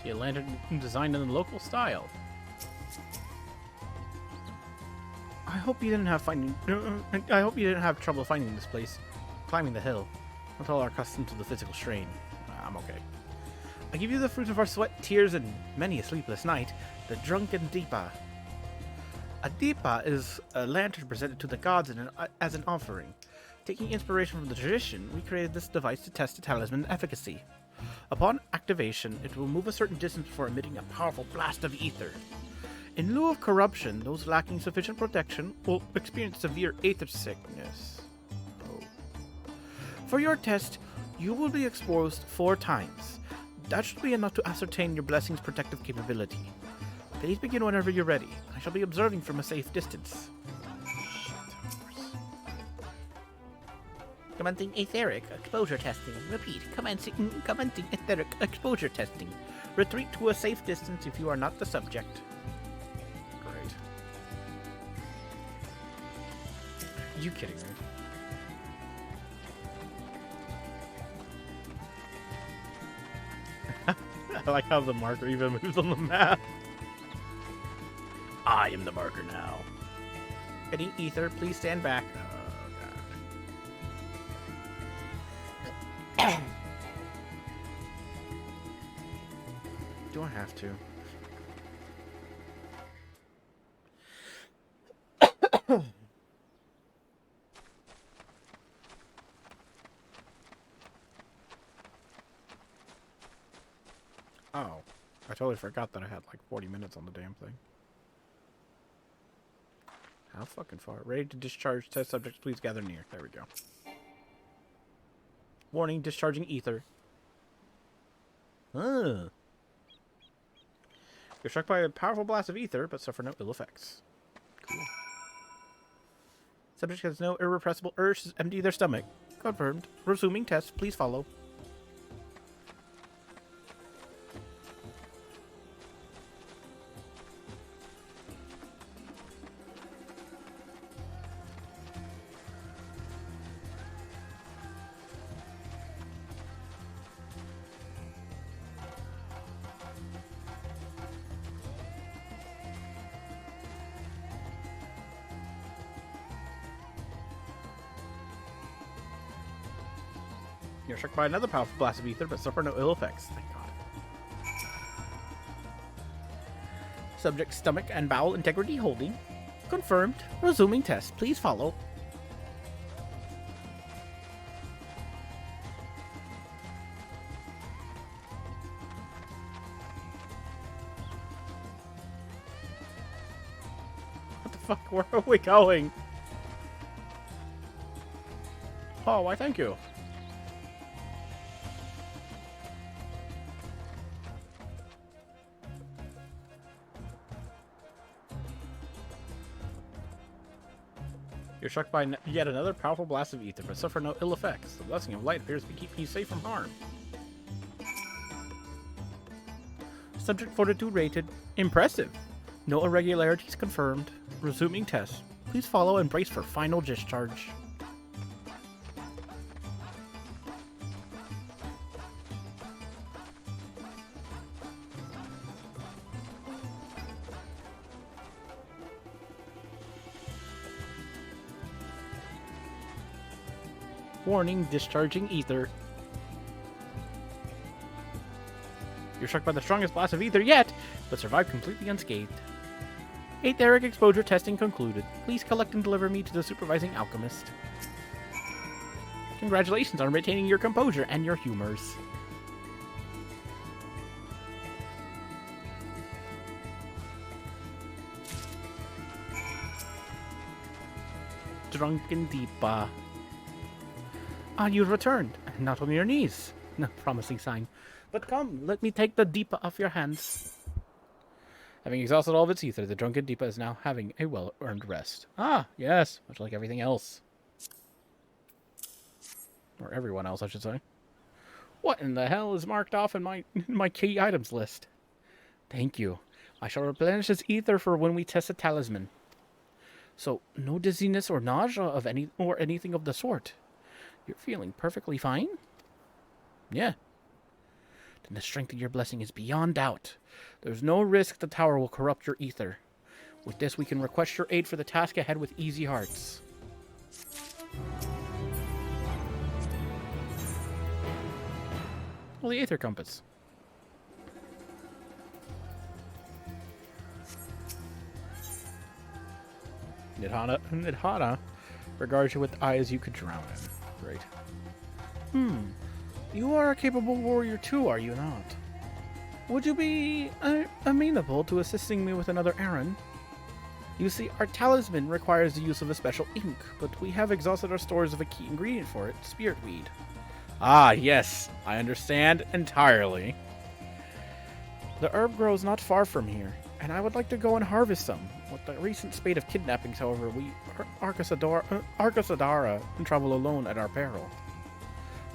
See a lantern designed in the local style. I hope you didn't have trouble finding this place. Climbing the hill. Not all are accustomed to the physical strain. I'm okay. I give you the fruit of our sweat, tears, and many a sleepless night, the Drunken Deepa. A Deepa is a lantern presented to the gods as an offering. Taking inspiration from the tradition, we created this device to test the talisman's efficacy. Upon activation, it will move a certain distance before emitting a powerful blast of ether. In lieu of corruption, those lacking sufficient protection will experience severe aether sickness. For your test, you will be exposed 4 times. That should be enough to ascertain your blessing's protective capability. Please begin whenever you're ready. I shall be observing from a safe distance. Commencing etheric exposure testing. Repeat, commencing etheric exposure testing. Retreat to a safe distance if you are not the subject. Great. You kidding me? I like how the marker even moves on the map. I am the marker now. Any ether, please stand back. Do I have to? Oh, I totally forgot that I had like 40 minutes on the damn thing. How fucking far? Ready to discharge. Test subjects, please gather near. There we go. Warning, discharging ether. You're struck by a powerful blast of ether, but suffer no ill effects. Cool. Subject has no irrepressible urge to empty their stomach. Confirmed. Resuming test. Please follow. You're struck by another powerful blast of ether, but suffer no ill effects. Thank God. Subject stomach and bowel integrity holding. Confirmed. Resuming test. Please follow. What the fuck? Where are we going? Oh, why thank you. You're struck by yet another powerful blast of ether, but suffer no ill effects. The blessing of light appears to be keeping you safe from harm. Subject fortitude rated. Impressive. No irregularities confirmed. Resuming test. Please follow and brace for final discharge. Warning, discharging ether. You're struck by the strongest blast of ether yet, but survived completely unscathed. Etheric exposure testing concluded. Please collect and deliver me to the supervising alchemist. Congratulations on retaining your composure and your humors. Drunken Deepa. Ah, you returned. Not on your knees. No promising sign. But come, let me take the Deepa off your hands. Having exhausted all of its ether, the drunken Deepa is now having a well-earned rest. Ah, yes, much like everything else. Or everyone else, I should say. What in the hell is marked off in my key items list? Thank you. I shall replenish this ether for when we test a talisman. So, no dizziness or nausea of anything of the sort. You're feeling perfectly fine? Yeah. Then the strength of your blessing is beyond doubt. There's no risk the tower will corrupt your ether. With this, we can request your aid for the task ahead with easy hearts. Well, the Aether Compass. Nidhana regards you with eyes you could drown in. Great. You are a capable warrior too, are you not? Would you be amenable to assisting me with another errand? You see, our talisman requires the use of a special ink, but we have exhausted our stores of a key ingredient for it, spirit weed. Ah, yes, I understand entirely. The herb grows not far from here, and I would like to go and harvest some. With the recent spate of kidnappings, however, we Arcasadara travel alone at our peril.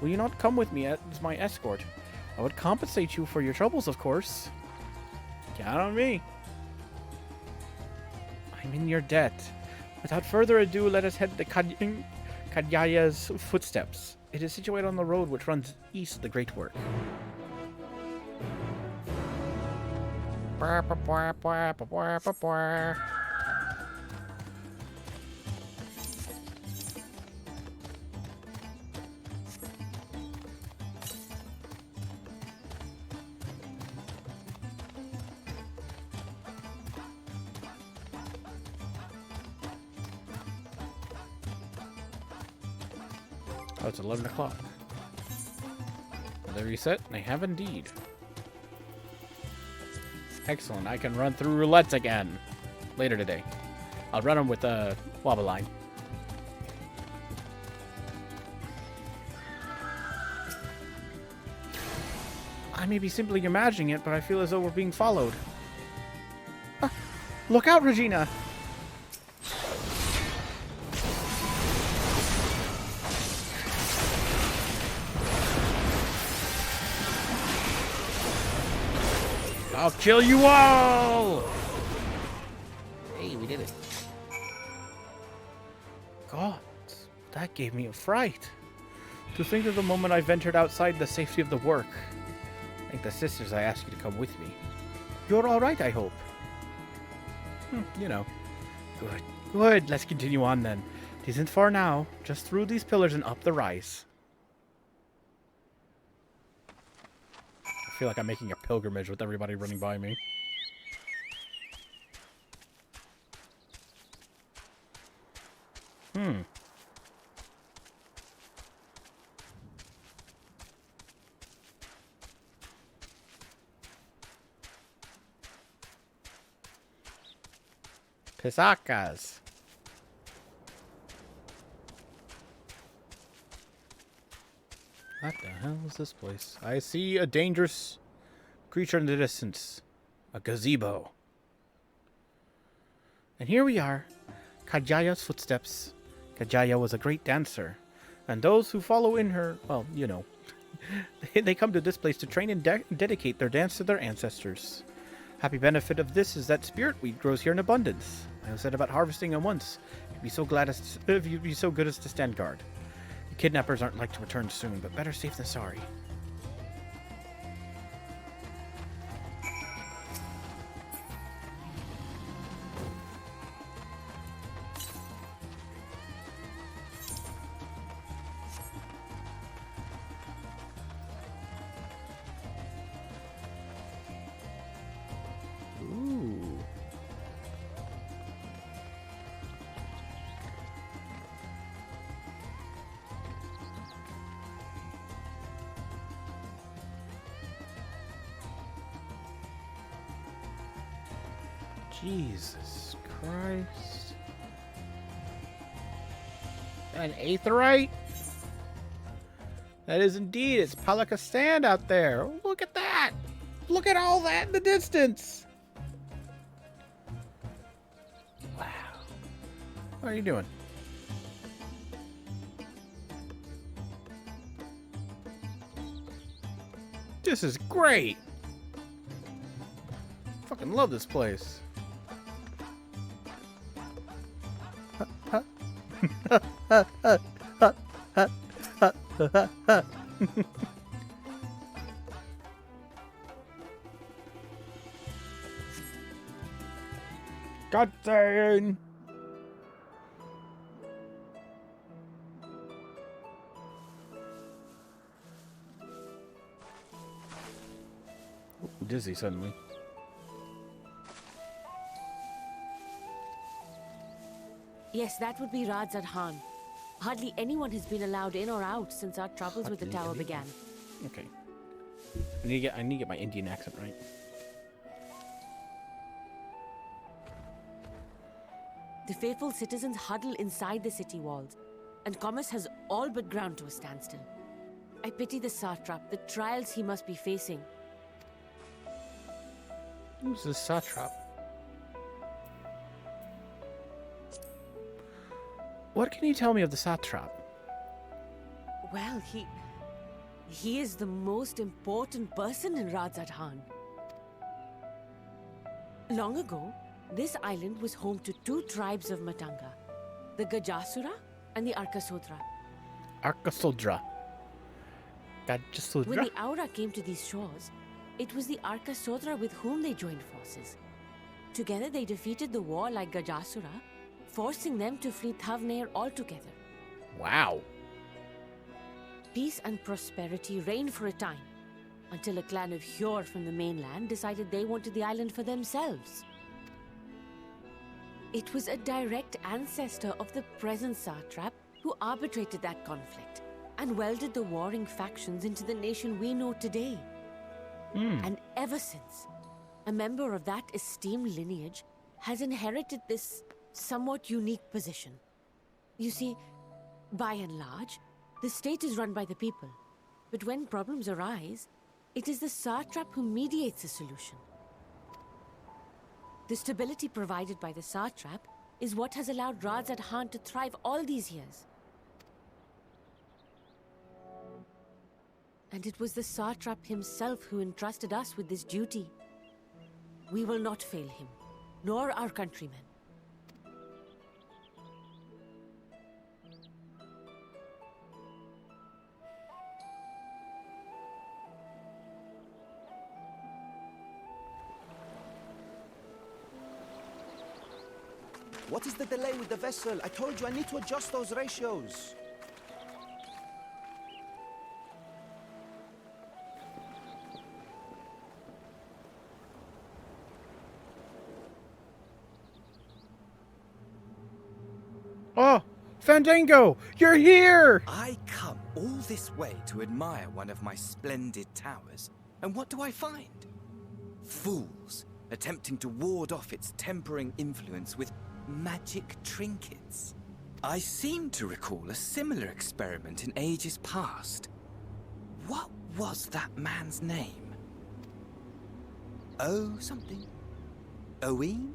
Will you not come with me as my escort? I would compensate you for your troubles, of course. Count on me. I'm in your debt. Without further ado, let us head to Kadyaya's footsteps. It is situated on the road which runs east of the Great Work. Oh, it's 11 o'clock. Are they reset? They have indeed. Excellent. I can run through roulettes again later today. I'll run them with a wobble line. I may be simply imagining it, but I feel as though we're being followed. Ah, look out, Regina! I'll kill you all! Hey, we did it. God, that gave me a fright. To think of the moment I ventured outside the safety of the work. Thank the sisters I asked you to come with me. You're all right, I hope. You know. Good. Good. Let's continue on then. It isn't far now. Just through these pillars and up the rise. I feel like I'm making a pilgrimage with everybody running by me. Pisakas. What the hell is this place? I see a dangerous creature in the distance. A gazebo. And here we are. Kajaya's footsteps. Kajaya was a great dancer. And those who follow in her, well, you know. They come to this place to train and dedicate their dance to their ancestors. Happy benefit of this is that spirit wheat grows here in abundance. I have said about harvesting it once. You'd be so glad if you'd be so good as to stand guard. The kidnappers aren't like to return soon, but better safe than sorry. Jesus Christ. An aetheryte? That is indeed. It's Palakastan out there. Look at that. Look at all that in the distance. Wow. What are you doing? This is great. Fucking love this place. God dang. Dizzy suddenly. Yes, that would be Radzad Khan. Hardly anyone has been allowed in or out since our troubles with the tower began. Okay. I need to get my Indian accent right. The faithful citizens huddle inside the city walls, and commerce has all but ground to a standstill. I pity the satrap, the trials he must be facing. Who's this satrap? What can you tell me of the satrap? Well, he is the most important person in Radzad Khan. Long ago, this island was home to two tribes of Matanga, the Gajasura and the Arkasodra. Arkasodra. Gajasudra? When the Aura came to these shores, it was the Arkasodra with whom they joined forces. Together they defeated the warlike Gajasura, forcing them to flee Thavnair altogether. Wow. Peace and prosperity reigned for a time, until a clan of Hyur from the mainland decided they wanted the island for themselves. It was a direct ancestor of the present satrap who arbitrated that conflict and welded the warring factions into the nation we know today. And ever since, a member of that esteemed lineage, has inherited this somewhat unique position. You see, by and large, the state is run by the people. But when problems arise, it is the satrap who mediates a solution. The stability provided by the satrap is what has allowed Radzat-Han to thrive all these years. And it was the satrap himself who entrusted us with this duty. We will not fail him, nor our countrymen. What is the delay with the vessel? I told you I need to adjust those ratios. Oh, Fandango, you're here! I come all this way to admire one of my splendid towers, and what do I find? Fools attempting to ward off its tempering influence with magic trinkets. I seem to recall a similar experiment in ages past. What was that man's name? Oh, something. Owen?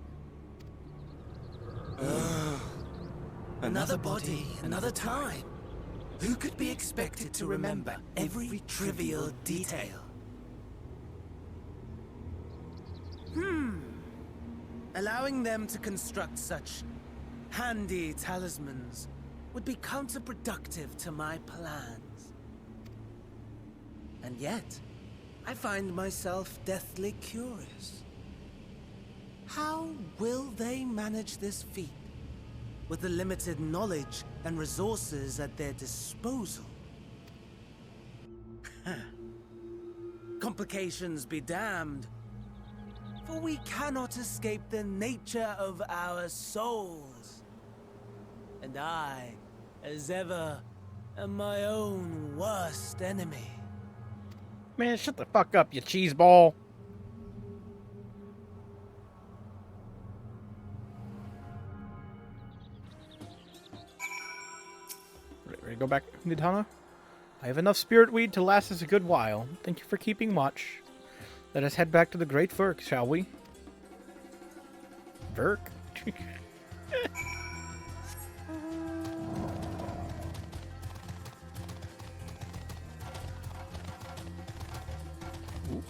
Another body, another time. Who could be expected to remember every trivial detail? Allowing them to construct such handy talismans would be counterproductive to my plans. And yet, I find myself deathly curious. How will they manage this feat with the limited knowledge and resources at their disposal? Complications be damned. For we cannot escape the nature of our souls. And I, as ever, am my own worst enemy. Man, shut the fuck up, you cheeseball. Ready to go back, Nidhana? I have enough spirit weed to last us a good while. Thank you for keeping watch. Let us head back to the Great Verk, shall we? Verk? Oop.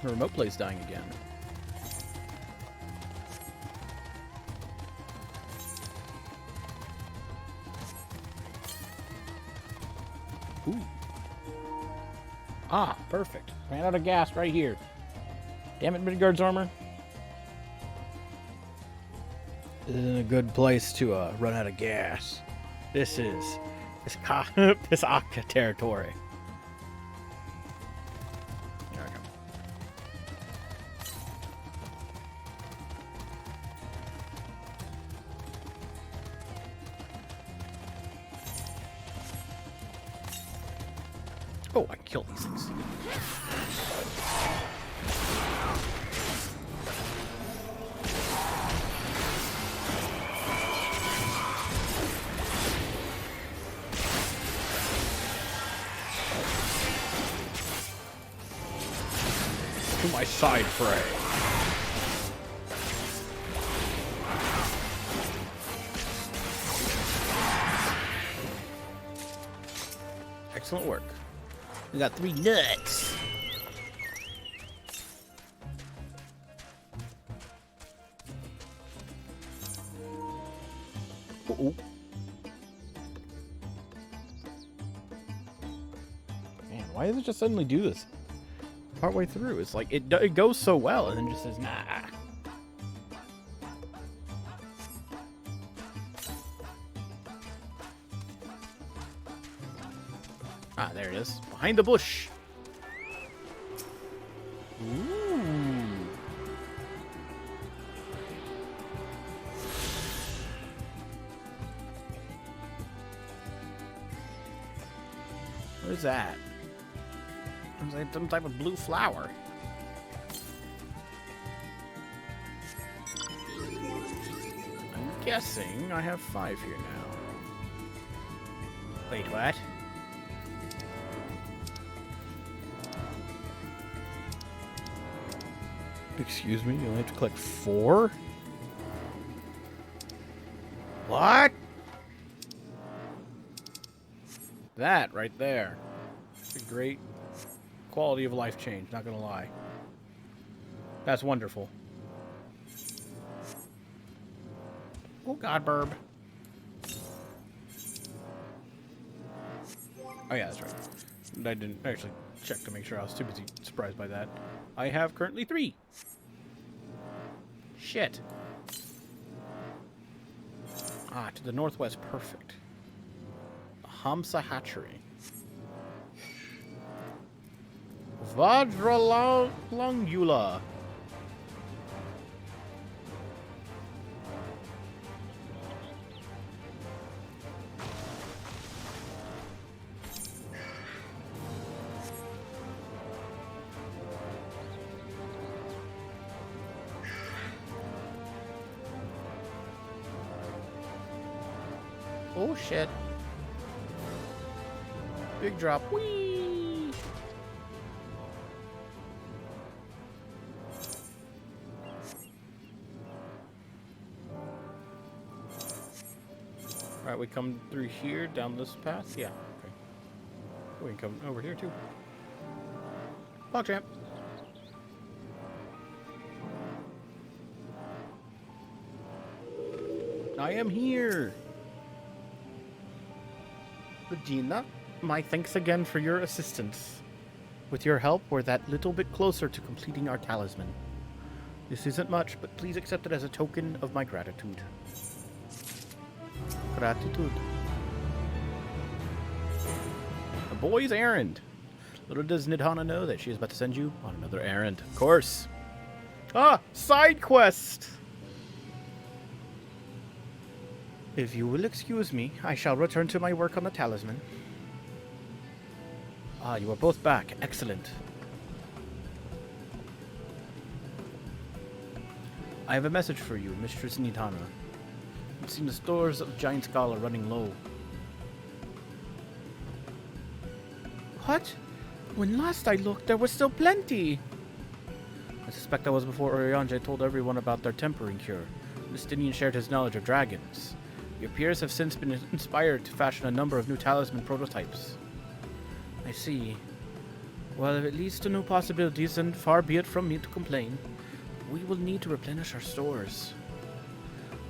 The remote play's dying again. Ooh. Ah, perfect. Ran out of gas right here. Damn it, Midgard's armor. This isn't a good place to run out of gas. This is Pisaka territory. There we go. Oh, I can kill these things. To my side fray. Excellent work. We got 3 nuts. Uh-oh. Man, why does it just suddenly do this? Partway through, it's like it goes so well, and then just says nah. Ah, there it is, behind the bush. Ooh. What is that? It's like some type of blue flower. guessing I have 5 here now. Wait, what? Excuse me, you only have to collect 4? What? That right there. It's a great quality of life change, not gonna lie. That's wonderful. Oh god, Burb. Oh yeah, that's right. I didn't actually check to make sure. I was too busy surprised by that. I have currently 3. Shit. Ah, to the northwest. Perfect. Hamsa Hatchery. Vajralongula. Oh shit. Big drop. Whee! Alright, we come through here, down this path? Yeah, okay. We can come over here too. Champ. I am here! Regina, my thanks again for your assistance. With your help, we're that little bit closer to completing our talisman. This isn't much, but please accept it as a token of my gratitude. Gratitude. A boy's errand. Little does Nidhana know that she is about to send you on another errand. Of course. Ah, side quest! If you will excuse me, I shall return to my work on the talisman. Ah, you are both back. Excellent. I have a message for you, Mistress Nidhana. I've seen the stores of Giant Skull are running low. What? When last I looked, there was still plenty. I suspect that was before Oriange told everyone about their tempering cure. Justinian shared his knowledge of dragons. Your peers have since been inspired to fashion a number of new talisman prototypes. I see. Well, if it leads to new possibilities, then far be it from me to complain. We will need to replenish our stores.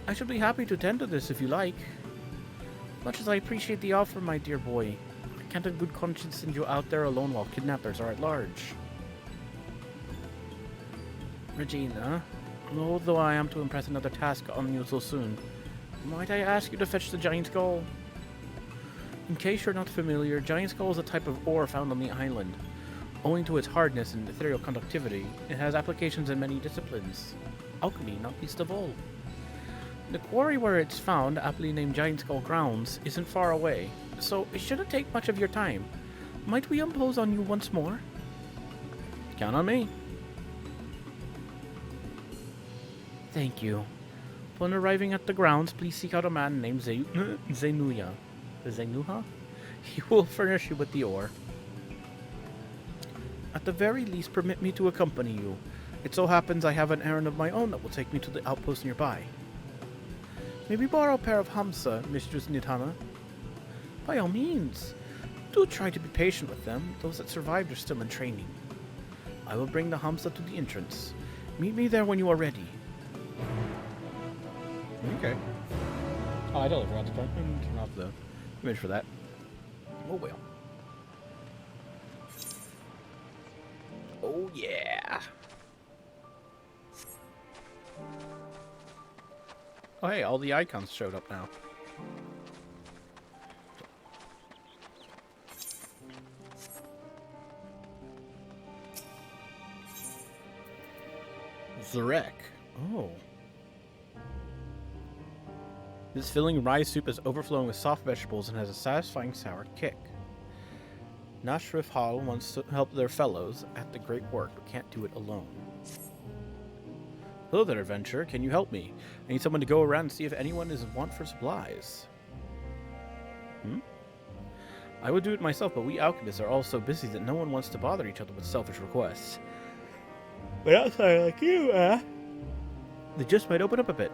I should be happy to tend to this if you like. Much as I appreciate the offer, my dear boy, I can't in good conscience send you out there alone while kidnappers are at large. Regina, although I am to impress another task on you so soon, might I ask you to fetch the Giant Skull? In case you're not familiar, Giant Skull is a type of ore found on the island. Owing to its hardness and ethereal conductivity, it has applications in many disciplines. Alchemy, not least of all. The quarry where it's found, aptly named Giant Skull Grounds, isn't far away, so it shouldn't take much of your time. Might we impose on you once more? Count on me. Thank you. Upon arriving at the grounds, please seek out a man named Zenuya. Zenuha? He will furnish you with the ore. At the very least, permit me to accompany you. It so happens I have an errand of my own that will take me to the outpost nearby. Maybe borrow a pair of Hamsa, Mistress Nidhana? By all means. Do try to be patient with them. Those that survived are still in training. I will bring the Hamsa to the entrance. Meet me there when you are ready. Okay. Oh, I totally forgot to turn off the image for that. Oh well. Oh yeah. Oh hey, all the icons showed up now. Zarek. Oh. This filling rye soup is overflowing with soft vegetables and has a satisfying sour kick. Nashrif Hall wants to help their fellows at the great work, but can't do it alone. Hello there, adventurer. Can you help me? I need someone to go around and see if anyone is in want for supplies. I would do it myself, but we alchemists are all so busy that no one wants to bother each other with selfish requests. But outside like you, they just might open up a bit.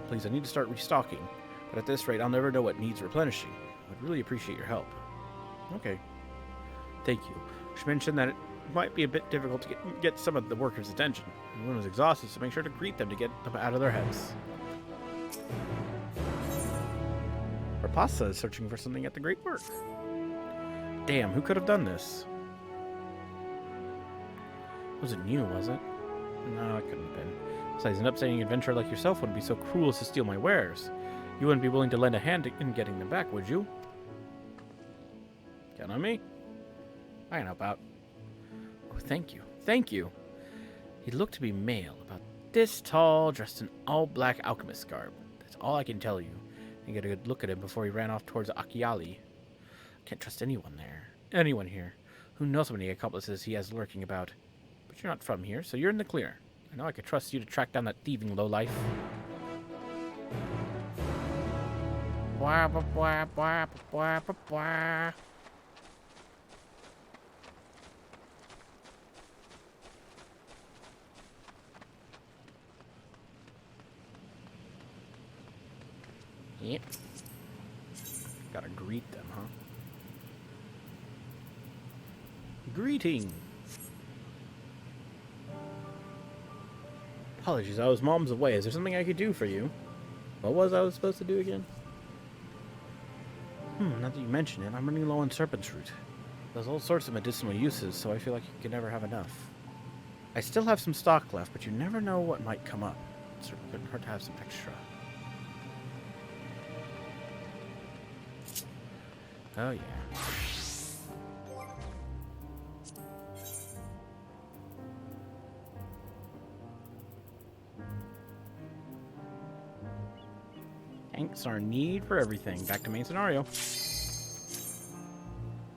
Please, I need to start restocking. But at this rate, I'll never know what needs replenishing. I'd really appreciate your help. Okay. Thank you. I should mention that it might be a bit difficult to get some of the workers' attention. Everyone is exhausted, so make sure to greet them to get them out of their heads. Rapasa is searching for something at the Great Work. Damn, who could have done this? Was it you, was it? No, it couldn't have been. Besides, an upstanding adventurer like yourself wouldn't be so cruel as to steal my wares. You wouldn't be willing to lend a hand in getting them back, would you? Count on me. I can help out. Oh, thank you. Thank you. He looked to be male, about this tall, dressed in all-black alchemist garb. That's all I can tell you. And get a good look at him before he ran off towards Akiali. Can't trust anyone here. Who knows how many accomplices he has lurking about. But you're not from here, so you're in the clear. I know I could trust you to track down that thieving lowlife. Yep. Gotta greet them, huh? Greeting! Apologies, I was mom's away. Is there something I could do for you? What was I supposed to do again? Now that you mention it, I'm running low on serpent's root. There's all sorts of medicinal uses, so I feel like you can never have enough. I still have some stock left, but you never know what might come up. It certainly couldn't hurt to have some extra. Oh, yeah. Thanks, our need for everything. Back to main scenario.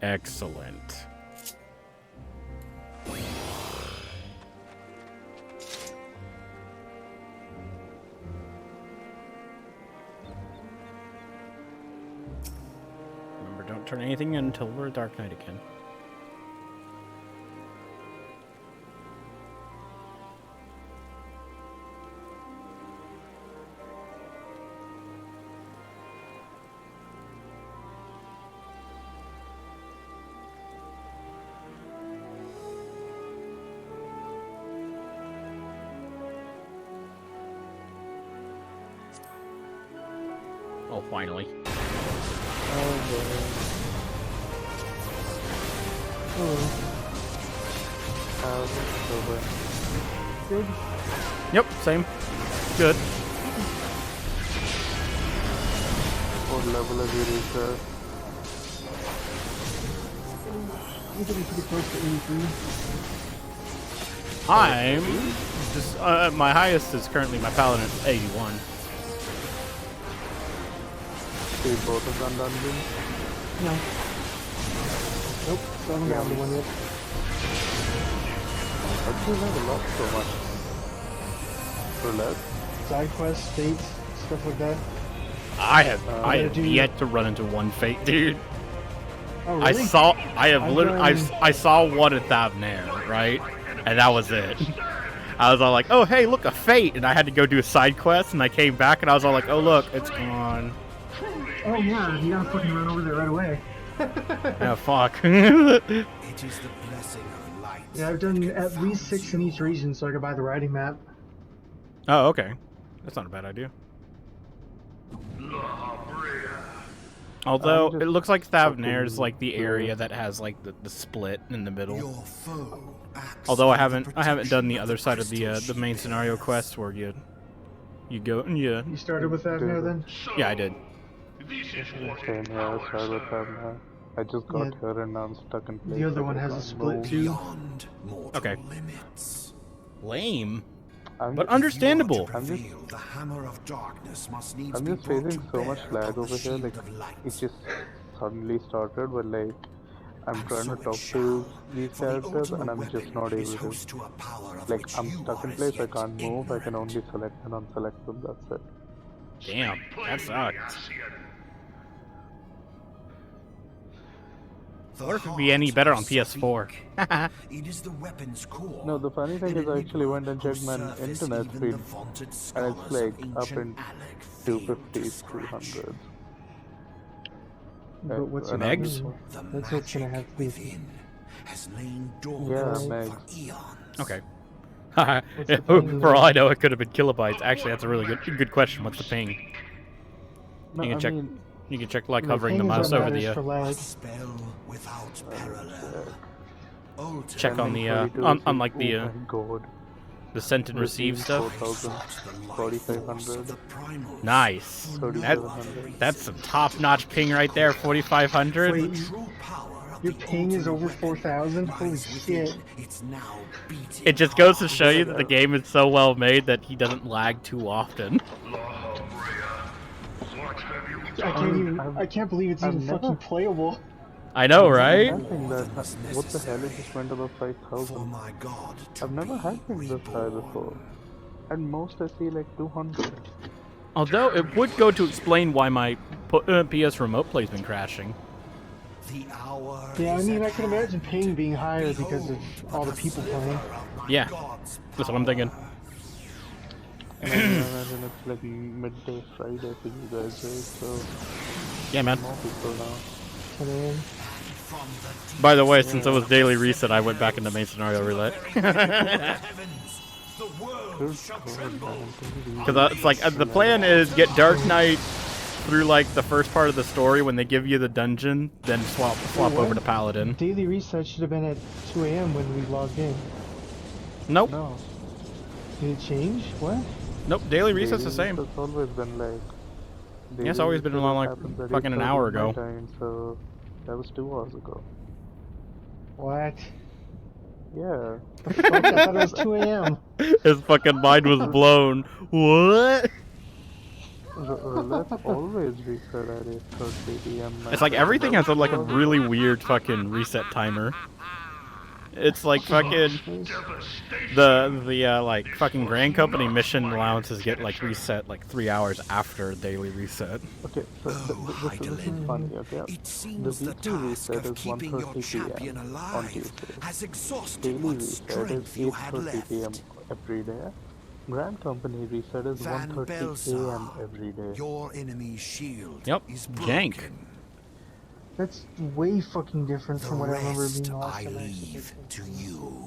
Excellent. Remember, don't turn anything in until we're a Dark Knight again. Oh, finally. Good. Yep, same. Good. What level have you reached there? You're getting pretty close to 83. I'm just my highest is currently my paladin at 81. So you both have done dungeons? No. Nope, still haven't gotten to one yet. I feel like a lot so much. For less? Side quests, fates, stuff like that. I have yet to run into one fate, dude. Oh, really? I saw one at Thavnair, right? And that was it. I was all like, oh hey, look, a fate, and I had to go do a side quest, and I came back and I was all like, oh look, it's gone. Oh yeah, you gotta fucking run over there right away. Yeah, fuck. It is the blessing of light. Yeah, I've done at least 6 in each region so I could buy the riding map. Oh, okay. That's not a bad idea. Although it looks like Thavnair is like the area that has like the split in the middle. Although I haven't done the other side of the main scenario quest where you go and you started with Thavnair then? Yeah, I did. Same here, I started with Thavnair. I just got here and now I'm stuck in place. The other one has a split too. Okay. Lame. But understandable. I'm just facing so much lag over here, like it just suddenly started, but like I'm trying to talk to these characters and I'm just not able to. Like, I'm stuck in place, I can't move, I can only select and unselect them, that's it. Damn, that sucks. I wonder if it'd be any better on PS4. It is the weapon's core. No, the funny thing is I actually went and checked my internet speed and it's like up in 250s, 300s. But what's your Megs? That's what's gonna have to be. Yeah, Megs. Okay. For all I know, it could have been kilobytes. Actually, that's a really good question. What's the ping? No, You can I check. mean, You can check like hovering the mouse over the. Check on the on like the sent and received stuff. 4,500. Nice. That's some top-notch ping right there. 4,500. Wait, your ping is over 4,000? Holy shit. It just goes to show you that the game is so well made that he doesn't lag too often. I can't believe it's even fucking playable. I know, right? What the hell? It just went above 5,000. I've never had things this high before. At most I see like 200. Although it would go to explain why my PS Remote Play's been crashing. Yeah, I mean, I can imagine ping being higher because of all the people playing. Yeah, that's what I'm thinking. And I imagine it's like midday Friday for you guys, right? So yeah, man. More people now. By the way, since it was daily reset, I went back into main scenario roulette. Because it's like the plan is get Dark Knight through like the first part of the story when they give you the dungeon, then swap over to Paladin. Daily reset should have been at 2 a.m. when we logged in. Nope. No. Did it change? What? Nope. Daily reset's the same. It's always been like. Yeah, it's always been along like fucking an hour ago. Time, so that was 2 hours ago. What? Yeah. The fuck? I thought it was 2 a.m. His fucking mind was blown. What? Let's always reset at 8:30 p.m. It's like everything has like a really weird fucking reset timer. It's like fucking the like fucking Grand Company mission allowances get like reset like 3 hours after daily reset. Okay, so this is funny, okay? The weekly reset is 1:30 p.m. on Tuesday. Daily reset is 8:30 p.m. every day. Grand Company reset is 1:30 a.m. every day. Your enemy's shield. Yep, jank. That's way fucking different from what I remember being last I time. leave to you.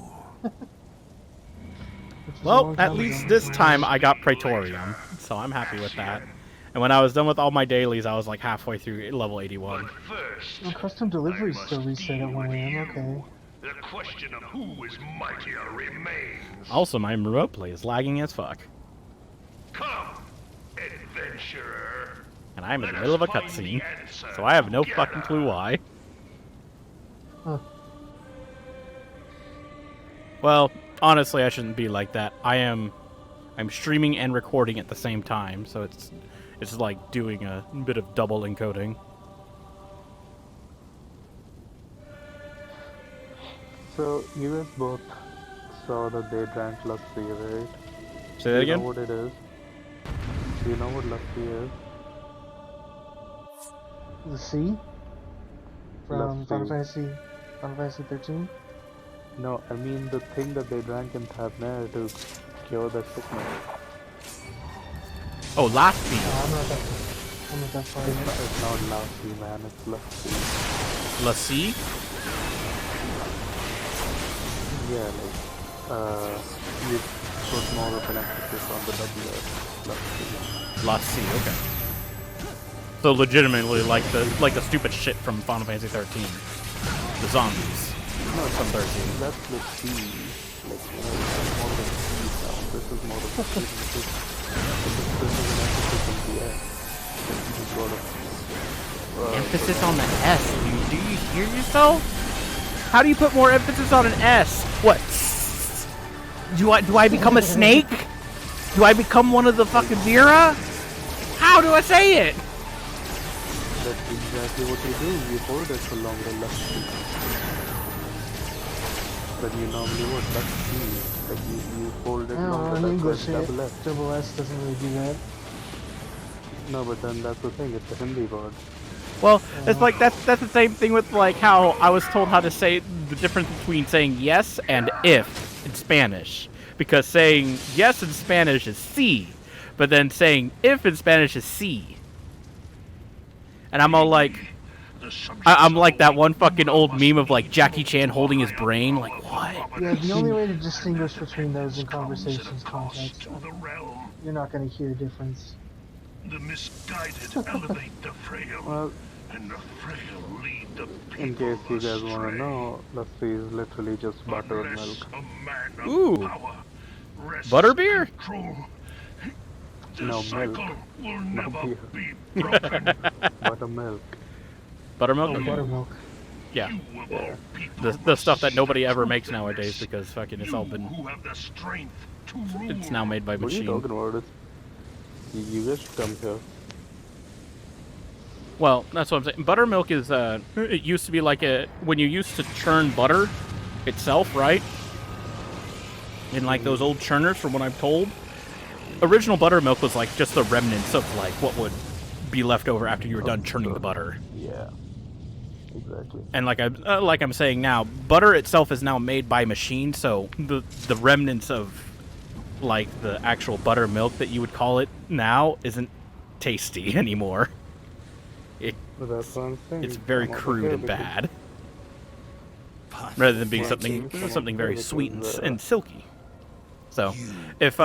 Well, at least this time I got Praetorium, so I'm happy with that. And when I was done with all my dailies, I was like halfway through level 81. Well, custom delivery still reset at 1 a.m. Okay. The question of who is mightier remains. Also, my remote play is lagging as fuck. Come, adventurer. And I'm in the middle of a cutscene, so I have no fucking clue why. Huh. Well, honestly, I shouldn't be like that. I'm streaming and recording at the same time, so it's like doing a bit of double encoding. So you guys both saw that they drank Lusty, right? Say that again? Do you know what it is? Do you know what Lusty is? The sea? From Lusty. Final Fantasy 13? No, I mean the thing that they drank in Thavnair to cure the sickness. Oh, Lasty. No, I'm not that far. It's not Lasty, man. It's Lusty. Lassie? Yeah, like, you put more of an emphasis on the double Lusty. Lassie, okay. So legitimately like the stupid shit from Final Fantasy 13. The zombies. No, from 13. That's the sea. Like, you know, it's more of a sea sound. This is more of a sea. This is an emphasis on the S. Sort of, Emphasis on the S, dude. Do you hear yourself? How do you put more emphasis on an S? What? Do I become a snake? Do I become one of the fucking Vera? How do I say it? that's exactly what you do. You hold it for longer, lucky. But you normally would, lucky. Like you hold it longer, in that's English, why double S. double S doesn't really do that. No, but then that's the thing, it's a Hindi word. Well, it's like that's the same thing with like how I was told how to say the difference between saying yes and if in Spanish. Because saying yes in Spanish is sí, but then saying if in Spanish is sí. And I'm all like, I'm like that one fucking old meme of like Jackie Chan holding his brain. Like what? Yeah, the only way to distinguish between those in conversations context, you're not going to hear a difference. The misguided elevate the frail, Well, and the frail lead the people. in case you guys want to know, lassi is literally just butter and milk. Ooh, butterbeer? No, milk. Not beer. Buttermilk. Buttermilk? Oh, buttermilk. Yeah. Yeah. The stuff that nobody ever makes nowadays because fucking it's all been. It's now made by What are you machine. talking about? You guys should come here. Well, that's what I'm saying. Buttermilk is it used to be like when you used to churn butter itself, right? In like those old churners, from what I'm told. Original buttermilk was like just the remnants of like what would be left over after you were done churning the butter. Yeah. Exactly. And like I'm saying now, butter itself is now made by machine, so the remnants of like the actual buttermilk that you would call it now isn't tasty anymore. That's what I'm saying. It's very crude and bad, rather than being something very sweet and silky. So, if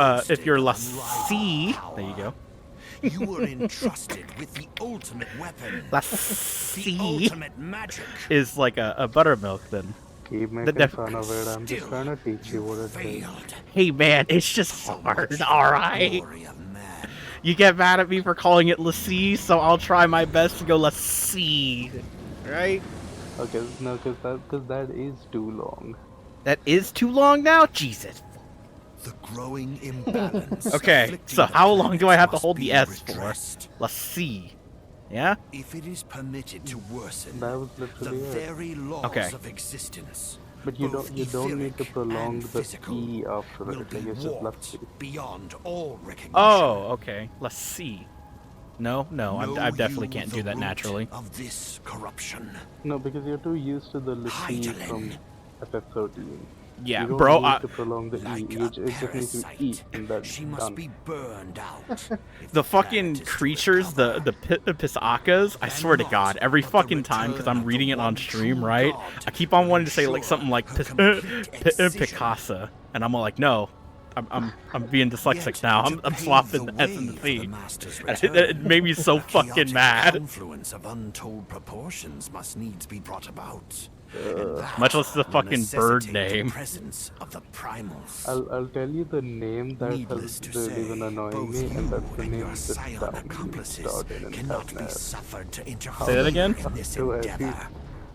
you're lassi, there you go. You were entrusted with the ultimate weapon. Lassi the ultimate magic. Is like a buttermilk then. Keep making fun of it. I'm just trying to teach you what it is. Hey man, it's just hard. All right. You get mad at me for calling it lassi, so I'll try my best to go lassi. Right? Okay, no, because that is too long. That is too long now? Jesus. The growing imbalance. Okay, so how long do I have to hold the S for? Lassi. Yeah? If it is permitted to worsen that was the very laws of existence. But you don't need to prolong the E after it. Like it's just lassi. Beyond all recognition. Oh, okay. Lassi. No, I definitely can't do that naturally. Of this corruption. No, because you're too used to the lassi from FF13. Yeah, you don't bro. Need to prolong the E. You just need to eat, and that's she must done. be burned out. The fucking creatures, the Pisakas, I swear to God, every fucking time, because I'm reading it on stream, right? I keep on wanting to say like something like Picasa, and I'm like, no, I'm being dyslexic now. I'm swapping the S and the C. It made me so fucking mad. Influence of untold proportions must needs be brought about. Much less the fucking bird name. I'll tell you the name that has really been annoying me, and that's the name of the town we started in Tavner. Say that again?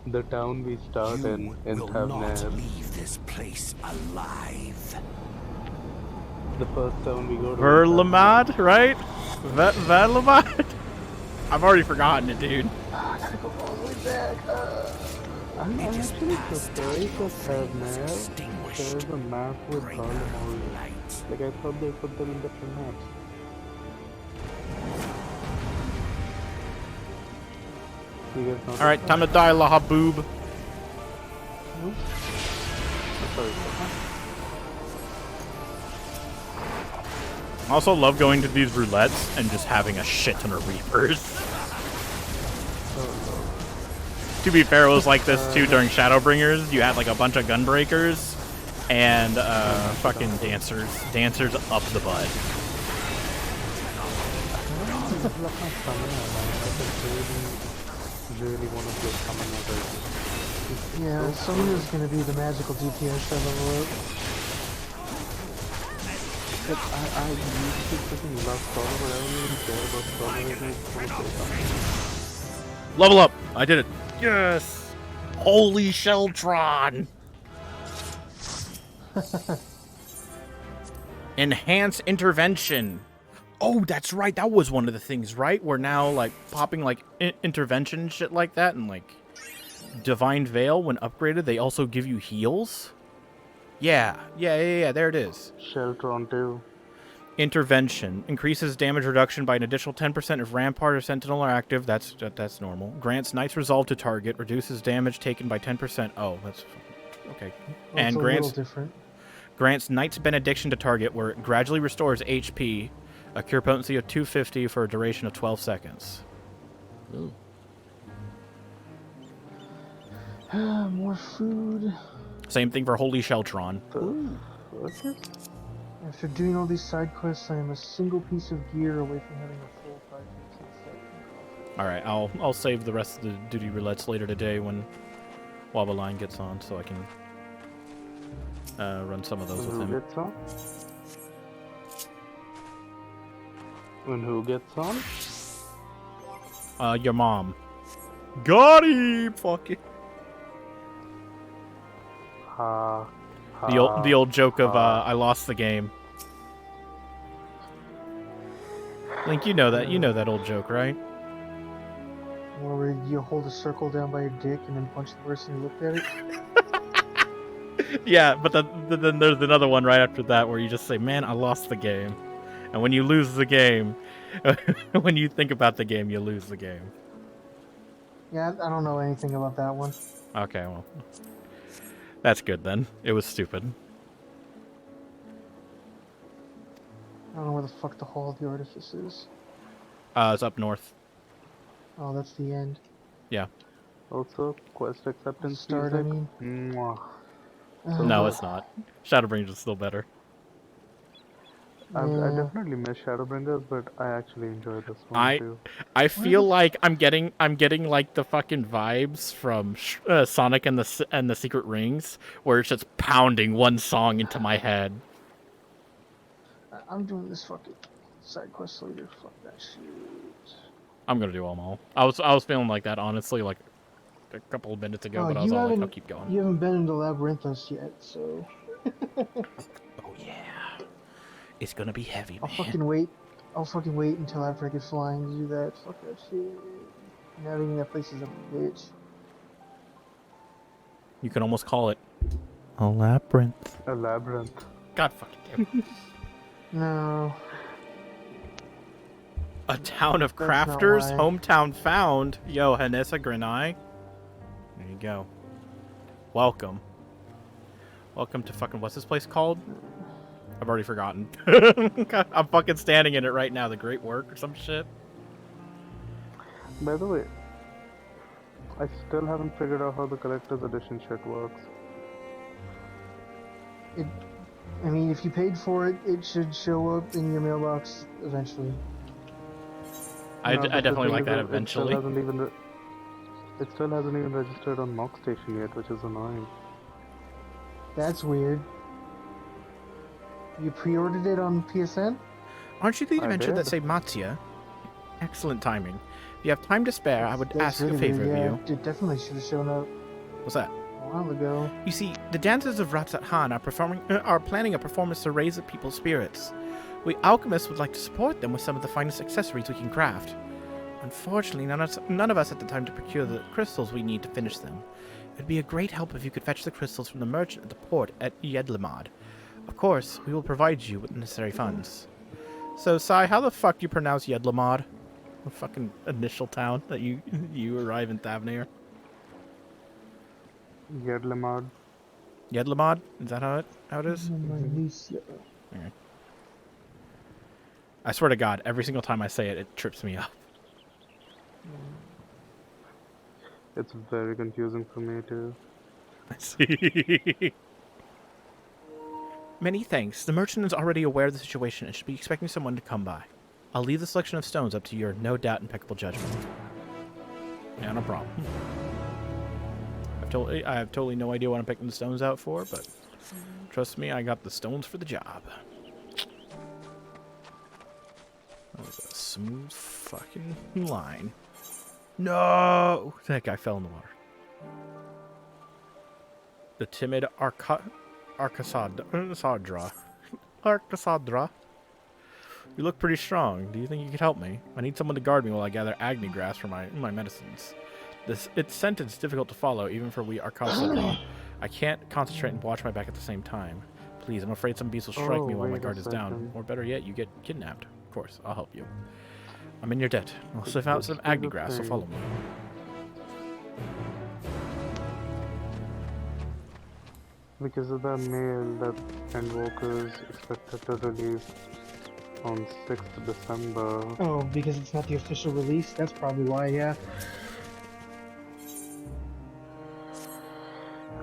The town we start in Tavner. Leave this place alive. The first town we go to. Verlamad, right? Verlamad? I've already forgotten it, dude. I gotta go all the way back. I'm actually surprised that Tavner there's a map with Garlemald. Like I thought they put them in different maps. Alright, time to die, Lahaboob. I also love going to these roulettes and just having a shit ton of Reapers. To be fair, it was like this too during Shadowbringers. You had like a bunch of Gunbreakers and fucking Dancers. Dancers up the butt. Yeah, Summoner's gonna be the magical DPS that level up. I used to freaking love Solo, but I don't even care about Solo. Level up! I did it. Yes! Holy Sheltron! Enhance intervention. Oh, that's right. That was one of the things, right? We're now, like, popping, like, intervention and shit like that, and, like, Divine Veil, when upgraded, they also give you heals? Yeah, there it is. Sheltron too. Intervention. Increases damage reduction by an additional 10% if Rampart or Sentinel are active. That's normal. Grants Knight's Resolve to target. Reduces damage taken by 10%. Oh, that's... Okay. Well, and it's a grants... little different. Grants Knight's Benediction to target, where it gradually restores HP. A cure potency of 250 for a duration of 12 seconds. Ooh. More food. Same thing for Holy Sheltron. Ooh. After doing all these side quests, I am a single piece of gear away from having a full 5 set. Alright, I'll save the rest of the duty roulettes later today when Wobbleline gets on, so I can run some of those with him. Gets on? When who gets on? Your mom. Got him! Fuck it. The old joke of I lost the game. Link, you know that old joke, right? Where you hold a circle down by your dick and then punch the person who looked at it? Yeah, but then there's another one right after that where you just say, man, I lost the game. And when you lose the game, when you think about the game, you lose the game. Yeah, I don't know anything about that one. Okay, well. That's good then. It was stupid. I don't know where the fuck the Hall of the Artifice is. It's up north. Oh, that's the end. Yeah. Also, quest acceptance Start, music. I mean. Mwah. No, it's not. Shadowbringers is still better. I definitely miss Shadowbringers, but I actually enjoy this one too. I feel like I'm getting like the fucking vibes from Sonic and the Secret Rings, where it's just pounding one song into my head. I'm doing this fucking side quest later. Fuck that shit. I'm gonna do them all. I was feeling like that honestly, like a couple of minutes ago, but I was all like, I'll keep going. You haven't been into Labyrinthos yet, so. Oh yeah. It's gonna be heavy, man. I'll fucking wait until after I get flying to do that. Fuck that shit. Navigating that place is a bitch. You can almost call it a labyrinth. A labyrinth. God fucking damn it. No. A town of crafters, hometown found. Yo, Hanessa Grenai. There you go. Welcome. Welcome to fucking, what's this place called? I've already forgotten. I'm fucking standing in it right now. The Great Work or some shit. By the way, I still haven't figured out how the collector's edition shit works. I mean, if you paid for it, it should show up in your mailbox eventually. I definitely like that eventually. It still hasn't even registered on Mock Station yet, which is annoying. That's weird. You pre-ordered it on PSN? Aren't you the adventurer that saved Matsuya? Excellent timing. If you have time to spare, I would ask a favor of you. It definitely should have shown up. What's that? A while ago. You see, the dancers of Ratzat Han are planning a performance to raise the people's spirits. We alchemists would like to support them with some of the finest accessories we can craft. Unfortunately, none of us had the time to procure the crystals we need to finish them. It would be a great help if you could fetch the crystals from the merchant at the port at Yedlamad. Of course, we will provide you with the necessary funds. So, Sai, how the fuck do you pronounce Yedlamad? The fucking initial town that you arrive in Thavnair? Yedlamad. Yedlamad? Is that how it is? Okay. I swear to God, every single time I say it, it trips me up. It's very confusing for me too. I see. Many thanks. The merchant is already aware of the situation and should be expecting someone to come by. I'll leave the selection of stones up to your no doubt impeccable judgment. Yeah, no problem. I have totally no idea what I'm picking the stones out for, but trust me, I got the stones for the job. That was a smooth fucking line. No! That guy fell in the water. The timid Arcasadra. You look pretty strong. Do you think you could help me? I need someone to guard me while I gather Agni grass for my medicines. Its scent is difficult to follow, even for we Arcosydra. I can't concentrate and watch my back at the same time. Please, I'm afraid some beast will strike me while my guard is down. Or better yet, you get kidnapped. Of course, I'll help you. I'm in your debt. I'll sniff out some Agni grass, so follow me. Because of the mail that Endwalker is expected to release on 6th December. Oh, because it's not the official release? That's probably why, yeah.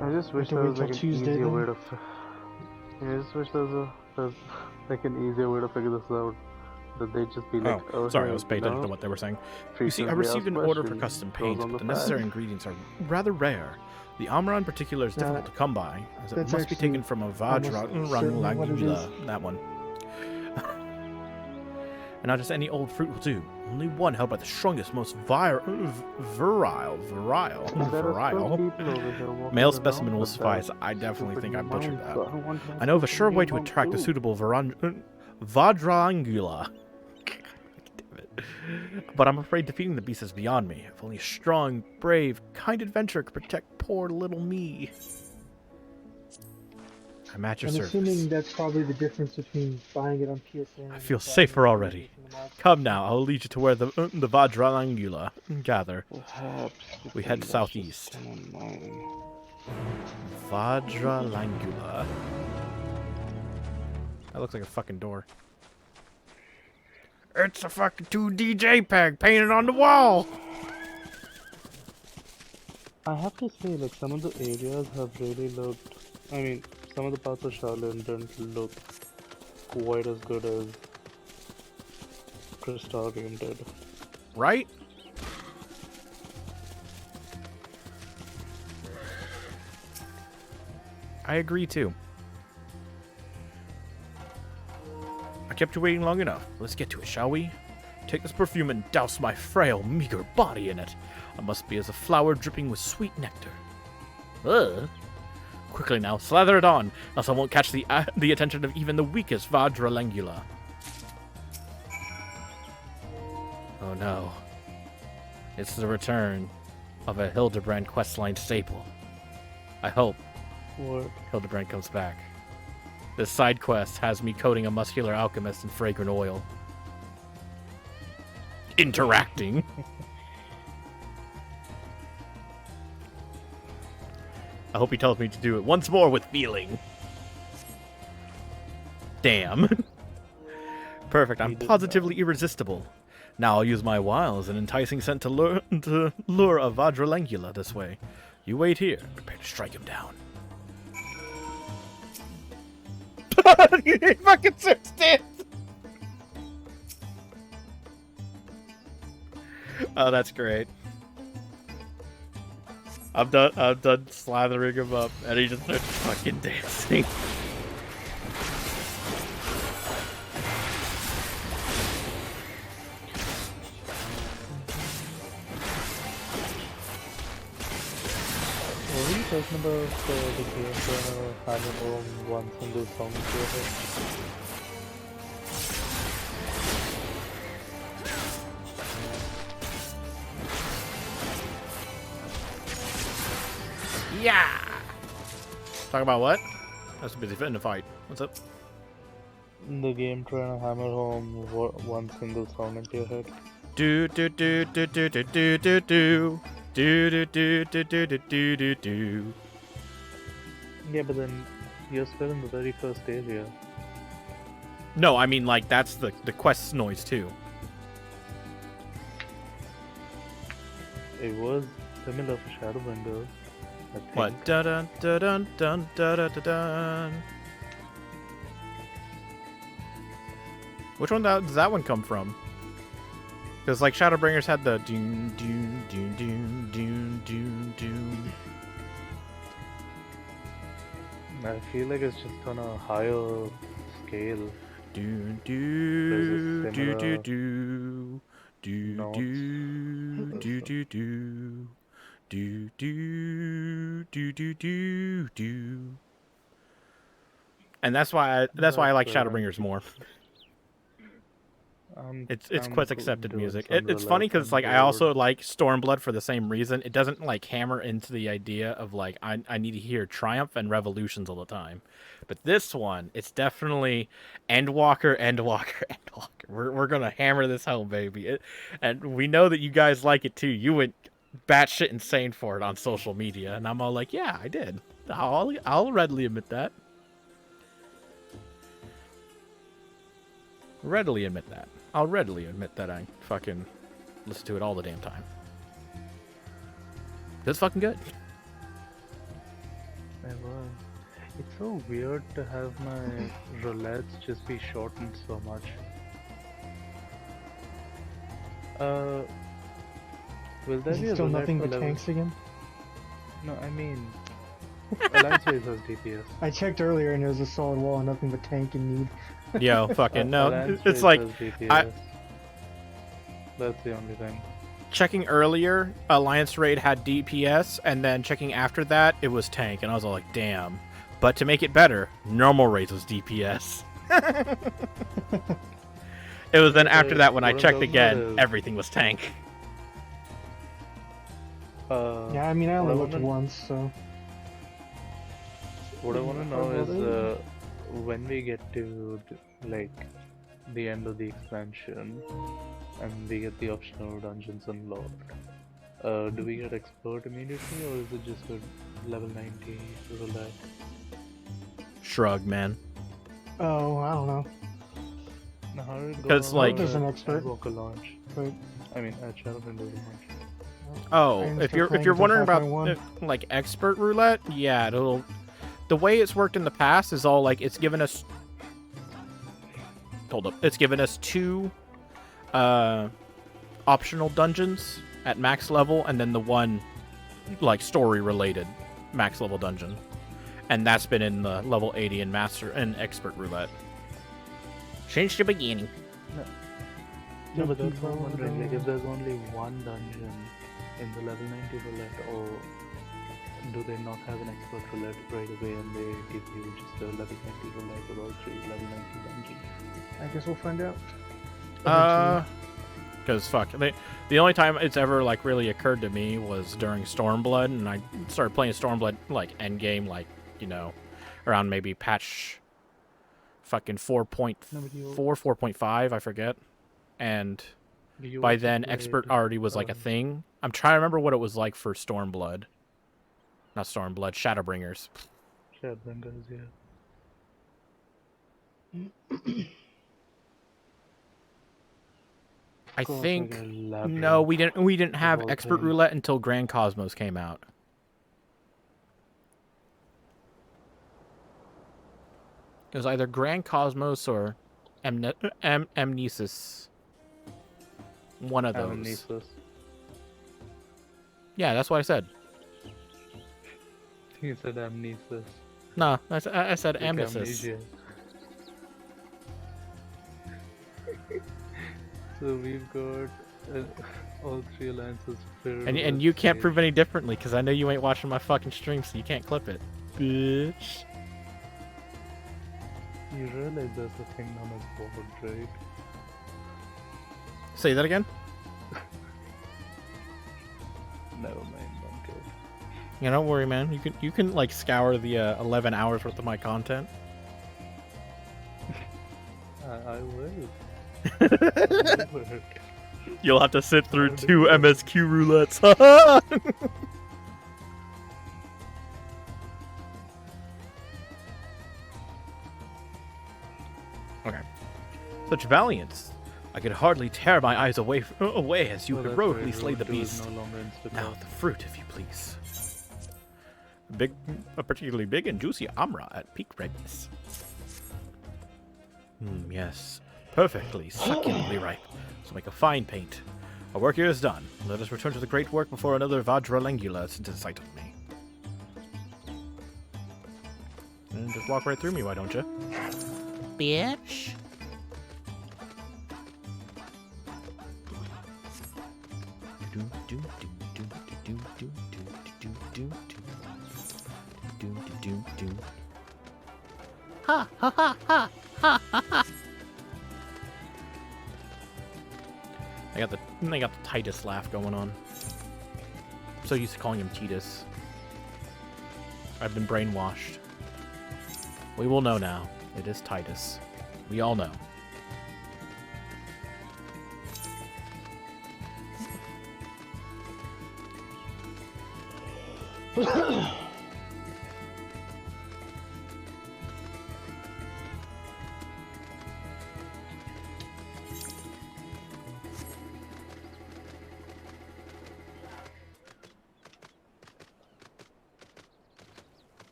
I just wish there was like an easier way to. I just wish there was like an easier way to figure this out. That they just be like, oh sorry, I was paying attention to what they were saying. You see, I received an order for custom paint, but the necessary ingredients are rather rare. The Amra in particular is difficult to come by, as it must be taken from a Vajralangula, that one. And not just any old fruit will do. Only one held by the strongest, most virile. Male specimen will suffice. I definitely think I butchered that. I know of a sure way to attract a suitable Vajralangula. But I'm afraid defeating the beast is beyond me. If only a strong, brave, kind adventurer could protect poor little me. I'm at your service. I'm assuming that's probably the difference between buying it on PSN. I feel safer already. Come now, I'll lead you to where the Vajralangula gather. We head southeast. Vajralangula. That looks like a fucking door. It's a fucking 2D JPEG painted on the wall! I have to say, like, some of the areas have really looked... I mean, some of the parts of Shaolin didn't look quite as good as Crystarium did. Right? I agree too. I kept you waiting long enough. Let's get to it, shall we? Take this perfume and douse my frail, meager body in it. I must be as a flower dripping with sweet nectar. Ugh. Quickly now, slather it on, else I won't catch the attention of even the weakest Vajralangula. Oh no. It's the return of a Hildebrand questline staple. I hope Hildebrand comes back. This side quest has me coating a muscular alchemist in fragrant oil. Interacting. I hope he tells me to do it once more with feeling. Damn. Perfect, I'm positively irresistible. Now I'll use my wiles and enticing scent to lure a Vajralangula this way. You wait here, prepare to strike him down. You fucking stand. Oh, that's great. I'm done slathering him up, and he just starts fucking dancing. What are you talking about the game having one single song to your head? Yeah! Talk about what? I was busy fitting to fight. What's up? The game trying to hammer home one single song into your head. Do do do do do do do do do. Do do do do do do do do do. Yeah, but then you're still in the very first area. No, I mean like that's the quest noise too. It was similar for Shadowbringers. What? Dun dun dun dun dun dun dun dun. Which one does that one come from? Because like Shadowbringers had the doom doom doom doom doom doom doom. I feel like it's just on a higher scale. Do do do do do do do do do do. Do do do do do do. And that's why I like Shadowbringers more. It's quite accepted doing music. some It's funny because roulette like on I also board. like Stormblood for the same reason. It doesn't like hammer into the idea of like I need to hear triumph and revolutions all the time. But this one, it's definitely Endwalker, Endwalker, Endwalker. We're gonna hammer this home, baby. And we know that you guys like it too. You went batshit insane for it on social media, and I'm all like, yeah, I did. I'll readily admit that. Readily admit that. I'll readily admit that I fucking listen to it all the damn time. It's fucking good. It's so weird to have my roulettes just be shortened so much. Will there Is be it a still roulette nothing for but level? tanks again? No, I mean, Alliance Race has DPS. I checked earlier and there's a solid wall and nothing but tank in need. Yo, fucking no. Alliance It's Race like has DPS. That's the only thing. checking earlier, Alliance Raid had DPS, and then checking after that, it was tank, and I was all like, damn. But to make it better, normal raids was DPS. It was then after that when I checked again, everything was tank. Yeah, I mean, I only looked once, so. What I want to know is when we get to like the end of the expansion and we get the optional dungeons unlocked, do we get expert immediately or is it just a level 90 roulette? Shrug, man. Oh, I don't know. Now, how did it go? Because like, there's an expert. Endwalker launch. But I mean, at Shadowrun doesn't launch. oh, I'm if still you're playing wondering until about 5.1. like expert roulette, yeah, it'll. The way it's worked in the past is all like it's given us. Hold up, it's given us 2 optional dungeons at max level, and then the one like story related max level dungeon, and that's been in the level 80 and master and expert roulette. Since the beginning. No, but that's what I'm wondering. Like, if there's only one dungeon in the level 90 roulette, or do they not have an expert roulette right away and they give you just a level 90 roulette with all 3 level 90 dungeons? I guess we'll find out. Because fuck, the only time it's ever like really occurred to me was during Stormblood, and I started playing Stormblood like endgame, like, you know, around maybe patch fucking 4.4, 4.5, I forget. And by then, expert already was like a thing. I'm trying to remember what it was like for Stormblood. Not Stormblood, Shadowbringers. Shadowbringers, yeah. I think no, we didn't have expert roulette until Grand Cosmos came out. It was either Grand Cosmos or Amnesis. One of those. Amnesis. Yeah, that's what I said. You said Amnesis. No, I said Like Amnesis. amnesia. So we've got all 3 alliances filled And with you can't sage. prove any differently, because I know you ain't watching my fucking stream, so you can't clip it. Bitch. You realize there's a thing known as board, right? Say that again? Never mind, don't care. Yeah, don't worry, man. You can like scour the 11 hours worth of my content. I will. You'll have to sit through 2 MSQ roulettes. Okay. Such valiance. I could hardly tear my eyes away as you heroically slay the beast. Now the fruit, if you please. A particularly big and juicy Amra at peak readiness. Yes. Perfectly, succulently ripe. So make a fine paint. Our work here is done. Let us return to the great work before another Vadralengula is into sight of me. And just walk right through me, why don't you? Bitch. Ha ha ha ha ha ha ha. I got the Titus laugh going on. I'm so used to calling him Titus. I've been brainwashed. We will know now. It is Titus. We all know.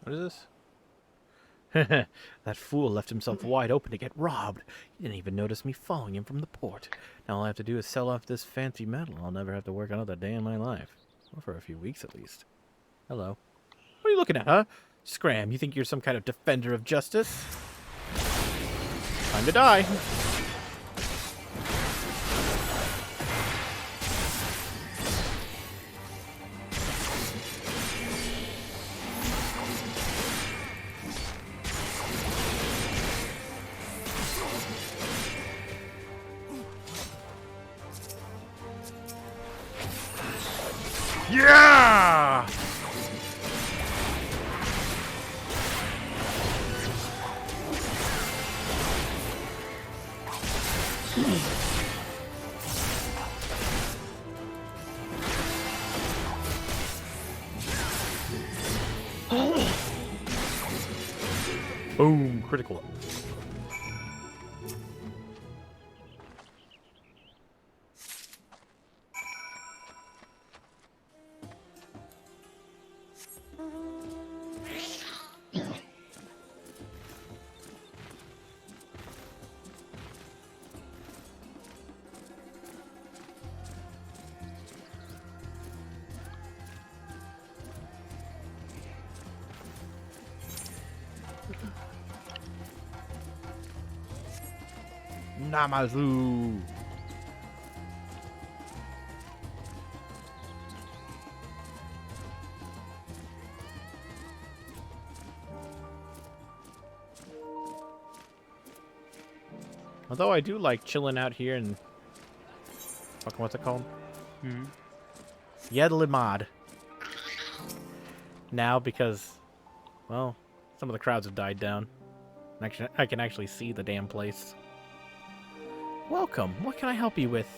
What is this? That fool left himself wide open to get robbed. He didn't even notice me following him from the port. Now all I have to do is sell off this fancy metal. I'll never have to work another day in my life. Well, for a few weeks at least. Hello. What are you looking at, huh? Scram, you think you're some kind of defender of justice? Time to die. Yeah! Boom, critical. Namazu. Although I do like chilling out here and fucking what's it called? Yedlimad. Now because, well, some of the crowds have died down. Actually, I can actually see the damn place. Welcome. What can I help you with?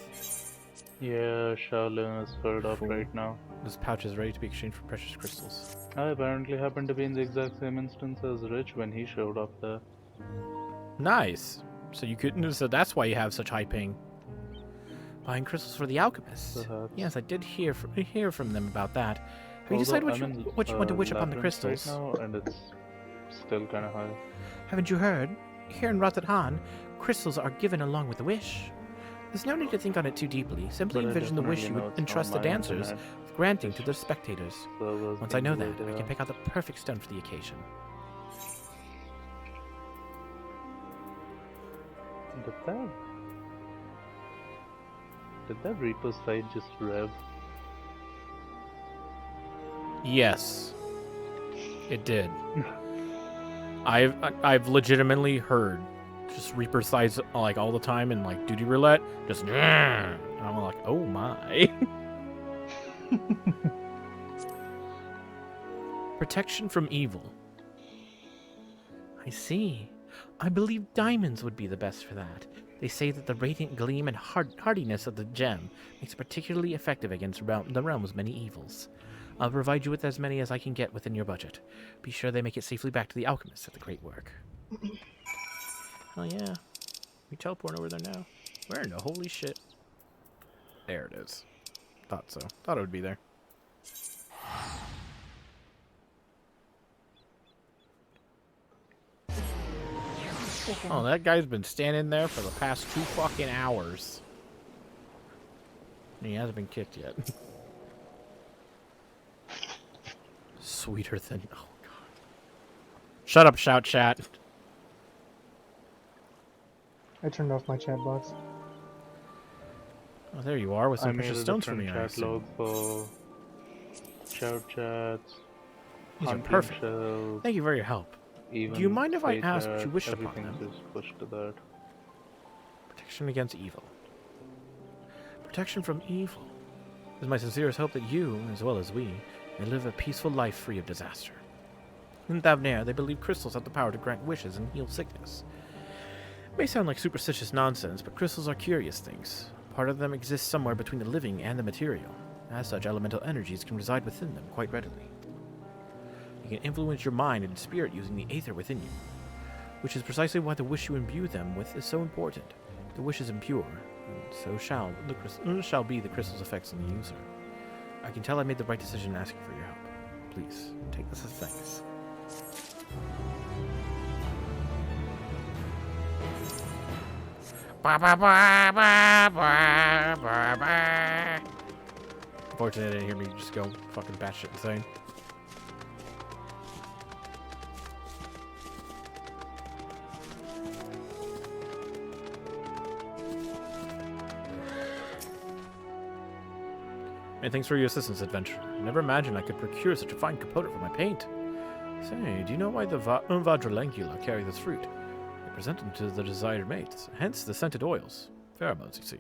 Yeah, Shaolin is filled up right now. This pouch is ready to be exchanged for precious crystals. I apparently happened to be in the exact same instance as Rich when he showed up there. Nice. So you could. So that's why you have such high ping. Buying crystals for the alchemists. Perhaps. Yes, I did hear from them about that. Have you decided what you want to wish upon the crystals? Right now, and it's still kind of high. Haven't you heard? Here in Ratatan, crystals are given along with the wish. There's no need to think on it too deeply. Simply envision the wish you would entrust the dancers with granting to the spectators. Once I know that, I can pick out the perfect stone for the occasion. Did that Reaper's side just rev? Yes, it did. I've legitimately heard just Reaper sides like all the time in like duty roulette, just and I'm like, oh my. Protection from evil. I see. I believe diamonds would be the best for that. They say that the radiant gleam and hardiness of the gem makes it particularly effective against the realm's many evils. I'll provide you with as many as I can get within your budget. Be sure they make it safely back to the alchemists at the great work. Oh yeah. We teleporting over there now. Where in the holy shit? There it is. Thought so. Thought it would be there. Oh, that guy's been standing there for the past 2 fucking hours. And he hasn't been kicked yet. Sweeter than... Oh, God. Shut up, shout chat. I turned off my chat box. Oh, there you are with some precious stones for me. I made a different chat log for shout chats. These are perfect. Thank you for your help. Do you mind if I ask what you wish upon them? Everything's just pushed to that. protection against evil. Protection from evil. It is my sincerest hope that you, as well as we, may live a peaceful life free of disaster. In Thavnair, they believe crystals have the power to grant wishes and heal sickness. It may sound like superstitious nonsense, but crystals are curious things. Part of them exists somewhere between the living and the material. As such, elemental energies can reside within them quite readily. You can influence your mind and spirit using the aether within you, which is precisely why the wish you imbue them with is so important. The wish is impure, and so shall be the crystal's effects on the user. I can tell I made the right decision in asking for your help. Please, take this as thanks. Unfortunately, I didn't hear me just go fucking batshit insane. And thanks for your assistance, adventurer. I never imagined I could procure such a fine component for my paint. Say, do you know why the Vadralengula carry this fruit? They present them to the desired mates, hence the scented oils. Pheromones, you see.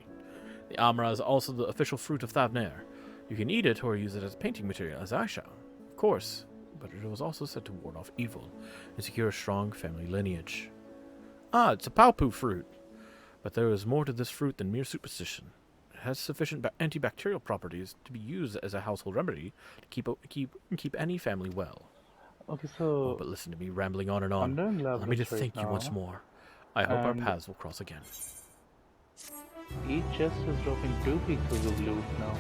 The Amra is also the official fruit of Thavnair. You can eat it or use it as painting material, as I shall. Of course, but it was also said to ward off evil and secure a strong family lineage. Ah, it's a Paupu fruit. But there is more to this fruit than mere superstition. It has sufficient antibacterial properties to be used as a household remedy to keep any family well. Okay, so... Oh, but listen to me rambling on and on. Allow me to thank you once more. I hope our paths will cross again. Each chest is dropping 2 pieces of loot now,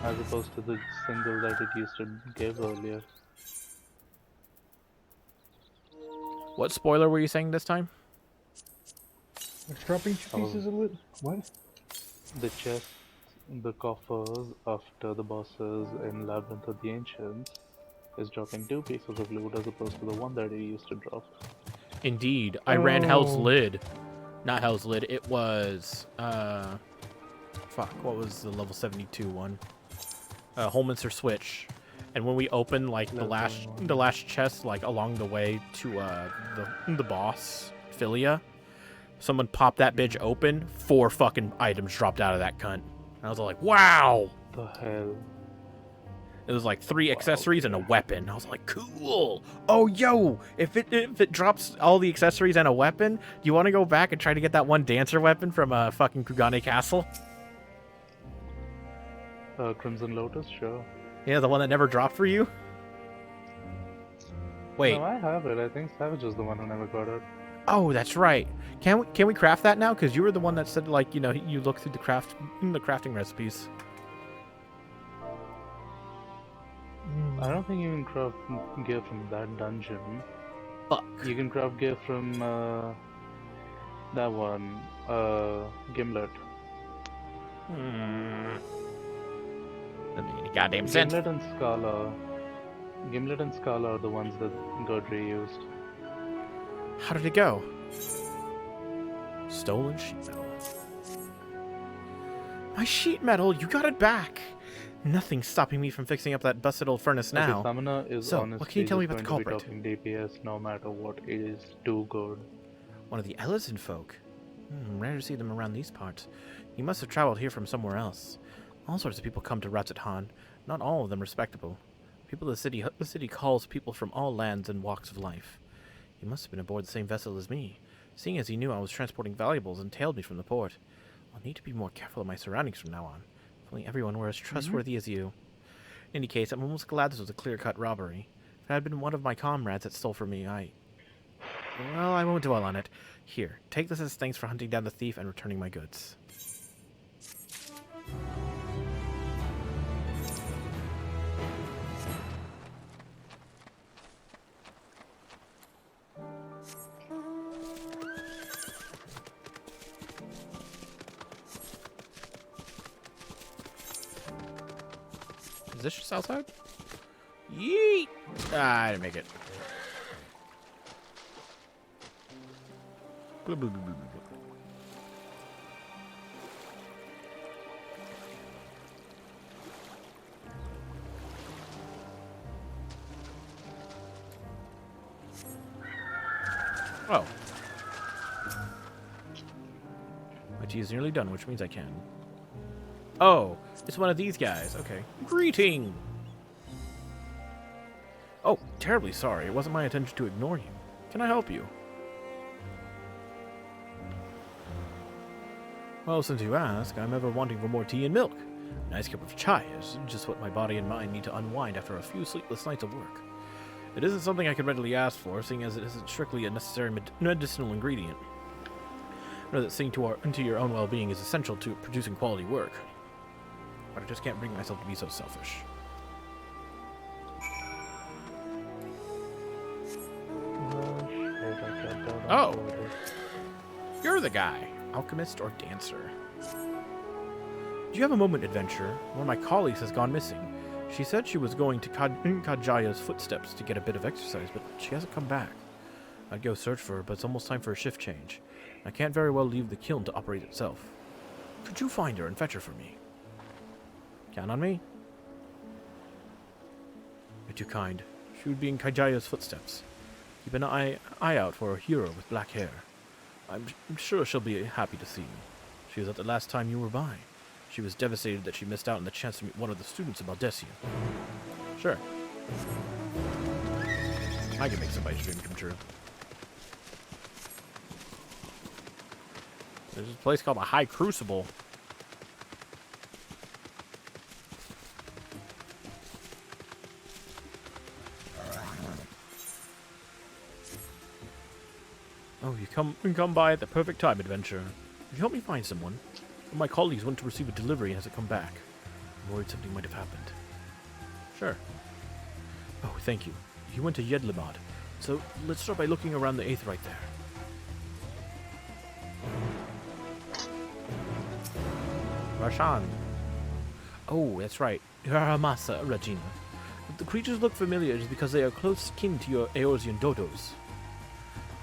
as opposed to the single that it used to give earlier. What spoiler were you saying this time? It's dropping 2 pieces of loot? What? The chests, the coffers after the bosses in Labyrinth of the Ancients is dropping 2 pieces of loot as opposed to the one that it used to drop. Indeed. I ran Hell's Lid. Not Hell's Lid, it was... fuck, what was the level 72 one? Holminster Switch. And when we opened, like, the last chest, like, along the way to, the boss, Philia, someone popped that bitch open, 4 fucking items dropped out of that cunt. And I was like, wow! The hell? It was like 3 accessories and a weapon. I was like, cool! Oh, yo! If it drops all the accessories and a weapon, do you want to go back and try to get that one dancer weapon from fucking Kugane Castle? Crimson Lotus, sure. Yeah, the one that never dropped for you? Wait. No, I have it. I think Savage is the one who never got it. Oh, that's right. Can we craft that now? Because you were the one that said, like, you know, you look through the crafting recipes. I don't think you can craft gear from that dungeon. Fuck. You can craft gear from that one, Gimlet. Doesn't make any goddamn sense. Gimlet and Scala are the ones that got reused. How did it go? Stolen sheet metal. My sheet metal, you got it back. Nothing's stopping me from fixing up that busted old furnace now. Okay, Samana is so, what can you tell me about the culprit? DPS no matter what, it is too good. One of the Ellison folk. Rare to see them around these parts. You must have traveled here from somewhere else. All sorts of people come to Ratzathan, not all of them respectable. People of the city calls people from all lands and walks of life. He must have been aboard the same vessel as me, seeing as he knew I was transporting valuables and tailed me from the port. I'll need to be more careful of my surroundings from now on. If only everyone were as trustworthy as you. In any case, I'm almost glad this was a clear-cut robbery. If it had been one of my comrades that stole from me, well, I won't dwell on it. Here, take this as thanks for hunting down the thief and returning my goods. Is this just outside? Yeet! Ah, I didn't make it. Blah, blah, blah, blah, blah. Oh. My tea is nearly done, which means I can. Oh, it's one of these guys. Okay. Greeting! Oh, terribly sorry. It wasn't my intention to ignore you. Can I help you? Well, since you ask, I'm ever wanting for more tea and milk. A nice cup of chai is just what my body and mind need to unwind after a few sleepless nights of work. It isn't something I could readily ask for, seeing as it isn't strictly a necessary medicinal ingredient. I know that seeing into your own well-being is essential to producing quality work. But I just can't bring myself to be so selfish. Oh! You're the guy. Alchemist or dancer? Do you have a moment, adventurer? One of my colleagues has gone missing. She said she was going to Kajaya's footsteps to get a bit of exercise, but she hasn't come back. I'd go search for her, but it's almost time for a shift change. I can't very well leave the kiln to operate itself. Could you find her and fetch her for me? Count on me? You're too kind. She would be in Kajaya's footsteps. Keep an eye out for a hero with black hair. I'm sure she'll be happy to see you. She was at the last time you were by. She was devastated that she missed out on the chance to meet one of the students of Baldesia. Sure. I can make somebody's dream come true. There's a place called the High Crucible. Oh, you come by at the perfect time, adventurer. Could you help me find someone? One of my colleagues went to receive a delivery and hasn't come back. I'm worried something might have happened. Sure. Oh, thank you. He went to Yedlimad. So let's start by looking around the Aetheryte there. Rashan. Oh, that's right. Haramasa, Regina. If the creatures look familiar, it is because they are close kin to your Eorzean dodos.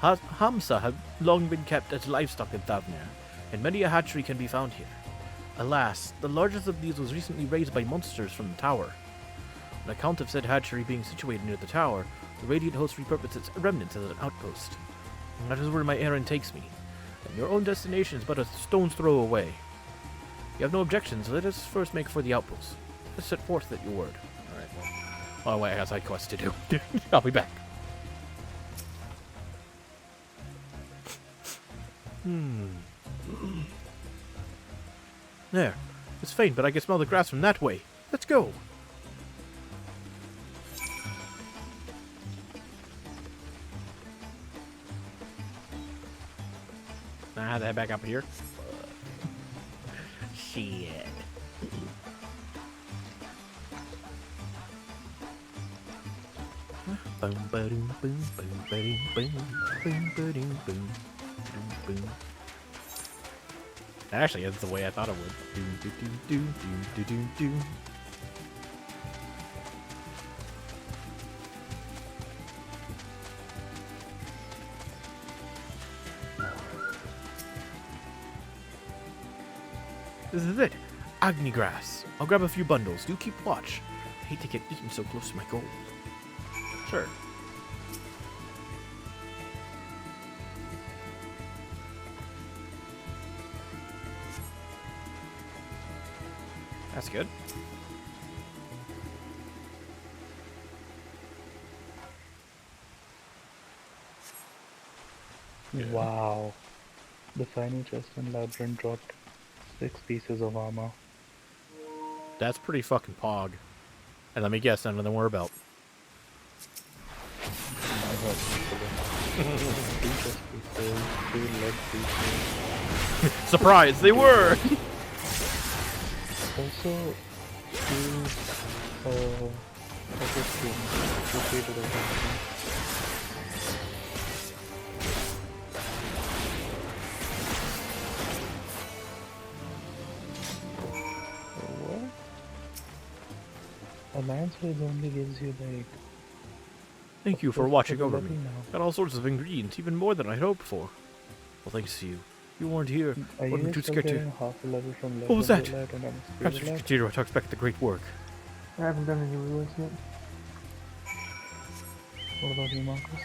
Hamsa have long been kept as livestock in Thavnir, and many a hatchery can be found here. Alas, the largest of these was recently raised by monsters from the tower. On account of said hatchery being situated near the tower, the Radiant Host repurposed its remnants as an outpost. And that is where my errand takes me, and your own destination is but a stone's throw away. You have no objections, let us first make for the outpost. Let's set forth at your word. Alright, well, wait, I got side quests to do. I'll be back. There. It's faint, but I can smell the grass from that way. Let's go. I have to head back up here. Shit. Boom, boom, boom, boom, boom, boom, boom, boom, boom. Actually, it's the way I thought it would. This is it. Agni grass. I'll grab a few bundles. Do keep watch. I hate to get eaten so close to my goal. Sure. That's good. Wow. The final chest in Labyrinth dropped 6 pieces of armor. That's pretty fucking pog. And let me guess, none of them were about. Surprise, they were! Also, what? Alliance Raids only gives you like... Thank you for watching over me. Got all sorts of ingredients, even more than I'd hoped for. Well, thanks to you. You weren't here. Wasn't too scared to... What was that? Perhaps you should continue to expect the great work. I haven't done any rewards yet. What about you, Marcus?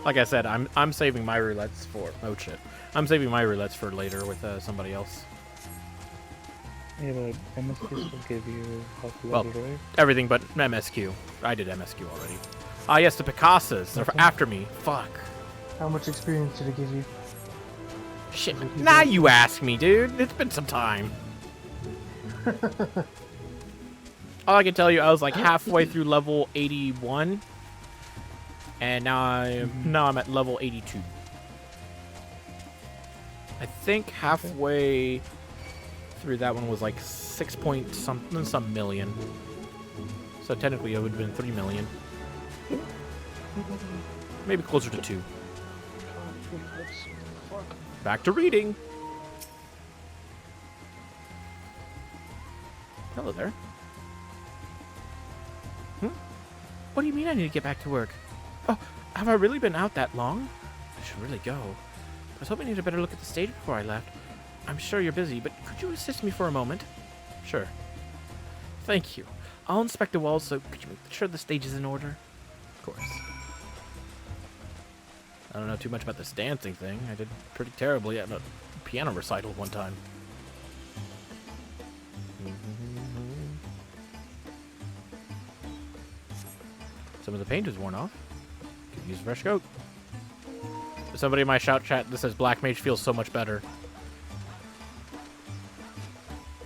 Like I said, I'm saving my roulettes for... Oh, shit. I'm saving my roulettes for later with somebody else. Yeah, but MSQ will give you health Well, level, right? everything but MSQ. I did MSQ already. Ah, yes, the Picassos. They're after me. Fuck. How much experience did it give you? Shit. Now you ask me, dude. It's been some time. All I can tell you, I was like halfway through level 81. And now I'm at level 82. I think halfway through that one was like 6 point some million. So technically it would have been 3 million. Maybe closer to 2. Back to reading. Hello there. What do you mean I need to get back to work? Oh, have I really been out that long? I should really go. I was hoping I need a better look at the stage before I left. I'm sure you're busy, but could you assist me for a moment? Sure. Thank you. I'll inspect the walls, so could you make sure the stage is in order? Of course. I don't know too much about this dancing thing. I did pretty terribly at a piano recital one time. Some of the paint is worn off. Could use a fresh coat. Somebody in my shout chat that says Black Mage feels so much better.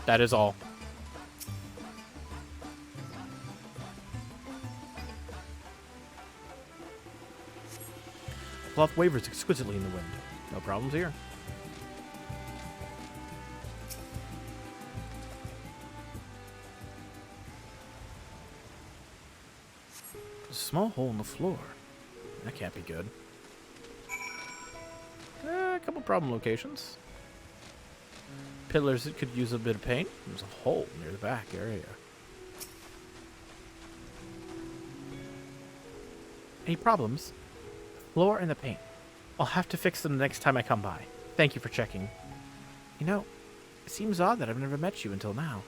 That is all. Cloth wavers exquisitely in the wind. No problems here. A small hole in the floor. That can't be good. A couple problem locations. Pillars that could use a bit of paint. There's a hole near the back area. Any problems? Floor and the paint. I'll have to fix them the next time I come by. Thank you for checking. You know, it seems odd that I've never met you until now.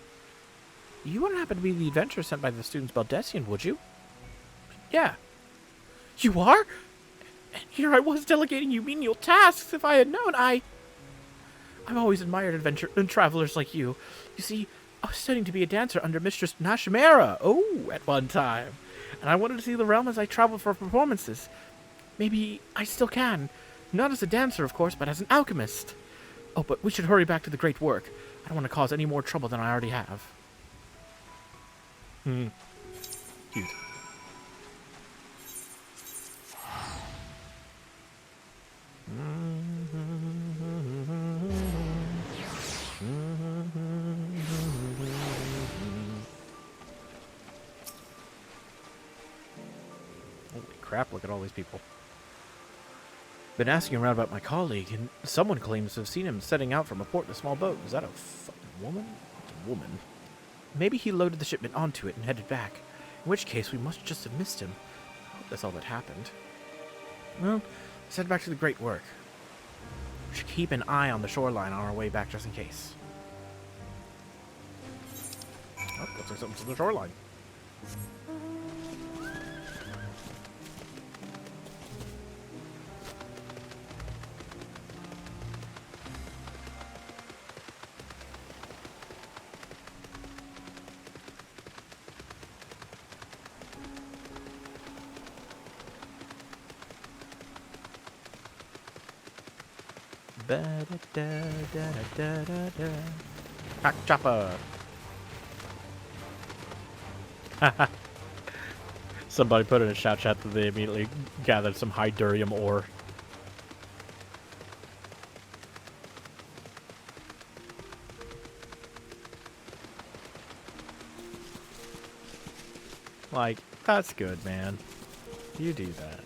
You wouldn't happen to be the adventurer sent by the students Baldessian, would you? Yeah. You are? And here I was delegating you menial tasks. If I had known, I've always admired adventure and travelers like you. You see, I was studying to be a dancer under Mistress Nashimera, at one time. And I wanted to see the realm as I traveled for performances. Maybe I still can. Not as a dancer, of course, but as an alchemist. Oh, but we should hurry back to the great work. I don't want to cause any more trouble than I already have. Cute. Holy crap, look at all these people. Been asking around about my colleague, and someone claims to have seen him setting out from a port in a small boat. Is that a fucking woman? It's a woman. Maybe he loaded the shipment onto it and headed back. In which case, we must just have missed him. I hope that's all that happened. Well, let's head back to the great work. We should keep an eye on the shoreline on our way back just in case. Oh, looks like something's on the shoreline. Hack chopper. Somebody put in a shout chat that they immediately gathered some high durium ore. Like, that's good, man. You do that.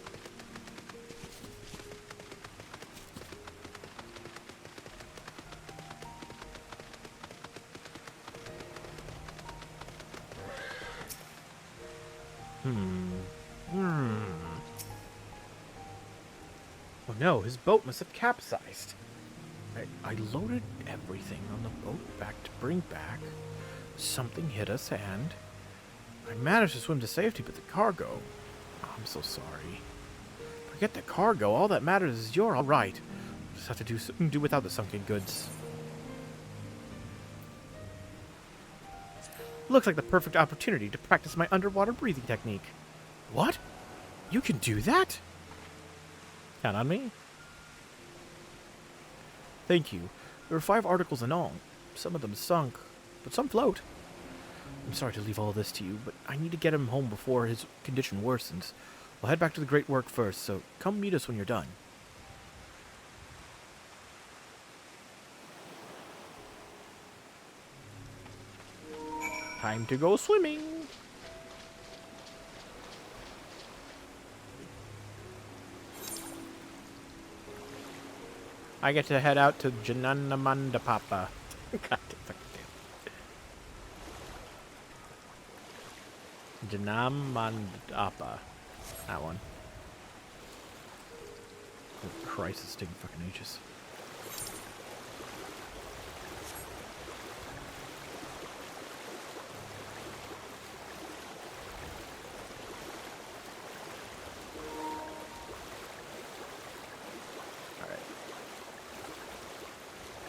Oh no, his boat must have capsized. I loaded everything on the boat back to bring back. Something hit us and I managed to swim to safety, but the cargo... Oh, I'm so sorry. Forget the cargo. All that matters is you're all right. Just have to do without the sunken goods. Looks like the perfect opportunity to practice my underwater breathing technique. What? You can do that? Count on me. Thank you. There were 5 articles in all. Some of them sunk, but some float. I'm sorry to leave all this to you, but I need to get him home before his condition worsens. We'll head back to the Great Work first, so come meet us when you're done. Time to go swimming. I get to head out to Jananamanda Papa. God damn. Janamandapa. That one. Oh, Christ, it's taking fucking ages.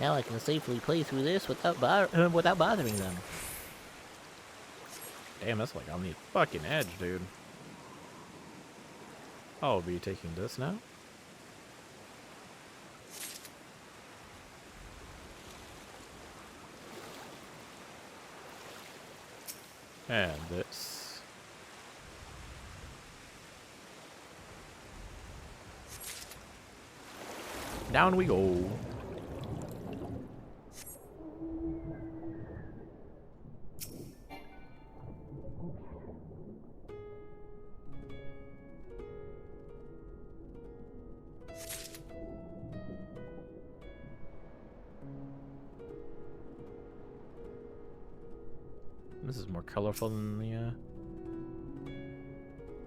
Now I can safely play through this without bothering them. Damn, that's like on the fucking edge, dude. I'll be taking this now. And this. Down we go. This is more colorful than the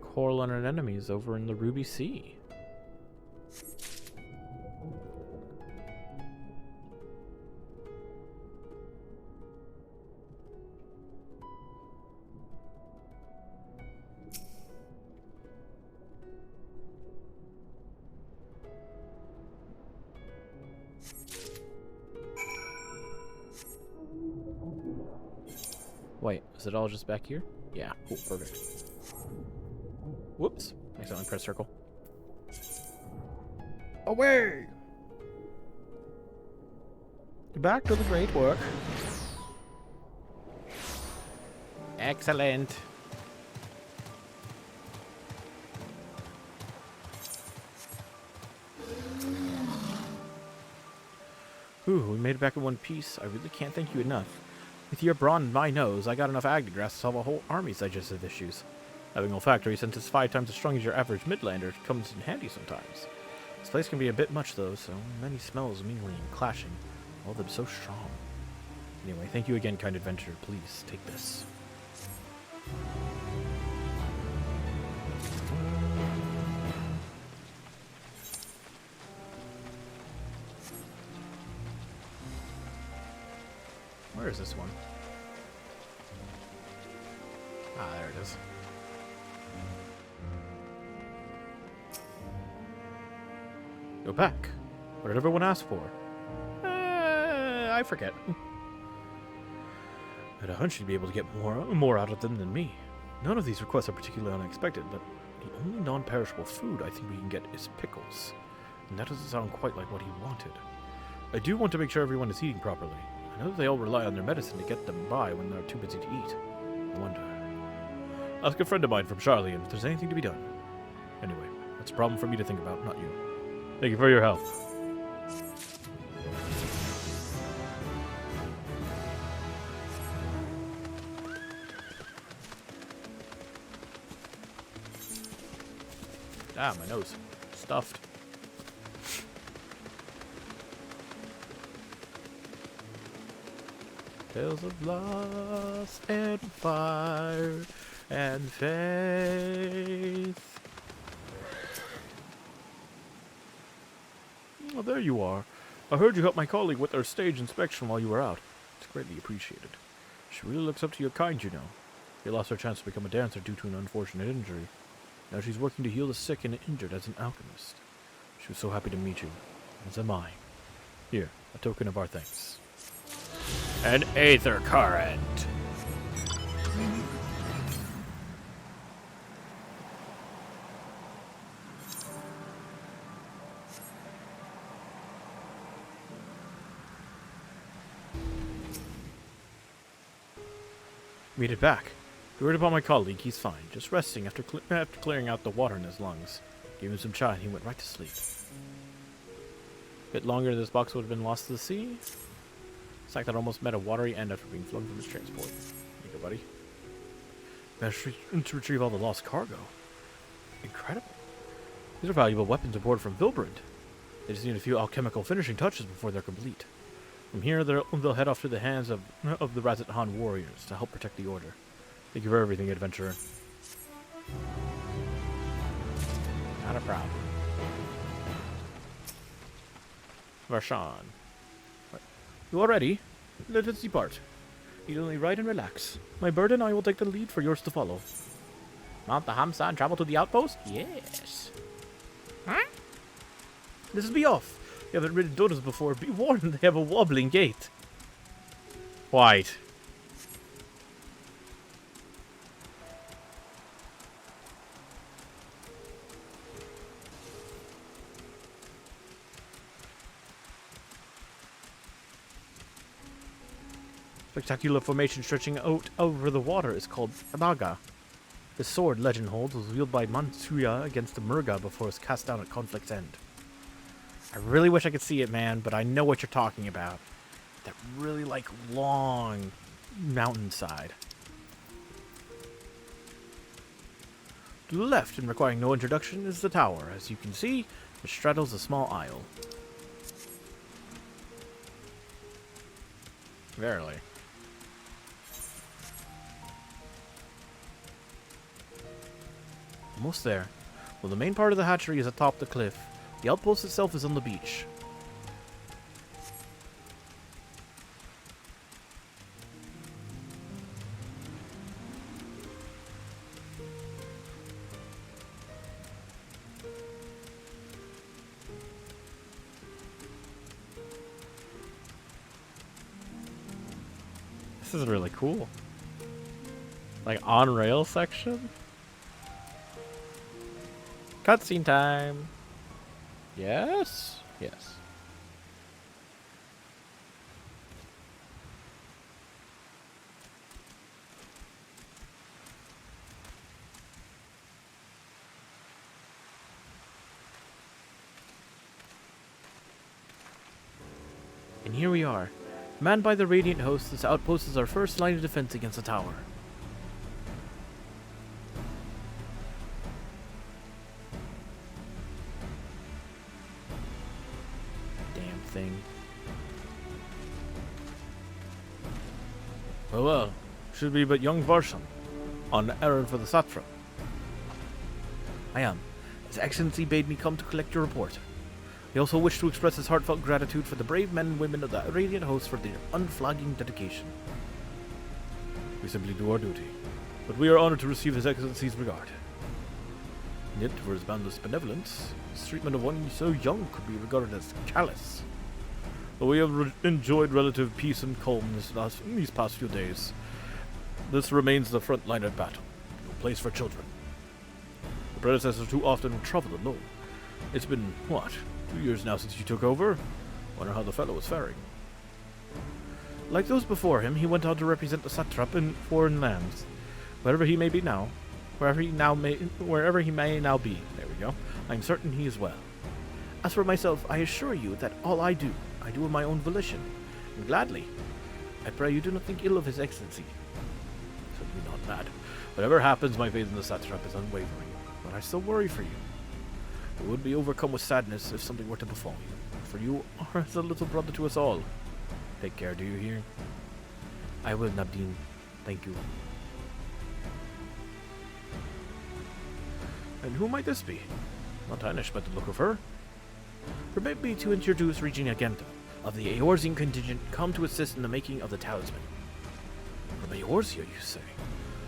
Coral-Honored enemies over in the Ruby Sea. Wait, is it all just back here? Yeah, cool, perfect. Whoops, accidentally press circle. Away! Back to the Great Work. Excellent. Ooh, we made it back in one piece. I really can't thank you enough. With your brawn and my nose, I got enough Agnigrass to solve a whole army's digestive issues. Having olfactory, since it's 5 times as strong as your average Midlander, comes in handy sometimes. This place can be a bit much though, so many smells mingling and clashing, all of them so strong. Anyway, thank you again, kind adventurer. Please, take this. Where is this one? Ah, there it is. Go back. What did everyone ask for? I forget. I had a hunch you'd be able to get more out of them than me. None of these requests are particularly unexpected, but the only non-perishable food I think we can get is pickles. And that doesn't sound quite like what he wanted. I do want to make sure everyone is eating properly. I know they all rely on their medicine to get them by when they're too busy to eat. I wonder. Ask a friend of mine from Charlian if there's anything to be done. Anyway, that's a problem for me to think about, not you. Thank you for your help. Ah, my nose. Stuffed. Tales of loss and fire and faith. Oh, there you are. I heard you helped my colleague with our stage inspection while you were out. It's greatly appreciated. She really looks up to your kind, you know. She lost her chance to become a dancer due to an unfortunate injury. Now she's working to heal the sick and injured as an alchemist. She was so happy to meet you, as am I. Here, a token of our thanks. An aether current! Made it back. Word about my colleague, he's fine. Just resting after clearing out the water in his lungs. Gave him some chai and he went right to sleep. Bit longer, this box would have been lost to the sea. Sack that almost met a watery end after being flung from his transport. There you go, buddy. Managed to retrieve all the lost cargo. Incredible. These are valuable weapons aboard from Vilbrand. They just need a few alchemical finishing touches before they're complete. From here, they'll head off to the hands of the Razat Han warriors to help protect the Order. Thank you for everything, adventurer. Not a problem. Varshan. You are ready? Let us depart. You only ride and relax. My bird and I will take the lead for yours to follow. Mount the Hamsa and travel to the outpost? Yes. Huh? This is be off. You haven't ridden Dodos before. Be warned, they have a wobbling gait. White. Spectacular formation stretching out over the water is called Abaga. The sword, legend holds, was wielded by Mansuya against the Murga before it was cast down at conflict's end. I really wish I could see it, man, but I know what you're talking about. That really, long mountainside. To the left, and requiring no introduction, is the tower. As you can see, it straddles a small isle. Verily. Almost there. Well, the main part of the hatchery is atop the cliff. The outpost itself is on the beach. This is really cool. On rail section? Cutscene time. Yes? Yes. And here we are. Manned by the Radiant Host, this outpost is our first line of defense against the tower. Well, should be but young Varshan, on errand for the Satrap. I am. His Excellency bade me come to collect your report. He also wished to express his heartfelt gratitude for the brave men and women of the Radiant Host for their unflagging dedication. We simply do our duty, but we are honored to receive His Excellency's regard. And yet, for his boundless benevolence, his treatment of one so young could be regarded as callous. Though we have enjoyed relative peace and calm these past few days, this remains the front line of battle, no place for children. The predecessors too often traveled alone. It's been, 2 years now since you took over? Wonder how the fellow is faring. Like those before him, he went on to represent the satrap in foreign lands. Wherever he may now be, there we go, I'm certain he is well. As for myself, I assure you that all I do of my own volition, and gladly. I pray you do not think ill of His Excellency. Certainly not mad. Whatever happens, my faith in the satrap is unwavering, but I still worry for you. I would be overcome with sadness if something were to befall you, for you are as a little brother to us all. Take care, do you hear? I will, Nabdeen. Thank you. And who might this be? Not Anish by the look of her. Permit me to introduce Regina Genta, of the Eorzean contingent come to assist in the making of the talisman. From Eorzea, you say?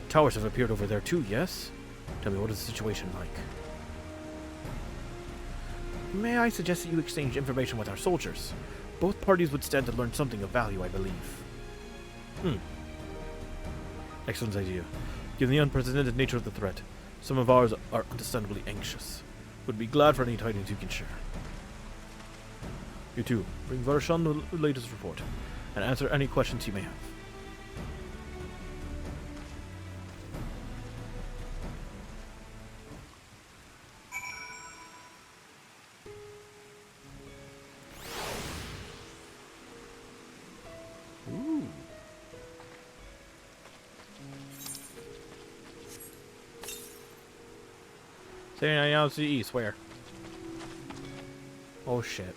Towers have appeared over there too, yes? Tell me, what is the situation like? May I suggest that you exchange information with our soldiers? Both parties would stand to learn something of value, I believe. Excellent idea. Given the unprecedented nature of the threat, some of ours are understandably anxious. Would be glad for any tidings you can share. You too, bring Varshan the latest report, and answer any questions he may have. Ooh. Say I now see east, where? Oh shit.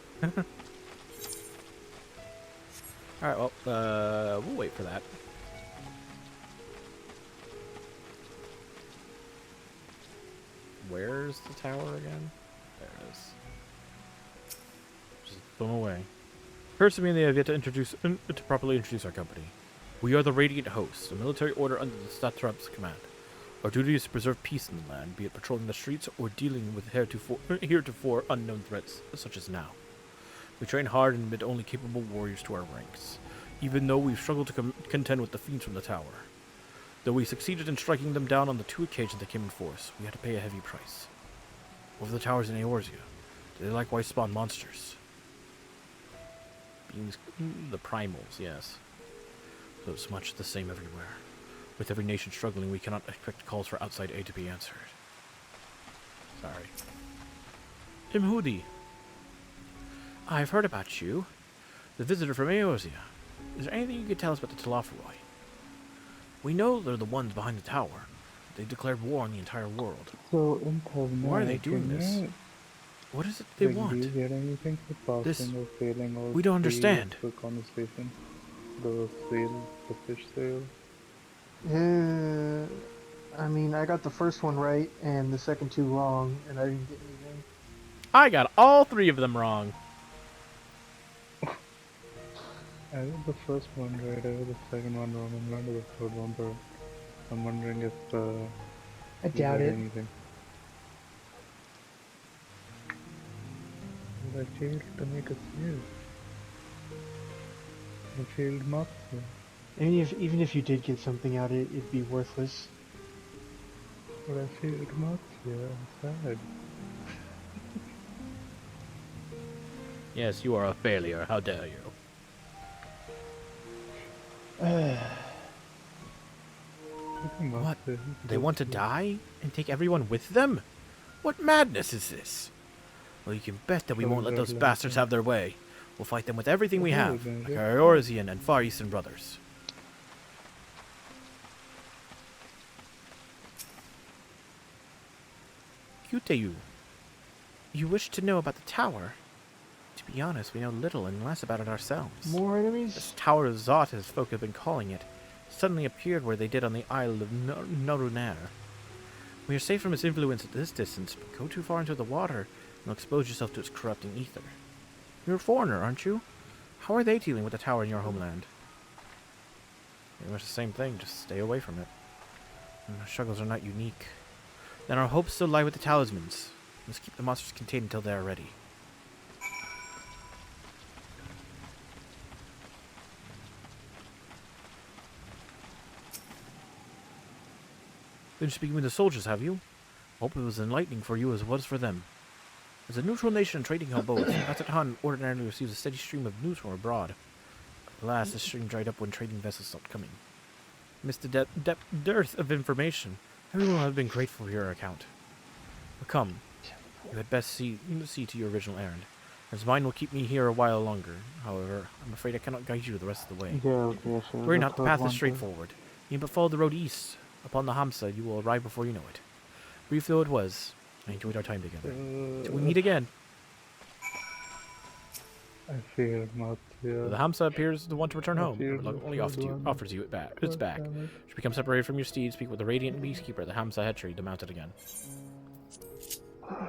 Alright, well, we'll wait for that. Where's the tower again? There it is. Just boom away. Occurs to me they have yet to properly introduce our company. We are the Radiant Host, a military order under the Satrap's command. Our duty is to preserve peace in the land, be it patrolling the streets or dealing with heretofore unknown threats, such as now. We train hard and admit only capable warriors to our ranks, even though we've struggled to contend with the fiends from the tower. Though we succeeded in striking them down on the 2 occasions they came in force, we had to pay a heavy price. Over the towers in Eorzea, they likewise spawn monsters. Beings, the primals, yes. So it's much the same everywhere. With every nation struggling, we cannot expect calls for outside aid to be answered. Sorry. Imhudi. I've heard about you. The visitor from Eorzea. Is there anything you could tell us about the Telafroi? We know they're the ones behind the tower. They declared war on the entire world. So in Thavna, why are they doing this? What is it they want? Do you get anything for passing or failing or we don't understand. For conversation? The sale, the fish sale? I mean, I got the first one right and the second 2 wrong, and I didn't get anything. I got all 3 of them wrong. I got the first one right, I got the second one wrong, I'm not the third one, but I'm wondering if I doubt it. Anything. But I failed to make a sale. I failed master. Even if you did get something out of it, it'd be worthless. But I failed master, I'm sad. Yes, you are a failure, how dare you. What? They want to die? And take everyone with them? What madness is this? Well, you can bet that we won't let those bastards have their way. We'll fight them with everything we have, like our Eorzean and Far Eastern brothers. Kuteyu, you wish to know about the tower? To be honest, we know little and less about it ourselves. More enemies? This Tower of Zot, as folk have been calling it, suddenly appeared where they did on the Isle of Norunair. We are safe from its influence at this distance, but go too far into the water and you'll expose yourself to its corrupting ether. You're a foreigner, aren't you? How are they dealing with the tower in your homeland? Pretty much the same thing, just stay away from it. And our struggles are not unique. Then our hopes still lie with the talismans. Let's keep the monsters contained until they are ready. Been speaking with the soldiers, have you? Hope it was enlightening for you as well as for them. As a neutral nation and trading hub both, Atat Han ordinarily receives a steady stream of news from abroad. Alas, this stream dried up when trading vessels stopped coming. Amidst the dearth of information, everyone will have been grateful for your account. But come, you had best see to your original errand, as mine will keep me here a while longer. However, I'm afraid I cannot guide you the rest of the way. Yeah, okay, sure. Worry not, the path is straightforward. You but follow the road east. Upon the Hamsa, you will arrive before you know it. Brief though it was, I enjoyed our time together. Till we meet again. I failed master. The Hamsa appears to want to return home, but only offers you its back. To become separated from your steed, speak with the Radiant Beastkeeper at the Hamsa head tree to mount it again. Oh,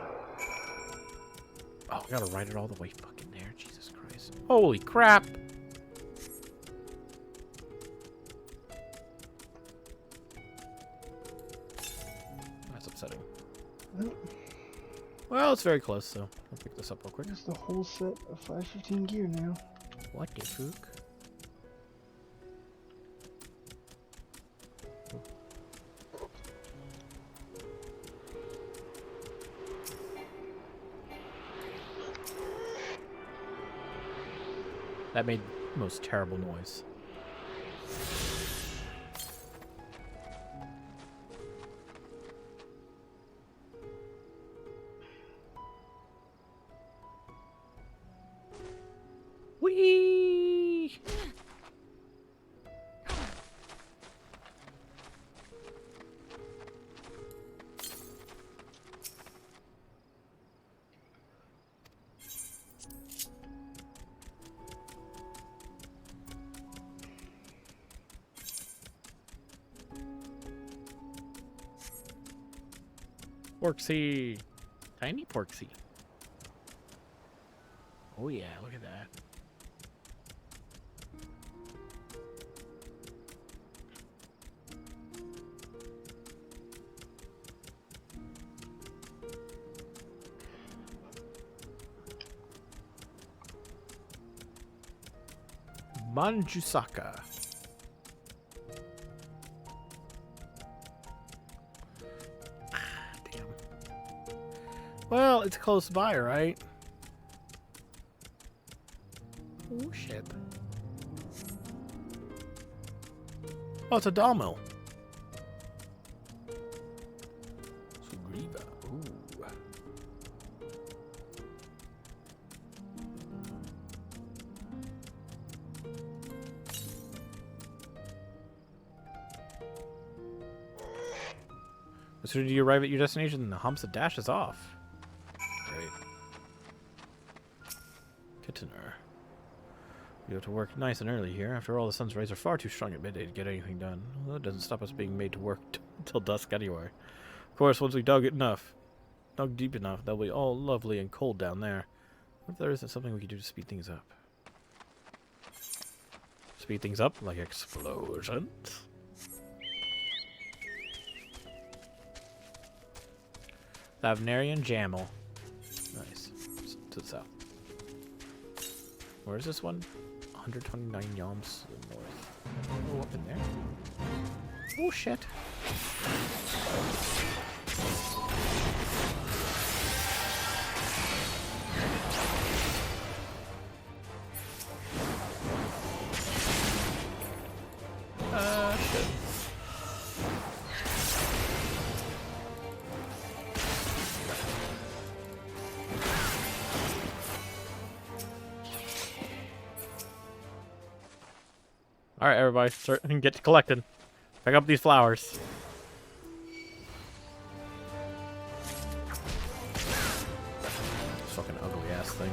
I gotta write it all the way fucking there. Jesus Christ. Holy crap! Well, it's very close, so I'll pick this up real quick. There's the whole set of 515 gear now. What the fuck? That made the most terrible noise. Whee! Porksy. Tiny Porksy. Oh yeah, look at that. Manjusaka. Damn. Well, it's close by, right? Oh shit. Oh, it's a doll mill. Sugriva. Ooh. As soon as you arrive at your destination, the Hamsa dashes off. Great. Kitchener. You have to work nice and early here. After all, the sun's rays are far too strong at midday to get anything done. Well, that doesn't stop us being made to work till dusk anyway. Of course, once we dug deep enough, they'll be all lovely and cold down there. What if there isn't something we could do to speed things up? Speed things up like explosions? Thavnarian Jammel. Nice. To the south. Where is this one? 129 yalms to the north. Oh, up in there. Oh, shit. Shit. Alright, everybody, start and get to collecting. Pick up these flowers. This fucking ugly ass thing.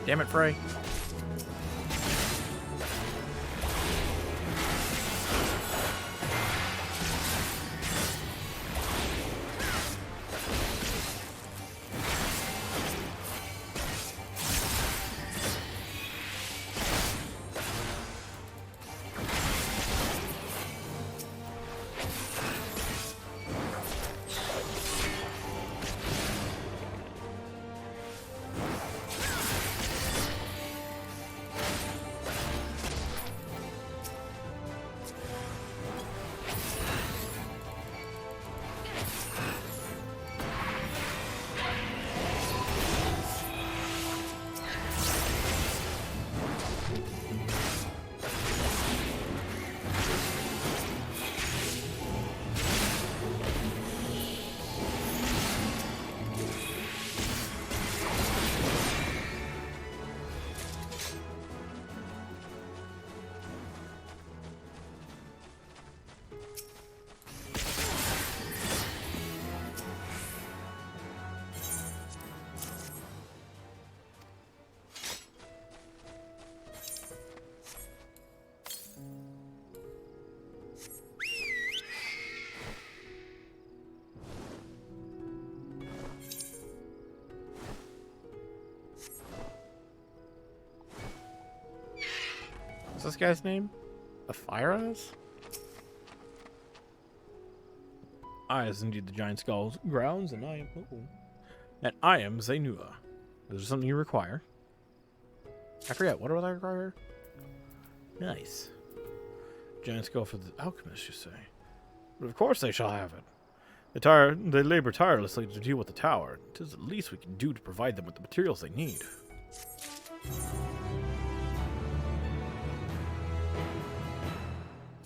Damn it, Frey. What's this guy's name? The Fire Eyes? I is indeed the giant skull's grounds, and I am Zainua. Is there something you require? I forget. What do I require? Nice. Giant skull for the alchemist, you say? But of course they shall have it. They labor tirelessly to deal with the tower. It is the least we can do to provide them with the materials they need.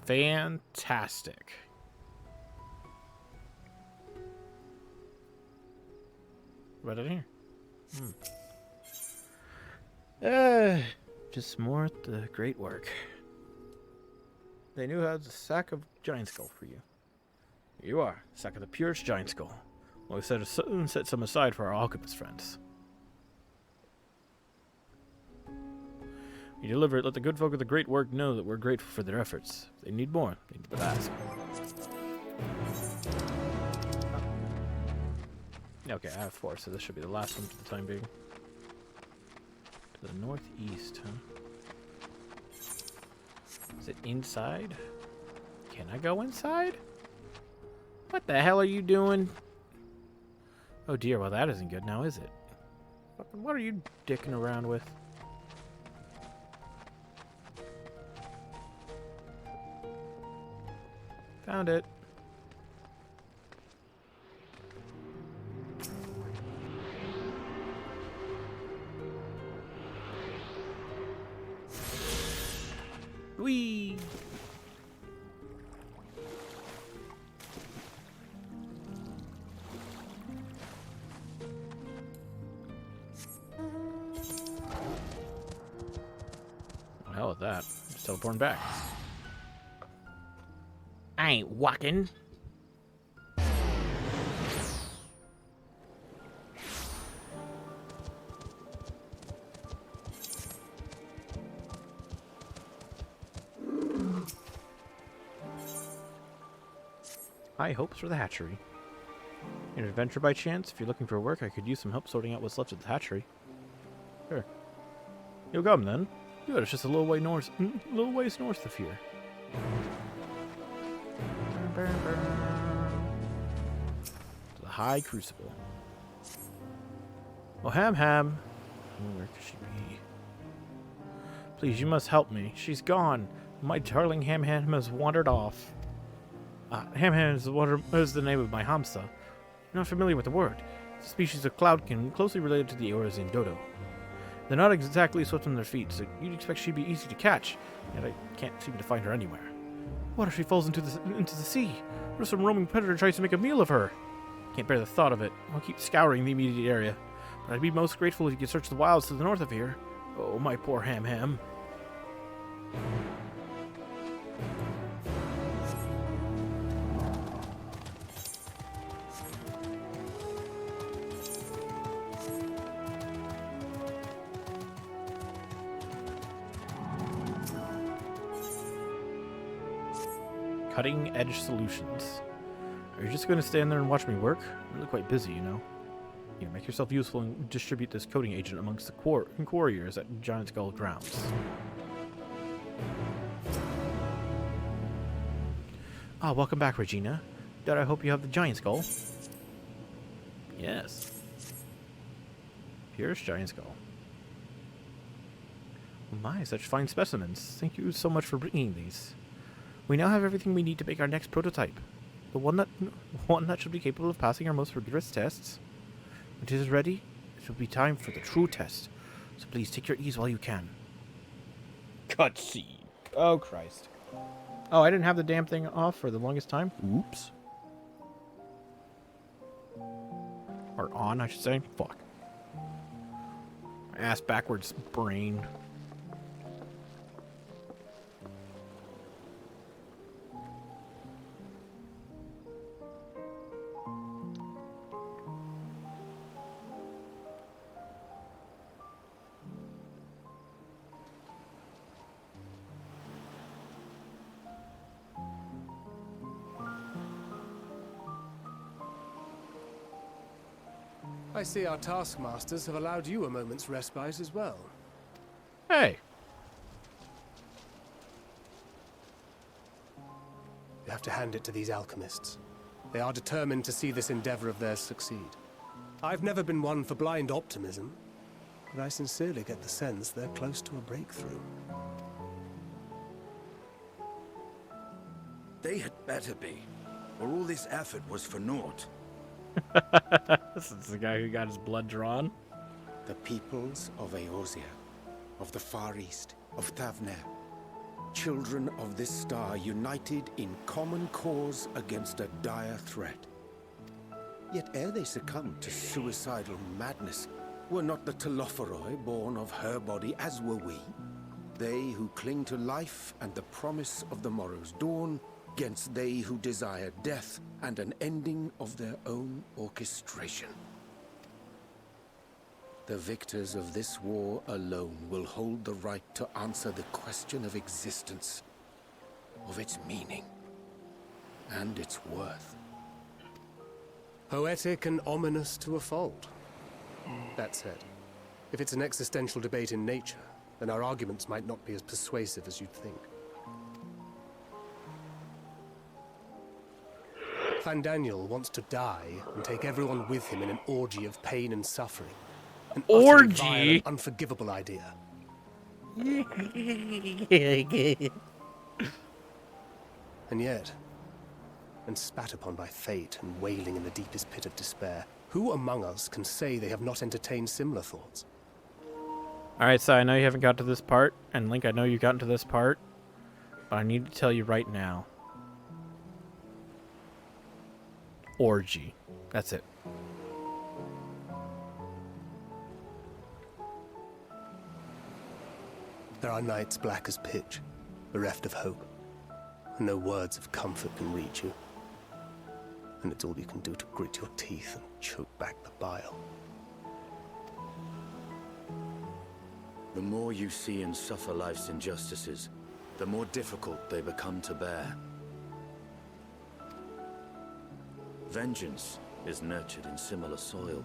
Fantastic. Right in here. Just more at the great work. They knew how to sack of giant skull for you. Here you are, sack of the purest giant skull. Well, we set some aside for our alchemist friends. You deliver it, let the good folk of the great work know that we're grateful for their efforts. If they need more, they need to ask. Okay, I have 4, so this should be the last one for the time being. To the northeast, huh? Is it inside? Can I go inside? What the hell are you doing? Oh dear, well that isn't good now, is it? What are you dicking around with? Found it. Whee! What the hell is that? Just teleporting back. I ain't walking. High hopes for the hatchery. An adventure by chance? If you're looking for work, I could use some help sorting out what's left of the hatchery. Sure. You'll come then. Good, it's just a little ways north of here. To the High Crucible. Oh, Ham. Where could she be? Please, you must help me. She's gone. My darling Ham has wandered off. Ham is the name of my hamster. You're not familiar with the word. It's a species of cloudkin closely related to the Eorzine dodo. They're not exactly swift on their feet, so you'd expect she'd be easy to catch, yet I can't seem to find her anywhere. What if she falls into the sea? Or some roaming predator tries to make a meal of her? Can't bear the thought of it. I'll keep scouring the immediate area, but I'd be most grateful if you could search the wilds to the north of here. Oh, my poor Ham. Cutting edge solutions. Are you just going to stand there and watch me work? I'm really quite busy, you know. You make yourself useful and distribute this coding agent amongst the quarriers at Giant Skull grounds. Welcome back, Regina. Dad, I hope you have the Giant Skull. Yes. Here's Giant Skull. Oh my, such fine specimens. Thank you so much for bringing these. We now have everything we need to make our next prototype. The one that should be capable of passing our most rigorous tests. When it is ready, it will be time for the true test. So please take your ease while you can. Cutscene. Oh, Christ. Oh, I didn't have the damn thing off for the longest time. Oops. Or on, I should say. Fuck. Ass backwards brain. I see our taskmasters have allowed you a moment's respite as well. Hey. to hand it to these alchemists. They are determined to see this endeavor of theirs succeed. I've never been one for blind optimism, but I sincerely get the sense they're close to a breakthrough. They had better be, or all this effort was for naught. This is the guy who got his blood drawn. The peoples of Eorzea, of the Far East, of Thavner, children of this star united in common cause against a dire threat. Yet ere they succumbed to suicidal madness, were not the Telophoroi born of her body as were we? They who cling to life and the promise of the morrow's dawn, against they who desire death and an ending of their own orchestration. The victors of this war alone will hold the right to answer the question of existence, of its meaning, and its worth. Poetic and ominous to a fault. That said, if it's an existential debate in nature, then our arguments might not be as persuasive as you'd think. Fandaniel wants to die and take everyone with him in an orgy of pain and suffering. An utterly vile and unforgivable idea. And yet, when spat upon by fate and wailing in the deepest pit of despair, who among us can say they have not entertained similar thoughts? Alright, so I know you haven't got to this part, and Link, I know you got to this part, but I need to tell you right now. Orgy. That's it. There are nights black as pitch, bereft of hope, and no words of comfort can reach you. And it's all you can do to grit your teeth and choke back the bile. The more you see and suffer life's injustices, the more difficult they become to bear. Vengeance is nurtured in similar soil.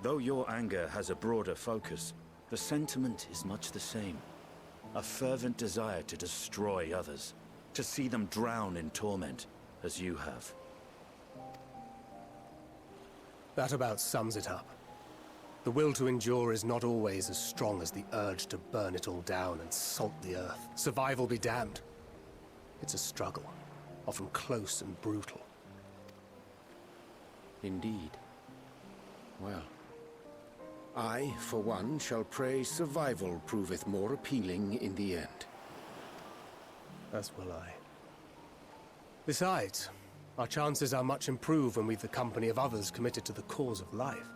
Though your anger has a broader focus, the sentiment is much the same. A fervent desire to destroy others, to see them drown in torment, as you have. That about sums it up. The will to endure is not always as strong as the urge to burn it all down and salt the earth. Survival be damned. It's a struggle, often close and brutal. Indeed. Well, I, for one, shall pray survival proveth more appealing in the end. As will I. Besides, our chances are much improved when we've the company of others committed to the cause of life.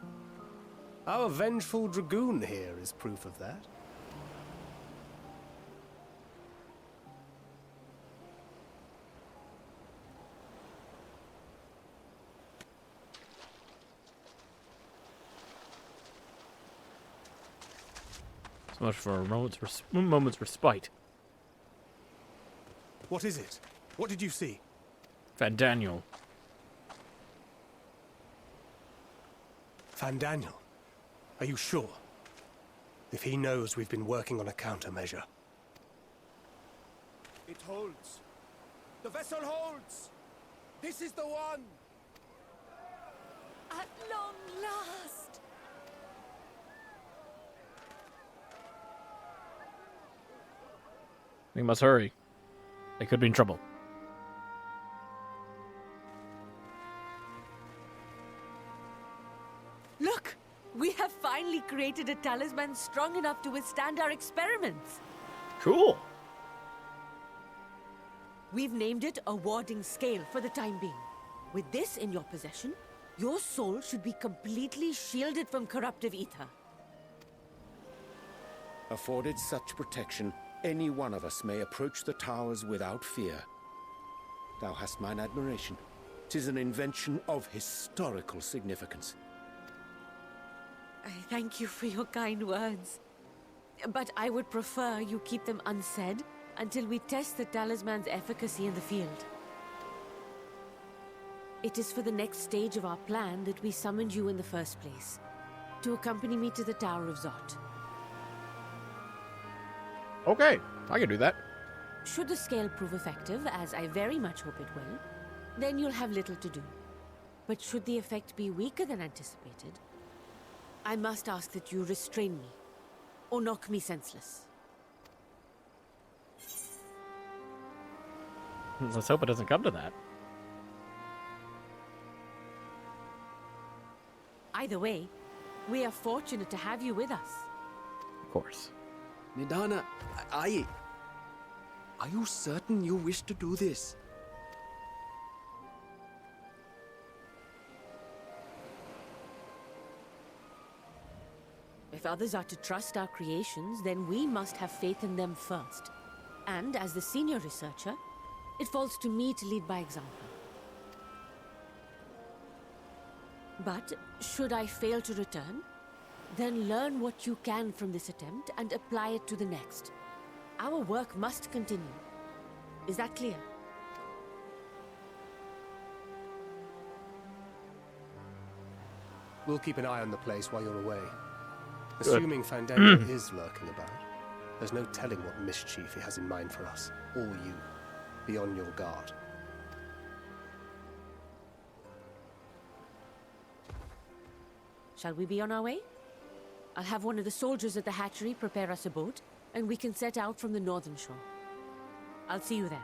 Our vengeful dragoon here is proof of that. So much for a moment's respite. What is it? What did you see? Fandaniel. Fandaniel? Are you sure? If he knows we've been working on a countermeasure. It holds. The vessel holds! This is the one! At long last! We must hurry. They could be in trouble. Look! We have finally created a talisman strong enough to withstand our experiments. Cool. We've named it a warding scale for the time being. With this in your possession, your soul should be completely shielded from corruptive ether. Afforded such protection, any one of us may approach the towers without fear. Thou hast mine admiration. 'Tis an invention of historical significance. I thank you for your kind words. But I would prefer you keep them unsaid until we test the talisman's efficacy in the field. It is for the next stage of our plan that we summoned you in the first place, to accompany me to the Tower of Zot. Okay, I can do that. Should the scale prove effective, as I very much hope it will, then you'll have little to do. But should the effect be weaker than anticipated, I must ask that you restrain me, or knock me senseless. Let's hope it doesn't come to that. Either way, we are fortunate to have you with us. Of course. Nidana, are you certain you wish to do this? If others are to trust our creations, then we must have faith in them first. And as the senior researcher, it falls to me to lead by example. But should I fail to return, then learn what you can from this attempt and apply it to the next. Our work must continue. Is that clear? We'll keep an eye on the place while you're away. Good. Assuming Fandango is lurking about, there's no telling what mischief he has in mind for us, or you. Be on your guard. Shall we be on our way? I'll have one of the soldiers at the hatchery prepare us a boat, and we can set out from the northern shore. I'll see you there.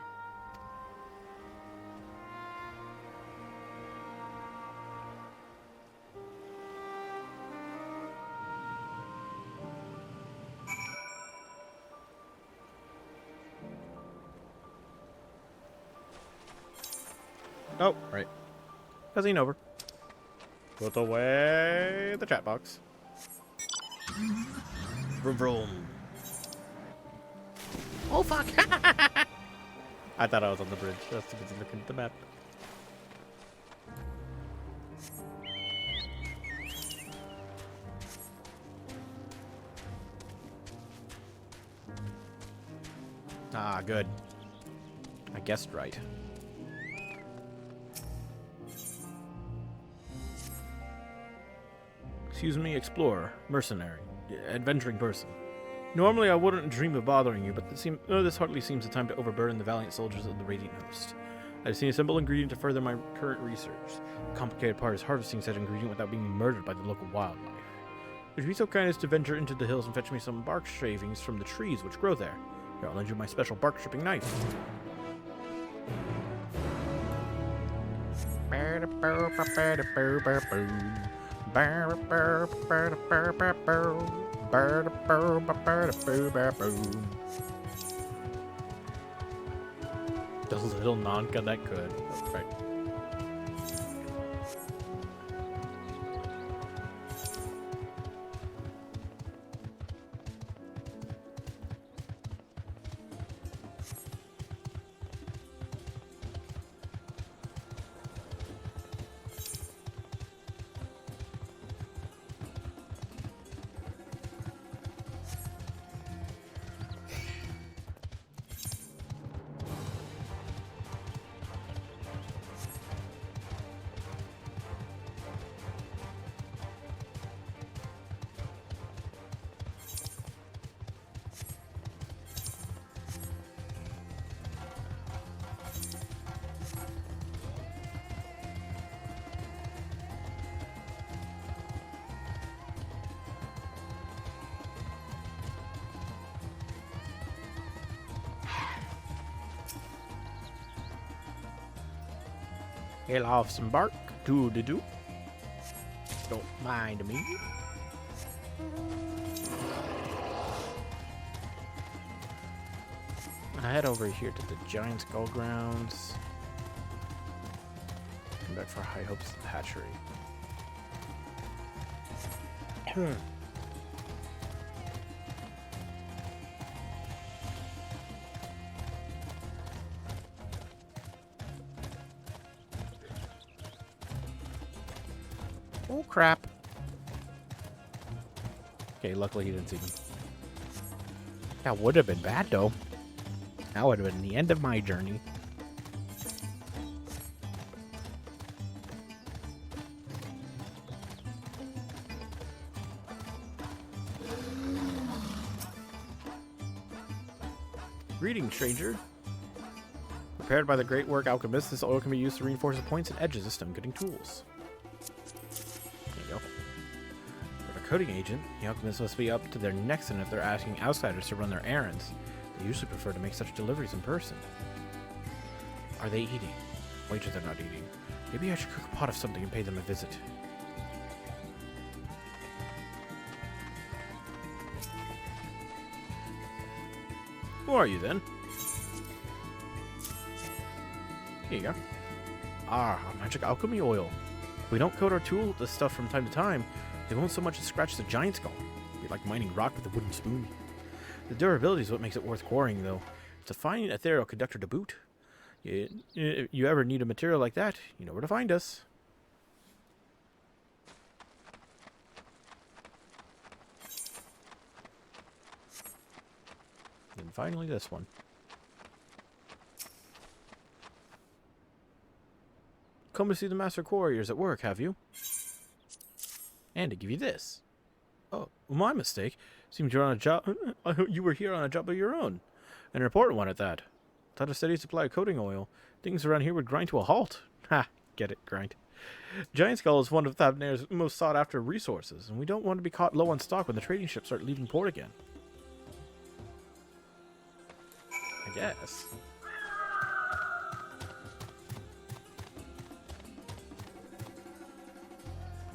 Oh, right. Cutscene over. Put away the chat box. Vroom vroom. Oh fuck! I thought I was on the bridge. I was too busy looking at the map. Ah, good. I guessed right. Excuse me, explorer, mercenary, adventuring person. Normally I wouldn't dream of bothering you, but this hardly seems the time to overburden the valiant soldiers of the Radiant Host. I've seen a simple ingredient to further my current research. The complicated part is harvesting such ingredient without being murdered by the local wildlife. Would you be so kind as to venture into the hills and fetch me some bark shavings from the trees which grow there? Here, I'll lend you my special bark stripping knife. The little Nanka that could. That's right. He'll off some bark, doo-doo-doo. Don't mind me. I head over here to the Giant Skull Grounds. Come back for High Hopes Hatchery. Oh crap. Okay, luckily he didn't see them. That would have been bad though. That would have been the end of my journey. Greetings, stranger. Prepared by the Great Work Alchemist, this oil can be used to reinforce the points and edges of stone-cutting tools. There you go. For the coating agent, the alchemists must be up to their necks, and if they're asking outsiders to run their errands, they usually prefer to make such deliveries in person. Are they eating? Wager they're not eating. Maybe I should cook a pot of something and pay them a visit. Who are you, then? Here you go. Ah, magic alchemy oil. If we don't coat our tool with this stuff from time to time, they won't so much as scratch the giant skull. It'd be like mining rock with a wooden spoon. The durability is what makes it worth quarrying, though. It's a fine ethereal conductor to boot. If you ever need a material like that, you know where to find us. And finally this one. Come to see the Master Quarriers at work, have you? And to give you this. Oh, my mistake. Seems you're on a job. You were here on a job of your own. An important one at that. Without a steady supply of coating oil, things around here would grind to a halt. Ha! Get it, grind. Giant Skull is one of Thavnair's most sought-after resources, and we don't want to be caught low on stock when the trading ships start leaving port again. I guess.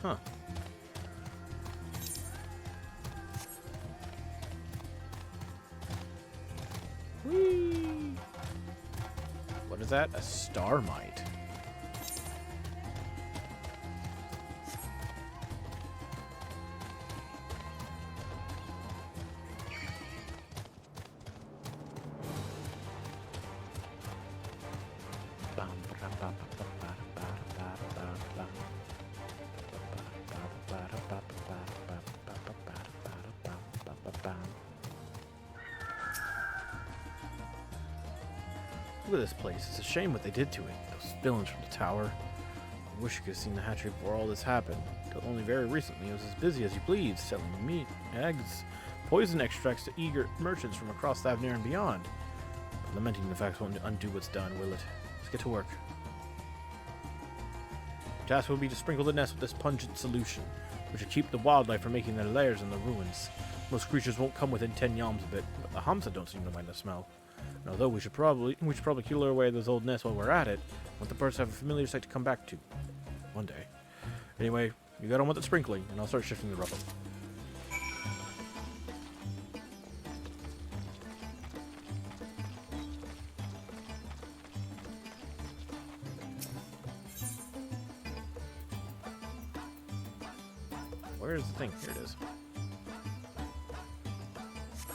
Huh. Whee! What is that? A star mite. Look at this place. It's a shame what they did to it. Those villains from the tower. I wish you could have seen the hatchery before all this happened. Until only very recently, it was as busy as you please, selling meat, eggs, poison extracts to eager merchants from across Thavnair and beyond. But lamenting the facts won't undo what's done, will it? Let's get to work. Your task will be to sprinkle the nest with this pungent solution, which will keep the wildlife from making their lairs in the ruins. Most creatures won't come within 10 yalms of it, but the Hamsa don't seem to mind the smell. And although we should probably kill away those old nests while we're at it, I want the birds to have a familiar sight to come back to. One day. Anyway, you get on with the sprinkling, and I'll start shifting the rubble. Where's the thing? Here it is.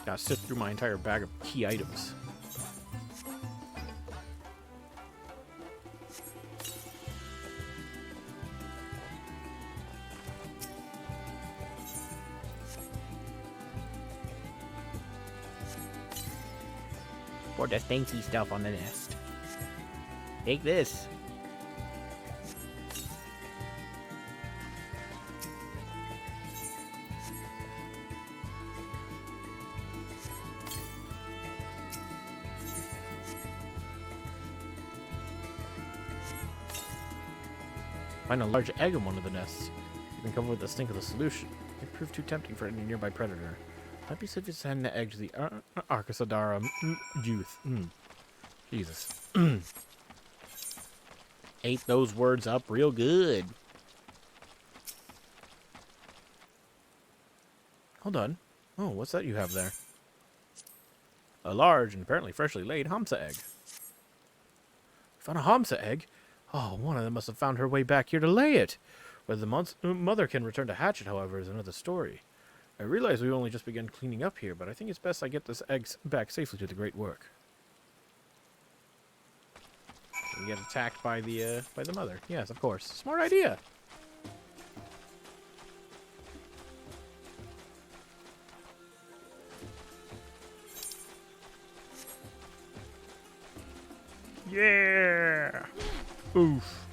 Gotta sift through my entire bag of key items. Pour the stinky stuff on the nest. Take this. Find a large egg in one of the nests. You can cover with the stink of the solution. It proved too tempting for any nearby predator. Might be safe to send the egg to the Arcasadara youth. Jesus. Ate those words up real good. Hold on. Oh, what's that you have there? A large and apparently freshly laid Hamsa egg. Found a Hamsa egg? Oh, one of them must have found her way back here to lay it. Whether the mother can return to hatch it, however, is another story. I realize we've only just begun cleaning up here, but I think it's best I get this egg back safely to the great work. And get attacked by the mother. Yes, of course. Smart idea. Yeah. Oof.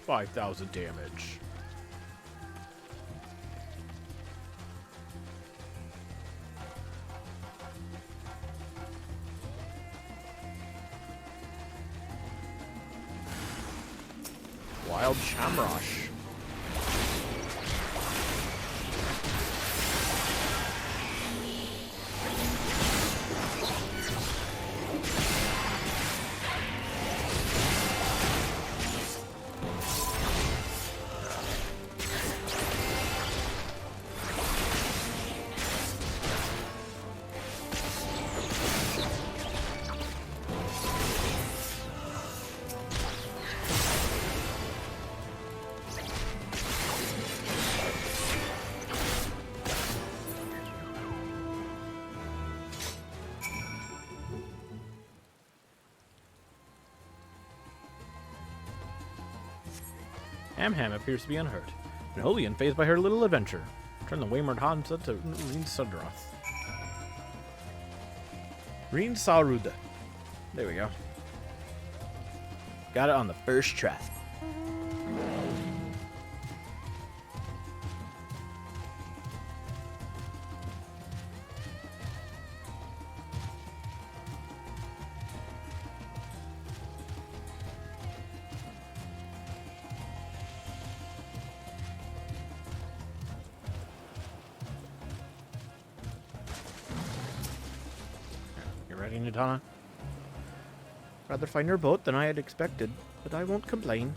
5,000 damage. Bum rush. Ham appears to be unhurt, and wholly unfazed by her little adventure. Turn the wayward Hansa to Reen Sudroth. Reen Salruda. There we go. Got it on the first try. Ready, Nidana? Rather find your boat than I had expected, but I won't complain.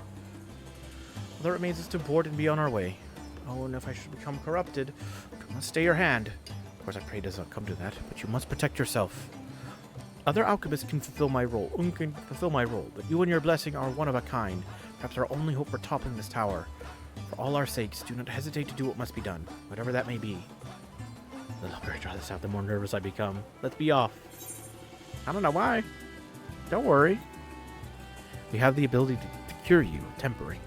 All that remains is to board and be on our way. Oh, and if I should become corrupted, I must stay your hand. Of course, I pray it does not come to that, but you must protect yourself. Other alchemists can fulfill my role, but you and your blessing are one of a kind. Perhaps our only hope for toppling this tower. For all our sakes, do not hesitate to do what must be done, whatever that may be. The longer I draw this out, the more nervous I become. Let's be off. I don't know why. Don't worry. We have the ability to cure you of tempering.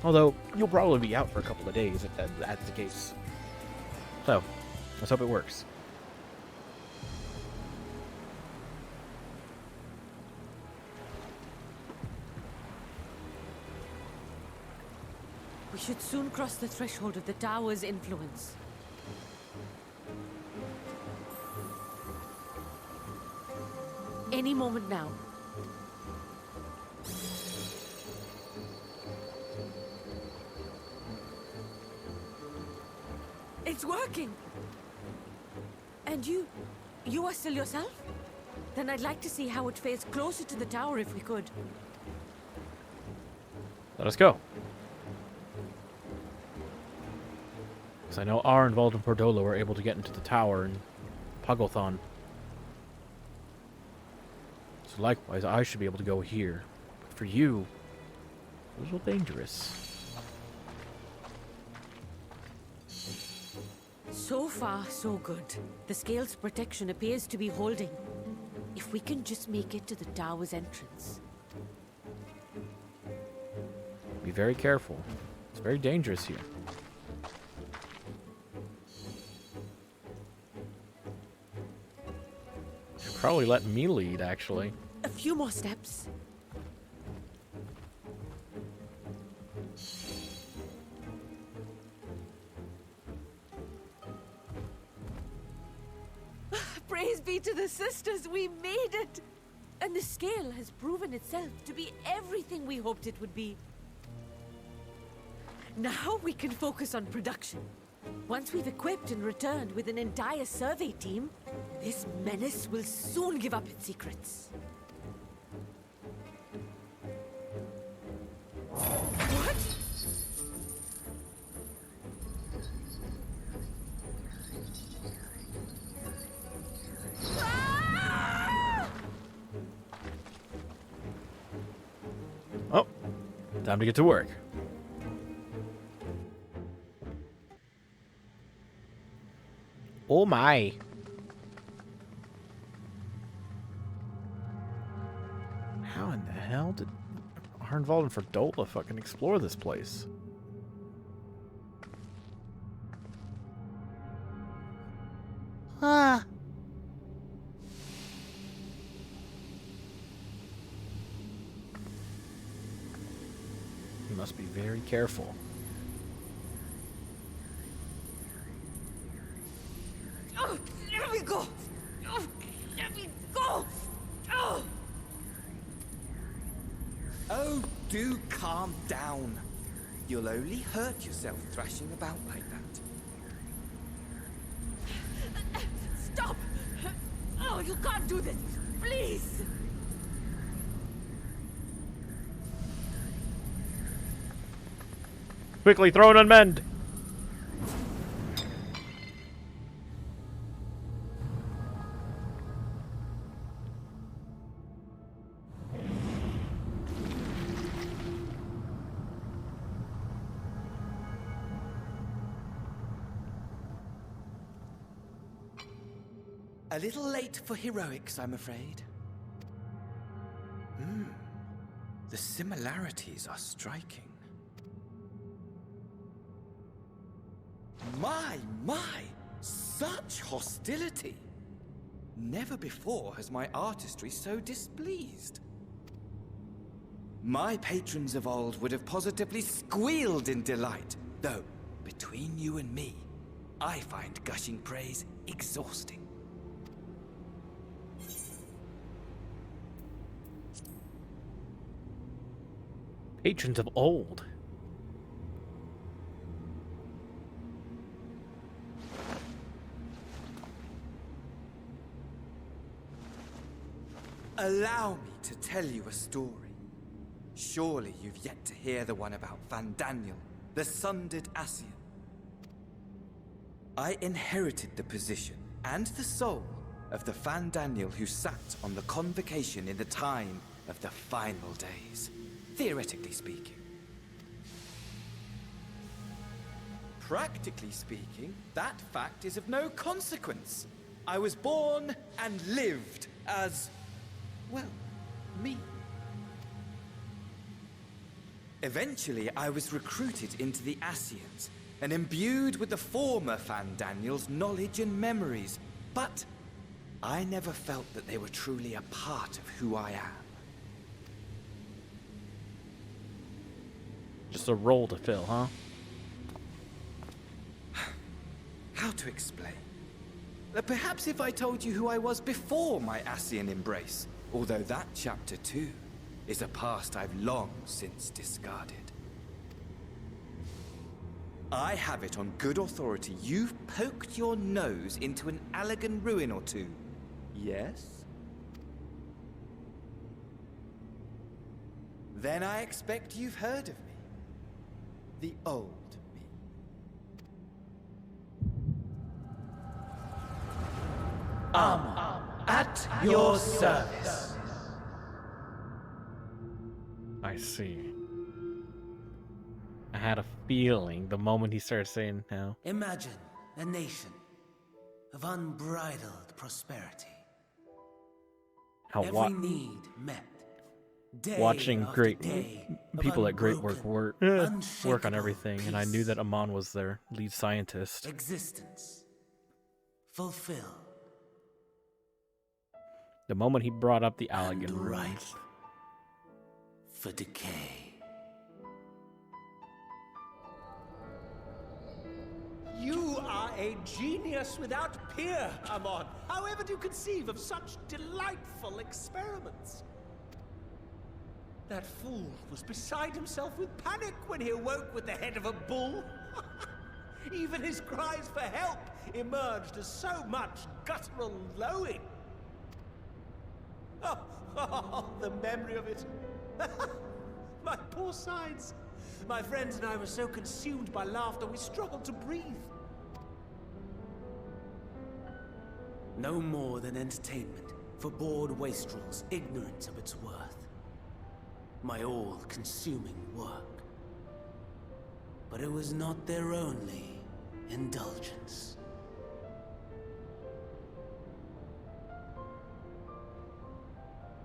Although, you'll probably be out for a couple of days if that's the case. So, let's hope it works. We should soon cross the threshold of the tower's influence. Any moment now. It's working! And you are still yourself? Then I'd like to see how it fares closer to the tower if we could. Let us go. Because I know R and Vald and Pordola were able to get into the tower in Pugglethon. So likewise, I should be able to go here. But for you, it's a little dangerous. So far, so good. The Scale's protection appears to be holding. If we can just make it to the tower's entrance. Be very careful. It's very dangerous here. Should probably let me lead, actually. A few more steps. Praise be to the sisters, we made it! And the Scale has proven itself to be everything we hoped it would be. Now we can focus on production. Once we've equipped and returned with an entire survey team, this menace will soon give up its secrets. What? Oh, time to get to work. Oh my. How in the hell did Arnvald and Ferdola fucking explore this place? Ah. You must be very careful. Oh, let me go! Oh, let me go! Oh! Oh, do calm down. You'll only hurt yourself thrashing about like that. Stop! Oh, you can't do this! Please! Quickly, throw and unmend! A little late for heroics, I'm afraid. The similarities are striking. My! Such hostility! Never before has my artistry so displeased. My patrons of old would have positively squealed in delight, though, between you and me, I find gushing praise exhausting. Patrons of old. Allow me to tell you a story. Surely you've yet to hear the one about Van Daniel, the sundered Ascian. I inherited the position and the soul of the Van Daniel who sat on the convocation in the time of the final days, theoretically speaking. Practically speaking, that fact is of no consequence. I was born and lived as, well, me. Eventually, I was recruited into the Ascians and imbued with the former Van Daniel's knowledge and memories, but I never felt that they were truly a part of who I am. Just a role to fill, huh? How to explain? Perhaps if I told you who I was before my Ascian embrace, although that chapter too is a past I've long since discarded. I have it on good authority you've poked your nose into an Allegan ruin or two. Yes? Then I expect you've heard of me. The old me. At your service. I see. I had a feeling the moment he started saying no. Imagine a nation of unbridled prosperity. How Every need met. Watching great people at Great Work work on everything, and I knew that Amon was their lead scientist. Existence fulfilled. The moment he brought up the Allegan ruins. For decay. You are a genius without peer, Amon. However do you conceive of such delightful experiments? That fool was beside himself with panic when he awoke with the head of a bull. Even his cries for help emerged as so much guttural lowing. Oh, the memory of it. My poor sides. My friends and I were so consumed by laughter we struggled to breathe. No more than entertainment for bored wastrels ignorant of its worth. My all-consuming work. But it was not their only indulgence.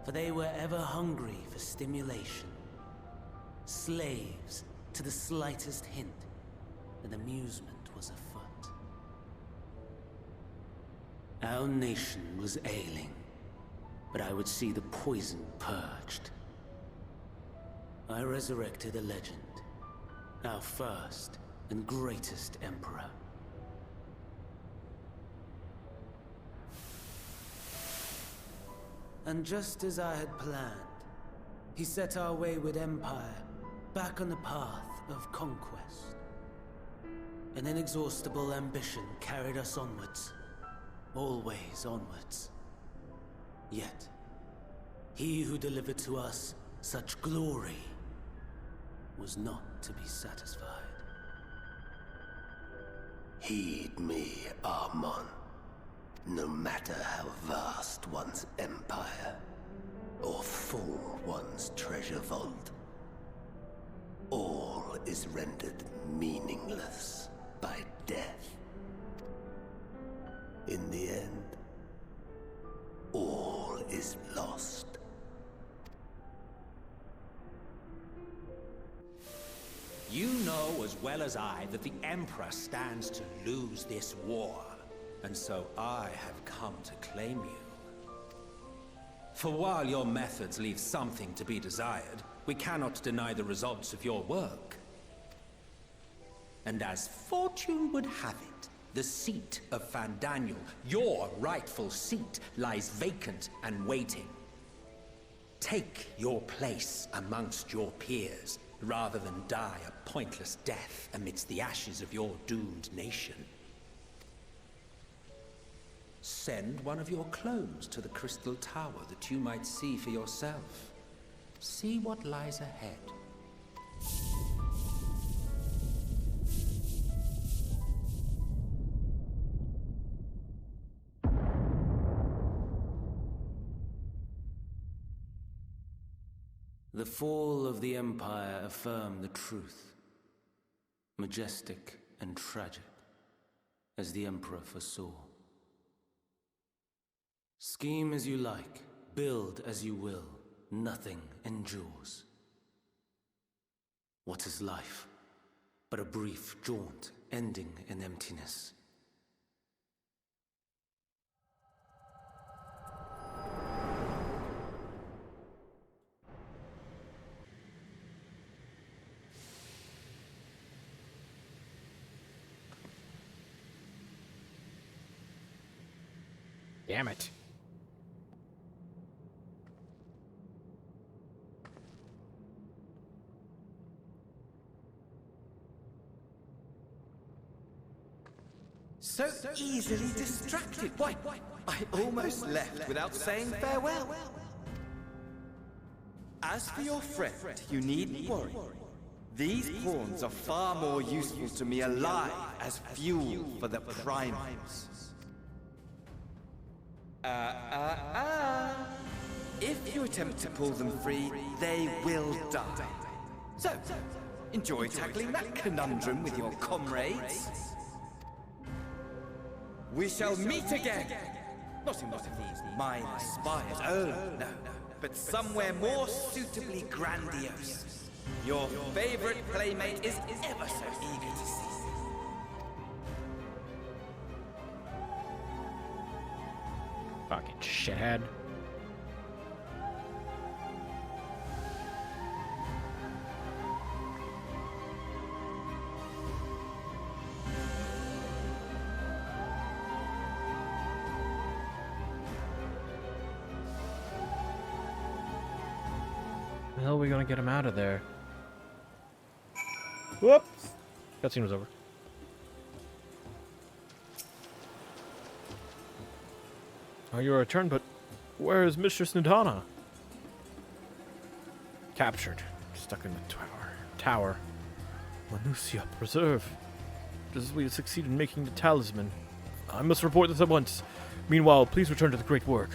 For they were ever hungry for stimulation. Slaves to the slightest hint that amusement was afoot. Our nation was ailing, but I would see the poison purged. I resurrected a legend, our first and greatest emperor. And just as I had planned, he set our wayward empire back on the path of conquest. An inexhaustible ambition carried us onwards, always onwards. Yet, he who delivered to us such glory was not to be satisfied. Heed me, Armon. No matter how vast one's empire, or full one's treasure vault, all is rendered meaningless by death. In the end, all is lost. You know as well as I that the Emperor stands to lose this war, and so I have come to claim you. For while your methods leave something to be desired, we cannot deny the results of your work. And as fortune would have it, the seat of Fandaniel, your rightful seat, lies vacant and waiting. Take your place amongst your peers, rather than die a pointless death amidst the ashes of your doomed nation. Send one of your clones to the Crystal Tower that you might see for yourself. See what lies ahead. The fall of the Empire affirmed the truth. Majestic and tragic, as the Emperor foresaw. Scheme as you like, build as you will, nothing endures. What is life but a brief jaunt ending in emptiness? Damn it. So easily distracted. Why, I almost left without saying farewell. As for your friend, you needn't worry. These pawns are far more useful to me alive as fuel for the primals. If you attempt to pull them free, they will die. So, enjoy tackling that conundrum with your comrades. We shall meet again! Not in one of these minor spires, oh no, but somewhere more suitably grandiose. Your favorite playmate is ever so eager to see you. Fucking shithead. The hell are we gonna get him out of there? Whoops! Cutscene was over. Oh, you are returned, but where is Mistress Nidana? Captured. Stuck in the tower. Manusia, preserve. Just as we have succeeded in making the talisman. I must report this at once. Meanwhile, please return to the great work.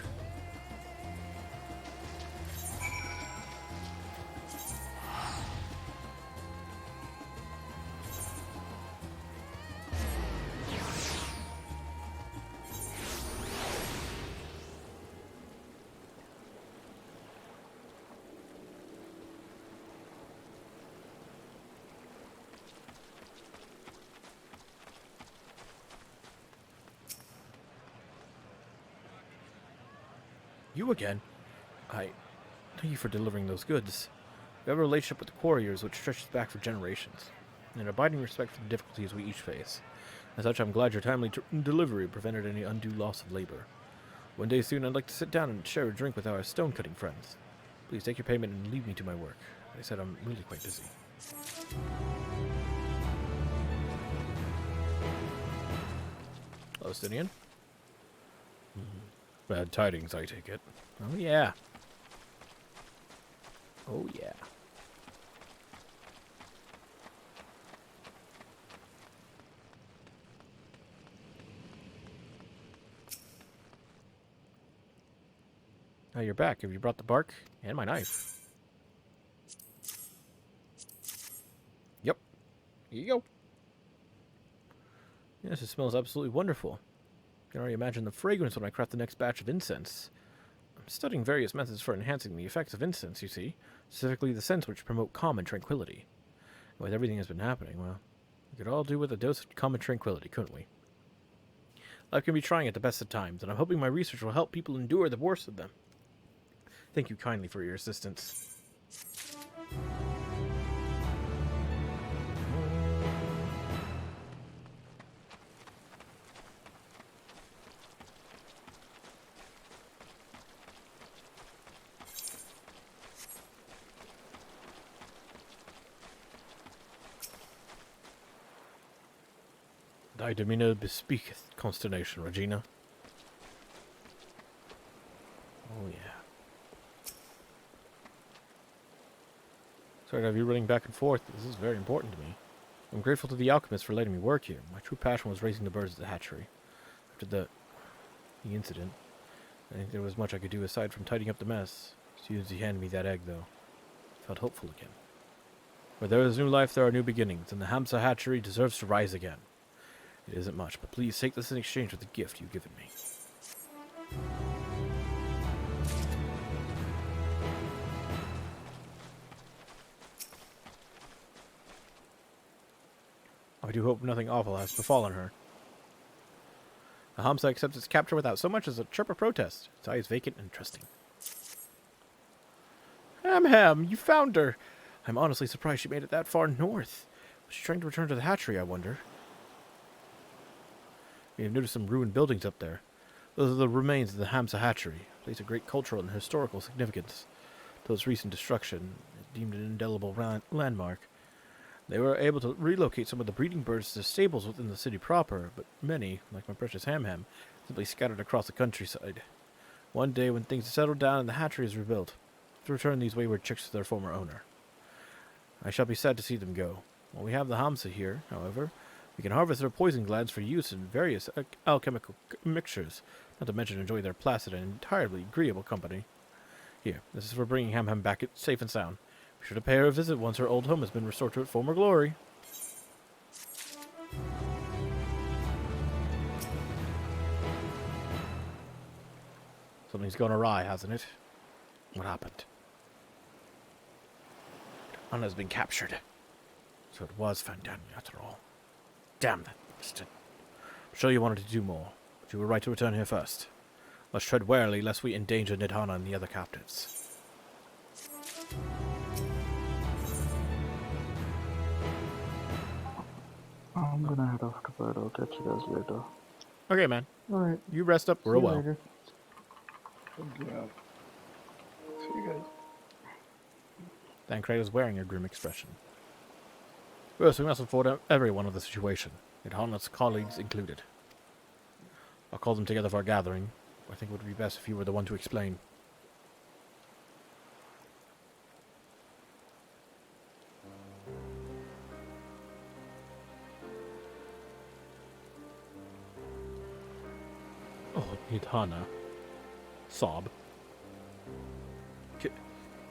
You again? I thank you for delivering those goods. We have a relationship with the Quarriers which stretches back for generations, and an abiding respect for the difficulties we each face. As such, I'm glad your timely delivery prevented any undue loss of labor. One day soon, I'd like to sit down and share a drink with our stone-cutting friends. Please take your payment and leave me to my work. I said I'm really quite busy. Palestinian. Bad tidings, I take it. Oh, yeah. Oh, yeah. Oh, you're back. Have you brought the bark and my knife? Yep. Here you go. Yes, it smells absolutely wonderful. I can already imagine the fragrance when I craft the next batch of incense. I'm studying various methods for enhancing the effects of incense, you see, specifically the scents which promote calm and tranquility. And with everything that's been happening, well, we could all do with a dose of calm and tranquility, couldn't we? Life can be trying at the best of times, and I'm hoping my research will help people endure the worst of them. Thank you kindly for your assistance. Thy demeanor bespeaketh consternation, Regina. Oh, yeah. Sorry to have you running back and forth. This is very important to me. I'm grateful to the alchemist for letting me work here. My true passion was raising the birds at the hatchery. After the incident, I think there was much I could do aside from tidying up the mess. As soon as he handed me that egg, though, I felt hopeful again. Where there is new life, there are new beginnings, and the Hamsa hatchery deserves to rise again. It isn't much, but please take this in exchange for the gift you've given me. I do hope nothing awful has befallen her. The Hamsa accepts its capture without so much as a chirp of protest. Its eyes vacant and trusting. Ham, you found her! I'm honestly surprised she made it that far north. Was she trying to return to the hatchery, I wonder? We have noticed some ruined buildings up there. Those are the remains of the Hamsa hatchery, a place of great cultural and historical significance. Though its recent destruction is deemed an indelible landmark. They were able to relocate some of the breeding birds to stables within the city proper, but many, like my precious Ham, simply scattered across the countryside. One day, when things settled down and the hatchery is rebuilt, to return these wayward chicks to their former owner. I shall be sad to see them go. While we have the Hamsa here, however, we can harvest their poison glands for use in various alchemical mixtures, not to mention enjoy their placid and entirely agreeable company. Here, this is for bringing Ham back safe and sound. Be sure to pay her a visit once her old home has been restored to its former glory. Something's gone awry, hasn't it? What happened? Anna's been captured. So it was Fandania after all. Damn that bastard. I'm sure you wanted to do more, but you were right to return here first. Must tread warily lest we endanger Nidhana and the other captives. I'm gonna head off to bed. I'll catch you guys later. Okay, man. Alright. You rest up real well. Later. Yeah. See you guys. Thancred is wearing a grim expression. First, we must inform everyone of the situation, Nidhana's colleagues included. I'll call them together for a gathering. I think it would be best if you were the one to explain. Oh, Nidhana. Sob.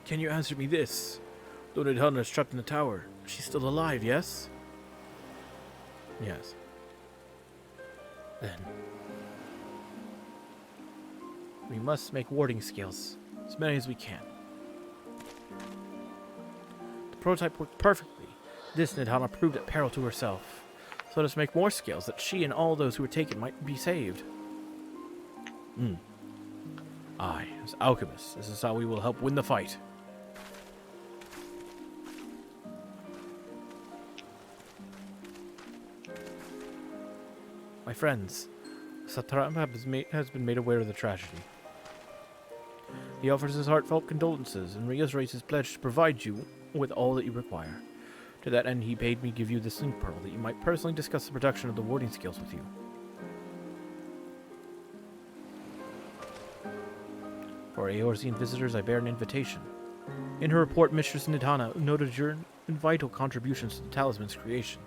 Can you answer me this? Though Nidhana is trapped in the tower, she's still alive, yes? Yes. Then we must make warding skills, as many as we can. The prototype worked perfectly. This Nidhana proved at peril to herself. So let us make more skills that she and all those who were taken might be saved. Aye, as alchemists, this is how we will help win the fight. My friends, Satrap has been made aware of the tragedy. He offers his heartfelt condolences and reiterates his pledge to provide you with all that you require. To that end, he bade me give you this link pearl that you might personally discuss the production of the warding skills with you. For Eorzean visitors, I bear an invitation. In her report, Mistress Nidana noted your vital contributions to the talisman's creation.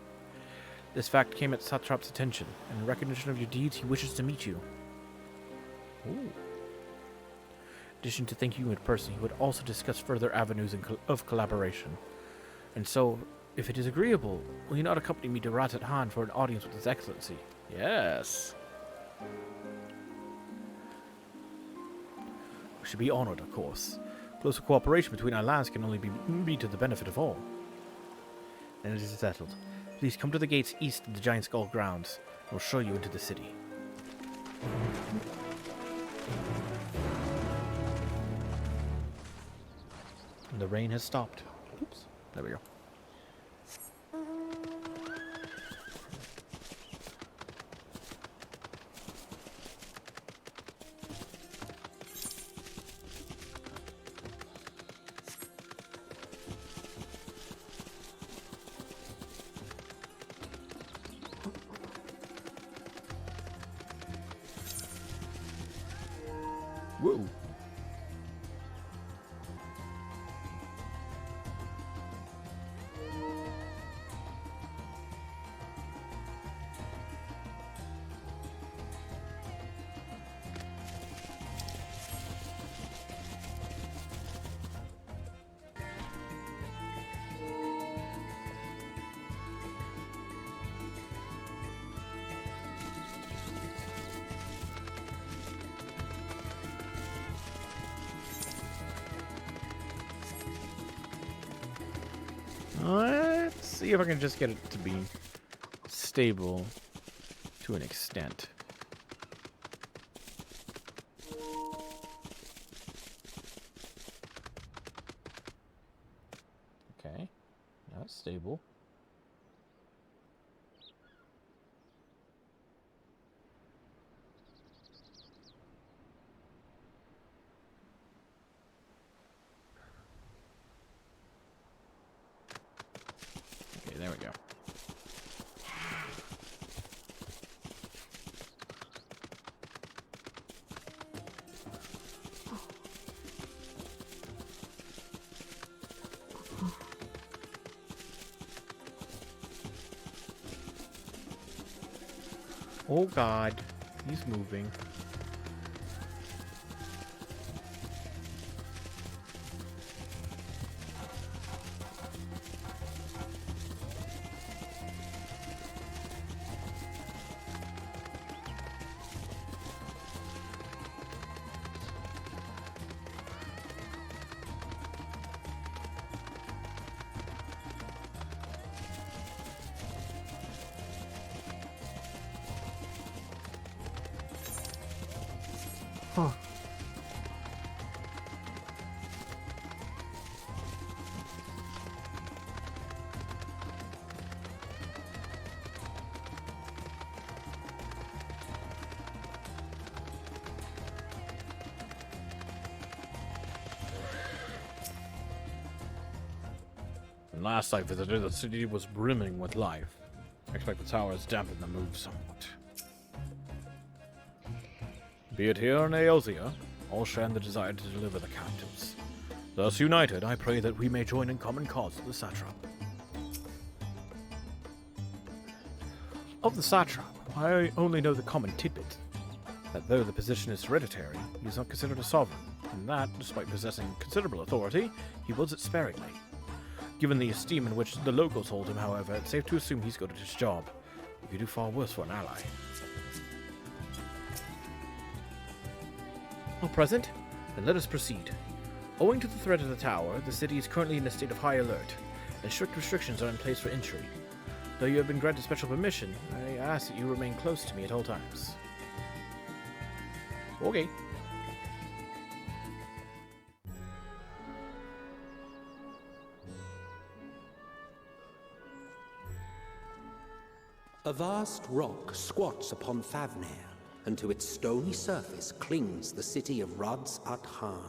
This fact came at Satrap's attention, and in recognition of your deeds, he wishes to meet you. Ooh. In addition to thanking you in person, he would also discuss further avenues of collaboration. And so, if it is agreeable, will you not accompany me to Razat Han for an audience with His Excellency? Yes. We should be honored, of course. Closer cooperation between our lands can only be to the benefit of all. Then it is settled. Please come to the gates east of the Giant Skull grounds. We'll show you into the city. And the rain has stopped. Oops. There we go. Whoa. Let's see if I can just get it to be stable to an extent. Okay, that's stable. Okay, there we go. Oh God, he's moving. Huh. And last I visited, the city was brimming with life. I expect the towers dampened the move somewhat. Be it here in Eorzea, all share in the desire to deliver the captives. Thus united, I pray that we may join in common cause with the satrap. Of the satrap, I only know the common tidbit, that though the position is hereditary, he is not considered a sovereign, and that, despite possessing considerable authority, he wields it sparingly. Given the esteem in which the locals hold him, however, it's safe to assume he's good at his job. He could do far worse for an ally. All present? Then let us proceed. Owing to the threat of the tower, the city is currently in a state of high alert, and strict restrictions are in place for entry. Though you have been granted special permission, I ask that you remain close to me at all times. Okay. A vast rock squats upon Thavnair, and to its stony surface clings the city of Radz-at-Han.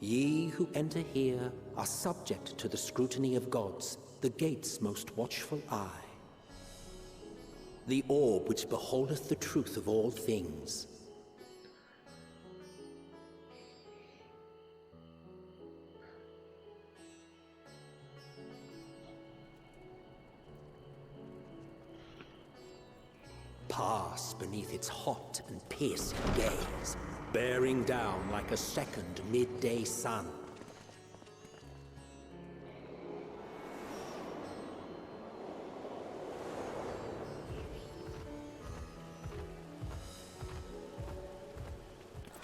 Ye who enter here are subject to the scrutiny of gods, the gate's most watchful eye. The orb which beholdeth the truth of all things. Pass beneath its hot and piercing gaze, bearing down like a second midday sun.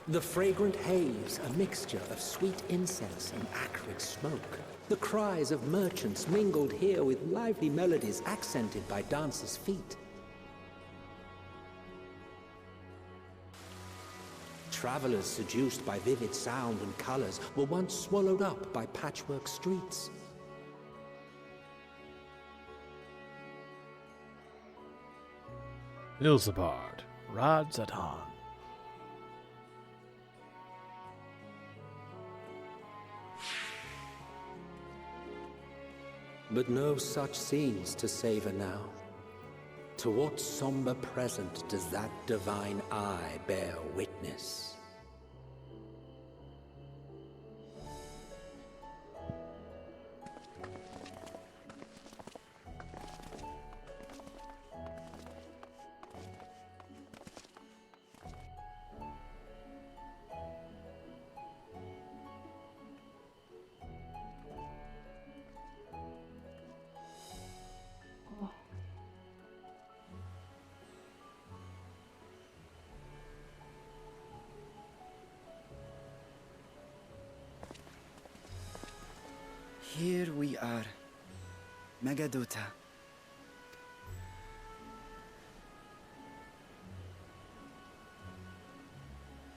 The fragrant haze, a mixture of sweet incense and acrid smoke. The cries of merchants mingled here with lively melodies accented by dancers' feet. Travelers seduced by vivid sound and colors were once swallowed up by patchwork streets. Ilsabard, Rod Zatan. But no such scenes to savor now. To what somber present does that divine eye bear witness? Here we are, Megadota.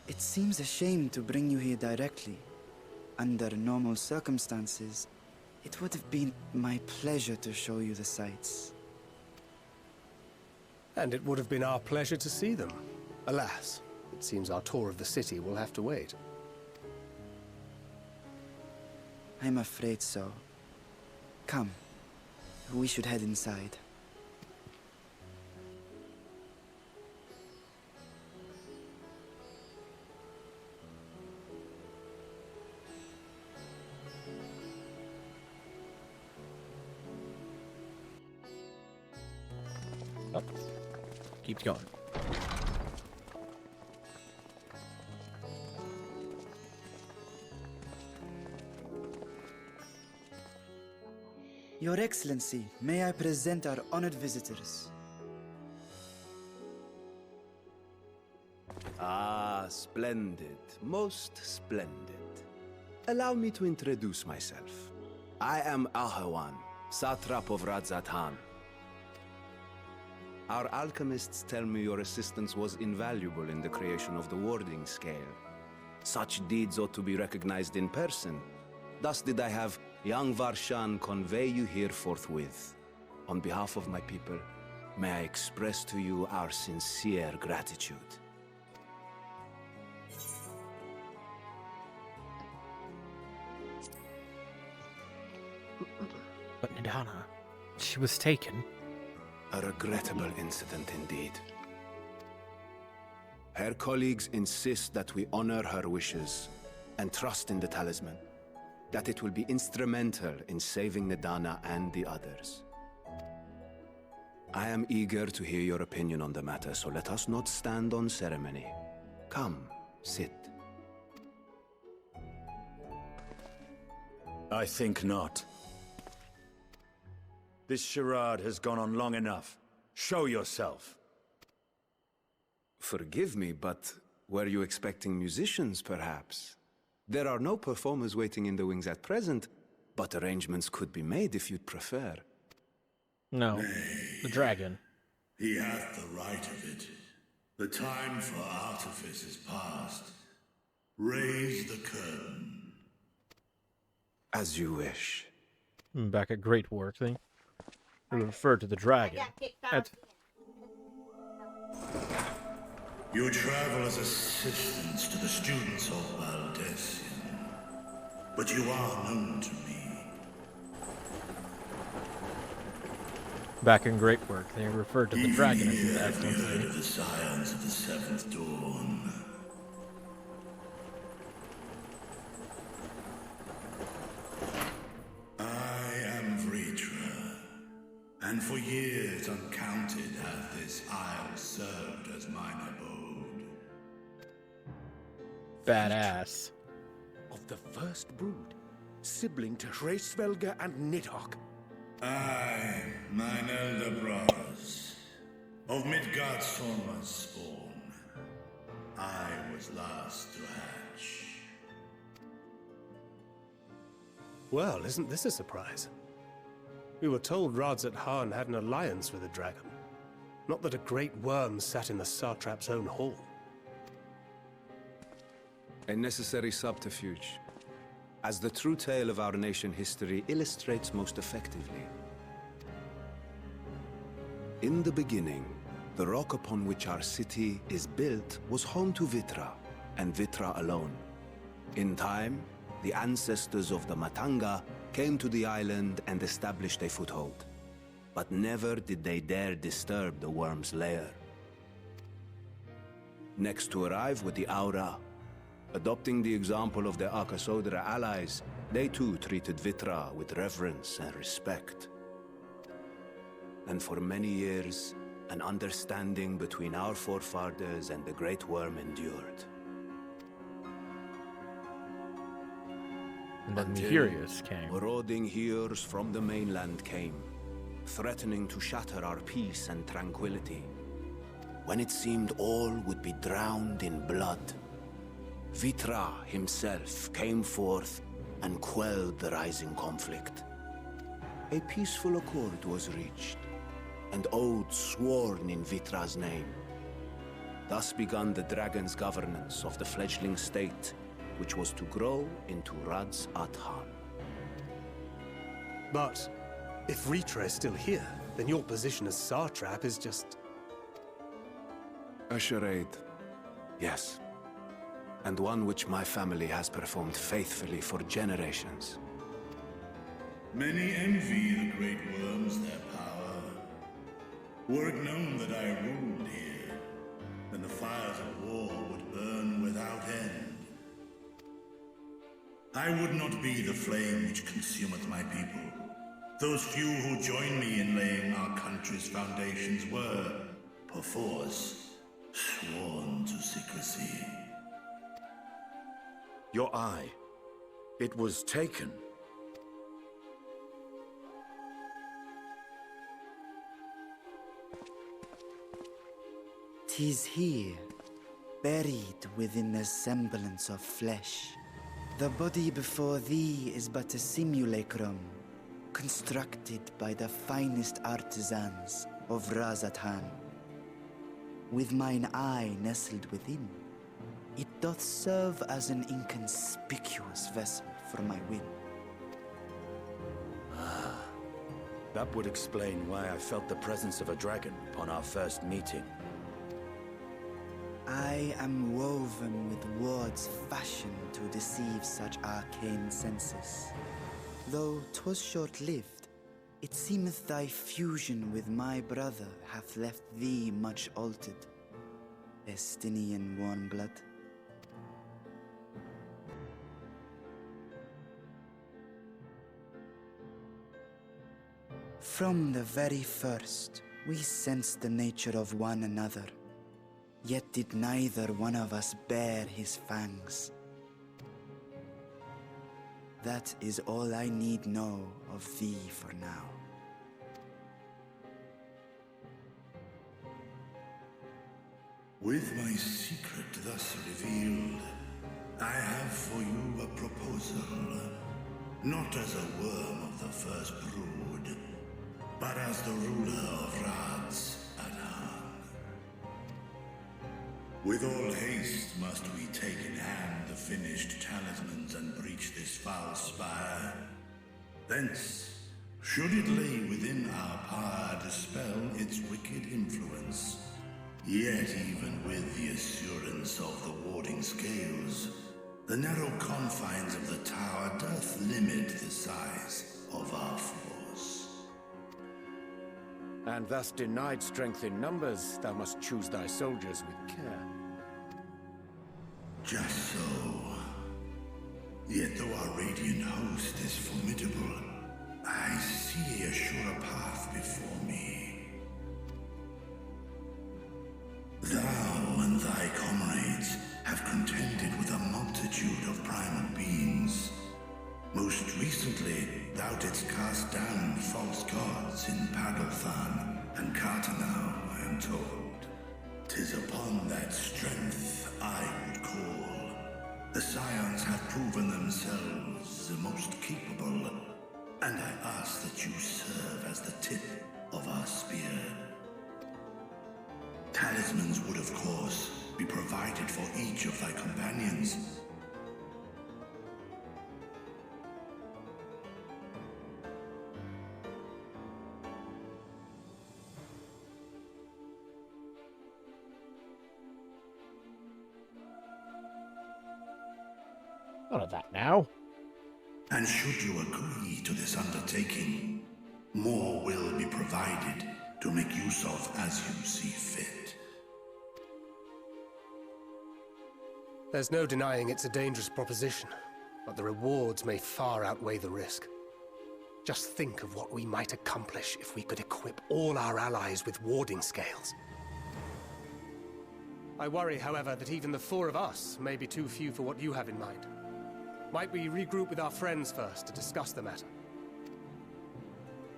It seems a shame to bring you here directly. Under normal circumstances, it would have been my pleasure to show you the sights. And it would have been our pleasure to see them. Alas, it seems our tour of the city will have to wait. I'm afraid so. Come, we should head inside. Oh. Keeps going. Your Excellency, may I present our honored visitors? Ah, splendid. Most splendid. Allow me to introduce myself. I am Ahawan, satrap of Radzatan. Our alchemists tell me your assistance was invaluable in the creation of the warding scale. Such deeds ought to be recognized in person. Thus did I have young Varshan convey you here forthwith. On behalf of my people, may I express to you our sincere gratitude. But Nidana, she was taken. A regrettable incident indeed. Her colleagues insist that we honor her wishes and trust in the talisman, that it will be instrumental in saving Nidana and the others. I am eager to hear your opinion on the matter, so let us not stand on ceremony. Come, sit. I think not. This charade has gone on long enough. Show yourself. Forgive me, but were you expecting musicians, perhaps? There are no performers waiting in the wings at present, but arrangements could be made if you'd prefer. No, the dragon. He hath the right of it. The time for artifice is past. Raise the curtain. As you wish. Back at Great Work thing. We refer to the dragon. You travel as assistants to the students of Valdesian. but you are known to me. Back in Great Work, they referred to the dragon as his Have you excellency. heard of the scions of the Seventh Dawn? I am Vritra, and for years uncounted has this isle served as mine abode. Badass. Of the first brood, sibling to Hraesvelga and Nidhogg. Aye, mine elder brothers, of Midgard's former spawn, I was last to hatch. Well, isn't this a surprise? We were told Rads at Han had an alliance with a dragon. Not that a great worm sat in the satrap's own hall. A necessary subterfuge, as the true tale of our nation history illustrates most effectively. In the beginning, the rock upon which our city is built was home to Vitra, and Vitra alone. In time, the ancestors of the Matanga came to the island and established a foothold. But never did they dare disturb the worm's lair. Next to arrive with the Aura, adopting the example of their Akasodra allies, they too treated Vitra with reverence and respect. And for many years, an understanding between our forefathers and the Great Worm endured. And then the Until Curious came. marauding heroes from the mainland came, threatening to shatter our peace and tranquility. When it seemed all would be drowned in blood, Vitra himself came forth and quelled the rising conflict. A peaceful accord was reached, and oaths sworn in Vitra's name. Thus began the dragon's governance of the fledgling state, which was to grow into Rads at Han. But if Ritra is still here, then your position as satrap is just... A charade, yes. And one which my family has performed faithfully for generations. Many envy the great worms their power. Were it known that I ruled here, then the fires of war would burn without end. I would not be the flame which consumeth my people. Those few who join me in laying our country's foundations were, perforce, sworn to secrecy. Your eye. It was taken. "'Tis here, buried within the semblance of flesh. The body before thee is but a simulacrum, constructed by the finest artisans of Razatan. With mine eye nestled within, it doth serve as an inconspicuous vessel for my wind." That would explain why I felt the presence of a dragon upon our first meeting. I am woven with words fashioned to deceive such arcane senses. Though 'twas short-lived, it seemeth thy fusion with my brother hath left thee much altered, Estinian warm-blood. From the very first, we sensed the nature of one another, yet did neither one of us bear his fangs. That is all I need know of thee for now. With my secret thus revealed, I have for you a proposal. Not as a worm of the first brood, but as the ruler of Rads at Han. With all haste must we take in hand the finished talismans and breach this foul spire. Thence, should it lay within our power, dispel its wicked influence. Yet even with the assurance of the warding scales, the The narrow confines of the tower doth limit the size of our force. And thus denied strength in numbers, thou must choose thy soldiers with care. Just so. Yet though our radiant host is formidable, I see a surer path before me. Thou and thy comrades have contended with a multitude of primal beings. Most recently, thou didst cast down false gods in Padalthan and Cartanau, I am told. 'Tis upon that strength I would call. The Scions have proven themselves the most capable, and I ask that you serve as the tip of our spear. Talismans would, of course, be provided for each of thy companions. None of that now. And should you agree to this undertaking, more will be provided to make use of as you see fit. There's no denying it's a dangerous proposition, but the rewards may far outweigh the risk. Just think of what we might accomplish if we could equip all our allies with warding scales. I worry, however, that even the four of us may be too few for what you have in mind. Might we regroup with our friends first to discuss the matter?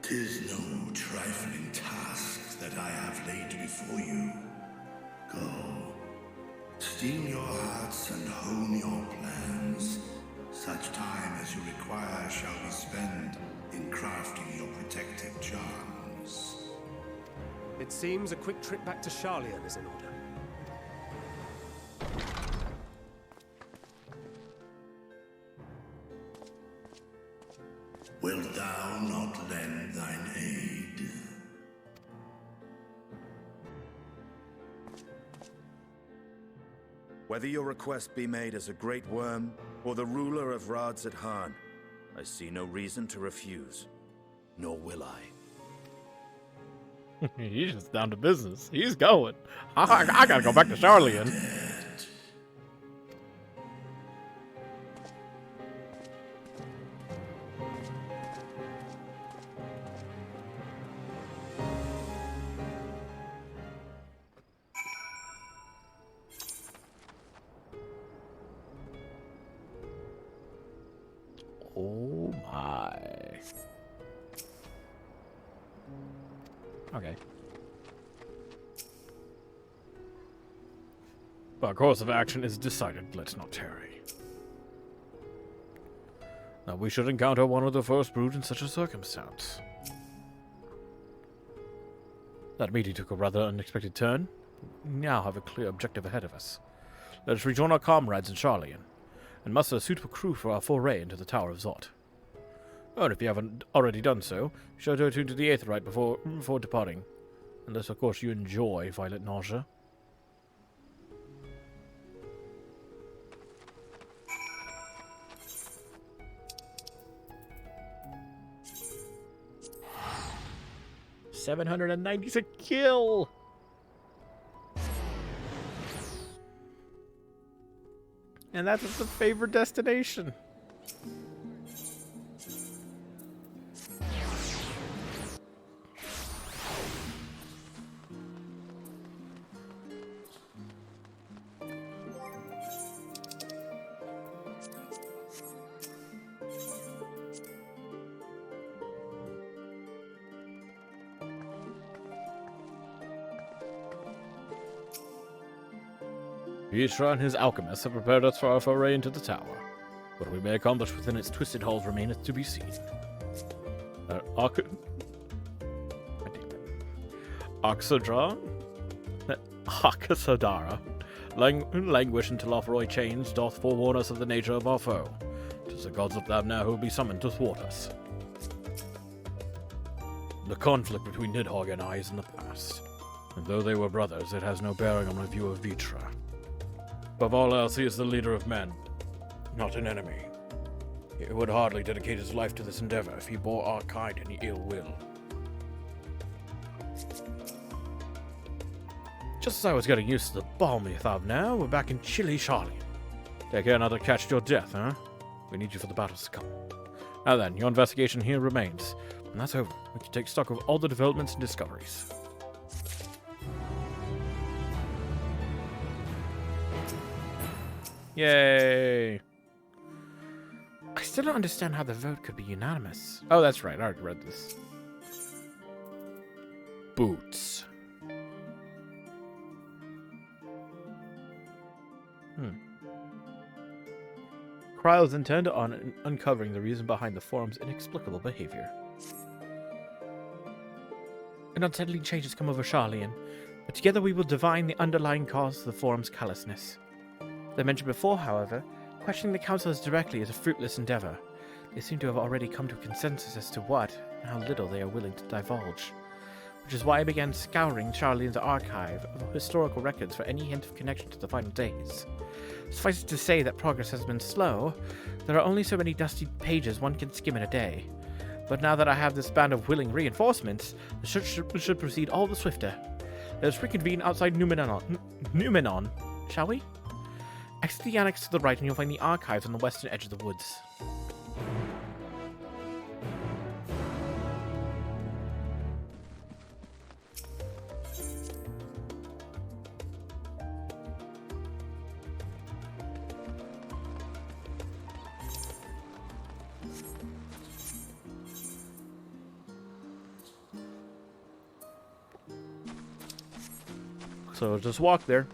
'Tis no trifling task that I have laid before you. Go. Steel your hearts and hone your plans. Such time as you require shall be spent in crafting your protective charms. It seems a quick trip back to Sharlayan is in order. Wilt thou not lend thine aid? Whether your request be made as a great worm or the ruler of Radzat-Han, I see no reason to refuse, nor will I. He's just down to business. He's going. I gotta go back to Sharlayan. Oh my. Okay. Our course of action is decided. Let's not tarry. Now we should encounter one of the first brood in such a circumstance. That meeting took a rather unexpected turn. We now have a clear objective ahead of us. Let us rejoin our comrades in Sharlayan, and muster a suitable crew for our foray into the Tower of Zot. Oh, and if you haven't already done so, be sure to attune to the Aetherite before departing. Unless, of course, you enjoy violet nausea. $796 kill! And that's the favorite destination. Vitra and his alchemists have prepared us for our foray into the tower. What we may accomplish within its twisted halls remaineth to be seen. Oxodra? Akasadara. Languish until our foray chains doth forewarn us of the nature of our foe. 'Tis the gods of Thavnair who will be summoned to thwart us. The conflict between Nidhogg and I is in the past, and though they were brothers, it has no bearing on my view of Vitra. Above all else, he is the leader of men. not an enemy. He would hardly dedicate his life to this endeavor if he bore our kind any ill will. Just as I was getting used to the balmy thaw now, we're back in chilly Charlian. Take care not to catch your death, huh? We need you for the battles to come. Now then, your investigation here remains. When that's over, we can take stock of all the developments and discoveries. Yay! I still don't understand how the vote could be unanimous. Oh, that's right. I already read this. Boots. Cryle is intent on uncovering the reason behind the forum's inexplicable behavior. An unsettling change has come over Charlian, but together we will divine the underlying cause of the forum's callousness. As I mentioned before, however, questioning the councillors directly is a fruitless endeavor. They seem to have already come to a consensus as to what and how little they are willing to divulge, which is why I began scouring Charlian's archive of historical records for any hint of connection to the final days. Suffice it to say that progress has been slow. There are only so many dusty pages one can skim in a day. But now that I have this band of willing reinforcements, the search should proceed all the swifter. Let us reconvene outside Numenon, shall we? Exit the annex to the right and you'll find the archives on the western edge of the woods. So just walk there.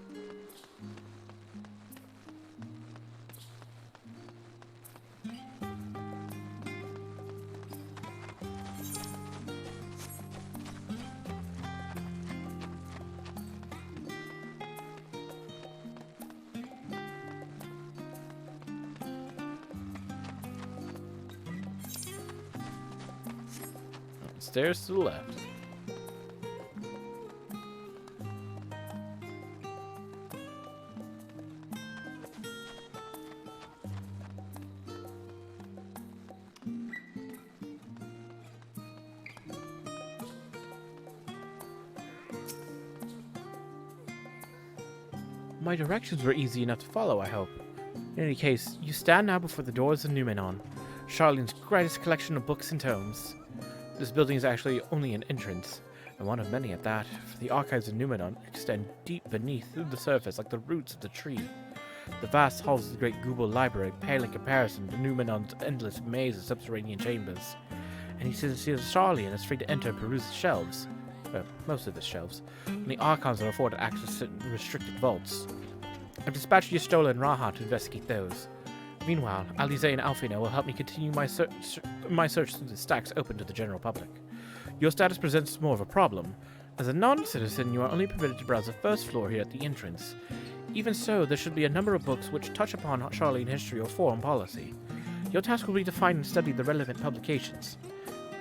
Stairs to the left. My directions were easy enough to follow, I hope. In any case, you stand now before the doors of Numenon, Charlian's greatest collection of books and tomes. This building is actually only an entrance, and one of many at that, for the archives of Numenon extend deep beneath the surface like the roots of the tree. The vast halls of the great Google Library pale in comparison to Numenon's endless maze of subterranean chambers, and he says Charlian is free to enter and peruse the shelves. Most of the shelves, and the archons are afforded access to restricted vaults. I've dispatched Yestola and Raha to investigate those. Meanwhile, Alize and Alfina will help me continue my search through the stacks open to the general public. Your status presents more of a problem. As a non-citizen, you are only permitted to browse the first floor here at the entrance. Even so, there should be a number of books which touch upon Charlian history or foreign policy. Your task will be to find and study the relevant publications.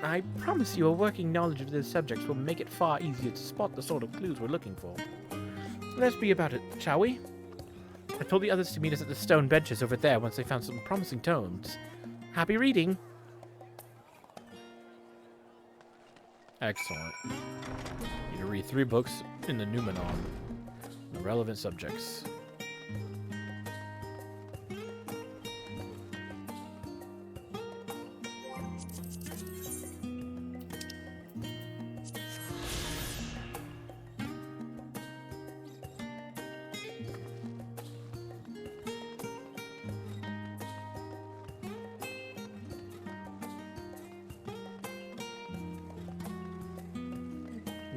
I promise you a working knowledge of those subjects will make it far easier to spot the sort of clues we're looking for. Let's be about it, shall we? I told the others to meet us at the stone benches over there once they found some promising tomes. Happy reading! Excellent. You to read 3 books in the Numenon. The relevant subjects.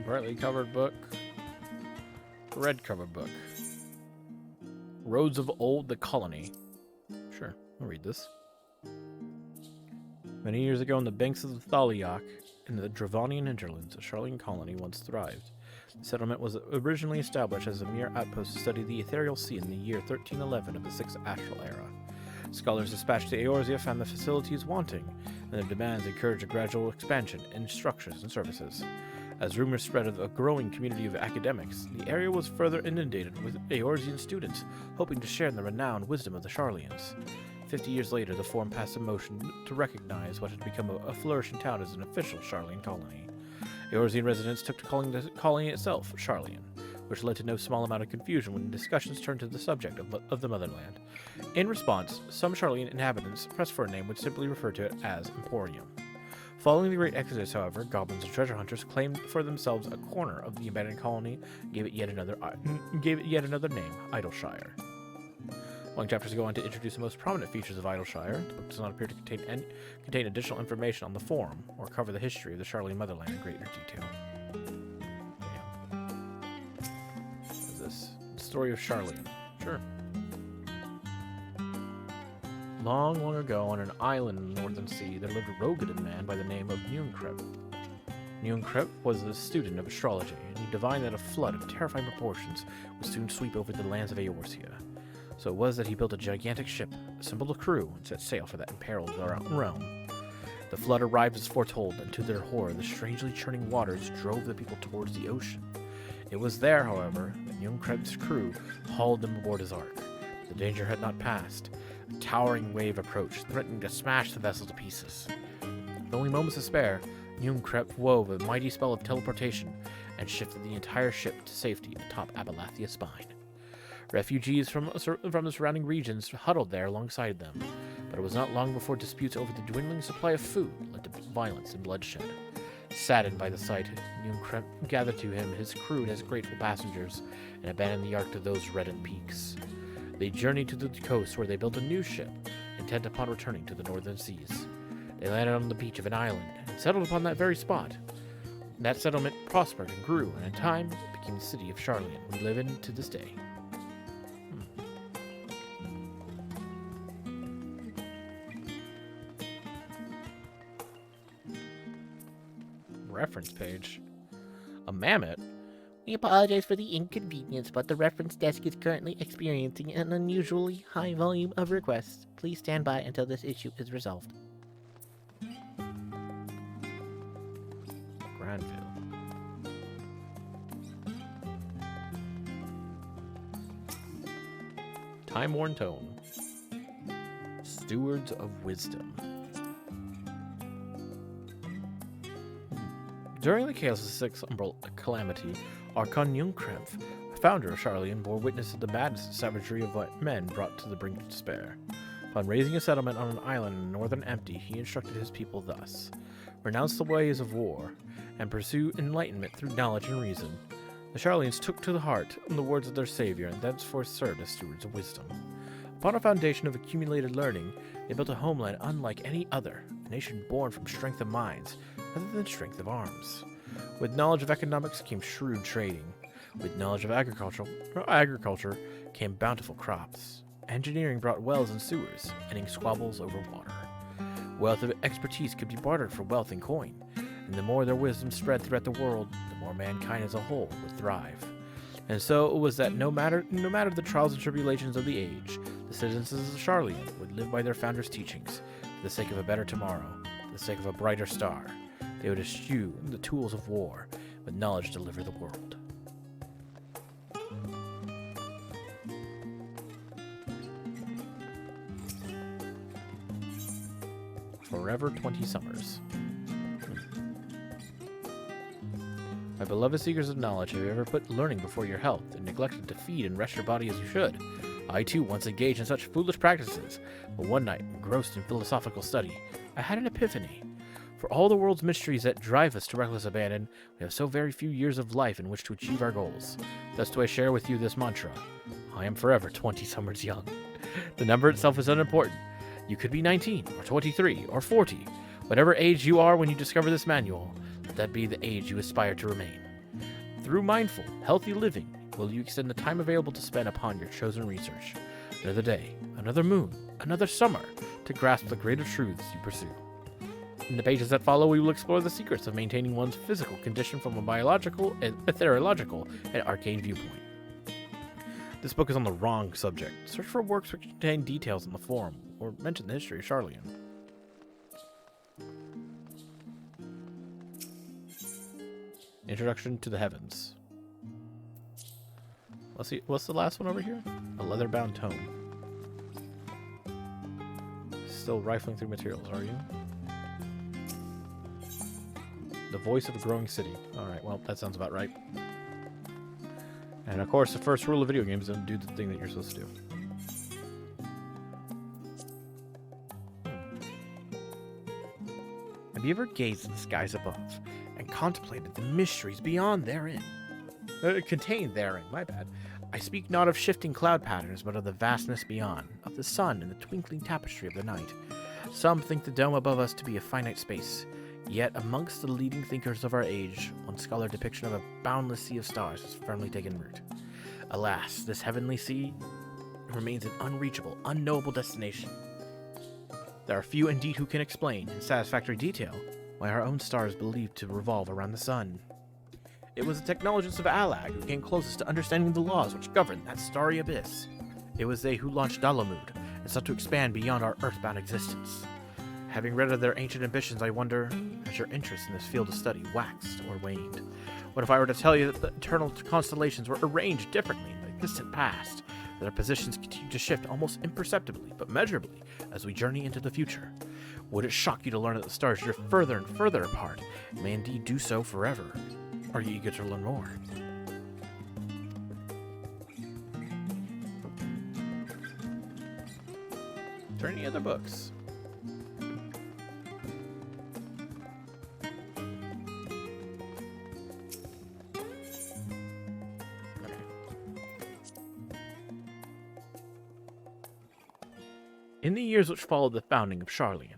Brightly covered book. Red covered book. Roads of Old the Colony. Sure, I'll read this. Many years ago on the banks of the Thaliak, in the Dravonian hinterlands, a Charlian colony once thrived. The settlement was originally established as a mere outpost to study the ethereal sea in the year 1311 of the 6th Astral Era. Scholars dispatched to Eorzea found the facilities wanting, and their demands encouraged a gradual expansion in structures and services. As rumors spread of a growing community of academics, the area was further inundated with Eorzean students hoping to share in the renowned wisdom of the Charlians. 50 years later, the Forum passed a motion to recognize what had become a flourishing town as an official Charlian colony. Eorzean residents took to calling the colony itself Charlian, which led to no small amount of confusion when discussions turned to the subject of the motherland. In response, some Charlian inhabitants pressed for a name which simply referred to it as Emporium. Following the Great Exodus, however, goblins and treasure hunters claimed for themselves a corner of the abandoned colony and gave it yet another name, Idleshire. Long chapters go on to introduce the most prominent features of Idleshire. The book does not appear to contain additional information on the Forum or cover the history of the Charlian motherland in greater detail. What is this? The story of Charlian. Sure. Long, long ago, on an island in the Northern Sea, there lived a Rogadin man by the name of Nunkrep. Nunkrep was a student of astrology, and he divined that a flood of terrifying proportions would soon sweep over the lands of Eorzea. So it was that he built a gigantic ship, assembled a crew, and set sail for that imperiled realm. The flood arrived as foretold, and to their horror, the strangely churning waters drove the people towards the ocean. It was there, however, that Nunkrep's crew hauled them aboard his ark. The danger had not passed. A towering wave approached, threatening to smash the vessel to pieces. With only moments to spare, Nunkrep wove a mighty spell of teleportation and shifted the entire ship to safety atop Abalathia Spine. Refugees from the surrounding regions huddled there alongside them, but it was not long before disputes over the dwindling supply of food led to violence and bloodshed. Saddened by the sight, Nunkrep gathered to him his crew and his grateful passengers and abandoned the ark to those reddened peaks. They journeyed to the coast where they built a new ship, intent upon returning to the northern seas. They landed on the beach of an island and settled upon that very spot. That settlement prospered and grew, and in time it became the city of Charlian we live in to this day. Reference page. A mammoth? We apologize for the inconvenience, but the reference desk is currently experiencing an unusually high volume of requests. Please stand by until this issue is resolved. Granville. Time-worn tome. Stewards of Wisdom. During the Chaos of the Sixth Calamity, Archon Nunkrep, founder of Charlian, bore witness to the madness and savagery of what men brought to the brink of despair. Upon raising a settlement on an island in the northern Empty, he instructed his people thus: renounce the ways of war, and pursue enlightenment through knowledge and reason. The Charlians took to the heart the words of their savior, and thenceforth served as stewards of wisdom. Upon a foundation of accumulated learning, they built a homeland unlike any other, a nation born from strength of minds, rather than strength of arms. With knowledge of economics came shrewd trading. With knowledge of agriculture came bountiful crops. Engineering brought wells and sewers, ending squabbles over water. Wealth of expertise could be bartered for wealth and coin, and the more their wisdom spread throughout the world, the more mankind as a whole would thrive. And so it was that no matter the trials and tribulations of the age, the citizens of Charlian would live by their founders' teachings, for the sake of a better tomorrow, for the sake of a brighter star. They would eschew the tools of war, with knowledge deliver the world. Forever 20 Summers. My beloved seekers of knowledge, have you ever put learning before your health and neglected to feed and rest your body as you should? I too once engaged in such foolish practices, but one night, engrossed in philosophical study, I had an epiphany. For all the world's mysteries that drive us to reckless abandon, we have so very few years of life in which to achieve our goals. Thus do I share with you this mantra: I am forever 20 summers young. The number itself is unimportant. You could be 19, or 23, or 40. Whatever age you are when you discover this manual, let that be the age you aspire to remain. Through mindful, healthy living, will you extend the time available to spend upon your chosen research. Another day, another moon, another summer, to grasp the greater truths you pursue. In the pages that follow, we will explore the secrets of maintaining one's physical condition from a biological, ethereological, and arcane viewpoint. This book is on the wrong subject. Search for works which contain details in the Forum, or mention the history of Charlian. Introduction to the Heavens. Let's see, what's the last one over here? A leather-bound tome. Still rifling through materials, are you? The voice of a growing city. Alright, well, that sounds about right. And of course, the first rule of video games is don't do the thing that you're supposed to do. Have you ever gazed at the skies above and contemplated the mysteries beyond therein? Contained therein, my bad. I speak not of shifting cloud patterns, but of the vastness beyond, of the sun and the twinkling tapestry of the night. Some think the dome above us to be a finite space, yet amongst the leading thinkers of our age, one scholar depiction of a boundless sea of stars has firmly taken root. Alas, this heavenly sea remains an unreachable, unknowable destination. There are few indeed who can explain, in satisfactory detail, why our own star is believed to revolve around the sun. It was the technologists of Alag who came closest to understanding the laws which govern that starry abyss. It was they who launched Dalamud and sought to expand beyond our earthbound existence. Having read of their ancient ambitions, I wonder, has your interest in this field of study waxed or waned? What if I were to tell you that the eternal constellations were arranged differently in the distant past, that our positions continue to shift almost imperceptibly, but measurably, as we journey into the future? Would it shock you to learn that the stars drift further and further apart, and may indeed do so forever? Are you eager to learn more? Are there any other books? In the years which followed the founding of Charlian,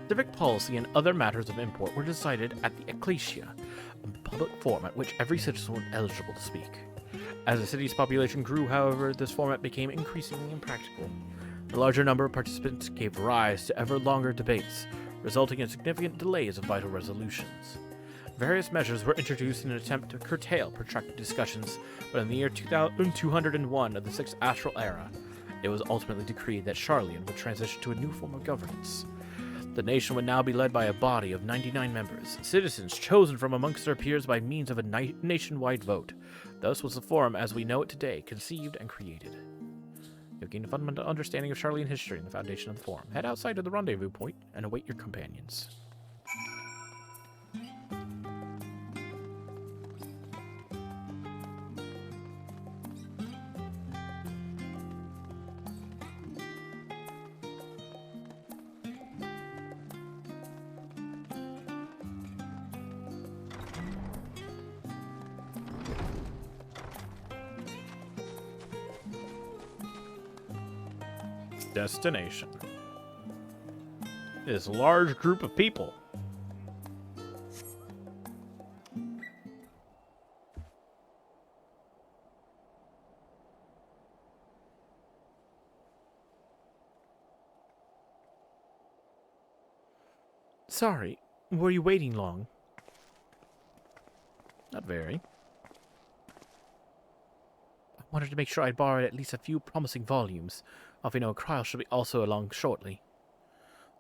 civic policy and other matters of import were decided at the Ecclesia, a public forum at which every citizen was eligible to speak. As the city's population grew, however, this format became increasingly impractical. The larger number of participants gave rise to ever longer debates, resulting in significant delays of vital resolutions. Various measures were introduced in an attempt to curtail protracted discussions, but in the year 2201 of the 6th Astral Era, it was ultimately decreed that Charlian would transition to a new form of governance. The nation would now be led by a body of 99 members, citizens chosen from amongst their peers by means of a nationwide vote. Thus was the Forum as we know it today conceived and created. You've gained a fundamental understanding of Charlian history and the foundation of the Forum. Head outside to the rendezvous point and await your companions. Destination. This large group of people. Sorry, were you waiting long? Not very. I wanted to make sure I'd borrowed at least a few promising volumes. Of Krile should be also along shortly.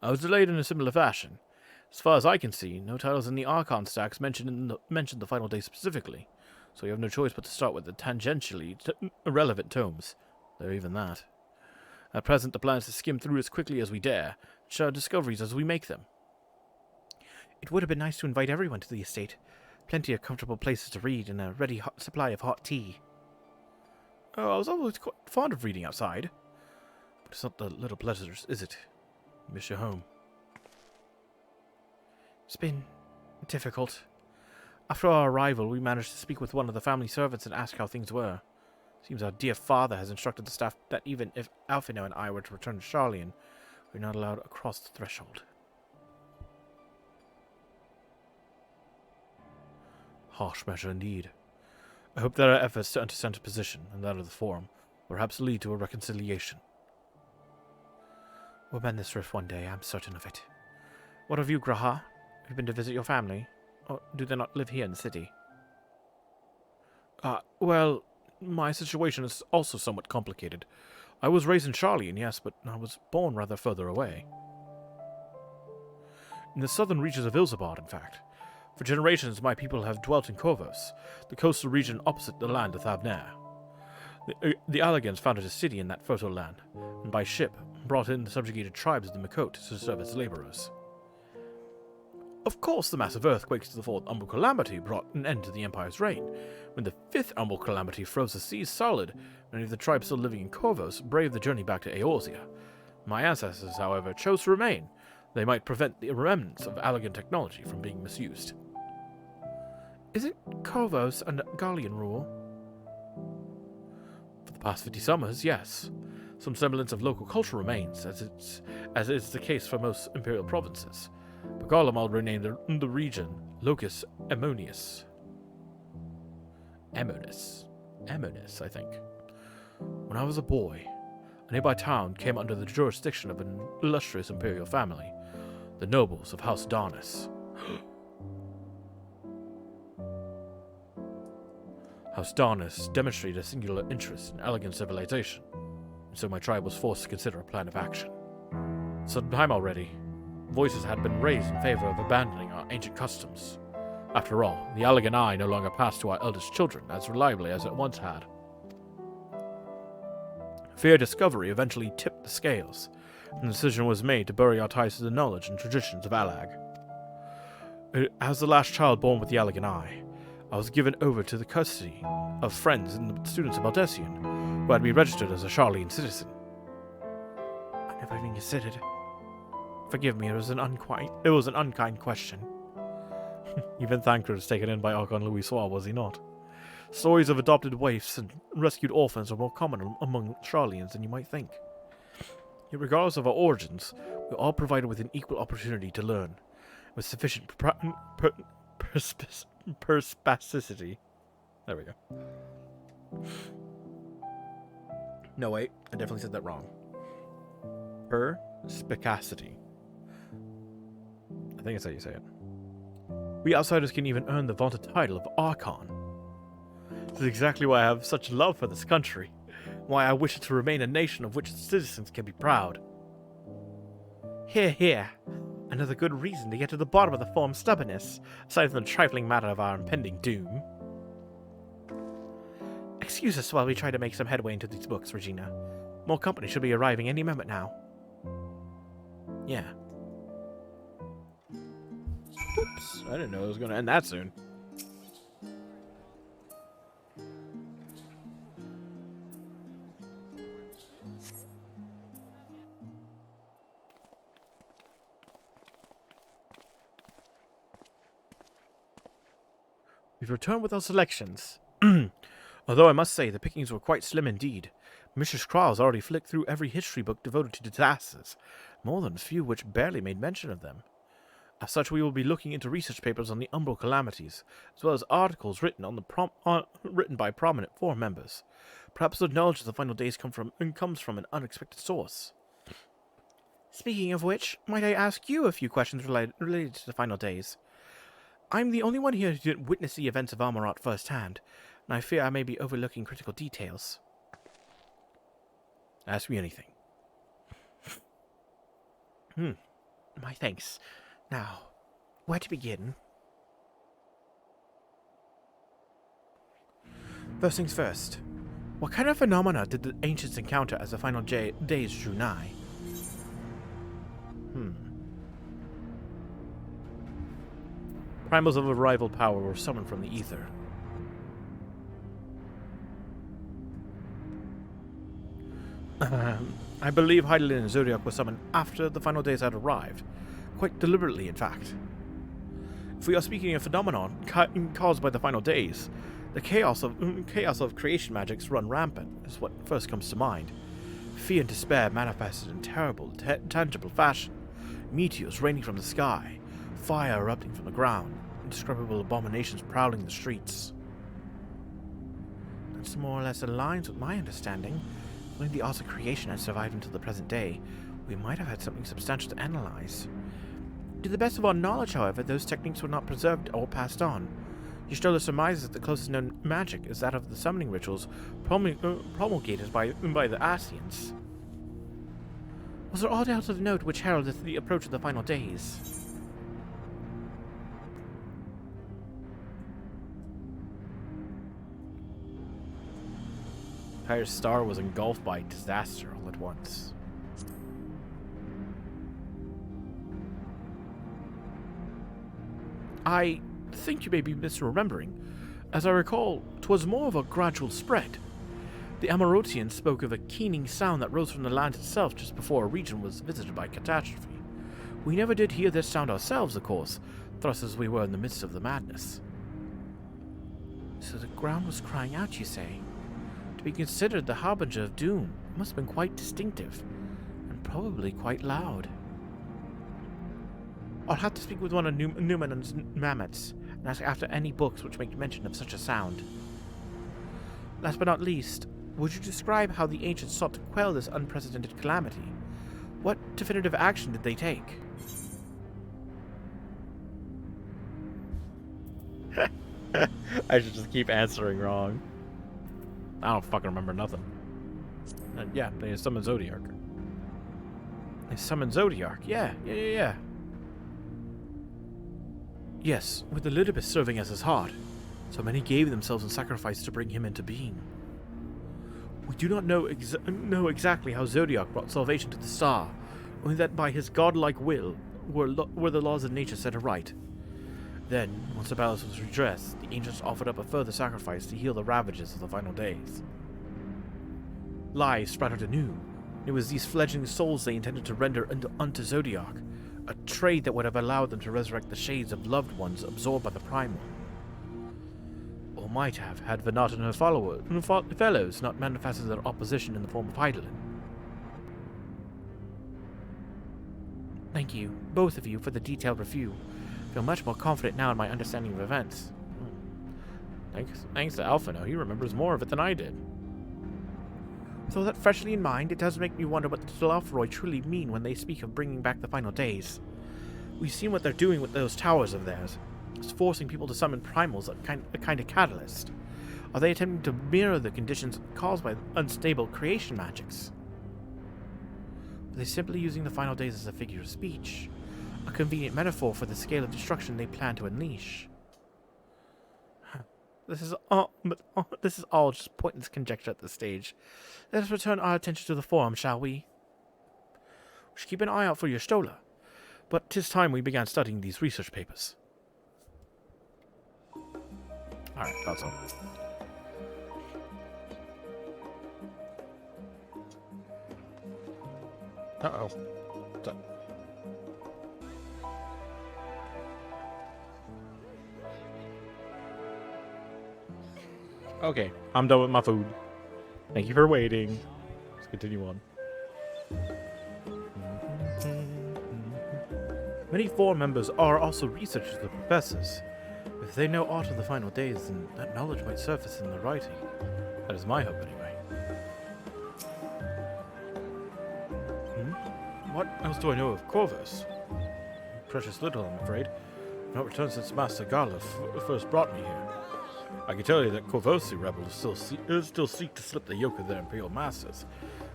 I was delayed in a similar fashion. As far as I can see, no titles in the Archon stacks mention the final day specifically, so you have no choice but to start with the tangentially irrelevant tomes. Though even that. At present, the plan is to skim through as quickly as we dare, and share our discoveries as we make them. It would have been nice to invite everyone to the estate. Plenty of comfortable places to read and a ready supply of hot tea. Oh, I was always quite fond of reading outside. But it's not the little pleasures, is it? Miss your home. It's been difficult. After our arrival, we managed to speak with one of the family servants and ask how things were. Seems our dear father has instructed the staff that even if Alphino and I were to return to Charlian, we're not allowed across the threshold. Harsh measure indeed. I hope that our efforts to understand his position and that of the Forum will perhaps lead to a reconciliation. We'll mend this rift one day, I'm certain of it. What of you, Graha? Have you been to visit your family? Or do they not live here in the city? Well, my situation is also somewhat complicated. I was raised in Charlian, yes, but I was born rather further away. In the southern reaches of Ilzabad, in fact. For generations, my people have dwelt in Korvos, the coastal region opposite the land of Thavnair. The Allegans founded a city in that fertile land, and by ship, brought in the subjugated tribes of the Makot to serve as laborers. Of course, the massive earthquakes of the fourth Umbral Calamity brought an end to the Empire's reign. When the fifth Umbral Calamity froze the seas solid, many of the tribes still living in Corvos braved the journey back to Eorzea. My ancestors, however, chose to remain. They might prevent the remnants of Allagan technology from being misused. Isn't Corvos under Gallian rule? For the past 50 summers, yes. Some semblance of local culture remains, as is the case for most imperial provinces. But Garlemald renamed the region Locus Ammonius. Ammonis, I think. When I was a boy, a nearby town came under the jurisdiction of an illustrious imperial family, the nobles of House Darnus. House Darnus demonstrated a singular interest in elegant civilization, and so my tribe was forced to consider a plan of action. Some time already, voices had been raised in favor of abandoning our ancient customs. After all, the Allagan Eye no longer passed to our eldest children as reliably as it once had. Fear discovery eventually tipped the scales, and the decision was made to bury our ties to the knowledge and traditions of Allag. As the last child born with the Allagan Eye, I was given over to the custody of friends and the students of Aldessian, who had me registered as a Charlian citizen. I never even considered. Forgive me, it was an unkind question. Even Thancred was taken in by Archon Louisoix, was he not? Stories of adopted waifs and rescued orphans are more common among Charlians than you might think. Yet regardless of our origins, we are all provided with an equal opportunity to learn, with sufficient perspicacity. There we go. No, wait, I definitely said that wrong. Perspicacity. I think that's how you say it. We outsiders can even earn the vaunted title of Archon. This is exactly why I have such love for this country, why I wish it to remain a nation of which its citizens can be proud. Hear, hear. Another good reason to get to the bottom of the form's stubbornness, aside from the trifling matter of our impending doom. Excuse us while we try to make some headway into these books, Regina. More company should be arriving any moment now. Yeah. Oops, I didn't know it was going to end that soon. We've returned with our selections. Although I must say the pickings were quite slim indeed. Mistress Kral's already flicked through every history book devoted to disasters, more than a few which barely made mention of them. As such, we will be looking into research papers on the Umbral Calamities, as well as articles written written by prominent forum members. Perhaps the knowledge of the final days comes from an unexpected source. Speaking of which, might I ask you a few questions related to the final days? I'm the only one here who didn't witness the events of Amarat firsthand, and I fear I may be overlooking critical details. Ask me anything. My thanks. Now, where to begin? First things first. What kind of phenomena did the ancients encounter as the final days drew nigh? Primals of a rival power were summoned from the ether. I believe Heidelin and Zodiac were summoned after the final days had arrived. Quite deliberately, in fact. If we are speaking of a phenomenon caused by the final days, the chaos of creation magics run rampant is what first comes to mind. Fear and despair manifested in terrible, tangible fashion. Meteors raining from the sky, fire erupting from the ground, indescribable abominations prowling the streets. That's more or less aligns with my understanding. When the art of creation had survived until the present day, we might have had something substantial to analyze. To the best of our knowledge, however, those techniques were not preserved or passed on. Y'shtola surmises that the closest known magic is that of the summoning rituals promulgated by the Asians. Was there aught else of note which heralded the approach of the final days? Entire star was engulfed by disaster all at once. I think you may be misremembering. As I recall, 'twas more of a gradual spread. The Amarotians spoke of a keening sound that rose from the land itself just before a region was visited by catastrophe. We never did hear this sound ourselves, of course, thrust as we were in the midst of the madness. So the ground was crying out, you say? To be considered the harbinger of doom, it must have been quite distinctive, and probably quite loud. I'll have to speak with one of Numenon's Mammoths, and ask after any books which make mention of such a sound. Last but not least, would you describe how the ancients sought to quell this unprecedented calamity? What definitive action did they take? I should just keep answering wrong. I don't fucking remember nothing. Yeah, they summoned Zodiark. They summoned Zodiark, yeah. Yes, with Elidibus serving as his heart, so many gave themselves in sacrifice to bring him into being. We do not know exactly how Zodiark brought salvation to the star, only that by his godlike will were the laws of nature set aright. Then, once the balance was redressed, the ancients offered up a further sacrifice to heal the ravages of the final days. Lives sprouted anew. It was these fledgling souls they intended to render unto Zodiark, a trade that would have allowed them to resurrect the shades of loved ones absorbed by the primal. Or might have, had Venat and her fellows not manifested their opposition in the form of Hydaelyn. Thank you, both of you, for the detailed review. I feel much more confident now in my understanding of events. Thanks to Alphino, he remembers more of it than I did. With all that freshly in mind, it does make me wonder what the Delafroi truly mean when they speak of bringing back the final days. We've seen what they're doing with those towers of theirs. It's forcing people to summon primals, a kind of catalyst. Are they attempting to mirror the conditions caused by unstable creation magics? Are they simply using the final days as a figure of speech? A convenient metaphor for the scale of destruction they plan to unleash? This is all just pointless conjecture at this stage. Let us return our attention to the forum, shall we? We should keep an eye out for your Stola, but 'tis time we began studying these research papers. Alright, that's all. Uh-oh. Okay, I'm done with my food. Thank you for waiting. Let's continue on. Many forum members are also researchers or professors. If they know aught of the final days, then that knowledge might surface in the writing. That is my hope, anyway. What else do I know of Corvus? Precious little, I'm afraid. I've not returned since Master Gala first brought me here. I can tell you that Corvosi rebels still seek to slip the yoke of their imperial masters,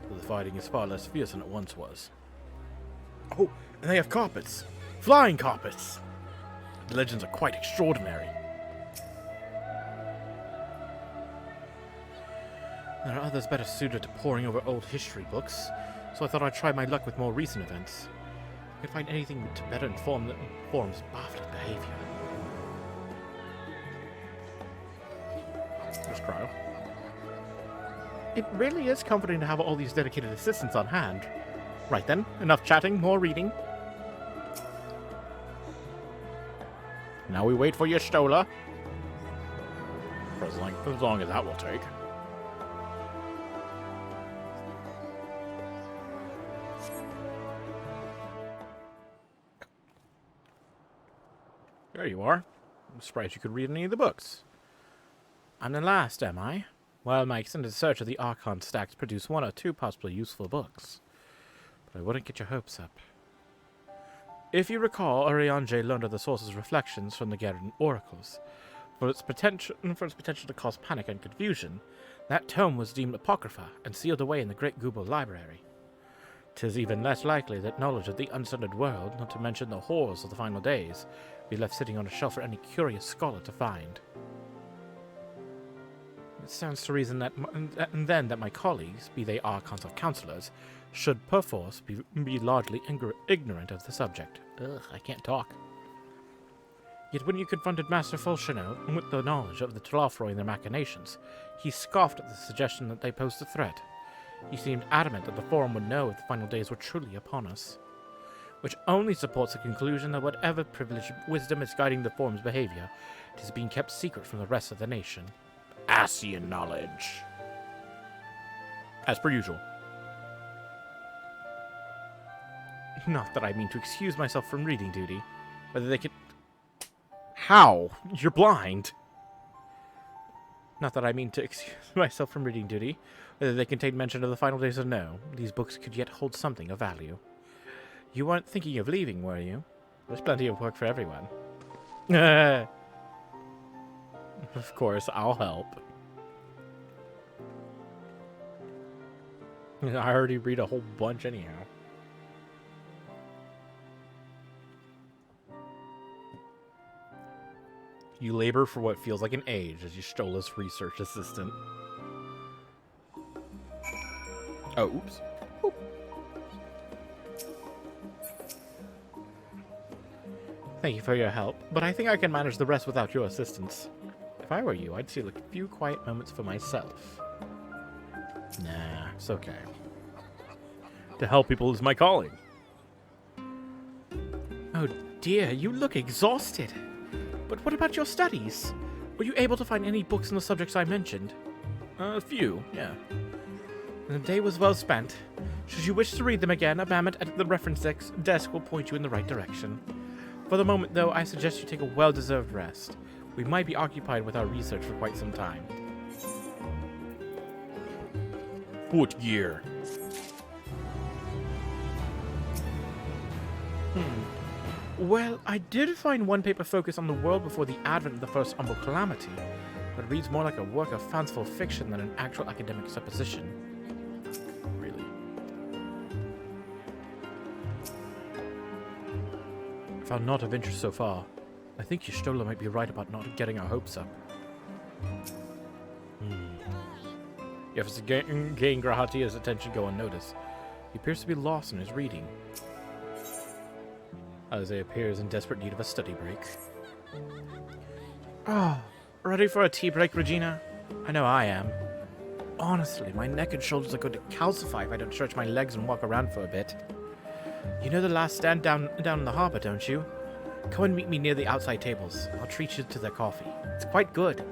though the fighting is far less fierce than it once was. Oh, and they have carpets! Flying carpets! The legends are quite extraordinary. There are others better suited to poring over old history books, so I thought I'd try my luck with more recent events. I could find anything to better inform the forum's baffling behavior. There's Cryo. It really is comforting to have all these dedicated assistants on hand. Right then, enough chatting, more reading. Now we wait for your Stola. For as long as that will take. There you are. I'm surprised you could read any of the books. I'm the last, am I? Well, my extended search of the Archon stacks produced one or two possibly useful books. But I wouldn't get your hopes up. If you recall, Arianje learned of the source's reflections from the Garden Oracles. For its potential to cause panic and confusion, that tome was deemed apocrypha and sealed away in the Great Gubo Library. 'Tis even less likely that knowledge of the unsundered world, not to mention the horrors of the final days, be left sitting on a shelf for any curious scholar to find. It stands to reason that my colleagues, be they Archons or counselors, should perforce be largely ignorant of the subject. Ugh, I can't talk. Yet when you confronted Master Fulchino with the knowledge of the Tlafroi and their machinations, he scoffed at the suggestion that they posed a threat. He seemed adamant that the Forum would know if the final days were truly upon us, which only supports the conclusion that whatever privileged wisdom is guiding the Forum's behavior, it is being kept secret from the rest of the nation. Asian knowledge. As per usual. Not that I mean to excuse myself from reading duty. Whether they can... How? You're blind. Not that I mean to excuse myself from reading duty. Whether they contain mention of the final days or no, these books could yet hold something of value. You weren't thinking of leaving, were you? There's plenty of work for everyone. Of course, I'll help. I already read a whole bunch anyhow. You labor for what feels like an age as Y'shtola's research assistant. Oh, oops. Oop. Thank you for your help, but I think I can manage the rest without your assistance. If I were you, I'd steal a few quiet moments for myself. Nah, it's okay. To help people is my calling. Oh dear, you look exhausted. But what about your studies? Were you able to find any books on the subjects I mentioned? A few, yeah. And the day was well spent. Should you wish to read them again, a mammoth at the reference desk will point you in the right direction. For the moment, though, I suggest you take a well-deserved rest. We might be occupied with our research for quite some time. Footgear. Well, I did find one paper focused on the world before the advent of the first Humble Calamity, but it reads more like a work of fanciful fiction than an actual academic supposition. Really. Found not of interest so far. I think Y'shtola might be right about not getting our hopes up. He efforts to gain Grahatia's attention go unnoticed. He appears to be lost in his reading. Isaiah appears in desperate need of a study break. Oh, ready for a tea break, Regina? I know I am. Honestly, my neck and shoulders are going to calcify if I don't stretch my legs and walk around for a bit. You know the last stand down in the harbor, don't you? Come and meet me near the outside tables. I'll treat you to their coffee. It's quite good.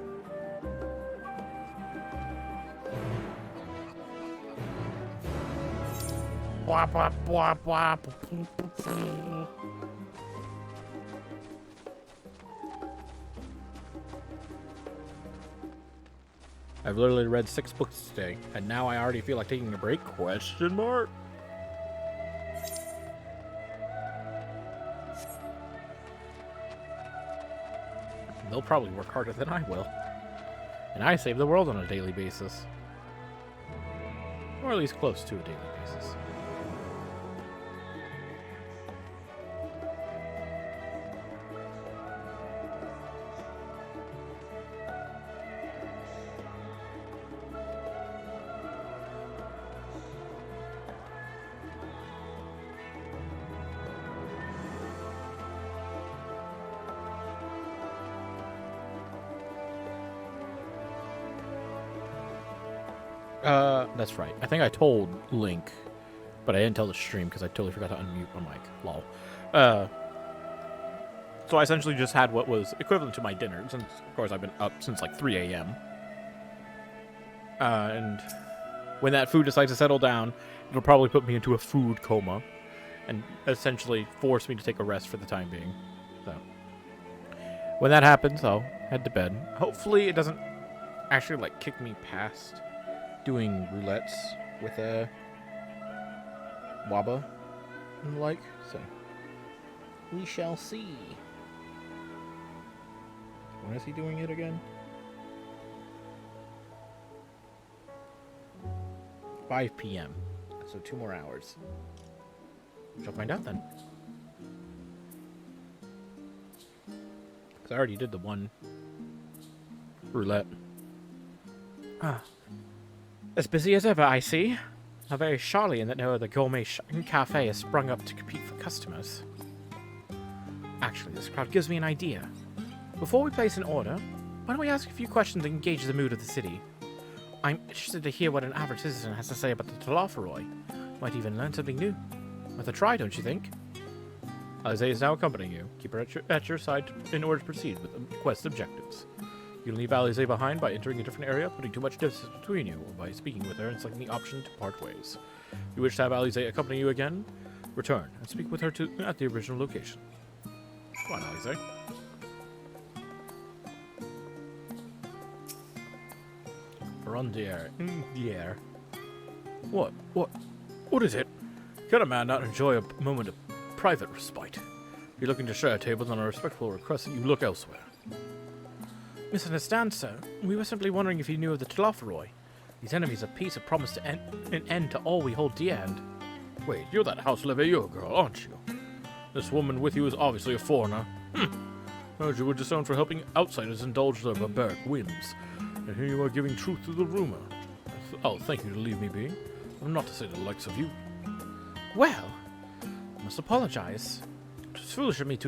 Bwah, bwah, bwah, bwah. I've literally read 6 books today, and now I already feel like taking a break? Question mark? They'll probably work harder than I will. And I save the world on a daily basis. Or at least close to a daily basis. That's right. I think I told Link, but I didn't tell the stream because I totally forgot to unmute my mic. Lol. So I essentially just had what was equivalent to my dinner, since, of course, I've been up since like 3 a.m. And when that food decides to settle down, it'll probably put me into a food coma and essentially force me to take a rest for the time being. So when that happens, I'll head to bed. Hopefully it doesn't actually like kick me past doing roulettes with Waba and the like, so we shall see. When is he doing it again? 5 p.m. So 2 more hours. Shall find out then. Because I already did the one roulette. As busy as ever, I see. How very Charlian that no other gourmet cafe has sprung up to compete for customers. Actually, this crowd gives me an idea. Before we place an order, why don't we ask a few questions and engage the mood of the city? I'm interested to hear what an average citizen has to say about the Talafaroi. Might even learn something new. Worth a try, don't you think? Alize is now accompanying you. Keep her at your side in order to proceed with the quest objectives. You can leave Alize behind by entering a different area, putting too much distance between you, or by speaking with her and selecting the option to part ways. If you wish to have Alize accompany you again, return and speak with her at the original location. Come on, Alize. Run the air. In the air. What? What is it? Can a man not enjoy a moment of private respite? If you're looking to share tables on a respectful request that you look elsewhere. Misunderstand, sir. We were simply wondering if you knew of the Talafaroi. These enemies of peace have promised to an end to all we hold dear and... Wait, you're that House Leveilleur girl, aren't you? This woman with you is obviously a foreigner. Heard you were disowned for helping outsiders indulge their barbaric whims. And here you are giving truth to the rumor. I'll thank you to leave me be. I'm not to say the likes of you. Well, I must apologize. It was foolish of me to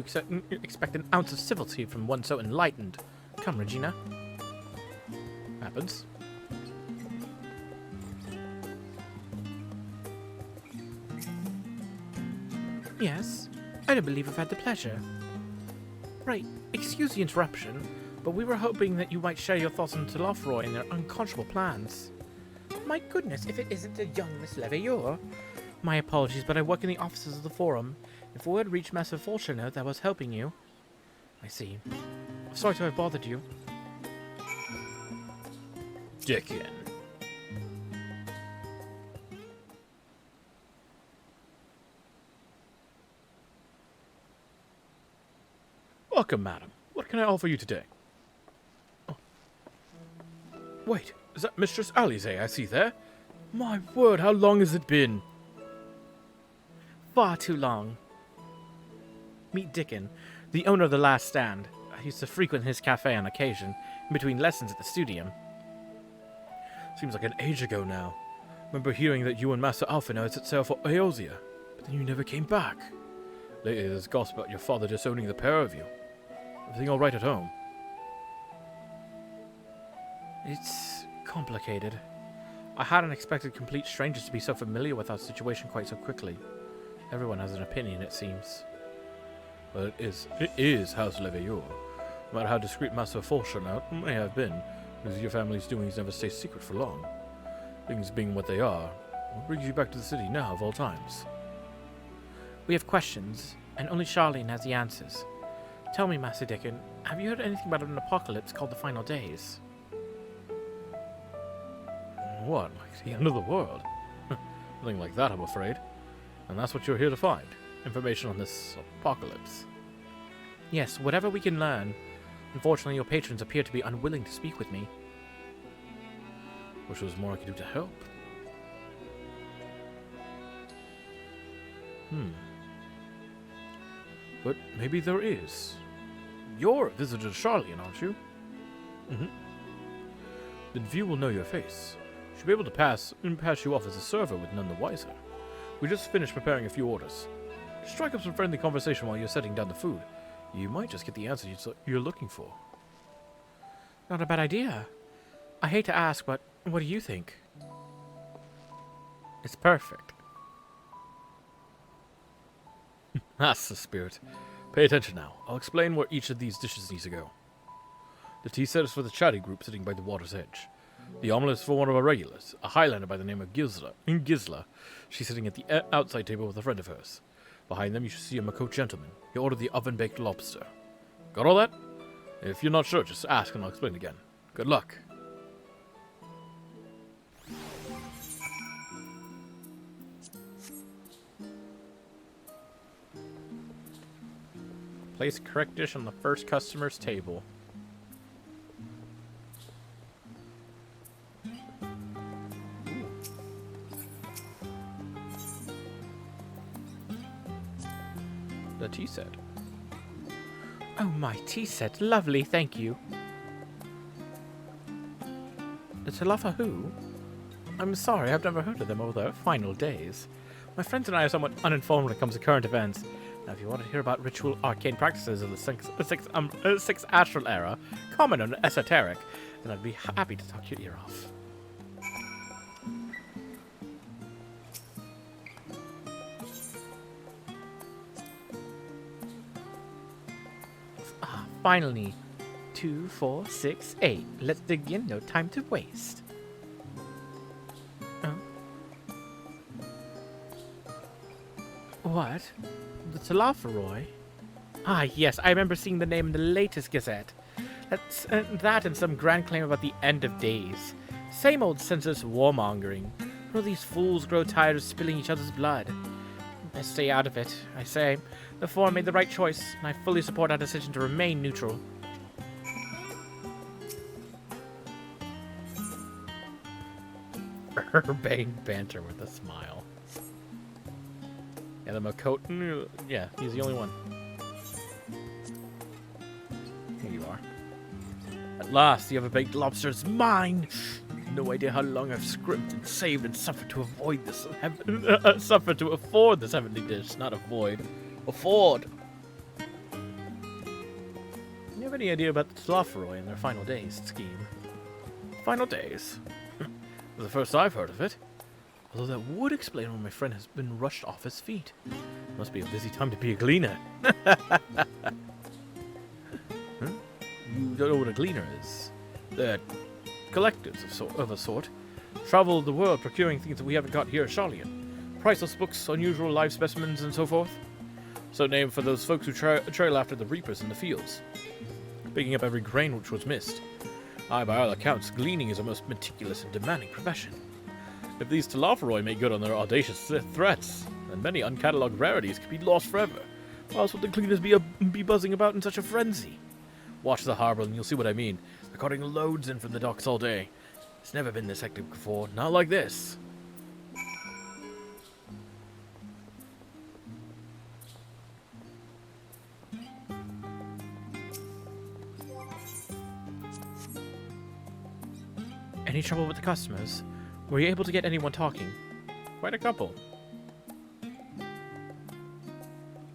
expect an ounce of civility from one so enlightened. Come, Regina. Happens. Yes, I don't believe I've had the pleasure. Right, excuse the interruption, but we were hoping that you might share your thoughts on Talafaroi and their unconscionable plans. My goodness, if it isn't the young Miss Leveilleur. My apologies, but I work in the offices of the Forum. If word reached Master Fulcher that I was helping you... I see. Sorry to have bothered you. Dickin. Welcome, madam. What can I offer you today? Oh. Wait, is that Mistress Alize I see there? My word, how long has it been? Far too long. Meet Dickin, the owner of the Last Stand. I used to frequent his cafe on occasion, in between lessons at the studium. Seems like an age ago now. Remember hearing that you and Master Alphino had set sail for Eosia, but then you never came back. Lately there's gossip about your father disowning the pair of you. Everything all right at home? It's complicated. I hadn't expected complete strangers to be so familiar with our situation quite so quickly. Everyone has an opinion, it seems. Well, it is House Leveilleur. No matter how discreet Master Fulcher may have been, because your family's doings never stay secret for long. Things being what they are, what brings you back to the city now of all times? We have questions, and only Charlene has the answers. Tell me, Master Dickin, have you heard anything about an apocalypse called the Final Days? What, like the end of the world? Nothing like that, I'm afraid. And that's what you're here to find. Information on this apocalypse. Yes, whatever we can learn. Unfortunately, your patrons appear to be unwilling to speak with me. Wish there was more I could do to help. But maybe there is. You're a visitor to Charlene, aren't you? Then View will know your face. She'll be able to pass you off as a server with none the wiser. We just finished preparing a few orders. Strike up some friendly conversation while you're setting down the food. You might just get the answer you're looking for. Not a bad idea. I hate to ask, but what do you think? It's perfect. That's the spirit. Pay attention now. I'll explain where each of these dishes needs to go. The tea set is for the chatty group sitting by the water's edge. The omelette is for one of our regulars, a Highlander by the name of Gisla. She's sitting at the outside table with a friend of hers. Behind them you should see a Makot gentleman. He ordered the oven-baked lobster. Got all that? If you're not sure, just ask and I'll explain again. Good luck. Place correct dish on the first customer's table. The tea set. Oh, my tea set. Lovely, thank you. The Talafa who? I'm sorry, I've never heard of them over their final days. My friends and I are somewhat uninformed when it comes to current events, Now, if you want to hear about ritual arcane practices of the sixth astral era, common and esoteric, then I'd be happy to talk your ear off. Finally. 2, 4, 6, 8. Let's dig in. No time to waste. Oh. What? The Talaferoy? Ah, yes. I remember seeing the name in the latest Gazette. That's that and some grand claim about the end of days. Same old senseless warmongering. Will these fools grow tired of spilling each other's blood? Best stay out of it, I say. The Forum made the right choice, and I fully support our decision to remain neutral. Urbane banter with a smile. Yeah, the Makoto. Yeah, he's the only one. Here you are. At last, the other-baked lobster is mine! No idea how long I've scrimped and saved and suffered to avoid this. Suffered to afford this heavenly dish, not avoid. Afford! You have any idea about the Talaferoy and their final days scheme? Final days? The first I've heard of it. Although that would explain why my friend has been rushed off his feet. Must be a busy time to be a gleaner. Huh? You don't know what a gleaner is? They're collectors of a sort. Travel the world procuring things that we haven't got here at Charlian. Priceless books, unusual live specimens, and so forth. So named for those folks who trail after the reapers in the fields, picking up every grain which was missed. By all accounts, gleaning is a most meticulous and demanding profession. If these Talaferoy make good on their audacious threats, then many uncatalogued rarities could be lost forever. Why else would the cleaners be buzzing about in such a frenzy? Watch the harbor and you'll see what I mean. They're carting loads in from the docks all day. It's never been this hectic before, not like this. Any trouble with the customers? Were you able to get anyone talking? Quite a couple.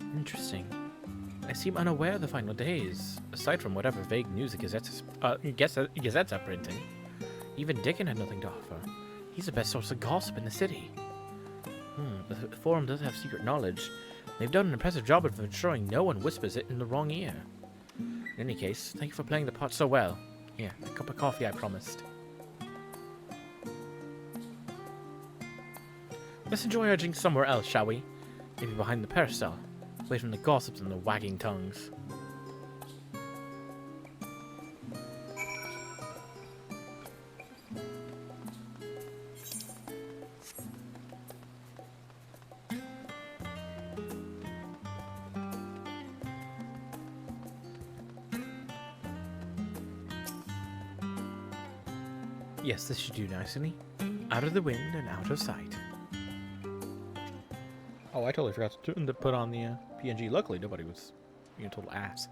Interesting. I seem unaware of the final days, aside from whatever vague news the Gazettes are printing. Even Dickon had nothing to offer. He's the best source of gossip in the city. The Forum does have secret knowledge. They've done an impressive job of ensuring no one whispers it in the wrong ear. In any case, thank you for playing the part so well. Here, a cup of coffee I promised. Let's enjoy our drinks somewhere else, shall we? Maybe behind the peristyle, away from the gossips and the wagging tongues. Yes, this should do nicely. Out of the wind and out of sight. Oh, I totally forgot to put on the PNG. Luckily, nobody was being a total ass.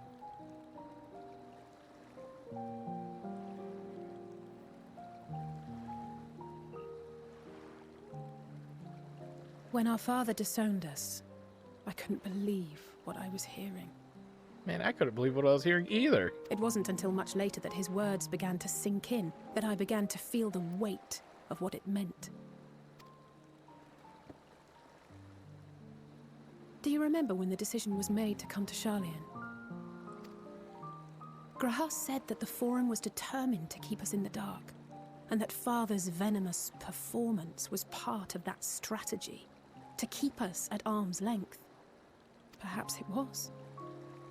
When our father disowned us, I couldn't believe what I was hearing. Man, I couldn't believe what I was hearing either. It wasn't until much later that his words began to sink in, that I began to feel the weight of what it meant. Do you remember when the decision was made to come to Charlian? Grahas said that the Forum was determined to keep us in the dark, and that Father's venomous performance was part of that strategy, to keep us at arm's length. Perhaps it was.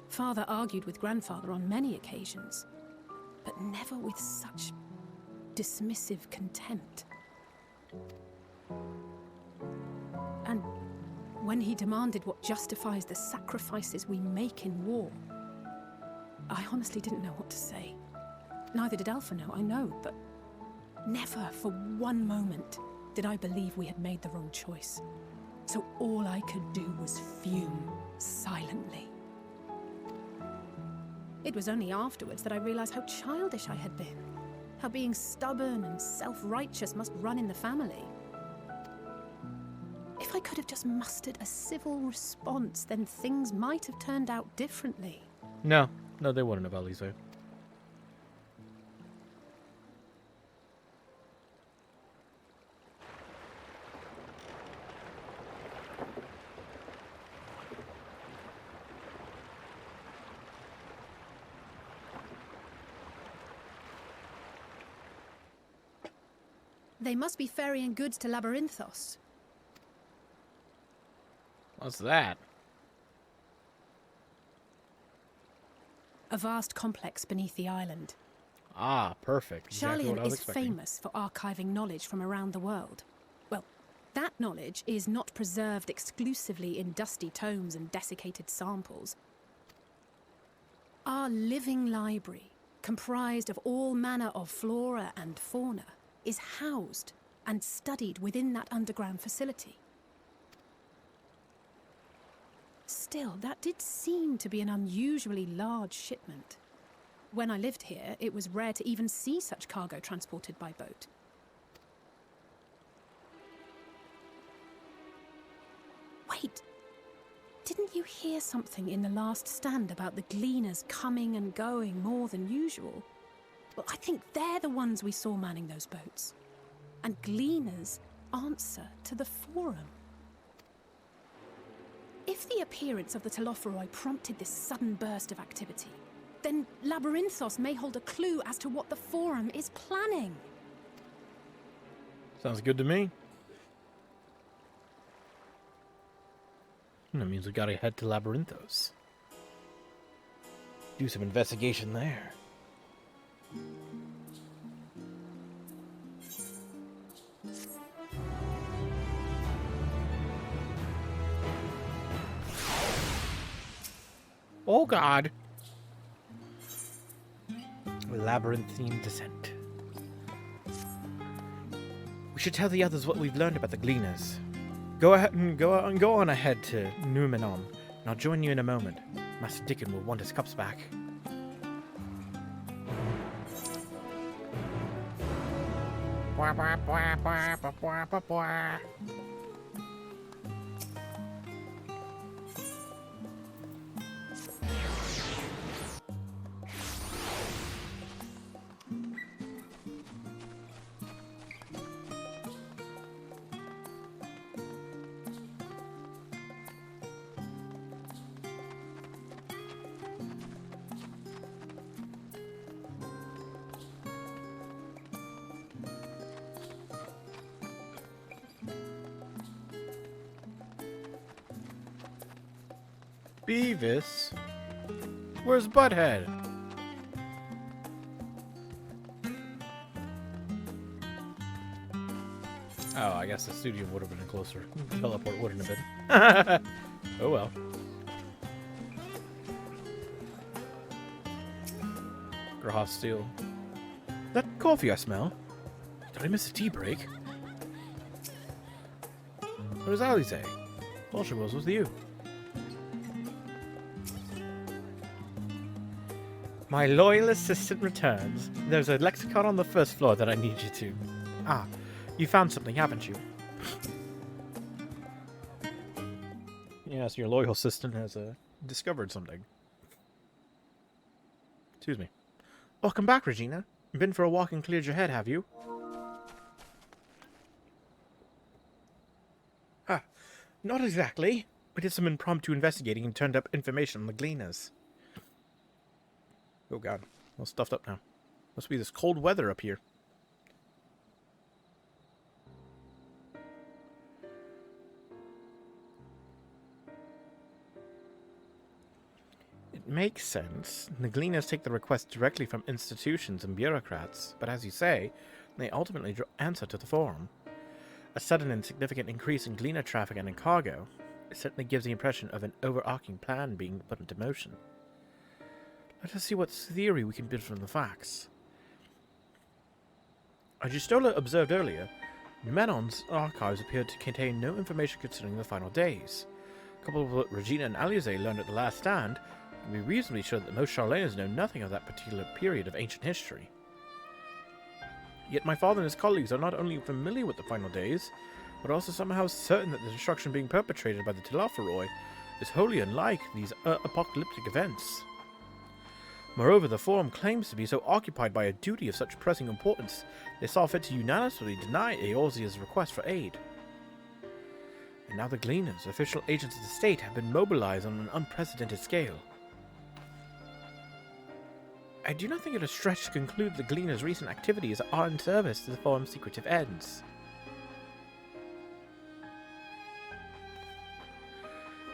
Father argued with Grandfather on many occasions, but never with such dismissive contempt. And when he demanded what justifies the sacrifices we make in war, I honestly didn't know what to say. Neither did Alpha know, I know, but never for one moment did I believe we had made the wrong choice. So all I could do was fume silently. It was only afterwards that I realized how childish I had been, how being stubborn and self-righteous must run in the family. If if I could have just mustered a civil response, then things might have turned out differently. No, they wouldn't have, Alize. They must be ferrying goods to Labyrinthos. What's that? A vast complex beneath the island. Ah, perfect. Exactly what I Charlian was is expecting. famous for archiving knowledge from around the world. Well, that knowledge is not preserved exclusively in dusty tomes and desiccated samples. Our living library, comprised of all manner of flora and fauna, is housed and studied within that underground facility. Still, that did seem to be an unusually large shipment. When I lived here, it was rare to even see such cargo transported by boat. Wait, didn't you hear something in the last stand about the gleaners coming and going more than usual? Well, I think they're the ones we saw manning those boats. And gleaners answer to the Forum. If the appearance of the Telophoroi prompted this sudden burst of activity, then Labyrinthos may hold a clue as to what the Forum is planning. Sounds good to me. That means we gotta head to Labyrinthos. Do some investigation there. Oh god. Labyrinthine descent. We should tell the others what we've learned about the Gleaners. Go on ahead to Numenon, and I'll join you in a moment. Master Dickon will want his cups back. Beavis? Where's Butthead? Oh, I guess the studio would have been closer. Teleport wouldn't have been. Oh well. Grahaf Steel. That coffee I smell? Did I miss a tea break? Where's Alize? All she was with you. My loyal assistant returns. There's a lexicon on the first floor that I need you to. Ah, you found something, haven't you? Yes, your loyal assistant has discovered something. Excuse me. Welcome back, Regina. Been for a walk and cleared your head, have you? Ah, not exactly. I did some impromptu investigating and turned up information on the Gleaners. Oh god, all stuffed up now. Must be this cold weather up here. It makes sense. The Gleaners take the requests directly from institutions and bureaucrats, but as you say, they ultimately answer to the Forum. A sudden and significant increase in Gleaner traffic and in cargo, it certainly gives the impression of an overarching plan being put into motion. Let us see what theory we can build from the facts. As Justola observed earlier, Numenon's archives appeared to contain no information concerning the final days. Coupled with what Regina and Alize learned at the last stand, it can be reasonably sure that most Charlayans know nothing of that particular period of ancient history. Yet my father and his colleagues are not only familiar with the final days, but also somehow certain that the destruction being perpetrated by the Tilaferoi is wholly unlike these apocalyptic events. Moreover, the Forum claims to be so occupied by a duty of such pressing importance, they saw fit to unanimously deny Eorzea's request for aid. And now the Gleaners, official agents of the state, have been mobilized on an unprecedented scale. I do not think it a stretch to conclude the Gleaners' recent activities are in service to the Forum's secretive ends.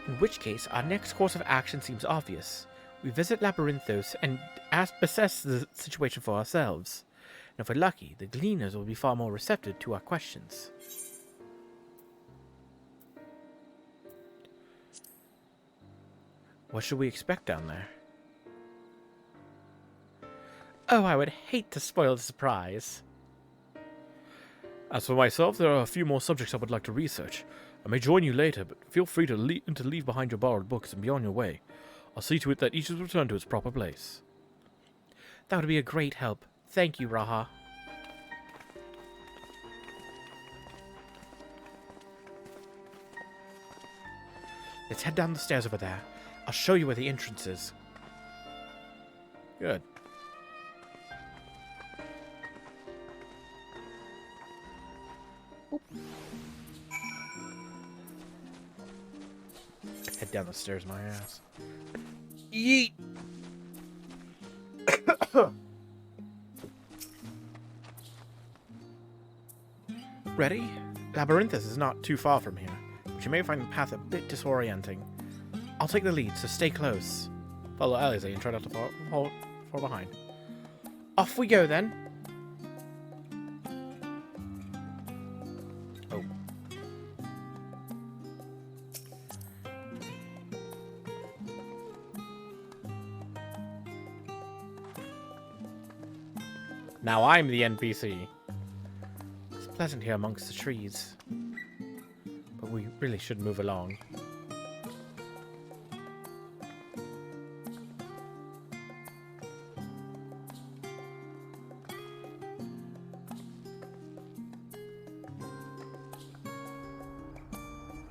In which case, our next course of action seems obvious. We visit Labyrinthos and assess the situation for ourselves. And if we're lucky, the Gleaners will be far more receptive to our questions. What should we expect down there? Oh, I would hate to spoil the surprise. As for myself, there are a few more subjects I would like to research. I may join you later, but feel free to leave behind your borrowed books and be on your way. I'll see to it that each is returned to its proper place. That would be a great help. Thank you, Raha. Let's head down the stairs over there. I'll show you where the entrance is. Good. Oop. Head down the stairs, my ass. Yeet! Ready? Labyrinthus is not too far from here, but you may find the path a bit disorienting. I'll take the lead, so stay close. Follow Alize and try not to fall behind. Off we go, then. Oh. Now I'm the NPC. It's pleasant here amongst the trees, but we really should move along.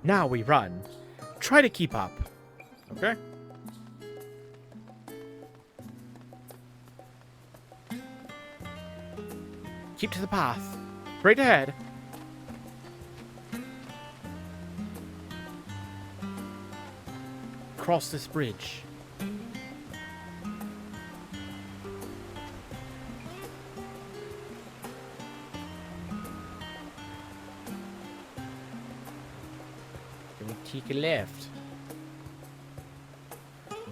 Now we run. Try to keep up. Okay? Keep to the path. Straight ahead. Cross this bridge. Then we take a left.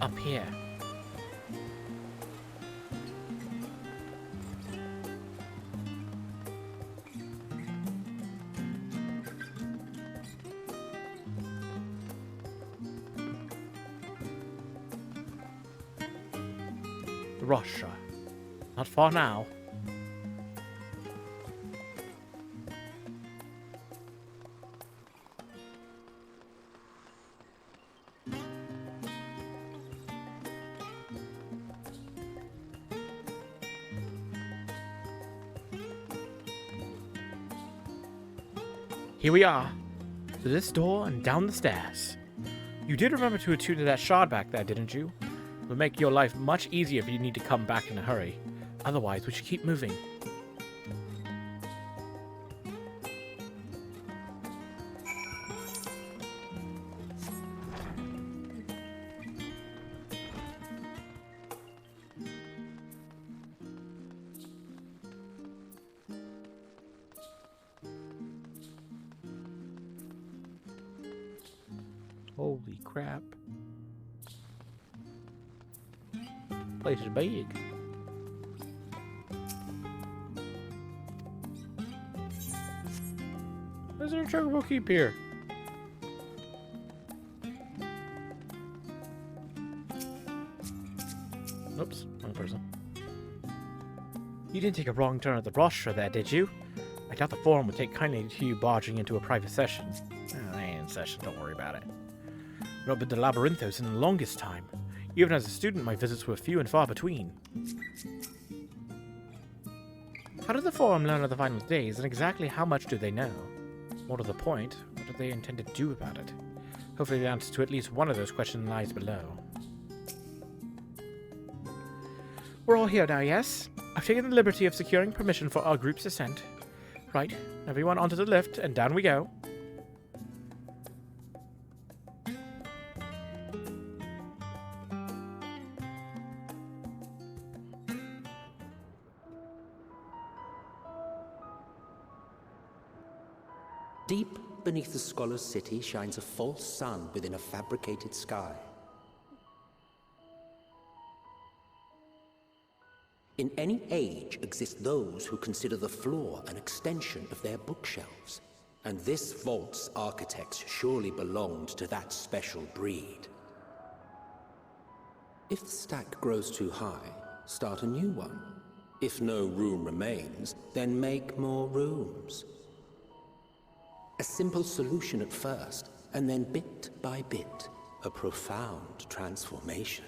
Up here. Russia. Not far now. Here we are. To this door and down the stairs. You did remember to attune to that shard back there, didn't you? It will make your life much easier if you need to come back in a hurry. Otherwise, we should keep moving. Holy crap. Place is big. Is there a chocobo keep here? Oops, wrong person. You didn't take a wrong turn at the rostra there, did you? I doubt the forum would take kindly to you barging into a private session. I ain't in session, don't worry about it. Not been to Labyrinthos in the longest time. Even as a student, my visits were few and far between. How did the Forum learn of the final days, and exactly how much do they know? More to the point, what do they intend to do about it? Hopefully the answer to at least one of those questions lies below. We're all here now, yes? I've taken the liberty of securing permission for our group's ascent. Right, everyone onto the lift, and down we go. Deep beneath the scholar's city shines a false sun within a fabricated sky. In any age exist those who consider the floor an extension of their bookshelves, and this vault's architects surely belonged to that special breed. If the stack grows too high, start a new one. If no room remains, then make more rooms. A simple solution at first, and then bit by bit, a profound transformation.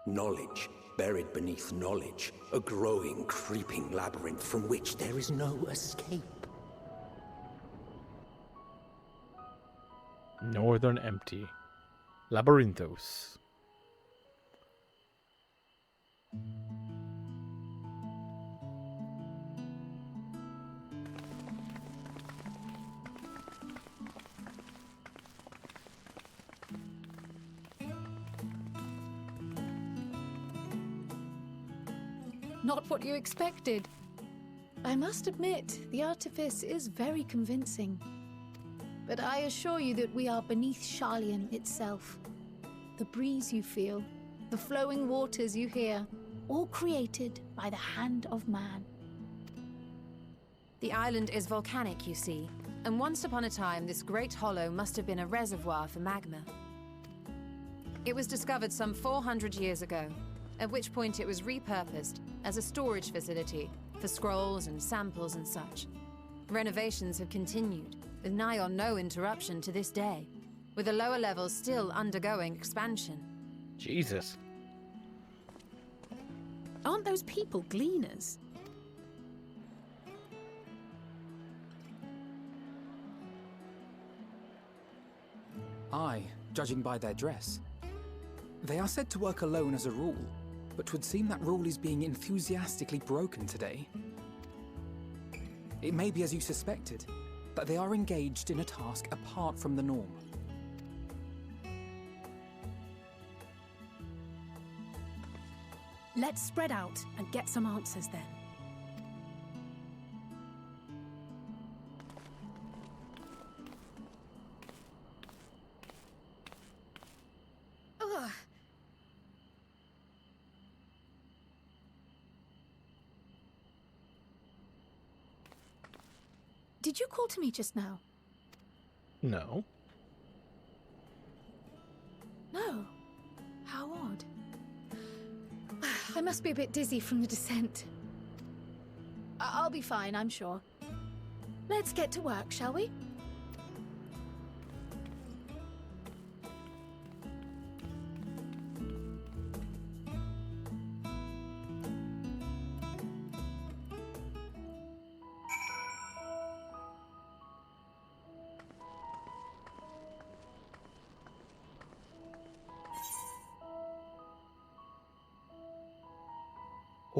Knowledge buried beneath knowledge, a growing, creeping labyrinth from which there is no escape. Northern Empty. Labyrinthos. Not what you expected. I must admit, the artifice is very convincing. But I assure you that we are beneath Sharlayan itself. The breeze you feel, the flowing waters you hear, all created by the hand of man. The island is volcanic, you see, and once upon a time this great hollow must have been a reservoir for magma. It was discovered some 400 years ago, at which point it was repurposed as a storage facility for scrolls and samples and such. Renovations have continued, with nigh on no interruption to this day, with the lower levels still undergoing expansion. Jesus. Aren't those people gleaners? Aye, judging by their dress. They are said to work alone as a rule, but 'twould seem that rule is being enthusiastically broken today. It may be as you suspected, that they are engaged in a task apart from the norm. Let's spread out and get some answers then. Ugh. Did you call to me just now? No. No. How odd. I must be a bit dizzy from the descent. I'll be fine, I'm sure. Let's get to work, shall we?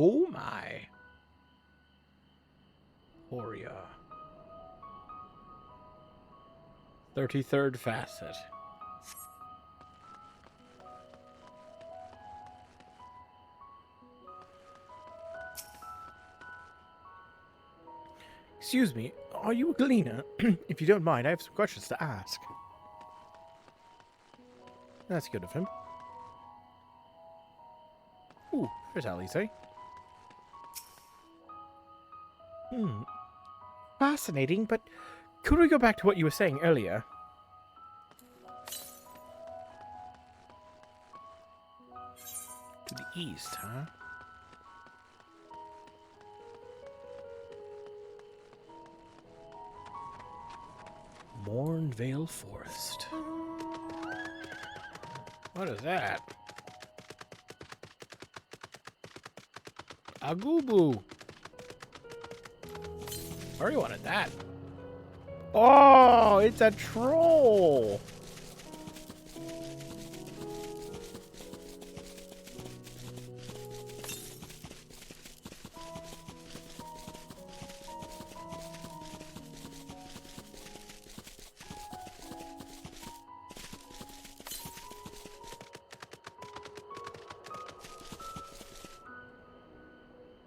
Oh my. Horia. 33rd facet. Excuse me, are you a gleaner? If you don't mind, I have some questions to ask. That's good of him. Ooh, there's Alice, eh? Fascinating, but could we go back to what you were saying earlier? To the east, huh? Mornvale Forest. What is that? Agubu. I already wanted that. Oh, it's a troll.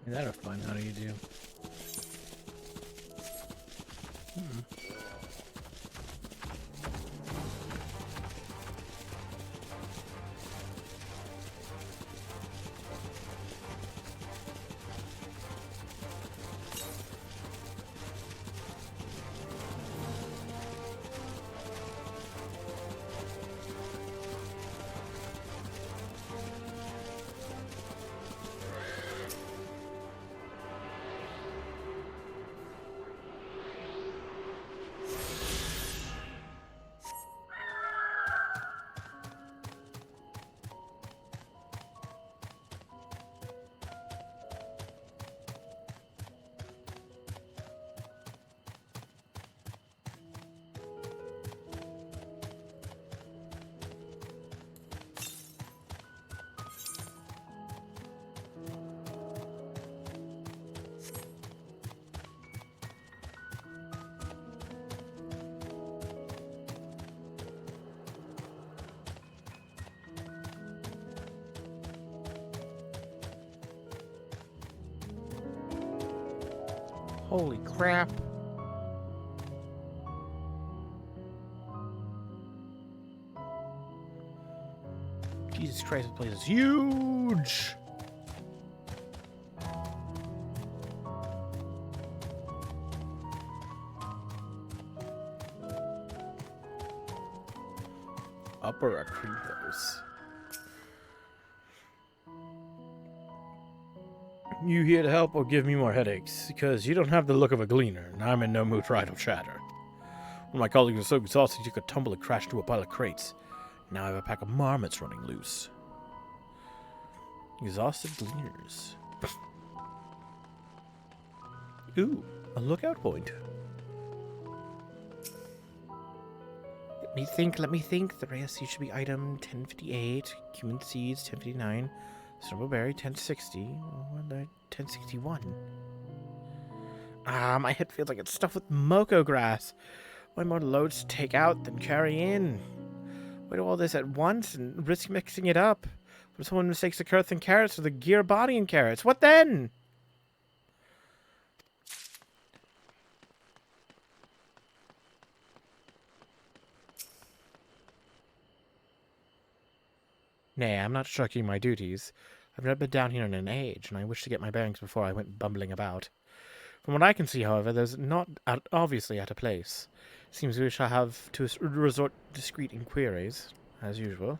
That'll find how do you do. Holy crap. Jesus Christ, this place is huge! Upper Acrevos. You here to help or give me more headaches? Because you don't have the look of a gleaner, and I'm in no mood for idle chatter. When my colleagues were so exhausted you could tumble and crash into a pile of crates. Now I have a pack of marmots running loose. Exhausted gleaners. Ooh, a lookout point. Let me think. The rare seed should be item 1058, cumin seeds 1059, snowberry 1060, 1061. Ah, my head feels like it's stuffed with moko grass. Why more loads to take out than carry in? Why do all this at once and risk mixing it up? What if someone mistakes the Kurth and carrots for the gear body and carrots? What then? Nay, I'm not shirking my duties. I've not been down here in an age, and I wish to get my bearings before I went bumbling about. From what I can see, however, there's not obviously at a place. Seems we shall have to resort to discreet inquiries, as usual.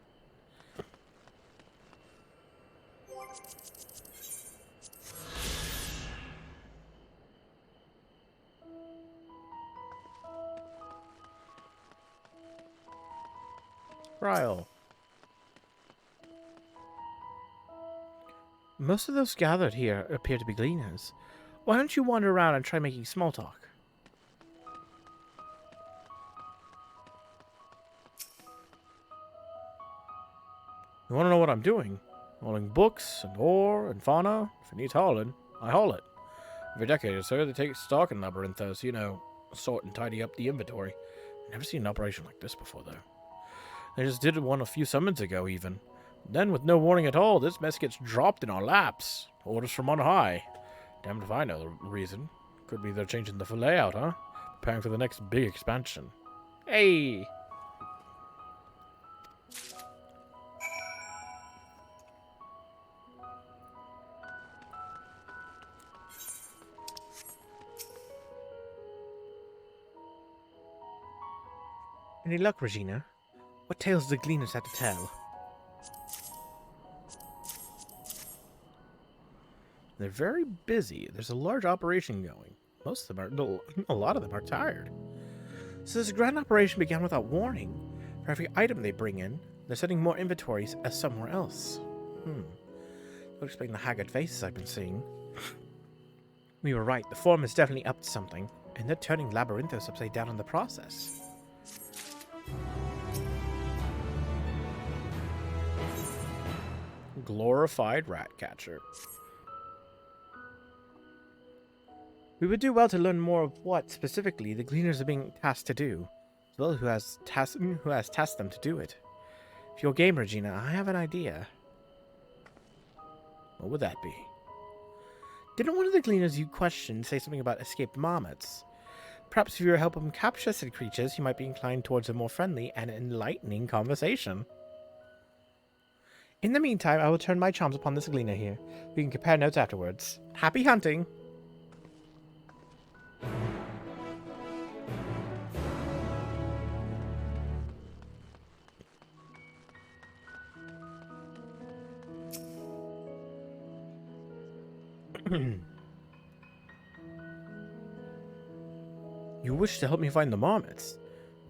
Ryle. Most of those gathered here appear to be gleaners. Why don't you wander around and try making small talk? You want to know what I'm doing? Hauling books and ore and fauna. If it needs hauling, I haul it. Every decade or so, they take stock in Labyrinthos, you know, sort and tidy up the inventory. Never seen an operation like this before, though. They just did one a few summons ago, even. Then, with no warning at all, this mess gets dropped in our laps. Orders from on high. Damned if I know the reason. Could be they're changing the layout, huh? Preparing for the next big expansion. Hey! Any luck, Regina? What tales do the gleaners have to tell? They're very busy. There's a large operation going. Most of them are, a lot of them are tired. So this grand operation began without warning. For every item they bring in, they're sending more inventories as somewhere else. That would explain the haggard faces I've been seeing. We were right. The Forum is definitely up to something. And they're turning Labyrinthos upside down in the process. Glorified rat catcher. We would do well to learn more of what, specifically, the Gleaners are being tasked to do, as well as who has tasked them to do it. If you're game, Regina, I have an idea. What would that be? Didn't one of the Gleaners you questioned say something about escaped marmots? Perhaps if you were to help him capture said creatures, you might be inclined towards a more friendly and enlightening conversation. In the meantime, I will turn my charms upon this Gleaner here. We can compare notes afterwards. Happy hunting! You wish to help me find the marmots?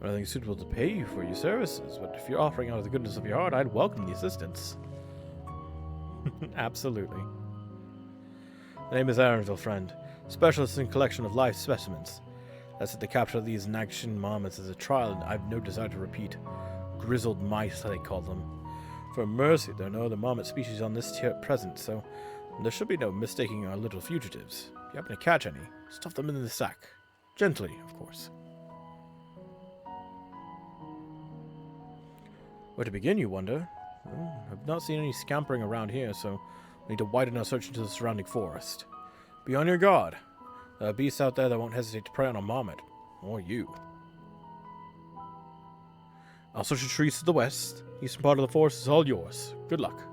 Nothing suitable to pay you for your services, but if you're offering out of the goodness of your heart, I'd welcome the assistance. Absolutely. The name is Aaronville, friend. Specialist in collection of live specimens. That's the capture of these Nagshin marmots is a trial, and I've no desire to repeat. Grizzled mice, they call them. For mercy, there are no other marmot species on this tier at present, so there should be no mistaking our little fugitives. If you happen to catch any, stuff them in the sack. Gently, of course. Where to begin, you wonder? Well, I've not seen any scampering around here, so we need to widen our search into the surrounding forest. Be on your guard. There are beasts out there that won't hesitate to prey on a marmot. Or you. I'll search the trees to the west. Eastern part of the forest is all yours. Good luck.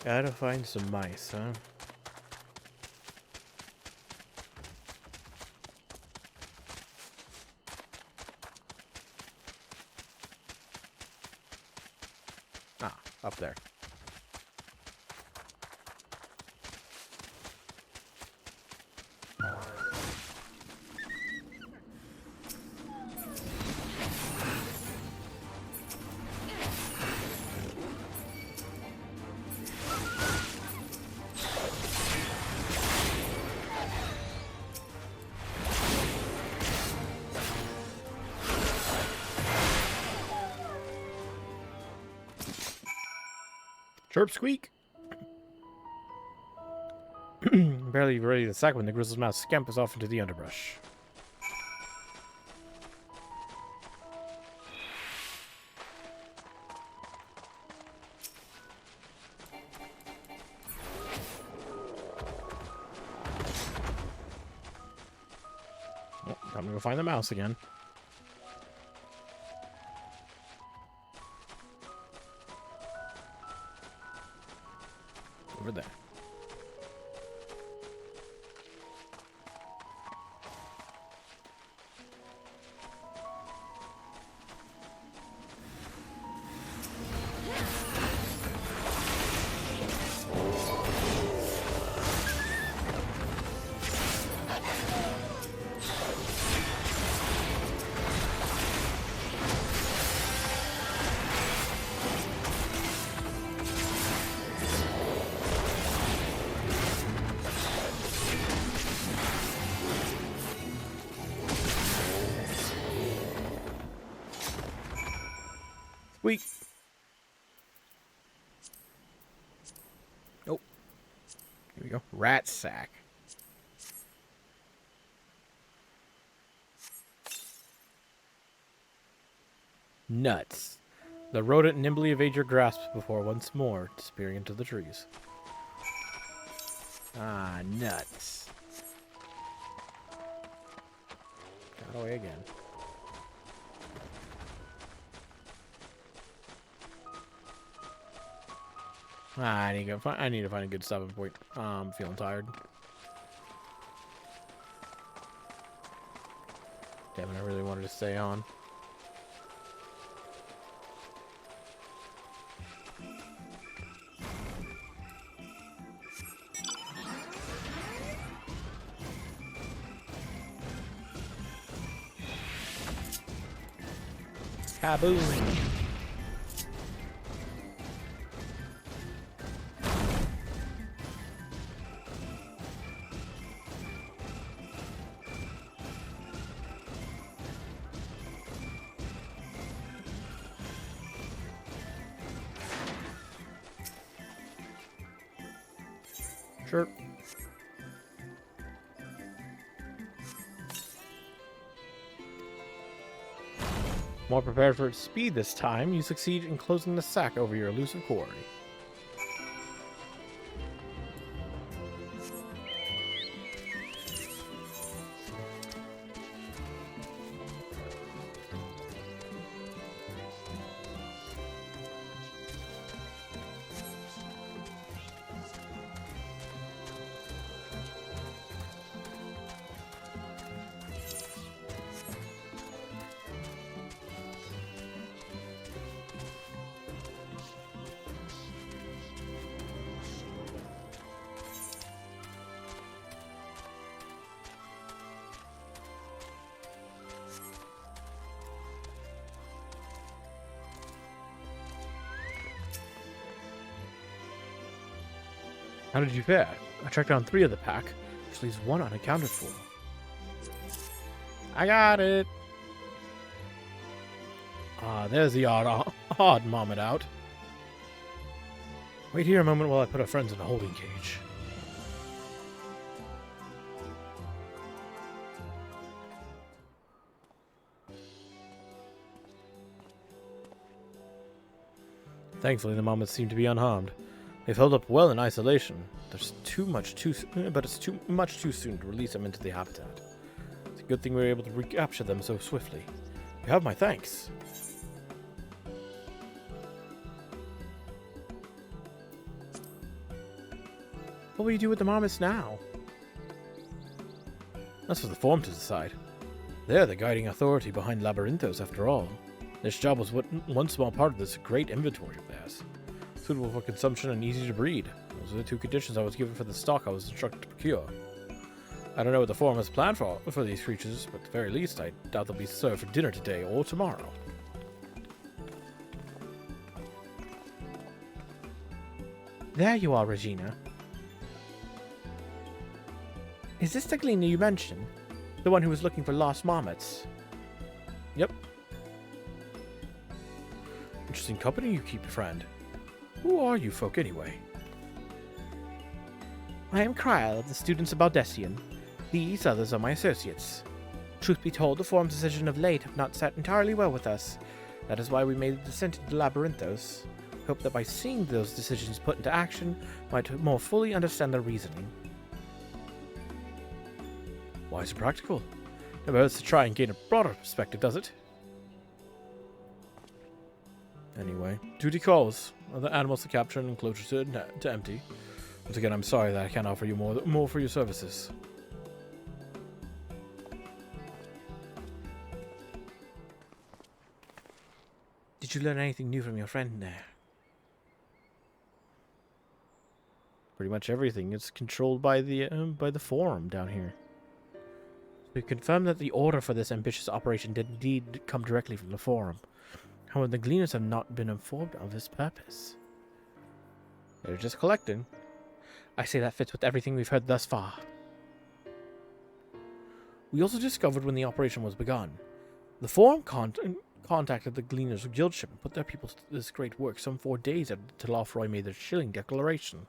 Gotta find some mice, huh? Ah, up there. Chirp squeak! Barely ready to sack when the grizzled mouse scampers off into the underbrush. Oh, time to go find the mouse again. Over there. Sweet. Oh. Here we go. Rat sack. Nuts. The rodent nimbly evade your grasp before once more disappearing into the trees. Ah, nuts. Got away again. Ah, I need to find a good stopping point. I'm feeling tired. Damn it, I really wanted to stay on. Kaboom! Sure. More prepared for its speed this time, you succeed in closing the sack over your elusive quarry. How did you fare? I tracked down 3 of the pack, which leaves 1 unaccounted for. I got it! Ah, there's the odd moment out. Wait here a moment while I put our friends in a holding cage. Thankfully, the moments seem to be unharmed. They've held up well in isolation. But it's too much too soon to release them into the habitat. It's a good thing we were able to recapture them so swiftly. You have my thanks. What will you do with the marmots now? That's for the Forum to decide. They're the guiding authority behind Labyrinthos, after all. This job was one small part of this great inventory of theirs. Suitable for consumption and easy to breed. Those are the 2 conditions I was given for the stock I was instructed to procure. I don't know what the Forum has planned for these creatures, but at the very least, I doubt they'll be served for dinner today or tomorrow. There you are, Regina. Is this the gleaner you mentioned? The one who was looking for lost marmots? Yep. Interesting company you keep, friend. Who are you folk, anyway? I am Kryle of the Students of Baldessian. These others are my associates. Truth be told, the Forum's decision of late have not sat entirely well with us. That is why we made the descent into Labyrinthos. Hope that by seeing those decisions put into action, might more fully understand their reasoning. Wise and practical. Never hurts to try and gain a broader perspective, does it? Anyway, duty calls. Other animals to capture and enclosures to empty. Once again, I'm sorry that I can't offer you more for your services. Did you learn anything new from your friend there? Pretty much everything. It's controlled by the Forum down here. We confirm that the order for this ambitious operation did indeed come directly from the Forum. However, the Gleaners have not been informed of his purpose. They're just collecting. I say that fits with everything we've heard thus far. We also discovered when the operation was begun. The Forum contacted the Gleaners' guildship and put their people to this great work some 4 days after Telafroy made their chilling declaration.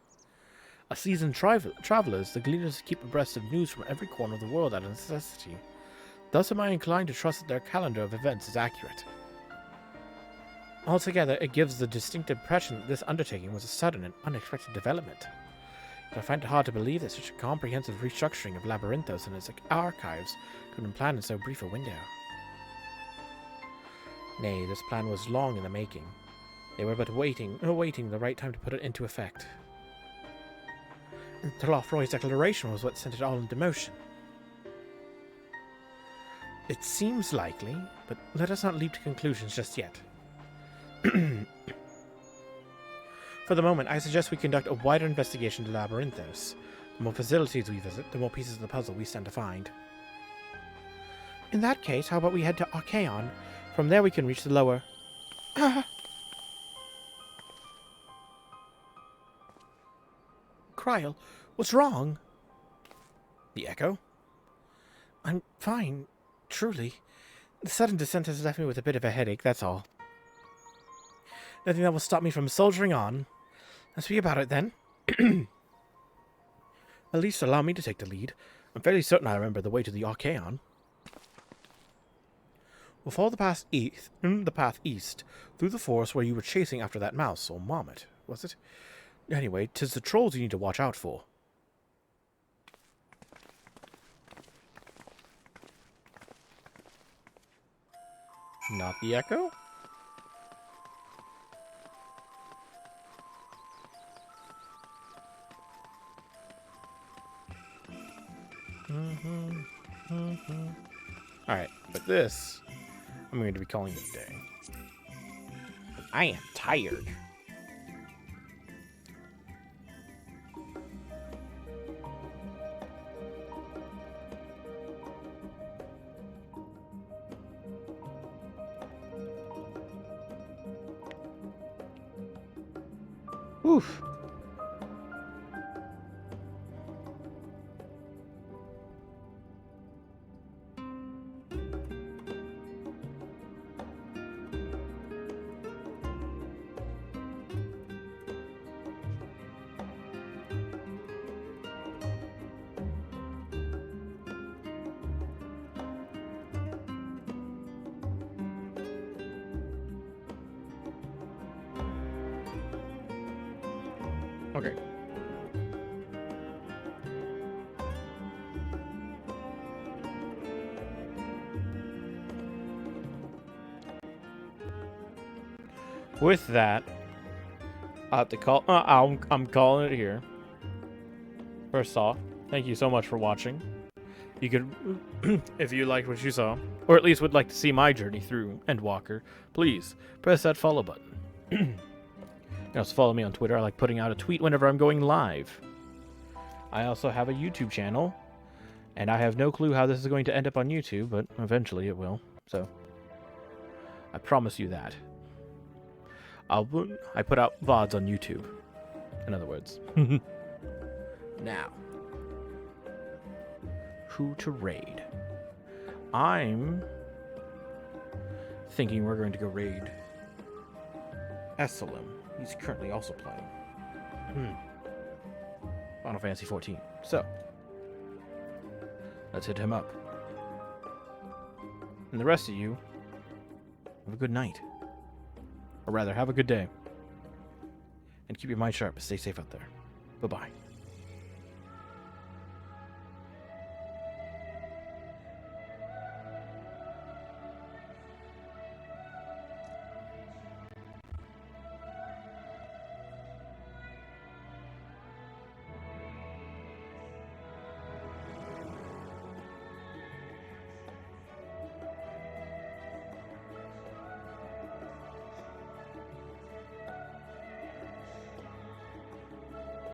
As seasoned travelers, the Gleaners keep abreast of news from every corner of the world out of necessity. Thus am I inclined to trust that their calendar of events is accurate. Altogether, it gives the distinct impression that this undertaking was a sudden and unexpected development. But I find it hard to believe that such a comprehensive restructuring of Labyrinthos and its archives could have been planned in so brief a window. Nay, this plan was long in the making. They were but awaiting the right time to put it into effect. And Telafroy's declaration was what sent it all into motion. It seems likely, but let us not leap to conclusions just yet. For the moment, I suggest we conduct a wider investigation to Labyrinthos. The more facilities we visit, the more pieces of the puzzle we stand to find. In that case, how about we head to Archaon, From there we can reach the lower... Kryl, what's wrong? The echo? I'm fine, truly. The sudden descent has left me with a bit of a headache, that's all. Nothing that will stop me from soldiering on. Let's be about it, then. At least allow me to take the lead. I'm fairly certain I remember the way to the Archaeon. We'll follow the path east, through the forest where you were chasing after that mouse, or marmot, was it? Anyway, 'tis the trolls you need to watch out for. Not the echo? Alright, but this, I'm going to be calling it a day. I am tired. Oof. Okay. With that, I have to call. I'm calling it here. First off, thank you so much for watching. You could, if you liked what you saw, or at least would like to see my journey through Endwalker, please press that follow button. You can also follow me on Twitter. I like putting out a tweet whenever I'm going live. I also have a YouTube channel, and I have no clue how this is going to end up on YouTube, but eventually it will. So, I promise you that. I put out VODs on YouTube, in other words. Now, who to raid? I'm thinking we're going to go raid Esselim. He's currently also playing Final Fantasy 14. So, let's hit him up. And the rest of you, have a good night. Or rather, have a good day. And keep your mind sharp. Stay safe out there. Bye-bye.